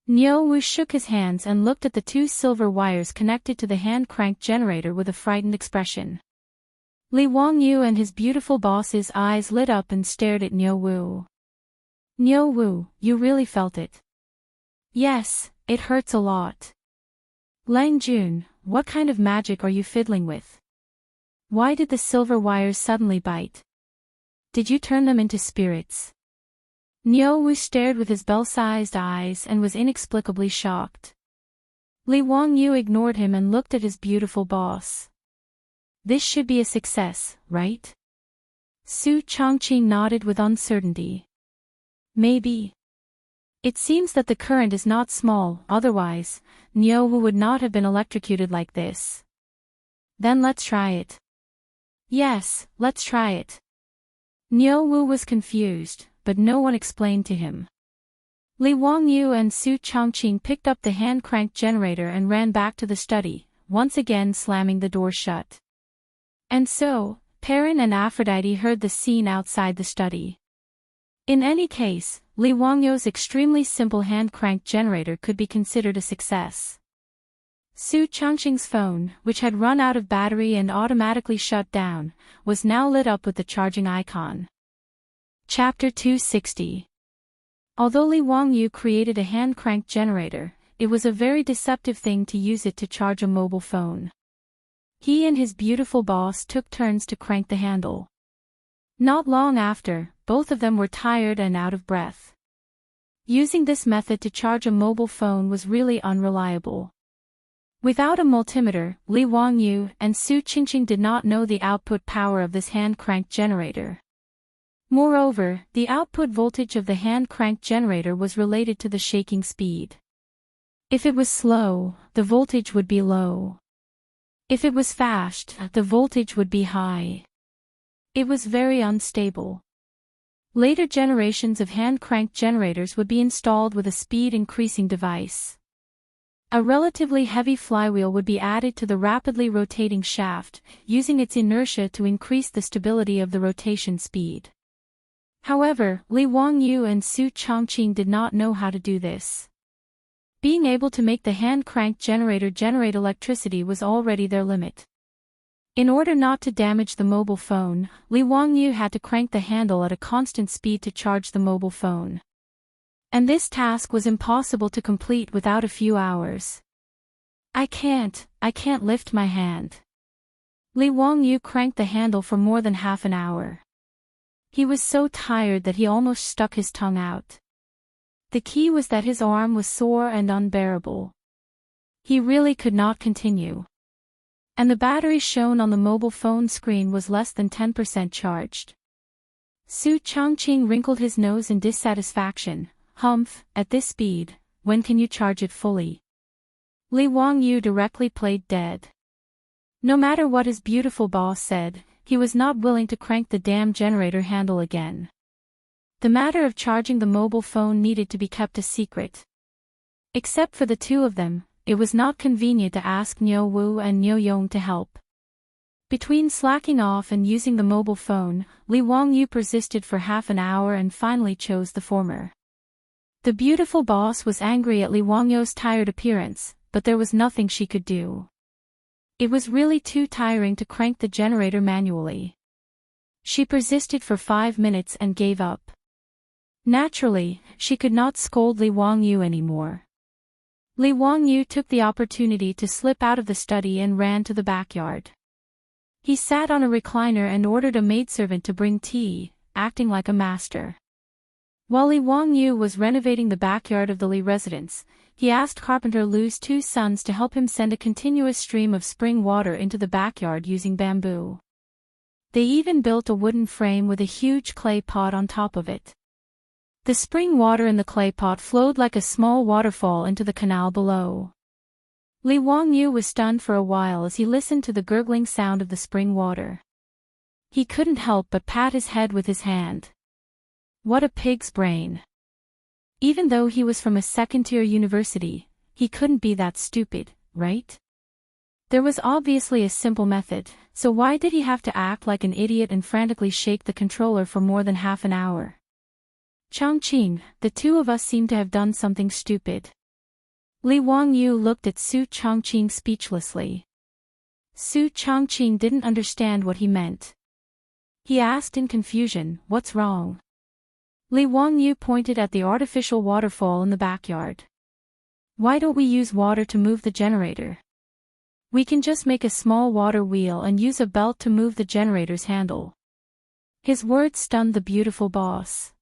Niu Wu shook his hands and looked at the two silver wires connected to the hand-crank generator with a frightened expression. Li Wangyu and his beautiful boss's eyes lit up and stared at Niu Wu. "Niu Wu, you really felt it?" "Yes, it hurts a lot." "Lang Jun, what kind of magic are you fiddling with? Why did the silver wires suddenly bite? Did you turn them into spirits?" Niu Wu stared with his bell-sized eyes and was inexplicably shocked. Li Wangyu ignored him and looked at his beautiful boss. "This should be a success, right?" Su Changqing nodded with uncertainty. "Maybe. It seems that the current is not small, otherwise, Niu Wu would not have been electrocuted like this." "Then let's try it." "Yes, let's try it." Niu Wu was confused, but no one explained to him. Li Wangyu and Su Changqing picked up the hand-cranked generator and ran back to the study, once again slamming the door shut. And so, Perrin and Aphrodite heard the scene outside the study. In any case, Li Wangyu's extremely simple hand-cranked generator could be considered a success. Su Changqing's phone, which had run out of battery and automatically shut down, was now lit up with the charging icon. Chapter 260. Although Li Wangyu created a hand-cranked generator, it was a very deceptive thing to use it to charge a mobile phone. He and his beautiful boss took turns to crank the handle. Not long after, both of them were tired and out of breath. Using this method to charge a mobile phone was really unreliable. Without a multimeter, Li Wangyu and Su Changqing did not know the output power of this hand-cranked generator. Moreover, the output voltage of the hand-cranked generator was related to the shaking speed. If it was slow, the voltage would be low. If it was fast, the voltage would be high. It was very unstable. Later generations of hand-cranked generators would be installed with a speed-increasing device. A relatively heavy flywheel would be added to the rapidly rotating shaft, using its inertia to increase the stability of the rotation speed. However, Li Wangyu and Su Changqing did not know how to do this. Being able to make the hand-cranked generator generate electricity was already their limit. In order not to damage the mobile phone, Li Wangyu had to crank the handle at a constant speed to charge the mobile phone. And this task was impossible to complete without a few hours. I can't lift my hand. Li Wangyu cranked the handle for more than half an hour. He was so tired that he almost stuck his tongue out. The key was that his arm was sore and unbearable. He really could not continue. And the battery shown on the mobile phone screen was less than 10% charged. Su Changqing wrinkled his nose in dissatisfaction. Humph, at this speed, when can you charge it fully? Li Wangyu directly played dead. No matter what his beautiful boss said, he was not willing to crank the damn generator handle again. The matter of charging the mobile phone needed to be kept a secret. Except for the two of them, it was not convenient to ask Niu Wu and Niu Yong to help. Between slacking off and using the mobile phone, Li Wangyu persisted for half an hour and finally chose the former. The beautiful boss was angry at Li Wangyu's tired appearance, but there was nothing she could do. It was really too tiring to crank the generator manually. She persisted for 5 minutes and gave up. Naturally, she could not scold Li Wangyu anymore. Li Wangyu took the opportunity to slip out of the study and ran to the backyard. He sat on a recliner and ordered a maidservant to bring tea, acting like a master. While Li Wangyu was renovating the backyard of the Li residence, he asked Carpenter Lu's 2 sons to help him send a continuous stream of spring water into the backyard using bamboo. They even built a wooden frame with a huge clay pot on top of it. The spring water in the clay pot flowed like a small waterfall into the canal below. Li Wangyu was stunned for a while as he listened to the gurgling sound of the spring water. He couldn't help but pat his head with his hand. What a pig's brain. Even though he was from a second-tier university, he couldn't be that stupid, right? There was obviously a simple method, so why did he have to act like an idiot and frantically shake the controller for more than half an hour? Changqing, the two of us seem to have done something stupid. Li Wangyu looked at Su Changqing speechlessly. Su Changqing didn't understand what he meant. He asked in confusion, "What's wrong?" Li Wangyu pointed at the artificial waterfall in the backyard. "Why don't we use water to move the generator? We can just make a small water wheel and use a belt to move the generator's handle." His words stunned the beautiful boss.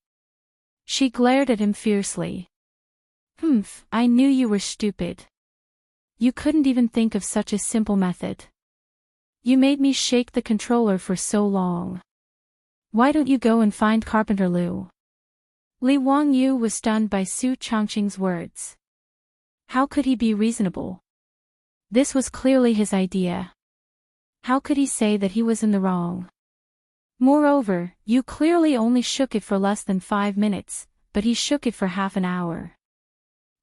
She glared at him fiercely. "Humph, I knew you were stupid. You couldn't even think of such a simple method. You made me shake the controller for so long. Why don't you go and find Carpenter Lu?" Li Wangyu was stunned by Su Changqing's words. How could he be reasonable? This was clearly his idea. How could he say that he was in the wrong? Moreover, you clearly only shook it for less than 5 minutes, but he shook it for half an hour.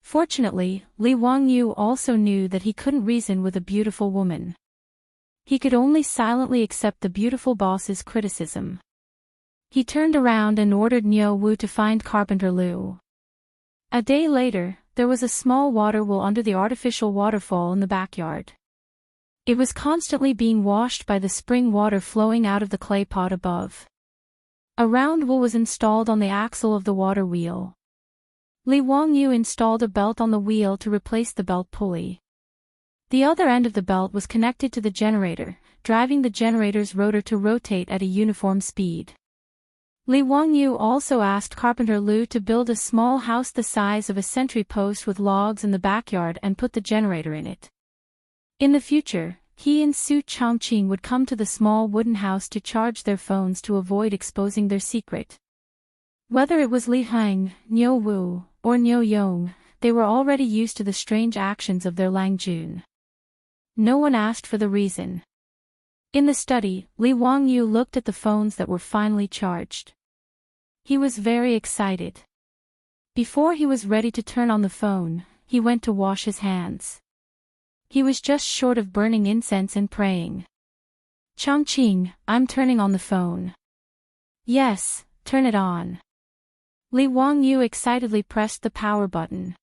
Fortunately, Li Wangyu also knew that he couldn't reason with a beautiful woman. He could only silently accept the beautiful boss's criticism. He turned around and ordered Niu Wu to find Carpenter Lu. A day later, there was a small water wheel under the artificial waterfall in the backyard. It was constantly being washed by the spring water flowing out of the clay pot above. A round wheel was installed on the axle of the water wheel. Li Wangyu installed a belt on the wheel to replace the belt pulley. The other end of the belt was connected to the generator, driving the generator's rotor to rotate at a uniform speed. Li Wangyu also asked Carpenter Lu to build a small house the size of a sentry post with logs in the backyard and put the generator in it. In the future, he and Su Changqing would come to the small wooden house to charge their phones to avoid exposing their secret. Whether it was Li Heng, Niu Wu, or Niu Yong, they were already used to the strange actions of their Lang Jun. No one asked for the reason. In the study, Li Wangyu looked at the phones that were finally charged. He was very excited. Before he was ready to turn on the phone, he went to wash his hands. He was just short of burning incense and praying. "Changqing, I'm turning on the phone." "Yes, turn it on." Li Wangyu excitedly pressed the power button.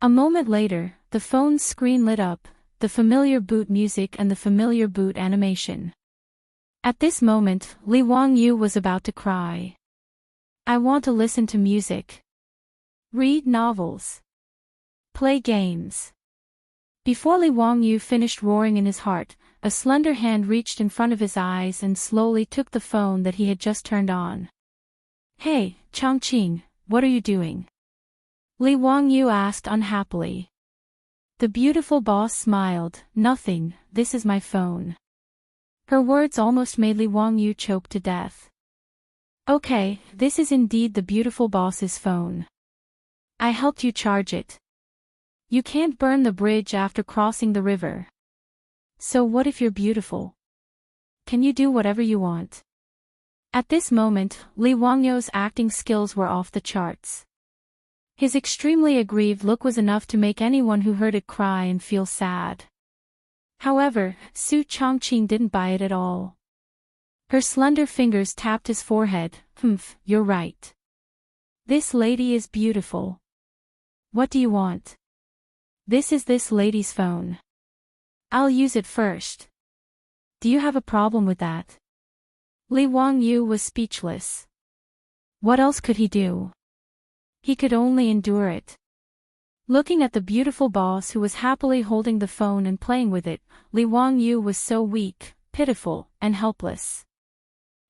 A moment later, the phone's screen lit up, the familiar boot music and the familiar boot animation. At this moment, Li Wangyu was about to cry. "I want to listen to music. Read novels. Play games. Before Li Wangyu finished roaring in his heart, a slender hand reached in front of his eyes and slowly took the phone that he had just turned on. "Hey, Chang'an, what are you doing?" Li Wangyu asked unhappily. The beautiful boss smiled. "Nothing, this is my phone." Her words almost made Li Wangyu choke to death. "Okay, this is indeed the beautiful boss's phone. I helped you charge it. You can't burn the bridge after crossing the river. So what if you're beautiful? Can you do whatever you want?" At this moment, Li Wangyu's acting skills were off the charts. His extremely aggrieved look was enough to make anyone who heard it cry and feel sad. However, Su Changqing didn't buy it at all. Her slender fingers tapped his forehead. You're right. This lady is beautiful. What do you want?" "This is this lady's phone. I'll use it first. Do you have a problem with that?" Li Wangyu was speechless. What else could he do? He could only endure it. Looking at the beautiful boss who was happily holding the phone and playing with it, Li Wangyu was so weak, pitiful, and helpless.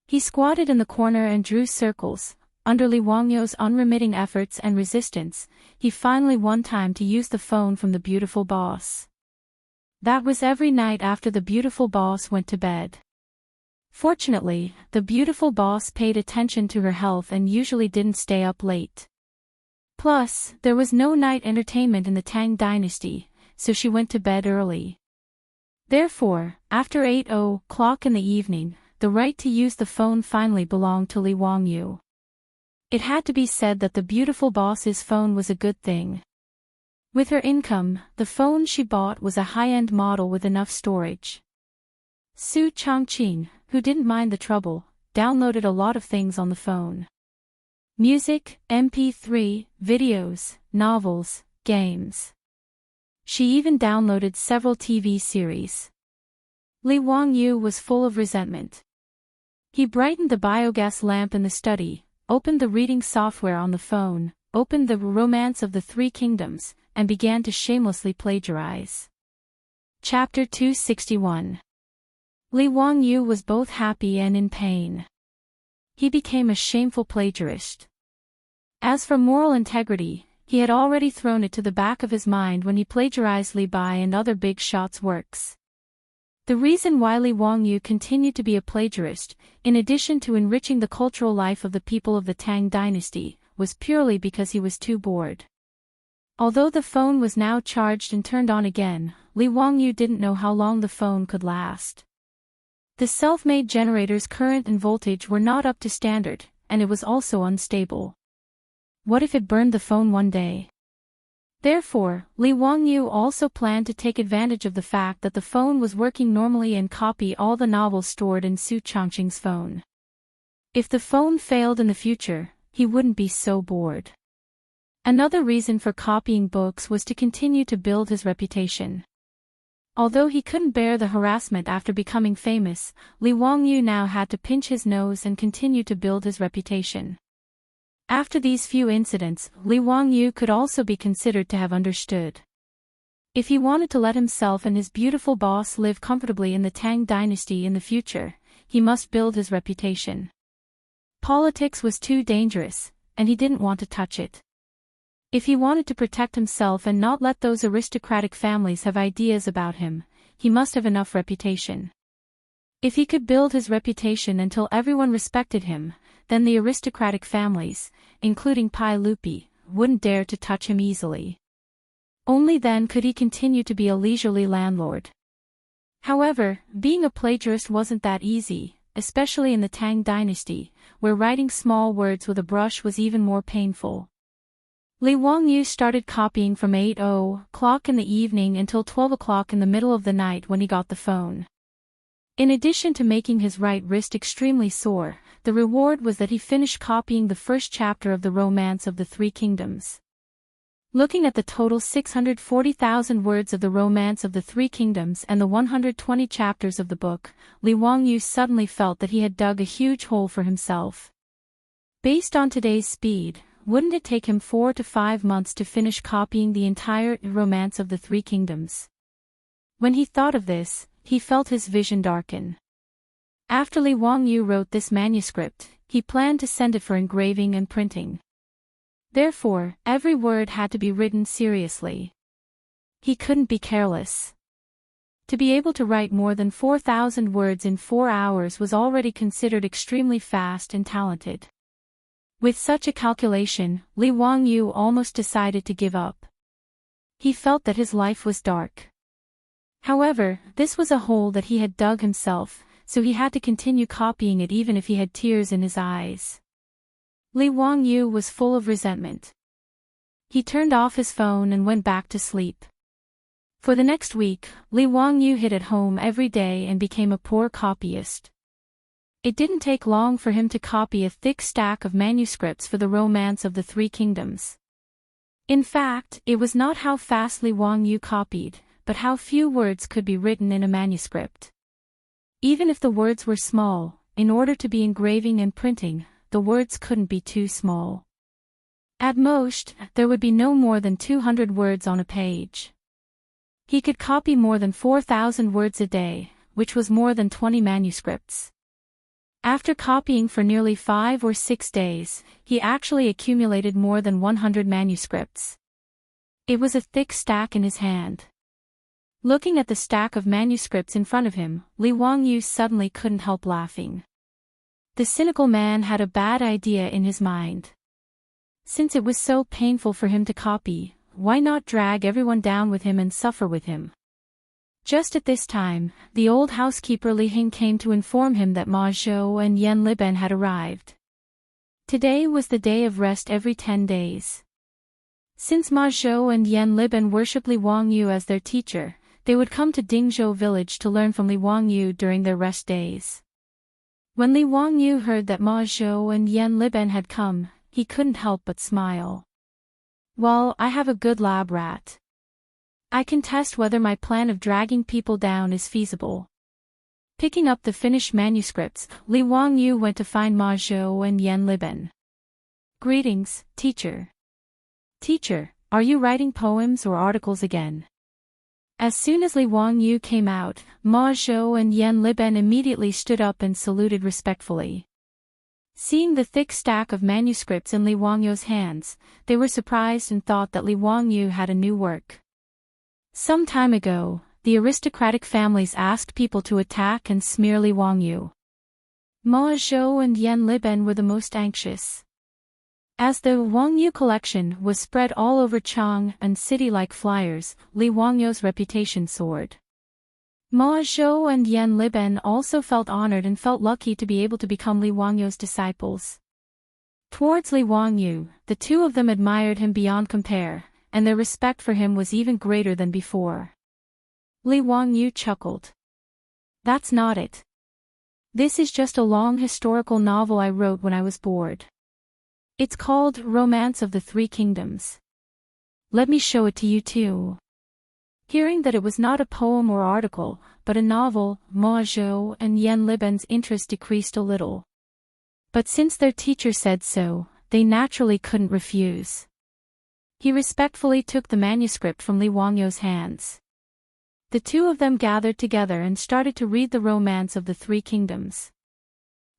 He squatted in the corner and drew circles. Under Li Wangyu's unremitting efforts and resistance, he finally won time to use the phone from the beautiful boss. That was every night after the beautiful boss went to bed. Fortunately, the beautiful boss paid attention to her health and usually didn't stay up late. Plus, there was no night entertainment in the Tang dynasty, so she went to bed early. Therefore, after 8:00 in the evening, the right to use the phone finally belonged to Li Wangyu. It had to be said that the beautiful boss's phone was a good thing. With her income, the phone she bought was a high-end model with enough storage. Su Changqing, who didn't mind the trouble, downloaded a lot of things on the phone. Music, MP3, videos, novels, games. She even downloaded several TV series. Li Wangyu was full of resentment. He brightened the biogas lamp in the study, opened the reading software on the phone, opened the Romance of the Three Kingdoms, and began to shamelessly plagiarize. Chapter 261. Li Wangyu was both happy and in pain. He became a shameful plagiarist. As for moral integrity, he had already thrown it to the back of his mind when he plagiarized Li Bai and other big shots' works. The reason why Li Wangyu continued to be a plagiarist, in addition to enriching the cultural life of the people of the Tang dynasty, was purely because he was too bored. Although the phone was now charged and turned on again, Li Wangyu didn't know how long the phone could last. The self-made generator's current and voltage were not up to standard, and it was also unstable. What if it burned the phone one day? Therefore, Li Wangyu also planned to take advantage of the fact that the phone was working normally and copy all the novels stored in Su Changqing's phone. If the phone failed in the future, he wouldn't be so bored. Another reason for copying books was to continue to build his reputation. Although he couldn't bear the harassment after becoming famous, Li Wangyu now had to pinch his nose and continue to build his reputation. After these few incidents, Li Wangyu could also be considered to have understood. If he wanted to let himself and his beautiful boss live comfortably in the Tang dynasty in the future, he must build his reputation. Politics was too dangerous, and he didn't want to touch it. If he wanted to protect himself and not let those aristocratic families have ideas about him, he must have enough reputation. If he could build his reputation until everyone respected him, then the aristocratic families, including Pai Lupi, wouldn't dare to touch him easily. Only then could he continue to be a leisurely landlord. However, being a plagiarist wasn't that easy, especially in the Tang dynasty, where writing small words with a brush was even more painful. Li Wangyu started copying from 8:00 in the evening until 12:00 in the middle of the night when he got the phone. In addition to making his right wrist extremely sore, the reward was that he finished copying the first chapter of the Romance of the Three Kingdoms. Looking at the total 640,000 words of the Romance of the Three Kingdoms and the 120 chapters of the book, Li Wangyu suddenly felt that he had dug a huge hole for himself. Based on today's speed, wouldn't it take him 4 to 5 months to finish copying the entire Romance of the Three Kingdoms? When he thought of this, he felt his vision darken. After Li Wangyu wrote this manuscript, he planned to send it for engraving and printing. Therefore, every word had to be written seriously. He couldn't be careless. To be able to write more than 4,000 words in 4 hours was already considered extremely fast and talented. With such a calculation, Li Wangyu almost decided to give up. He felt that his life was dark. However, this was a hole that he had dug himself, so he had to continue copying it even if he had tears in his eyes. Li Wangyu was full of resentment. He turned off his phone and went back to sleep. For the next week, Li Wangyu hid at home every day and became a poor copyist. It didn't take long for him to copy a thick stack of manuscripts for the Romance of the Three Kingdoms. In fact, it was not how fast Li Wangyu copied, but how few words could be written in a manuscript. Even if the words were small, in order to be engraving and printing, the words couldn't be too small. At most, there would be no more than 200 words on a page. He could copy more than 4,000 words a day, which was more than 20 manuscripts. After copying for nearly 5 or 6 days, he actually accumulated more than 100 manuscripts. It was a thick stack in his hand. Looking at the stack of manuscripts in front of him, Li Wangyu suddenly couldn't help laughing. The cynical man had a bad idea in his mind. Since it was so painful for him to copy, why not drag everyone down with him and suffer with him? Just at this time, the old housekeeper Li Hing came to inform him that Ma Zhou and Yan Liben had arrived. Today was the day of rest every 10 days. Since Ma Zhou and Yan Liben worship Li Wangyu as their teacher, they would come to Dingzhou village to learn from Li Wangyu during their rest days. When Li Wangyu heard that Ma Zhou and Yan Liben had come, he couldn't help but smile. Well, I have a good lab rat. I can test whether my plan of dragging people down is feasible. Picking up the finished manuscripts, Li Wangyu went to find Ma Zhou and Yan Liben. Greetings, teacher. Teacher, are you writing poems or articles again? As soon as Li Wangyu came out, Ma Zhou and Yan Liben immediately stood up and saluted respectfully. Seeing the thick stack of manuscripts in Li Wangyu's hands, they were surprised and thought that Li Wangyu had a new work. Some time ago, the aristocratic families asked people to attack and smear Li Wangyu. Ma Zhou and Yan Liben were the most anxious. As the Wangyu collection was spread all over Chang'an city like flyers, Li Wangyu's reputation soared. Ma Zhou and Yan Liben also felt honored and felt lucky to be able to become Li Wangyu's disciples. Towards Li Wangyu, the two of them admired him beyond compare, and their respect for him was even greater than before. Li Wangyu chuckled. That's not it. This is just a long historical novel I wrote when I was bored. It's called Romance of the Three Kingdoms. Let me show it to you too. Hearing that it was not a poem or article, but a novel, Ma Zhou and Yan Liben's interest decreased a little. But since their teacher said so, they naturally couldn't refuse. He respectfully took the manuscript from Li Wangyu's hands. The two of them gathered together and started to read the Romance of the Three Kingdoms.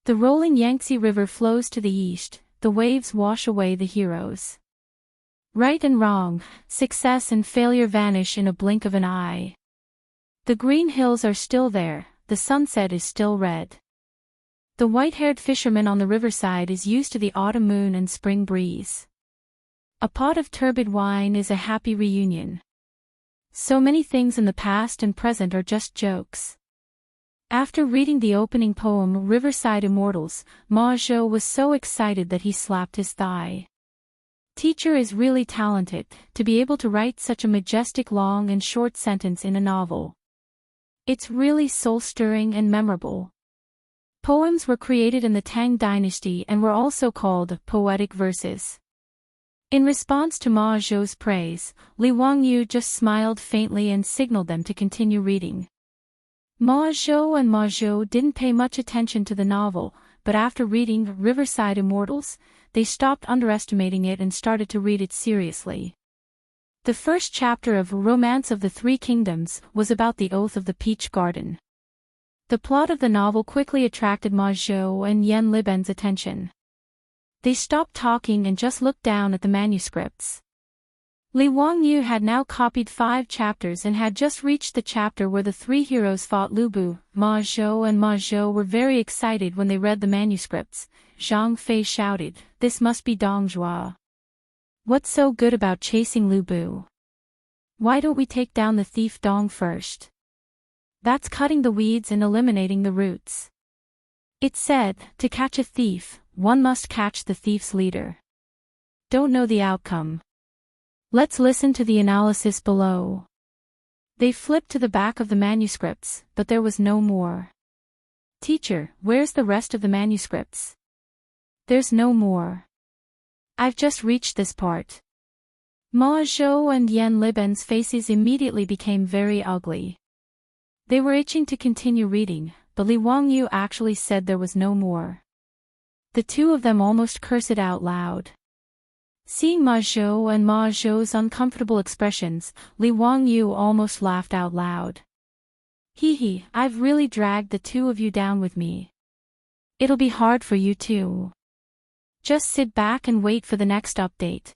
The rolling Yangtze River flows to the east, the waves wash away the heroes. Right and wrong, success and failure vanish in a blink of an eye. The green hills are still there, the sunset is still red. The white-haired fisherman on the riverside is used to the autumn moon and spring breeze. A pot of turbid wine is a happy reunion. So many things in the past and present are just jokes. After reading the opening poem Riverside Immortals, Ma Zhou was so excited that he slapped his thigh. Teacher is really talented, to be able to write such a majestic long and short sentence in a novel. It's really soul-stirring and memorable. Poems were created in the Tang dynasty and were also called poetic verses. In response to Ma Zhou's praise, Li Wangyu just smiled faintly and signaled them to continue reading. Ma Zhou and Ma Zhou didn't pay much attention to the novel, but after reading Riverside Immortals, they stopped underestimating it and started to read it seriously. The first chapter of Romance of the Three Kingdoms was about the Oath of the Peach Garden. The plot of the novel quickly attracted Ma Zhou and Yan Liben's attention. They stopped talking and just looked down at the manuscripts. Li Wangyu had now copied 5 chapters and had just reached the chapter where the 3 heroes fought Lu Bu. Ma Zhou and Ma Zhou were very excited when they read the manuscripts. Zhang Fei shouted, "This must be Dong Zhuo. What's so good about chasing Lu Bu? Why don't we take down the thief Dong first? That's cutting the weeds and eliminating the roots." It said, to catch a thief, one must catch the thief's leader. Don't know the outcome. Let's listen to the analysis below. They flipped to the back of the manuscripts, but there was no more. Teacher, where's the rest of the manuscripts? There's no more. I've just reached this part. Ma Zhou and Yan Liben's faces immediately became very ugly. They were itching to continue reading, but Li Wangyu actually said there was no more. The two of them almost cursed out loud. Seeing Ma Zhou and Ma Zhou's uncomfortable expressions, Li Wangyu almost laughed out loud. Hee, I've really dragged the two of you down with me. It'll be hard for you too. Just sit back and wait for the next update.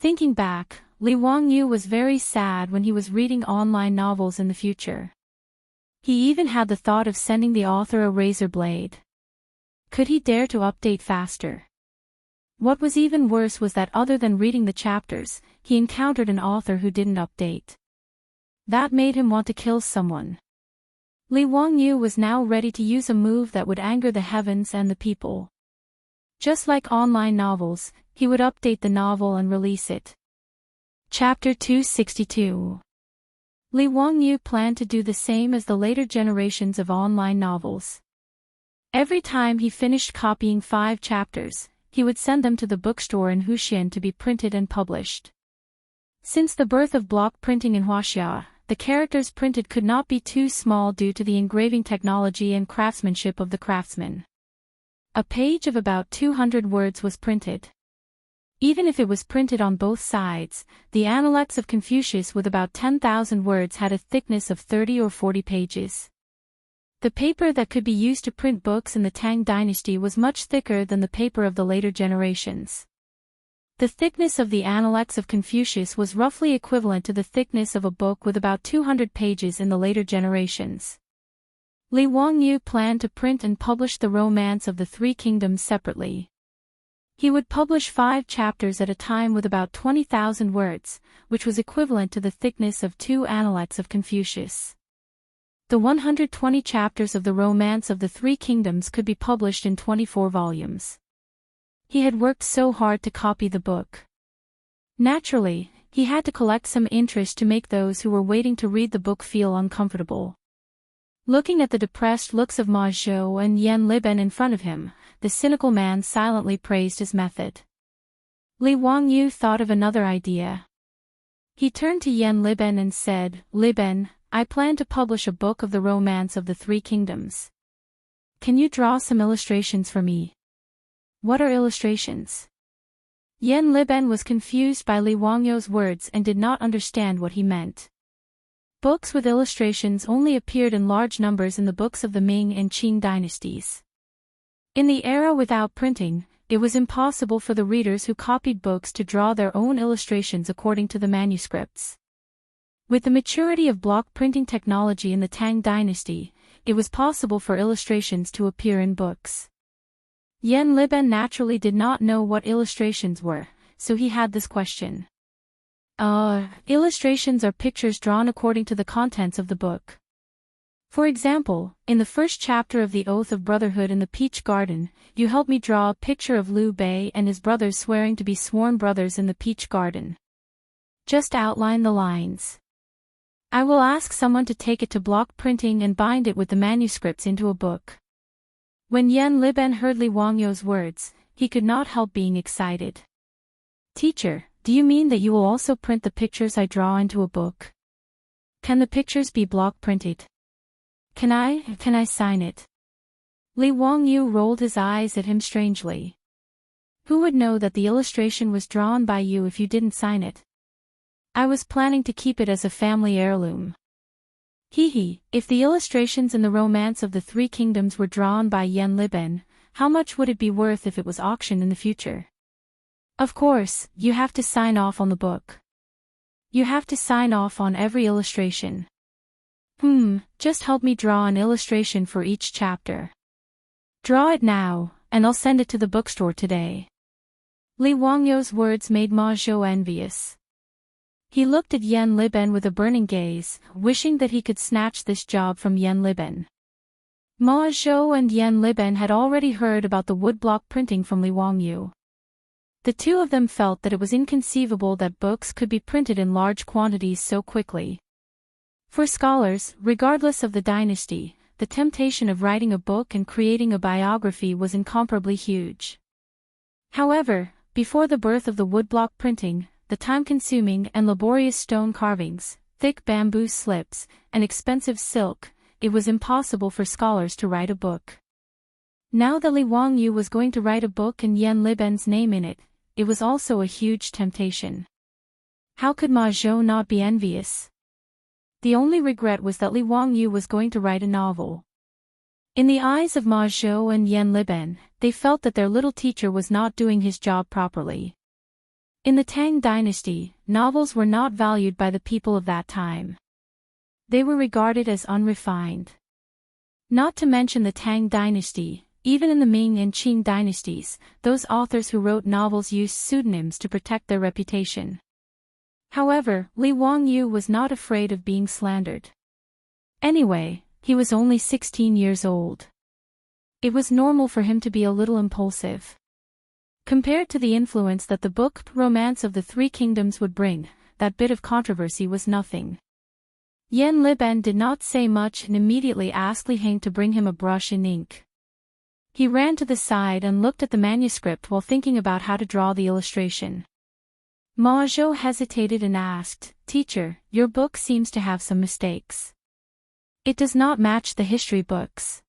Thinking back, Li Wangyu was very sad when he was reading online novels in the future. He even had the thought of sending the author a razor blade. Could he dare to update faster? What was even worse was that other than reading the chapters, he encountered an author who didn't update. That made him want to kill someone. Li Wangyu was now ready to use a move that would anger the heavens and the people. Just like online novels, he would update the novel and release it. Chapter 262. Li Wangyu planned to do the same as the later generations of online novels. Every time he finished copying 5 chapters, he would send them to the bookstore in Huxian to be printed and published. Since the birth of block printing in Huaxia, the characters printed could not be too small due to the engraving technology and craftsmanship of the craftsman. A page of about 200 words was printed. Even if it was printed on both sides, the Analects of Confucius with about 10,000 words had a thickness of 30 or 40 pages. The paper that could be used to print books in the Tang dynasty was much thicker than the paper of the later generations. The thickness of the Analects of Confucius was roughly equivalent to the thickness of a book with about 200 pages in the later generations. Li Wangyu planned to print and publish the Romance of the Three Kingdoms separately. He would publish 5 chapters at a time with about 20,000 words, which was equivalent to the thickness of 2 Analects of Confucius. The 120 chapters of the Romance of the Three Kingdoms could be published in 24 volumes. He had worked so hard to copy the book. Naturally, he had to collect some interest to make those who were waiting to read the book feel uncomfortable. Looking at the depressed looks of Ma Zhou and Yan Liben in front of him, the cynical man silently praised his method. Li Wangyu thought of another idea. He turned to Yan Liben and said, "Liben, I plan to publish a book of the Romance of the Three Kingdoms. Can you draw some illustrations for me?" "What are illustrations?" Yan Liben was confused by Li Wangyu's words and did not understand what he meant. Books with illustrations only appeared in large numbers in the books of the Ming and Qing dynasties. In the era without printing, it was impossible for the readers who copied books to draw their own illustrations according to the manuscripts. With the maturity of block printing technology in the Tang dynasty, it was possible for illustrations to appear in books. Yan Liben naturally did not know what illustrations were, so he had this question. Illustrations are pictures drawn according to the contents of the book. For example, in the first chapter of the Oath of Brotherhood in the Peach Garden, you helped me draw a picture of Liu Bei and his brothers swearing to be sworn brothers in the Peach Garden. Just outline the lines. I will ask someone to take it to block printing and bind it with the manuscripts into a book. When Yan Liben heard Li Wangyu's words, he could not help being excited. "Teacher, do you mean that you will also print the pictures I draw into a book? Can the pictures be block printed? Can I sign it?" Li Wangyu rolled his eyes at him strangely. "Who would know that the illustration was drawn by you if you didn't sign it?" I was planning to keep it as a family heirloom. Hee, if the illustrations in the Romance of the Three Kingdoms were drawn by Yen Liben, how much would it be worth if it was auctioned in the future? Of course, you have to sign off on the book. You have to sign off on every illustration. Just help me draw an illustration for each chapter. Draw it now, and I'll send it to the bookstore today. Li Wangyu's words made Ma Zhou envious. He looked at Yen Liben with a burning gaze, wishing that he could snatch this job from Yen Liben. Ma Zhou and Yen Liben had already heard about the woodblock printing from Li Wangyu. The two of them felt that it was inconceivable that books could be printed in large quantities so quickly. For scholars, regardless of the dynasty, the temptation of writing a book and creating a biography was incomparably huge. However, before the birth of the woodblock printing, the time-consuming and laborious stone carvings, thick bamboo slips, and expensive silk, it was impossible for scholars to write a book. Now that Li Wangyu was going to write a book and Yen Liben's name in it, it was also a huge temptation. How could Ma Zhou not be envious? The only regret was that Li Wangyu was going to write a novel. In the eyes of Ma Zhou and Yen Liben, they felt that their little teacher was not doing his job properly. In the Tang dynasty, novels were not valued by the people of that time. They were regarded as unrefined. Not to mention the Tang dynasty, even in the Ming and Qing dynasties, those authors who wrote novels used pseudonyms to protect their reputation. However, Li Wangyu was not afraid of being slandered. Anyway, he was only 16 years old. It was normal for him to be a little impulsive. Compared to the influence that the book Romance of the Three Kingdoms would bring, that bit of controversy was nothing. Yen Liben did not say much and immediately asked Li Heng to bring him a brush and ink. He ran to the side and looked at the manuscript while thinking about how to draw the illustration. Ma Zhou hesitated and asked, "Teacher, your book seems to have some mistakes. It does not match the history books."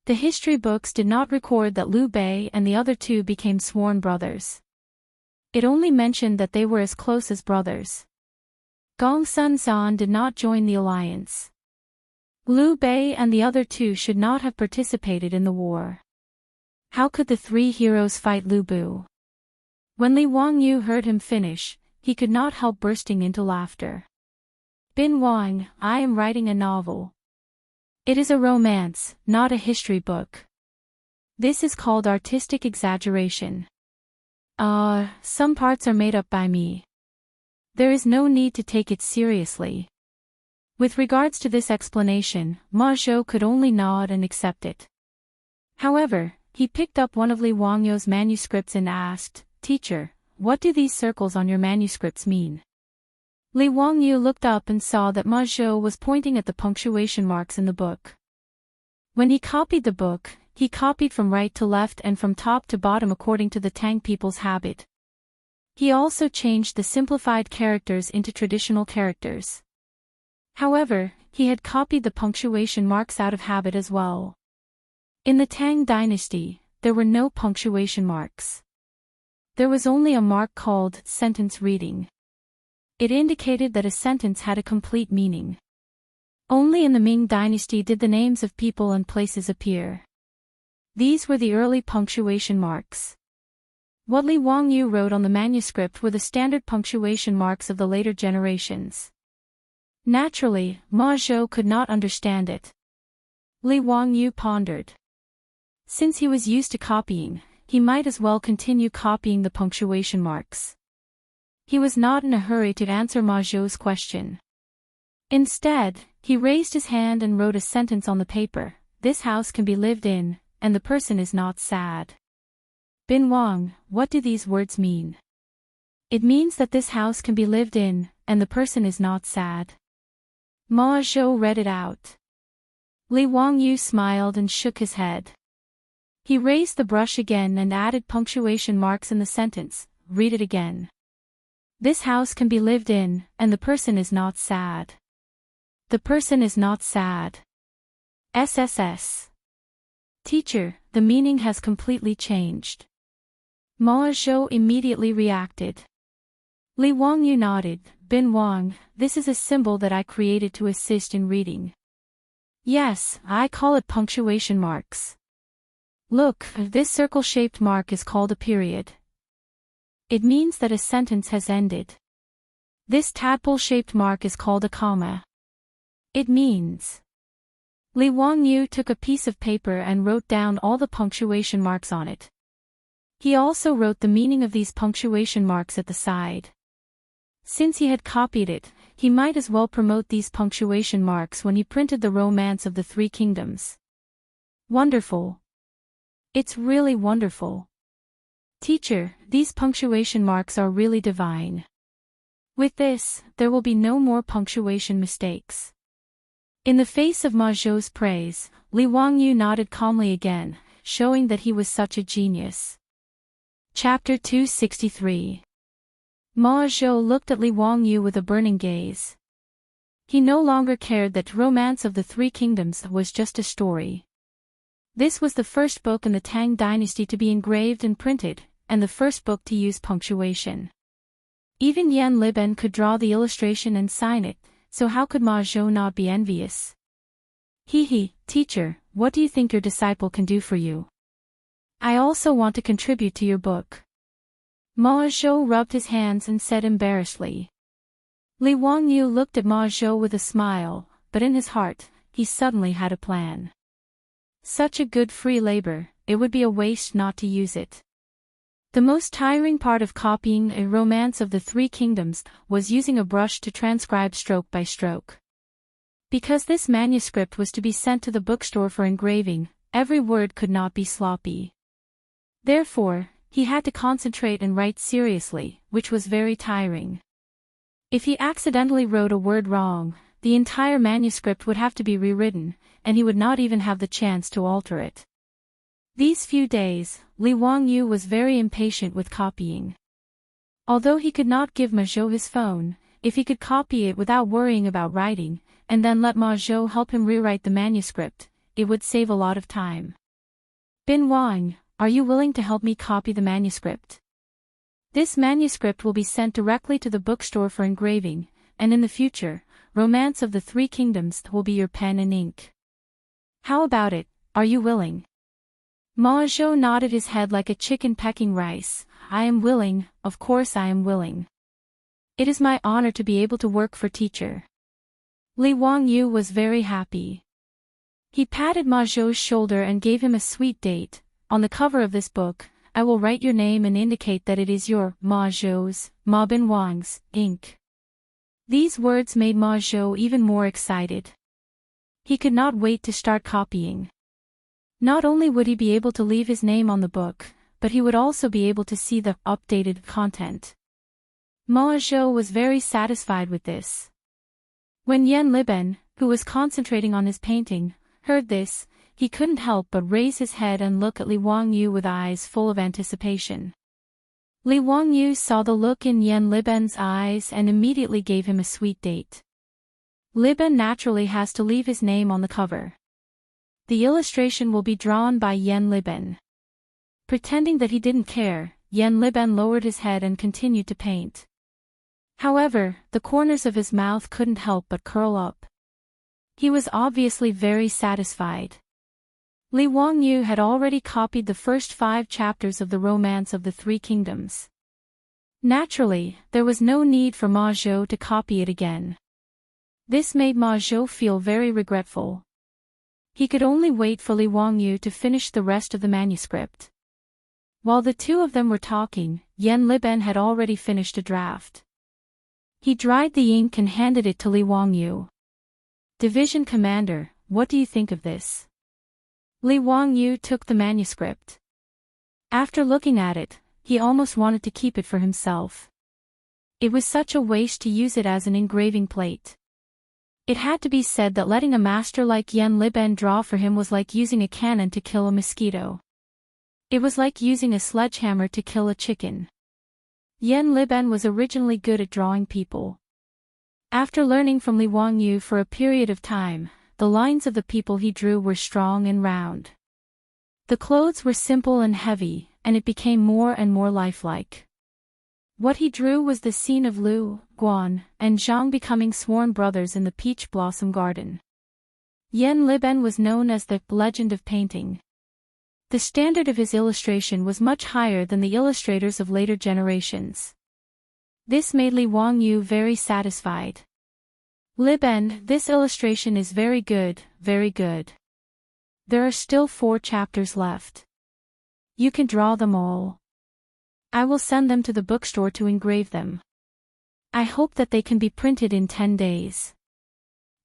The history books did not record that Liu Bei and the other two became sworn brothers. It only mentioned that they were as close as brothers. Gong Sun Zan did not join the alliance. Liu Bei and the other two should not have participated in the war. How could the three heroes fight Lu Bu? When Li Wangyu heard him finish, he could not help bursting into laughter. "Bin Wang, I am writing a novel. It is a romance, not a history book. This is called artistic exaggeration. Some parts are made up by me. There is no need to take it seriously." With regards to this explanation, Ma Zhou could only nod and accept it. However, he picked up one of Li Wangyu's manuscripts and asked, "Teacher, what do these circles on your manuscripts mean?" Li Wangyu looked up and saw that Ma Zhou was pointing at the punctuation marks in the book. When he copied the book, he copied from right to left and from top to bottom according to the Tang people's habit. He also changed the simplified characters into traditional characters. However, he had copied the punctuation marks out of habit as well. In the Tang dynasty, there were no punctuation marks. There was only a mark called sentence reading. It indicated that a sentence had a complete meaning. Only in the Ming dynasty did the names of people and places appear. These were the early punctuation marks. What Li Wangyu wrote on the manuscript were the standard punctuation marks of the later generations. Naturally, Ma Zhou could not understand it. Li Wangyu pondered. Since he was used to copying, he might as well continue copying the punctuation marks. He was not in a hurry to answer Ma Zhou's question. Instead, he raised his hand and wrote a sentence on the paper: "This house can be lived in, and the person is not sad." "Bin Wang, what do these words mean?" "It means that this house can be lived in, and the person is not sad." Ma Zhou read it out. Li Wangyu smiled and shook his head. He raised the brush again and added punctuation marks in the sentence. "Read it again. This house can be lived in, and the person is not sad. The person is not sad. SSS. Teacher, the meaning has completely changed." Ma Zhou immediately reacted. Li Wangyu nodded. Bin Wang, this is a symbol that I created to assist in reading. Yes, I call it punctuation marks. Look, this circle-shaped mark is called a period. It means that a sentence has ended. This tadpole-shaped mark is called a comma. It means. Li Wangyu took a piece of paper and wrote down all the punctuation marks on it. He also wrote the meaning of these punctuation marks at the side. Since he had copied it, he might as well promote these punctuation marks when he printed the Romance of the Three Kingdoms. Wonderful. It's really wonderful. Teacher, these punctuation marks are really divine. With this, there will be no more punctuation mistakes. In the face of Ma Zhou's praise, Li Wangyu nodded calmly again, showing that he was such a genius. Chapter 263. Ma Zhou looked at Li Wangyu with a burning gaze. He no longer cared that Romance of the Three Kingdoms was just a story. This was the first book in the Tang dynasty to be engraved and printed, and the first book to use punctuation. Even Yan Liben could draw the illustration and sign it, so how could Ma Zhou not be envious? Teacher, what do you think your disciple can do for you? I also want to contribute to your book. Ma Zhou rubbed his hands and said embarrassedly. Li Wangyu looked at Ma Zhou with a smile, but in his heart, he suddenly had a plan. Such a good free labor, it would be a waste not to use it. The most tiring part of copying a Romance of the Three Kingdoms was using a brush to transcribe stroke by stroke. Because this manuscript was to be sent to the bookstore for engraving, every word could not be sloppy. Therefore, he had to concentrate and write seriously, which was very tiring. If he accidentally wrote a word wrong, the entire manuscript would have to be rewritten, and he would not even have the chance to alter it. These few days, Li Wangyu was very impatient with copying. Although he could not give Ma Zhou his phone, if he could copy it without worrying about writing, and then let Ma Zhou help him rewrite the manuscript, it would save a lot of time. Bin Wang, are you willing to help me copy the manuscript? This manuscript will be sent directly to the bookstore for engraving, and in the future, Romance of the Three Kingdoms will be your pen and ink. How about it, are you willing? Ma Zhou nodded his head like a chicken pecking rice. I am willing, of course I am willing. It is my honor to be able to work for teacher. Li Wangyu was very happy. He patted Ma Zhou's shoulder and gave him a sweet date. On the cover of this book, I will write your name and indicate that it is your, Ma Zhou's, Ma Bin Wang's, ink. These words made Ma Zhou even more excited. He could not wait to start copying. Not only would he be able to leave his name on the book, but he would also be able to see the updated content. Ma Zhou was very satisfied with this. When Yan Liben, who was concentrating on his painting, heard this, he couldn't help but raise his head and look at Li Wangyu with eyes full of anticipation. Li Wangyu saw the look in Yan Liben's eyes and immediately gave him a sweet date. Liben naturally has to leave his name on the cover. The illustration will be drawn by Yan Liben. Pretending that he didn't care, Yan Liben lowered his head and continued to paint. However, the corners of his mouth couldn't help but curl up. He was obviously very satisfied. Li Wangyu had already copied the first 5 chapters of the Romance of the Three Kingdoms. Naturally, there was no need for Ma Zhou to copy it again. This made Ma Zhou feel very regretful. He could only wait for Li Wangyu to finish the rest of the manuscript. While the two of them were talking, Yan Liben had already finished a draft. He dried the ink and handed it to Li Wangyu. Division Commander, what do you think of this? Li Wangyu took the manuscript. After looking at it, he almost wanted to keep it for himself. It was such a waste to use it as an engraving plate. It had to be said that letting a master like Yan Liben draw for him was like using a cannon to kill a mosquito. It was like using a sledgehammer to kill a chicken. Yan Liben was originally good at drawing people. After learning from Li Wangyu for a period of time, the lines of the people he drew were strong and round. The clothes were simple and heavy, and it became more and more lifelike. What he drew was the scene of Lu, Guan, and Zhang becoming sworn brothers in the peach blossom garden. Yen Liben was known as the legend of painting. The standard of his illustration was much higher than the illustrators of later generations. This made Li Wangyu very satisfied. Liben, this illustration is very good, very good. There are still 4 chapters left. You can draw them all. I will send them to the bookstore to engrave them. I hope that they can be printed in 10 days.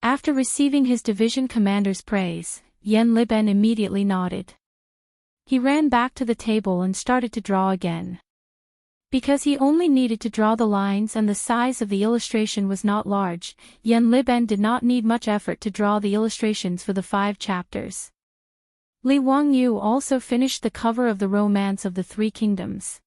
After receiving his division commander's praise, Yen Liben immediately nodded. He ran back to the table and started to draw again. Because he only needed to draw the lines and the size of the illustration was not large, Yen Liben did not need much effort to draw the illustrations for the 5 chapters. Li Wangyu also finished the cover of the Romance of the Three Kingdoms.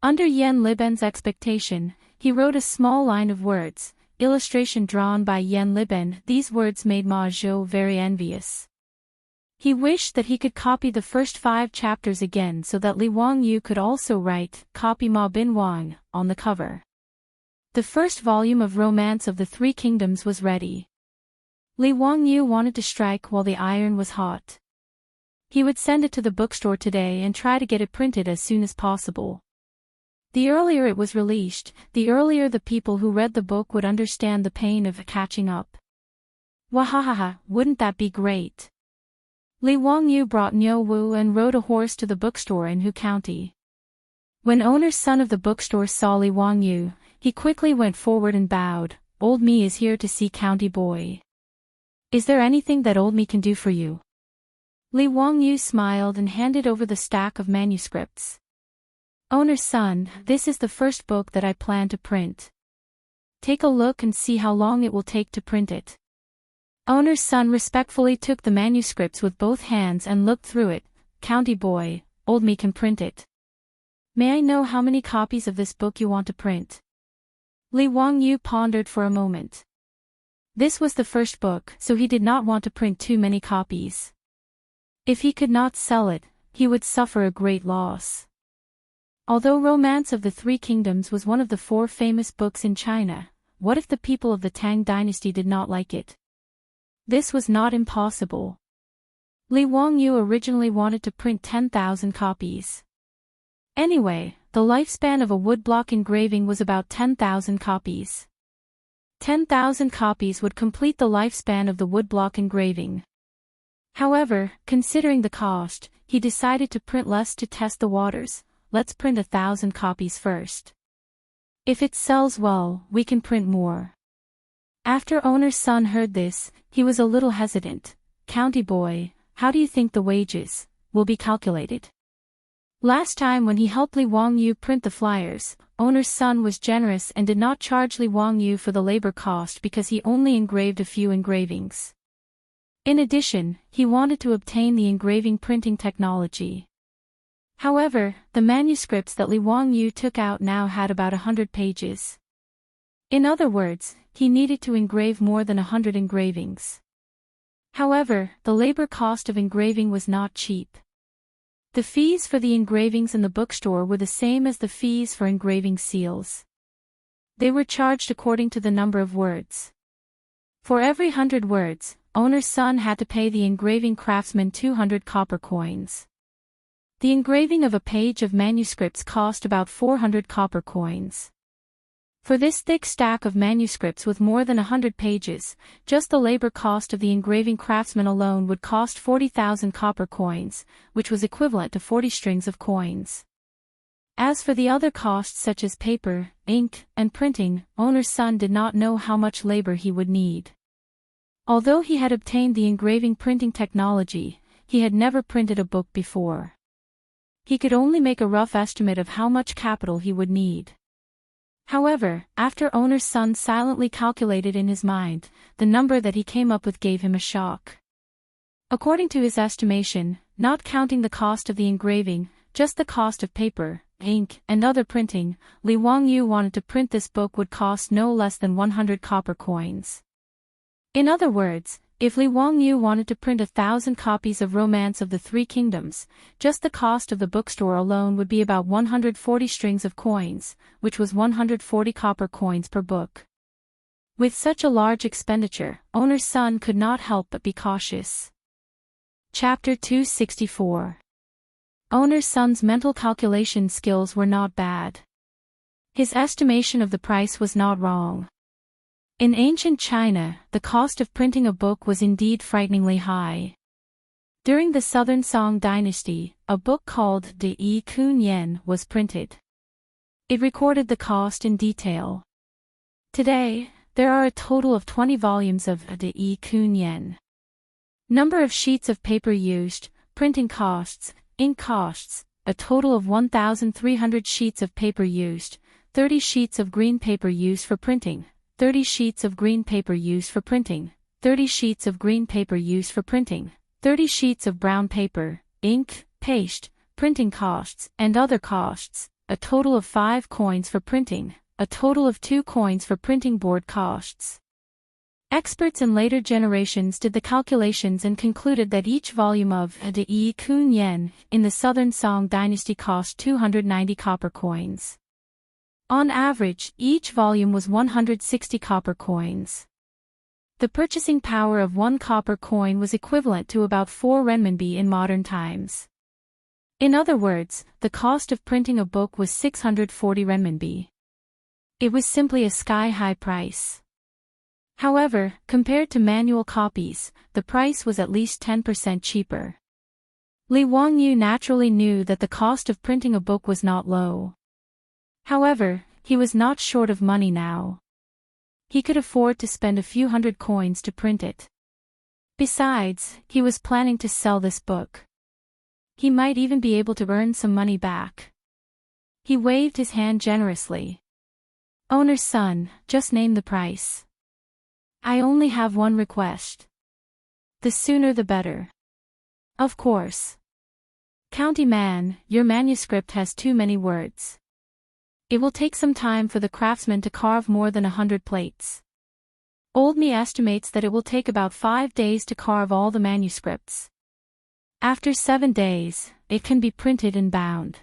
Under Yen Liben's expectation, he wrote a small line of words, illustration drawn by Yen Liben. These words made Ma Zhou very envious. He wished that he could copy the first 5 chapters again so that Li Wangyu could also write, copy Ma Bin Wang, on the cover. The first volume of Romance of the Three Kingdoms was ready. Li Wangyu wanted to strike while the iron was hot. He would send it to the bookstore today and try to get it printed as soon as possible. The earlier it was released, the earlier the people who read the book would understand the pain of catching up. Wahahaha, wouldn't that be great? Li Wangyu brought Niu Wu and rode a horse to the bookstore in Hu County. When owner's son of the bookstore saw Li Wangyu, he quickly went forward and bowed. Old me is here to see County Boy. Is there anything that old me can do for you? Li Wangyu smiled and handed over the stack of manuscripts. Owner's son, this is the first book that I plan to print. Take a look and see how long it will take to print it. Owner's son respectfully took the manuscripts with both hands and looked through it. County Boy, old me can print it. May I know how many copies of this book you want to print? Li Wangyu pondered for a moment. This was the first book, so he did not want to print too many copies. If he could not sell it, he would suffer a great loss. Although Romance of the Three Kingdoms was one of the 4 famous books in China, what if the people of the Tang dynasty did not like it? This was not impossible. Li Wangyu originally wanted to print 10,000 copies. Anyway, the lifespan of a woodblock engraving was about 10,000 copies. 10,000 copies would complete the lifespan of the woodblock engraving. However, considering the cost, he decided to print less to test the waters. Let's print 1,000 copies first. If it sells well, we can print more. After owner's son heard this, he was a little hesitant. County Boy, how do you think the wages will be calculated? Last time when he helped Li Wangyu print the flyers, owner's son was generous and did not charge Li Wangyu for the labor cost because he only engraved a few engravings. In addition, he wanted to obtain the engraving printing technology. However, the manuscripts that Li Wangyu took out now had about 100 pages. In other words, he needed to engrave more than 100 engravings. However, the labor cost of engraving was not cheap. The fees for the engravings in the bookstore were the same as the fees for engraving seals. They were charged according to the number of words. For every 100 words, owner's son had to pay the engraving craftsman 200 copper coins. The engraving of a page of manuscripts cost about 400 copper coins. For this thick stack of manuscripts with more than 100 pages, just the labor cost of the engraving craftsman alone would cost 40,000 copper coins, which was equivalent to 40 strings of coins. As for the other costs such as paper, ink, and printing, owner's son did not know how much labor he would need. Although he had obtained the engraving printing technology, he had never printed a book before. He could only make a rough estimate of how much capital he would need. However, after owner's son silently calculated in his mind, the number that he came up with gave him a shock. According to his estimation, not counting the cost of the engraving, just the cost of paper, ink, and other printing, Li Wangyu wanted to print this book would cost no less than 100 copper coins. In other words, If Li Wangyu wanted to print 1,000 copies of Romance of the Three Kingdoms, just the cost of the bookstore alone would be about 140 strings of coins, which was 140 copper coins per book. With such a large expenditure, owner's son could not help but be cautious. Chapter 264. Owner's son's mental calculation skills were not bad. His estimation of the price was not wrong. In ancient China, the cost of printing a book was indeed frighteningly high. During the Southern Song dynasty, a book called De Yi Kun Yen was printed. It recorded the cost in detail. Today, there are a total of 20 volumes of De Yi Kun Yen. Number of sheets of paper used, printing costs, ink costs, a total of 1,300 sheets of paper used, 30 sheets of green paper used for printing, 30 sheets of green paper used for printing, 30 sheets of green paper used for printing, 30 sheets of brown paper, ink, paste, printing costs, and other costs, a total of 5 coins for printing, a total of 2 coins for printing board costs. Experts in later generations did the calculations and concluded that each volume of De Yi Kun Yen in the Southern Song dynasty cost 290 copper coins. On average, each volume was 160 copper coins. The purchasing power of 1 copper coin was equivalent to about 4 renminbi in modern times. In other words, the cost of printing a book was 640 renminbi. It was simply a sky-high price. However, compared to manual copies, the price was at least 10% cheaper. Li Wangyu naturally knew that the cost of printing a book was not low. However, he was not short of money now. He could afford to spend a few hundred coins to print it. Besides, he was planning to sell this book. He might even be able to earn some money back. He waved his hand generously. Owner's son, just name the price. I only have one request. The sooner the better. Of course. County man, your manuscript has too many words. It will take some time for the craftsman to carve more than 100 plates. Old Me estimates that it will take about 5 days to carve all the manuscripts. After 7 days, it can be printed and bound.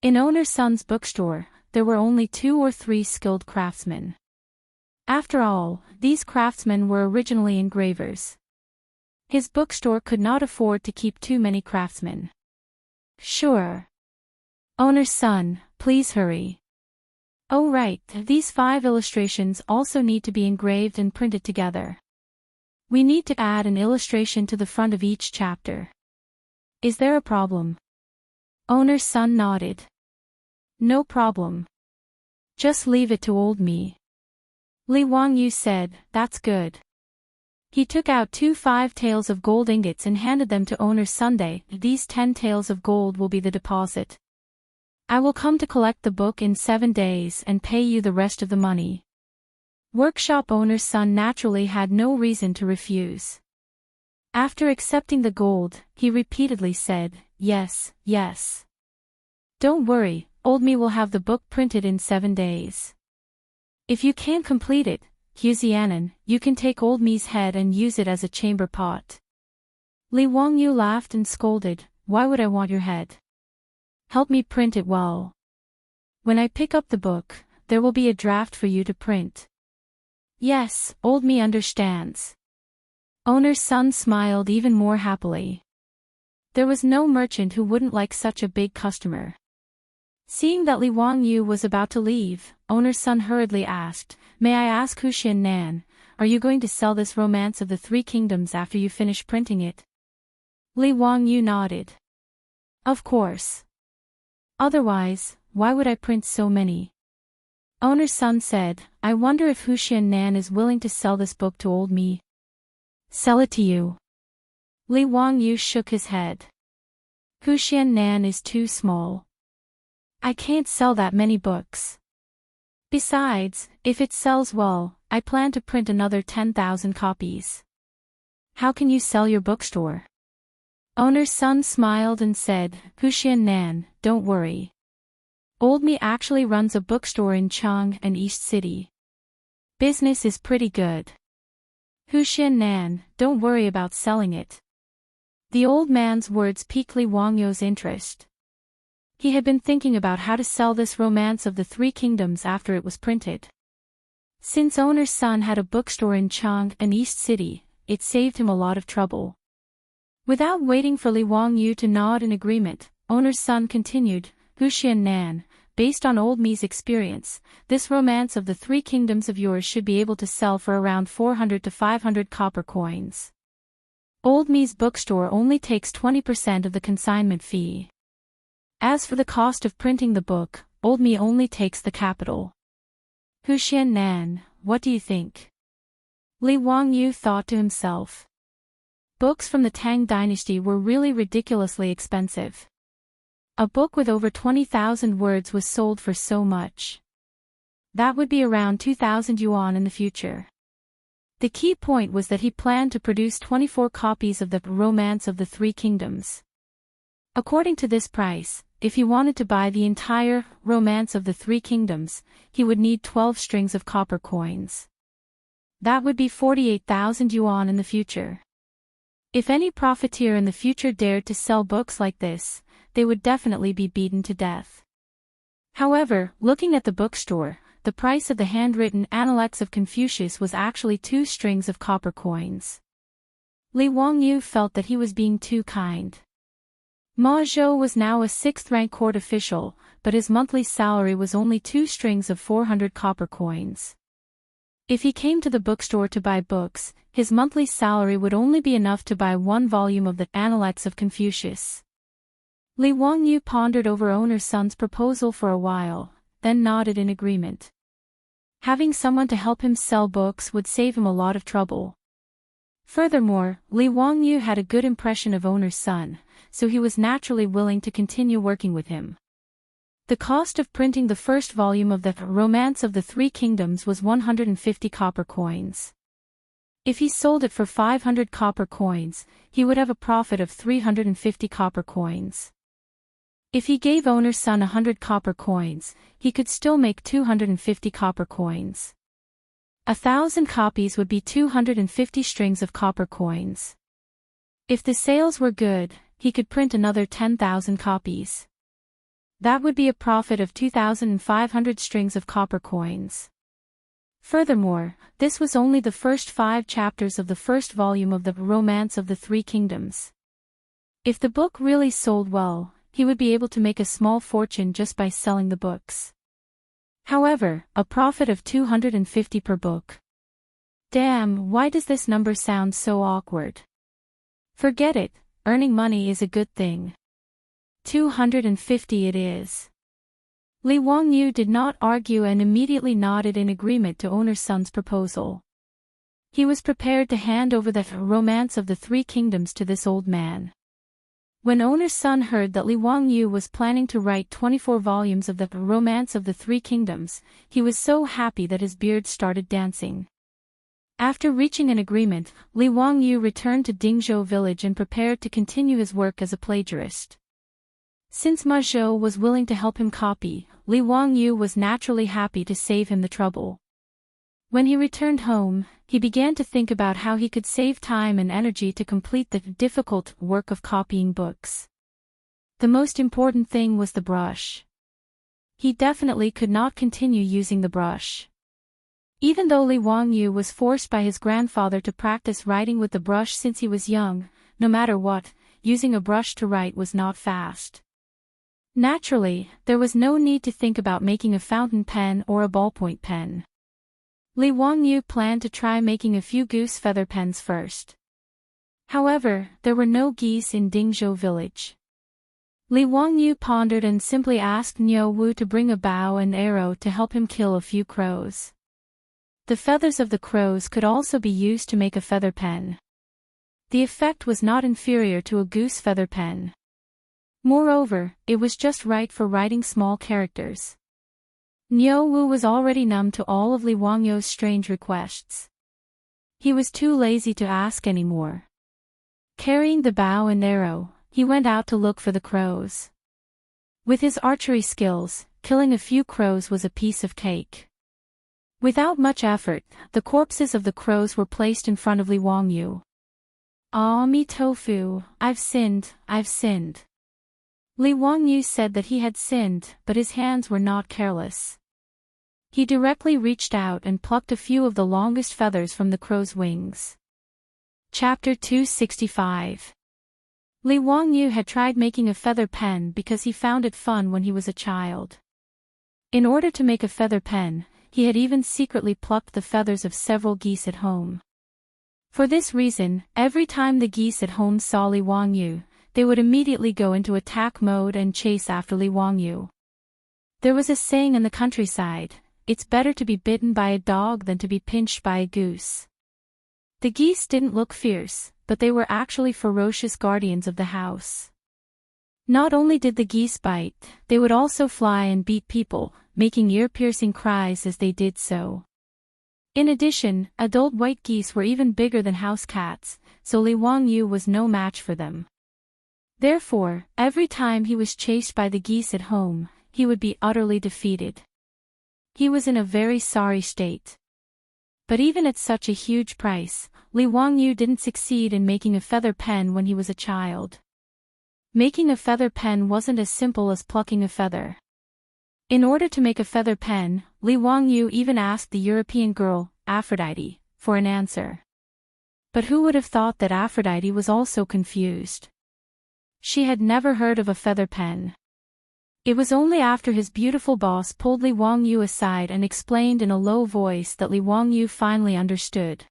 In owner's son's bookstore, there were only 2 or 3 skilled craftsmen. After all, these craftsmen were originally engravers. His bookstore could not afford to keep too many craftsmen. Sure. Owner's son, please hurry. Oh right, these 5 illustrations also need to be engraved and printed together. We need to add an illustration to the front of each chapter. Is there a problem? Owner's son nodded. No problem. Just leave it to old me. Li Wangyu said, that's good. He took out 2 5-taels of gold ingots and handed them to owner's Sunday. These 10 taels of gold will be the deposit. I will come to collect the book in 7 days and pay you the rest of the money. Workshop owner's son naturally had no reason to refuse. After accepting the gold, he repeatedly said, yes, yes. Don't worry, old me will have the book printed in 7 days. If you can't complete it, Huzianan, you can take old me's head and use it as a chamber pot. Li Wangyu laughed and scolded, why would I want your head? Help me print it well. When I pick up the book, there will be a draft for you to print. Yes, old me understands. Owner's son smiled even more happily. There was no merchant who wouldn't like such a big customer. Seeing that Li Wangyu was about to leave, owner's son hurriedly asked, may I ask Huxian Nan, are you going to sell this Romance of the Three Kingdoms after you finish printing it? Li Wangyu nodded. Of course. Otherwise, why would I print so many? Owner's son said, I wonder if Huxian Nan is willing to sell this book to old me. Sell it to you. Li Wangyu shook his head. Huxian Nan is too small. I can't sell that many books. Besides, if it sells well, I plan to print another 10,000 copies. How can you sell your bookstore? Owner's son smiled and said, Huxian Nan, don't worry. Old me actually runs a bookstore in Chang'an East City. Business is pretty good. Nan, don't worry about selling it. The old man's words piqued Li Wangyu's interest. He had been thinking about how to sell this Romance of the Three Kingdoms after it was printed. Since owner's son had a bookstore in Chang'an East City, it saved him a lot of trouble. Without waiting for Li Wangyu to nod in agreement, owner's son continued, Nan, based on old me's experience, this Romance of the Three Kingdoms of yours should be able to sell for around 400 to 500 copper coins. Old me's bookstore only takes 20% of the consignment fee. As for the cost of printing the book, old me only takes the capital. Nan, what do you think? Li Wangyu thought to himself. Books from the Tang dynasty were really ridiculously expensive. A book with over 20,000 words was sold for so much. That would be around 2,000 yuan in the future. The key point was that he planned to produce 24 copies of the Romance of the Three Kingdoms. According to this price, if he wanted to buy the entire Romance of the Three Kingdoms, he would need 12 strings of copper coins. That would be 48,000 yuan in the future. If any profiteer in the future dared to sell books like this, they would definitely be beaten to death. However, looking at the bookstore, the price of the handwritten Analects of Confucius was actually 2 strings of copper coins. Li Wangyu felt that he was being too kind. Ma Zhou was now a 6th-rank court official, but his monthly salary was only 2 strings of 400 copper coins. If he came to the bookstore to buy books, his monthly salary would only be enough to buy 1 volume of the Analects of Confucius. Li Wangyu pondered over owner's son's proposal for a while, then nodded in agreement. Having someone to help him sell books would save him a lot of trouble. Furthermore, Li Wangyu had a good impression of owner's son, so he was naturally willing to continue working with him. The cost of printing the first volume of the Romance of the Three Kingdoms was 150 copper coins. If he sold it for 500 copper coins, he would have a profit of 350 copper coins. If he gave owner's son 100 copper coins, he could still make 250 copper coins. 1,000 copies would be 250 strings of copper coins. If the sales were good, he could print another 10,000 copies. That would be a profit of 2,500 strings of copper coins. Furthermore, this was only the first 5 chapters of the first volume of the Romance of the Three Kingdoms. If the book really sold well, he would be able to make a small fortune just by selling the books. However, a profit of 250 per book. Damn, why does this number sound so awkward? Forget it, earning money is a good thing. 250 it is. Li Wangyu did not argue and immediately nodded in agreement to owner's son's proposal. He was prepared to hand over the Romance of the Three Kingdoms to this old man. When owner's son heard that Li Wangyu was planning to write 24 volumes of the Romance of the Three Kingdoms, he was so happy that his beard started dancing. After reaching an agreement, Li Wangyu returned to Dingzhou village and prepared to continue his work as a plagiarist. Since Ma Zhou was willing to help him copy, Li Wangyu was naturally happy to save him the trouble. When he returned home, he began to think about how he could save time and energy to complete the difficult work of copying books. The most important thing was the brush. He definitely could not continue using the brush. Even though Li Wangyu was forced by his grandfather to practice writing with the brush since he was young, no matter what, using a brush to write was not fast. Naturally, there was no need to think about making a fountain pen or a ballpoint pen. Li Wangyu planned to try making a few goose feather pens first. However, there were no geese in Dingzhou village. Li Wangyu pondered and simply asked Niu Wu to bring a bow and arrow to help him kill a few crows. The feathers of the crows could also be used to make a feather pen. The effect was not inferior to a goose feather pen. Moreover, it was just right for writing small characters. Niu Wu was already numb to all of Li Wangyu's strange requests. He was too lazy to ask any more. Carrying the bow and arrow, he went out to look for the crows. With his archery skills, killing a few crows was a piece of cake. Without much effort, the corpses of the crows were placed in front of Li Wangyu. "Ah, me tofu, I've sinned, I've sinned." Li Wangyu said that he had sinned, but his hands were not careless. He directly reached out and plucked a few of the longest feathers from the crow's wings. Chapter 265. Li Wangyu had tried making a feather pen because he found it fun when he was a child. In order to make a feather pen, he had even secretly plucked the feathers of several geese at home. For this reason, every time the geese at home saw Li Wangyu, they would immediately go into attack mode and chase after Li Wangyu. There was a saying in the countryside, "It's better to be bitten by a dog than to be pinched by a goose." The geese didn't look fierce, but they were actually ferocious guardians of the house. Not only did the geese bite, they would also fly and beat people, making ear-piercing cries as they did so. In addition, adult white geese were even bigger than house cats, so Li Wangyu was no match for them. Therefore, every time he was chased by the geese at home, he would be utterly defeated. He was in a very sorry state. But even at such a huge price, Li Wangyu didn't succeed in making a feather pen when he was a child. Making a feather pen wasn't as simple as plucking a feather. In order to make a feather pen, Li Wangyu even asked the European girl, Aphrodite, for an answer. But who would have thought that Aphrodite was also confused? She had never heard of a feather pen. It was only after his beautiful boss pulled Li Wangyu aside and explained in a low voice that Li Wangyu finally understood.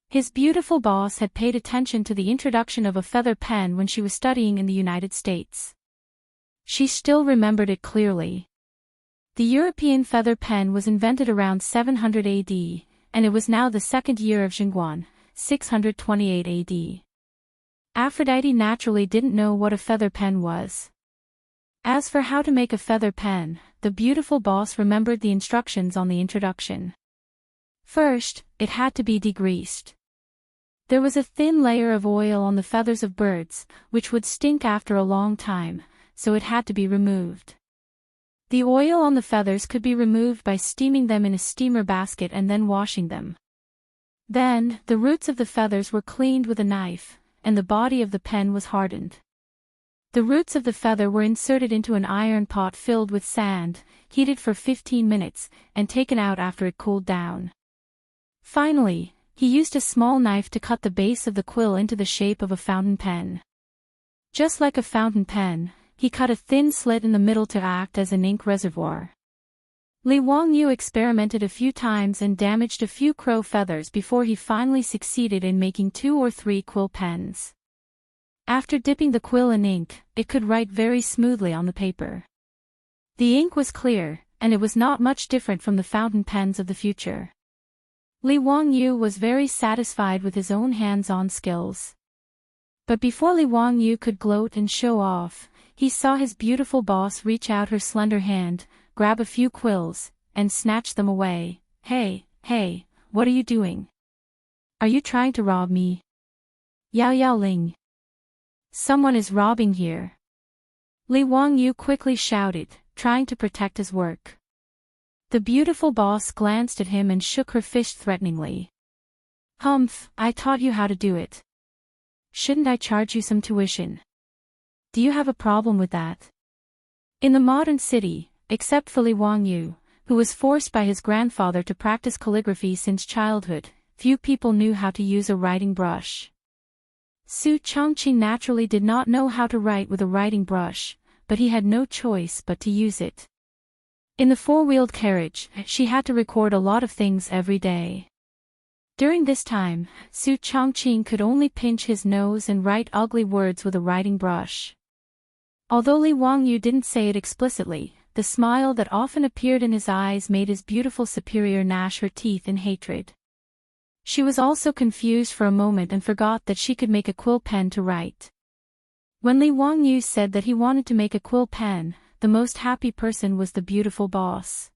His beautiful boss had paid attention to the introduction of a feather pen when she was studying in the United States. She still remembered it clearly. The European feather pen was invented around 700 AD, and it was now the second year of Chang'an, 628 AD. Aphrodite naturally didn't know what a feather pen was. As for how to make a feather pen, the beautiful boss remembered the instructions on the introduction. First, it had to be degreased. There was a thin layer of oil on the feathers of birds, which would stink after a long time, so it had to be removed. The oil on the feathers could be removed by steaming them in a steamer basket and then washing them. Then, the roots of the feathers were cleaned with a knife, and the body of the pen was hardened. The roots of the feather were inserted into an iron pot filled with sand, heated for 15 minutes, and taken out after it cooled down. Finally, he used a small knife to cut the base of the quill into the shape of a fountain pen. Just like a fountain pen, he cut a thin slit in the middle to act as an ink reservoir. Li Wangyu experimented a few times and damaged a few crow feathers before he finally succeeded in making 2 or 3 quill pens. After dipping the quill in ink, it could write very smoothly on the paper. The ink was clear, and it was not much different from the fountain pens of the future. Li Wangyu was very satisfied with his own hands-on skills. But before Li Wangyu could gloat and show off, he saw his beautiful boss reach out her slender hand, grab a few quills, and snatch them away. Hey, what are you doing? Are you trying to rob me? Yao Yao Ling. Someone is robbing here. Li Wangyu quickly shouted, trying to protect his work. The beautiful boss glanced at him and shook her fist threateningly. Humph, I taught you how to do it. Shouldn't I charge you some tuition? Do you have a problem with that? In the modern city, except for Li Wangyu, who was forced by his grandfather to practice calligraphy since childhood, few people knew how to use a writing brush. Su Changqing naturally did not know how to write with a writing brush, but he had no choice but to use it. In the four-wheeled carriage, she had to record a lot of things every day. During this time, Su Changqing could only pinch his nose and write ugly words with a writing brush. Although Li Wangyu didn't say it explicitly, the smile that often appeared in his eyes made his beautiful superior gnash her teeth in hatred. She was also confused for a moment and forgot that she could make a quill pen to write. When Li Wangyu said that he wanted to make a quill pen, the most happy person was the beautiful boss.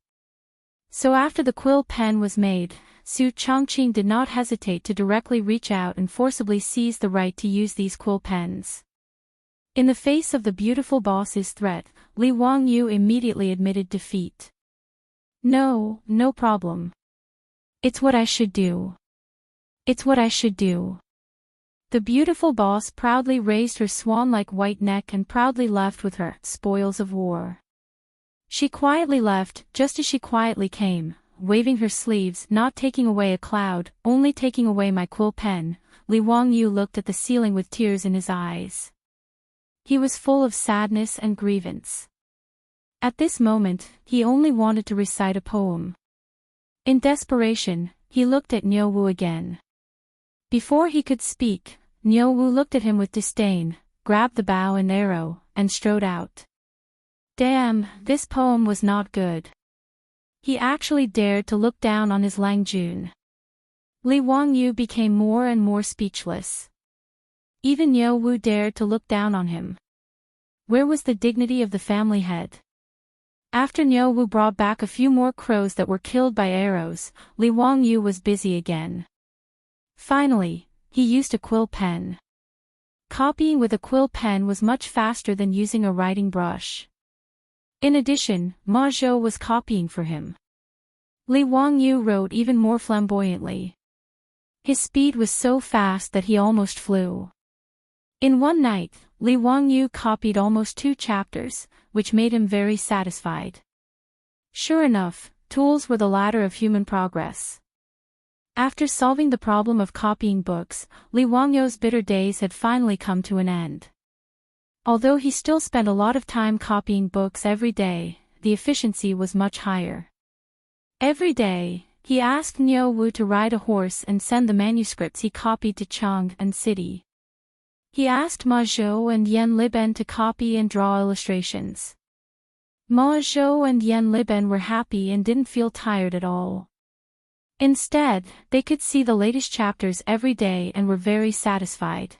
So after the quill pen was made, Su Changqing did not hesitate to directly reach out and forcibly seize the right to use these quill pens. In the face of the beautiful boss's threat, Li Wangyu immediately admitted defeat. No problem. It's what I should do. It's what I should do. The beautiful boss proudly raised her swan-like white neck and proudly left with her spoils of war. She quietly left, just as she quietly came, waving her sleeves, not taking away a cloud, only taking away my quill pen. Li Wangyu looked at the ceiling with tears in his eyes. He was full of sadness and grievance. At this moment, he only wanted to recite a poem. In desperation, he looked at Niu Wu again. Before he could speak, Niu Wu looked at him with disdain, grabbed the bow and arrow, and strode out. Damn, this poem was not good. He actually dared to look down on his Lang Jun. Li Wangyu became more and more speechless. Even Niu Wu dared to look down on him. Where was the dignity of the family head? After Niu Wu brought back a few more crows that were killed by arrows, Li Wangyu was busy again. Finally, he used a quill pen. Copying with a quill pen was much faster than using a writing brush. In addition, Ma Zhou was copying for him. Li Wangyu wrote even more flamboyantly. His speed was so fast that he almost flew. In one night, Li Wangyu copied almost 2 chapters, which made him very satisfied. Sure enough, tools were the ladder of human progress. After solving the problem of copying books, Li Wangyu's bitter days had finally come to an end. Although he still spent a lot of time copying books every day, the efficiency was much higher. Every day, he asked Niu Wu to ride a horse and send the manuscripts he copied to Chang'an City. He asked Ma Zhou and Yan Liben to copy and draw illustrations. Ma Zhou and Yan Liben were happy and didn't feel tired at all. Instead, they could see the latest chapters every day and were very satisfied.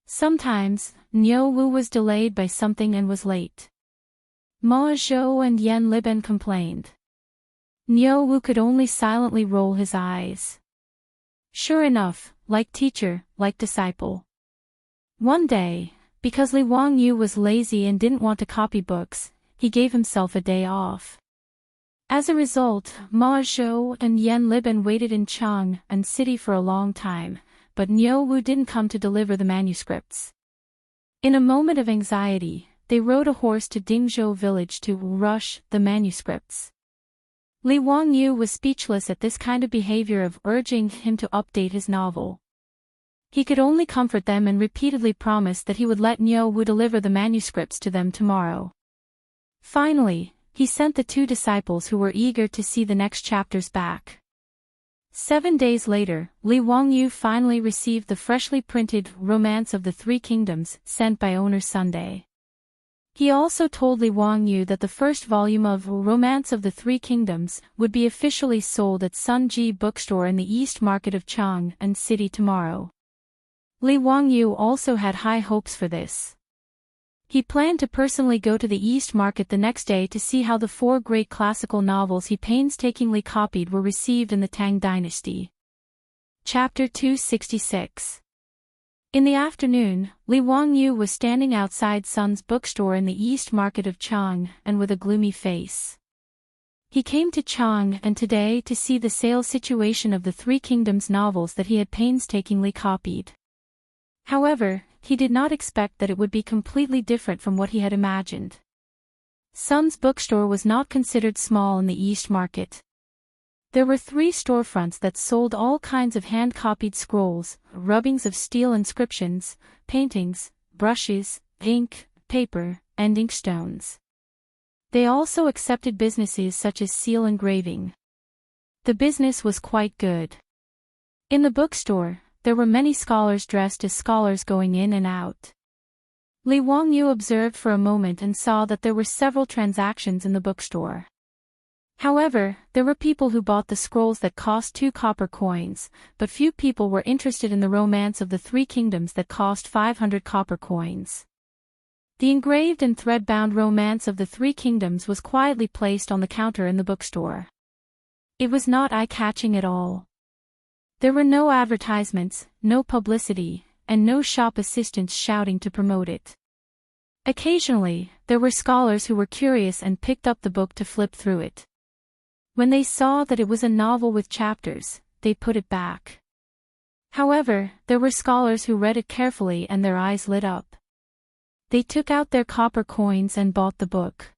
Sometimes, Niu Wu was delayed by something and was late. Ma Zhou and Yan Liben complained. Niu Wu could only silently roll his eyes. Sure enough, like teacher, like disciple. One day, because Li Wangyu was lazy and didn't want to copy books, he gave himself a day off. As a result, Ma Zhou and Yan Liben waited in Chang'an City for a long time, but Niu Wu didn't come to deliver the manuscripts. In a moment of anxiety, they rode a horse to Dingzhou village to rush the manuscripts. Li Wangyu was speechless at this kind of behavior of urging him to update his novel. He could only comfort them and repeatedly promise that he would let Niu Wu deliver the manuscripts to them tomorrow. Finally, he sent the 2 disciples who were eager to see the next chapters back. 7 days later, Li Wangyu finally received the freshly printed Romance of the Three Kingdoms sent by owner Sunday. He also told Li Wangyu that the first volume of Romance of the Three Kingdoms would be officially sold at Sunji Bookstore in the East Market of Chang'an City tomorrow. Li Wangyu also had high hopes for this. He planned to personally go to the East Market the next day to see how the 4 great classical novels he painstakingly copied were received in the Tang dynasty. Chapter 266. In the afternoon, Li Wangyu was standing outside Sun's bookstore in the East Market of Chang'an with a gloomy face. He came to Chang'an today to see the sales situation of the Three Kingdoms novels that he had painstakingly copied. However, he did not expect that it would be completely different from what he had imagined. Sun's bookstore was not considered small in the East Market. There were 3 storefronts that sold all kinds of hand-copied scrolls, rubbings of steel inscriptions, paintings, brushes, ink, paper, and inkstones. They also accepted businesses such as seal engraving. The business was quite good. In the bookstore, there were many scholars dressed as scholars going in and out. Li Wangyu observed for a moment and saw that there were several transactions in the bookstore. However, there were people who bought the scrolls that cost 2 copper coins, but few people were interested in the Romance of the Three Kingdoms that cost 500 copper coins. The engraved and thread-bound Romance of the Three Kingdoms was quietly placed on the counter in the bookstore. It was not eye-catching at all. There were no advertisements, no publicity, and no shop assistants shouting to promote it. Occasionally, there were scholars who were curious and picked up the book to flip through it. When they saw that it was a novel with chapters, they put it back. However, there were scholars who read it carefully and their eyes lit up. They took out their copper coins and bought the book.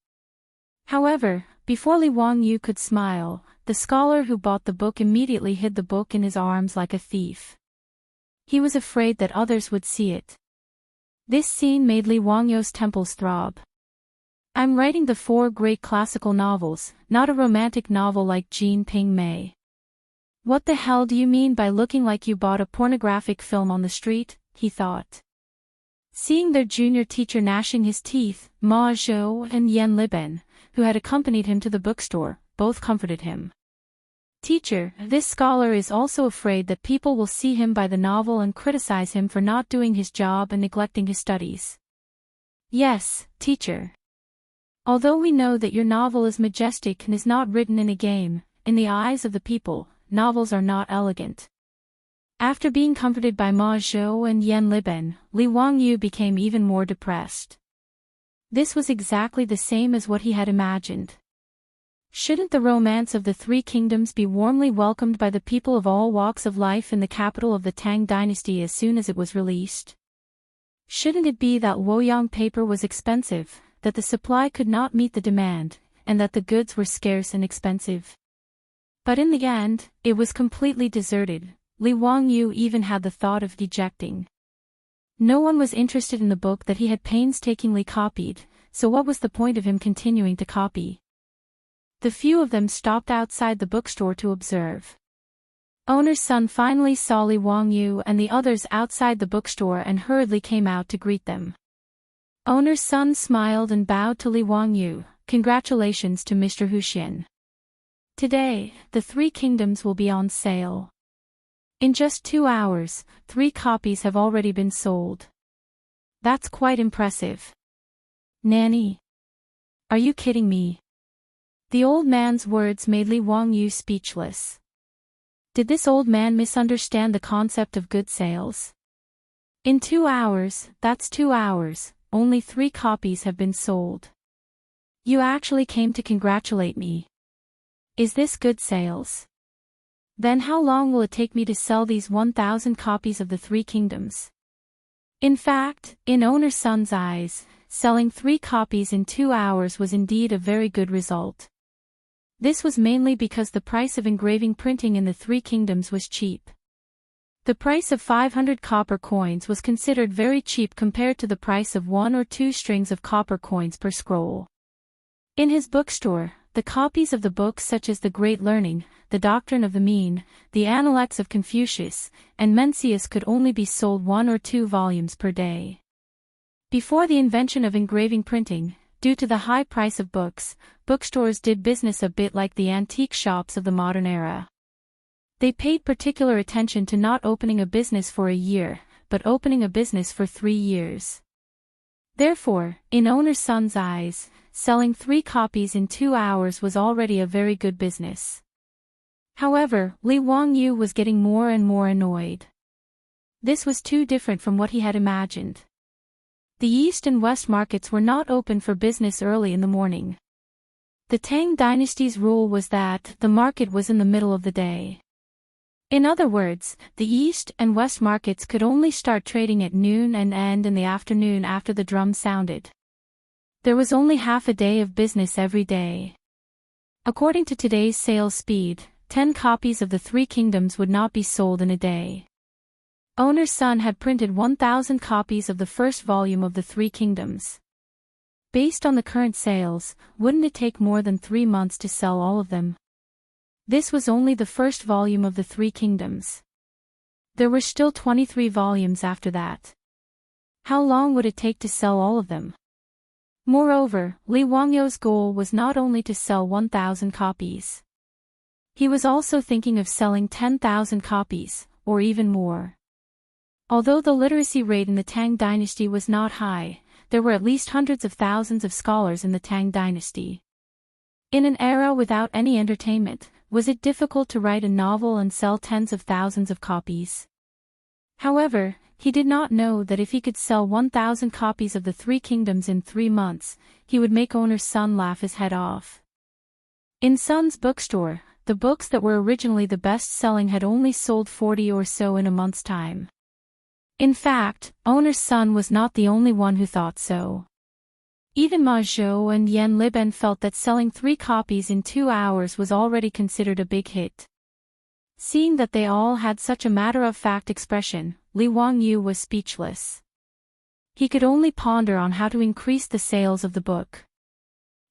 However, before Li Wangyu could smile, the scholar who bought the book immediately hid the book in his arms like a thief. He was afraid that others would see it. This scene made Li Wangyu's temples throb. I'm writing the 4 great classical novels, not a romantic novel like Jean Ping Mei. What the hell do you mean by looking like you bought a pornographic film on the street? He thought. Seeing their junior teacher gnashing his teeth, Ma Zhou and Yan Liben, who had accompanied him to the bookstore, both comforted him. Teacher, this scholar is also afraid that people will see him buy the novel and criticize him for not doing his job and neglecting his studies. Yes, teacher. Although we know that your novel is majestic and is not written in a game, in the eyes of the people, novels are not elegant. After being comforted by Ma Zhou and Yan Liben, Li Wangyu became even more depressed. This was exactly the same as what he had imagined. Shouldn't the romance of the 3 kingdoms be warmly welcomed by the people of all walks of life in the capital of the Tang dynasty as soon as it was released? Shouldn't it be that Luoyang paper was expensive, that the supply could not meet the demand, and that the goods were scarce and expensive? But in the end, it was completely deserted. Li Wangyu even had the thought of ejecting. No one was interested in the book that he had painstakingly copied, so what was the point of him continuing to copy? The few of them stopped outside the bookstore to observe. Owner's son finally saw Li Wangyu and the others outside the bookstore and hurriedly came out to greet them. Owner's son smiled and bowed to Li Wangyu. Congratulations to Mr. Huxian. Today, the 3 kingdoms will be on sale. In just 2 hours, 3 copies have already been sold. That's quite impressive. Nanny? Are you kidding me? The old man's words made Li Wangyu speechless. Did this old man misunderstand the concept of good sales? In 2 hours, that's 2 hours, only 3 copies have been sold. You actually came to congratulate me. Is this good sales? Then how long will it take me to sell these 1,000 copies of the 3 kingdoms? In fact, in owner's son's eyes, selling 3 copies in 2 hours was indeed a very good result. This was mainly because the price of engraving printing in the 3 kingdoms was cheap. The price of 500 copper coins was considered very cheap compared to the price of 1 or 2 strings of copper coins per scroll. In his bookstore, the copies of the books such as The Great Learning, The Doctrine of the Mean, The Analects of Confucius, and Mencius could only be sold 1 or 2 volumes per day. Before the invention of engraving printing, due to the high price of books, bookstores did business a bit like the antique shops of the modern era. They paid particular attention to not opening a business for a year, but opening a business for 3 years. Therefore, in owner's son's eyes, selling 3 copies in 2 hours was already a very good business. However, Li Wangyu was getting more and more annoyed. This was too different from what he had imagined. The East and West markets were not open for business early in the morning. The Tang dynasty's rule was that the market was in the middle of the day. In other words, the East and West markets could only start trading at noon and end in the afternoon after the drum sounded. There was only half a day of business every day. According to today's sales speed, 10 copies of the 3 kingdoms would not be sold in a day. Owner's son had printed 1,000 copies of the first volume of the 3 kingdoms. Based on the current sales, wouldn't it take more than 3 months to sell all of them? This was only the first volume of the 3 kingdoms. There were still 23 volumes after that. How long would it take to sell all of them? Moreover, Li Wangyu's goal was not only to sell 1,000 copies. He was also thinking of selling 10,000 copies, or even more. Although the literacy rate in the Tang dynasty was not high, there were at least hundreds of thousands of scholars in the Tang dynasty. In an era without any entertainment, was it difficult to write a novel and sell tens of thousands of copies? However, he did not know that if he could sell 1,000 copies of the 3 kingdoms in 3 months, he would make owner's son laugh his head off. In Sun's bookstore, the books that were originally the best-selling had only sold 40 or so in a month's time. In fact, owner's son was not the only one who thought so. Even Ma Zhou and Yan Liben felt that selling 3 copies in 2 hours was already considered a big hit. Seeing that they all had such a matter-of-fact expression, Li Wangyu was speechless. He could only ponder on how to increase the sales of the book.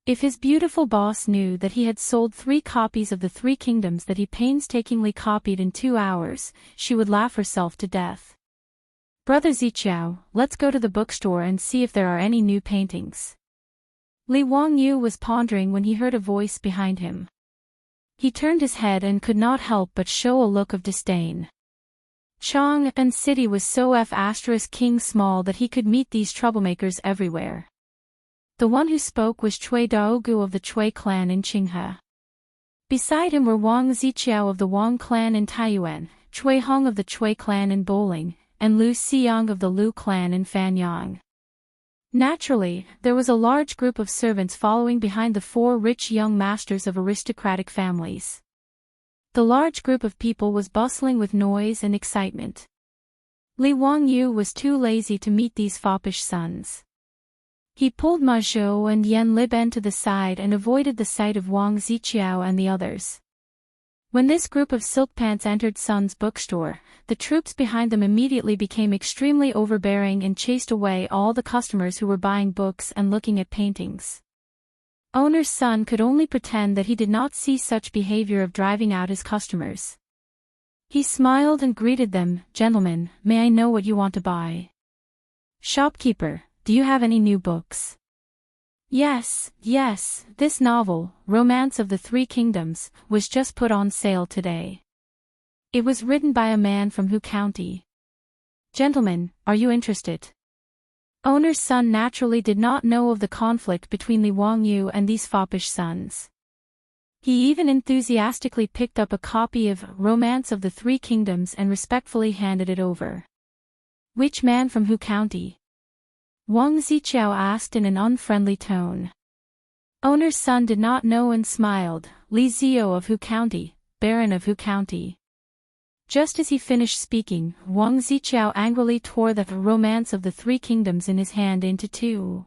If his beautiful boss knew that he had sold 3 copies of the 3 Kingdoms that he painstakingly copied in 2 hours, she would laugh herself to death. Brother Ziqiao, let's go to the bookstore and see if there are any new paintings. Li Wangyu was pondering when he heard a voice behind him. He turned his head and could not help but show a look of disdain. Chang'an city was so king small that he could meet these troublemakers everywhere. The one who spoke was Cui Daogu of the Cui clan in Qinghe. Beside him were Wang Ziqiao of the Wang clan in Taiyuan, Cui Hong of the Cui clan in Bowling, and Lu Xiyang of the Lu clan in Fanyang. Naturally, there was a large group of servants following behind the 4 rich young masters of aristocratic families. The large group of people was bustling with noise and excitement. Li Wangyu was too lazy to meet these foppish sons. He pulled Ma Zhou and Yan Liben to the side and avoided the sight of Wang Ziqiao and the others. When this group of silk pants entered Sun's bookstore, the troops behind them immediately became extremely overbearing and chased away all the customers who were buying books and looking at paintings. Owner's son could only pretend that he did not see such behavior of driving out his customers. He smiled and greeted them, "Gentlemen, may I know what you want to buy?" "Shopkeeper, do you have any new books?" Yes, this novel, Romance of the 3 Kingdoms, was just put on sale today. It was written by a man from Hu County. "Gentlemen, are you interested?" Owner's son naturally did not know of the conflict between Li Wangyu and these foppish sons. He even enthusiastically picked up a copy of Romance of the 3 Kingdoms and respectfully handed it over. "Which man from Hu County?" Wang Ziqiao asked in an unfriendly tone. Owner's son did not know and smiled, "Li Zio of Hu County, Baron of Hu County." Just as he finished speaking, Wang Ziqiao angrily tore the Romance of the 3 Kingdoms in his hand into 2.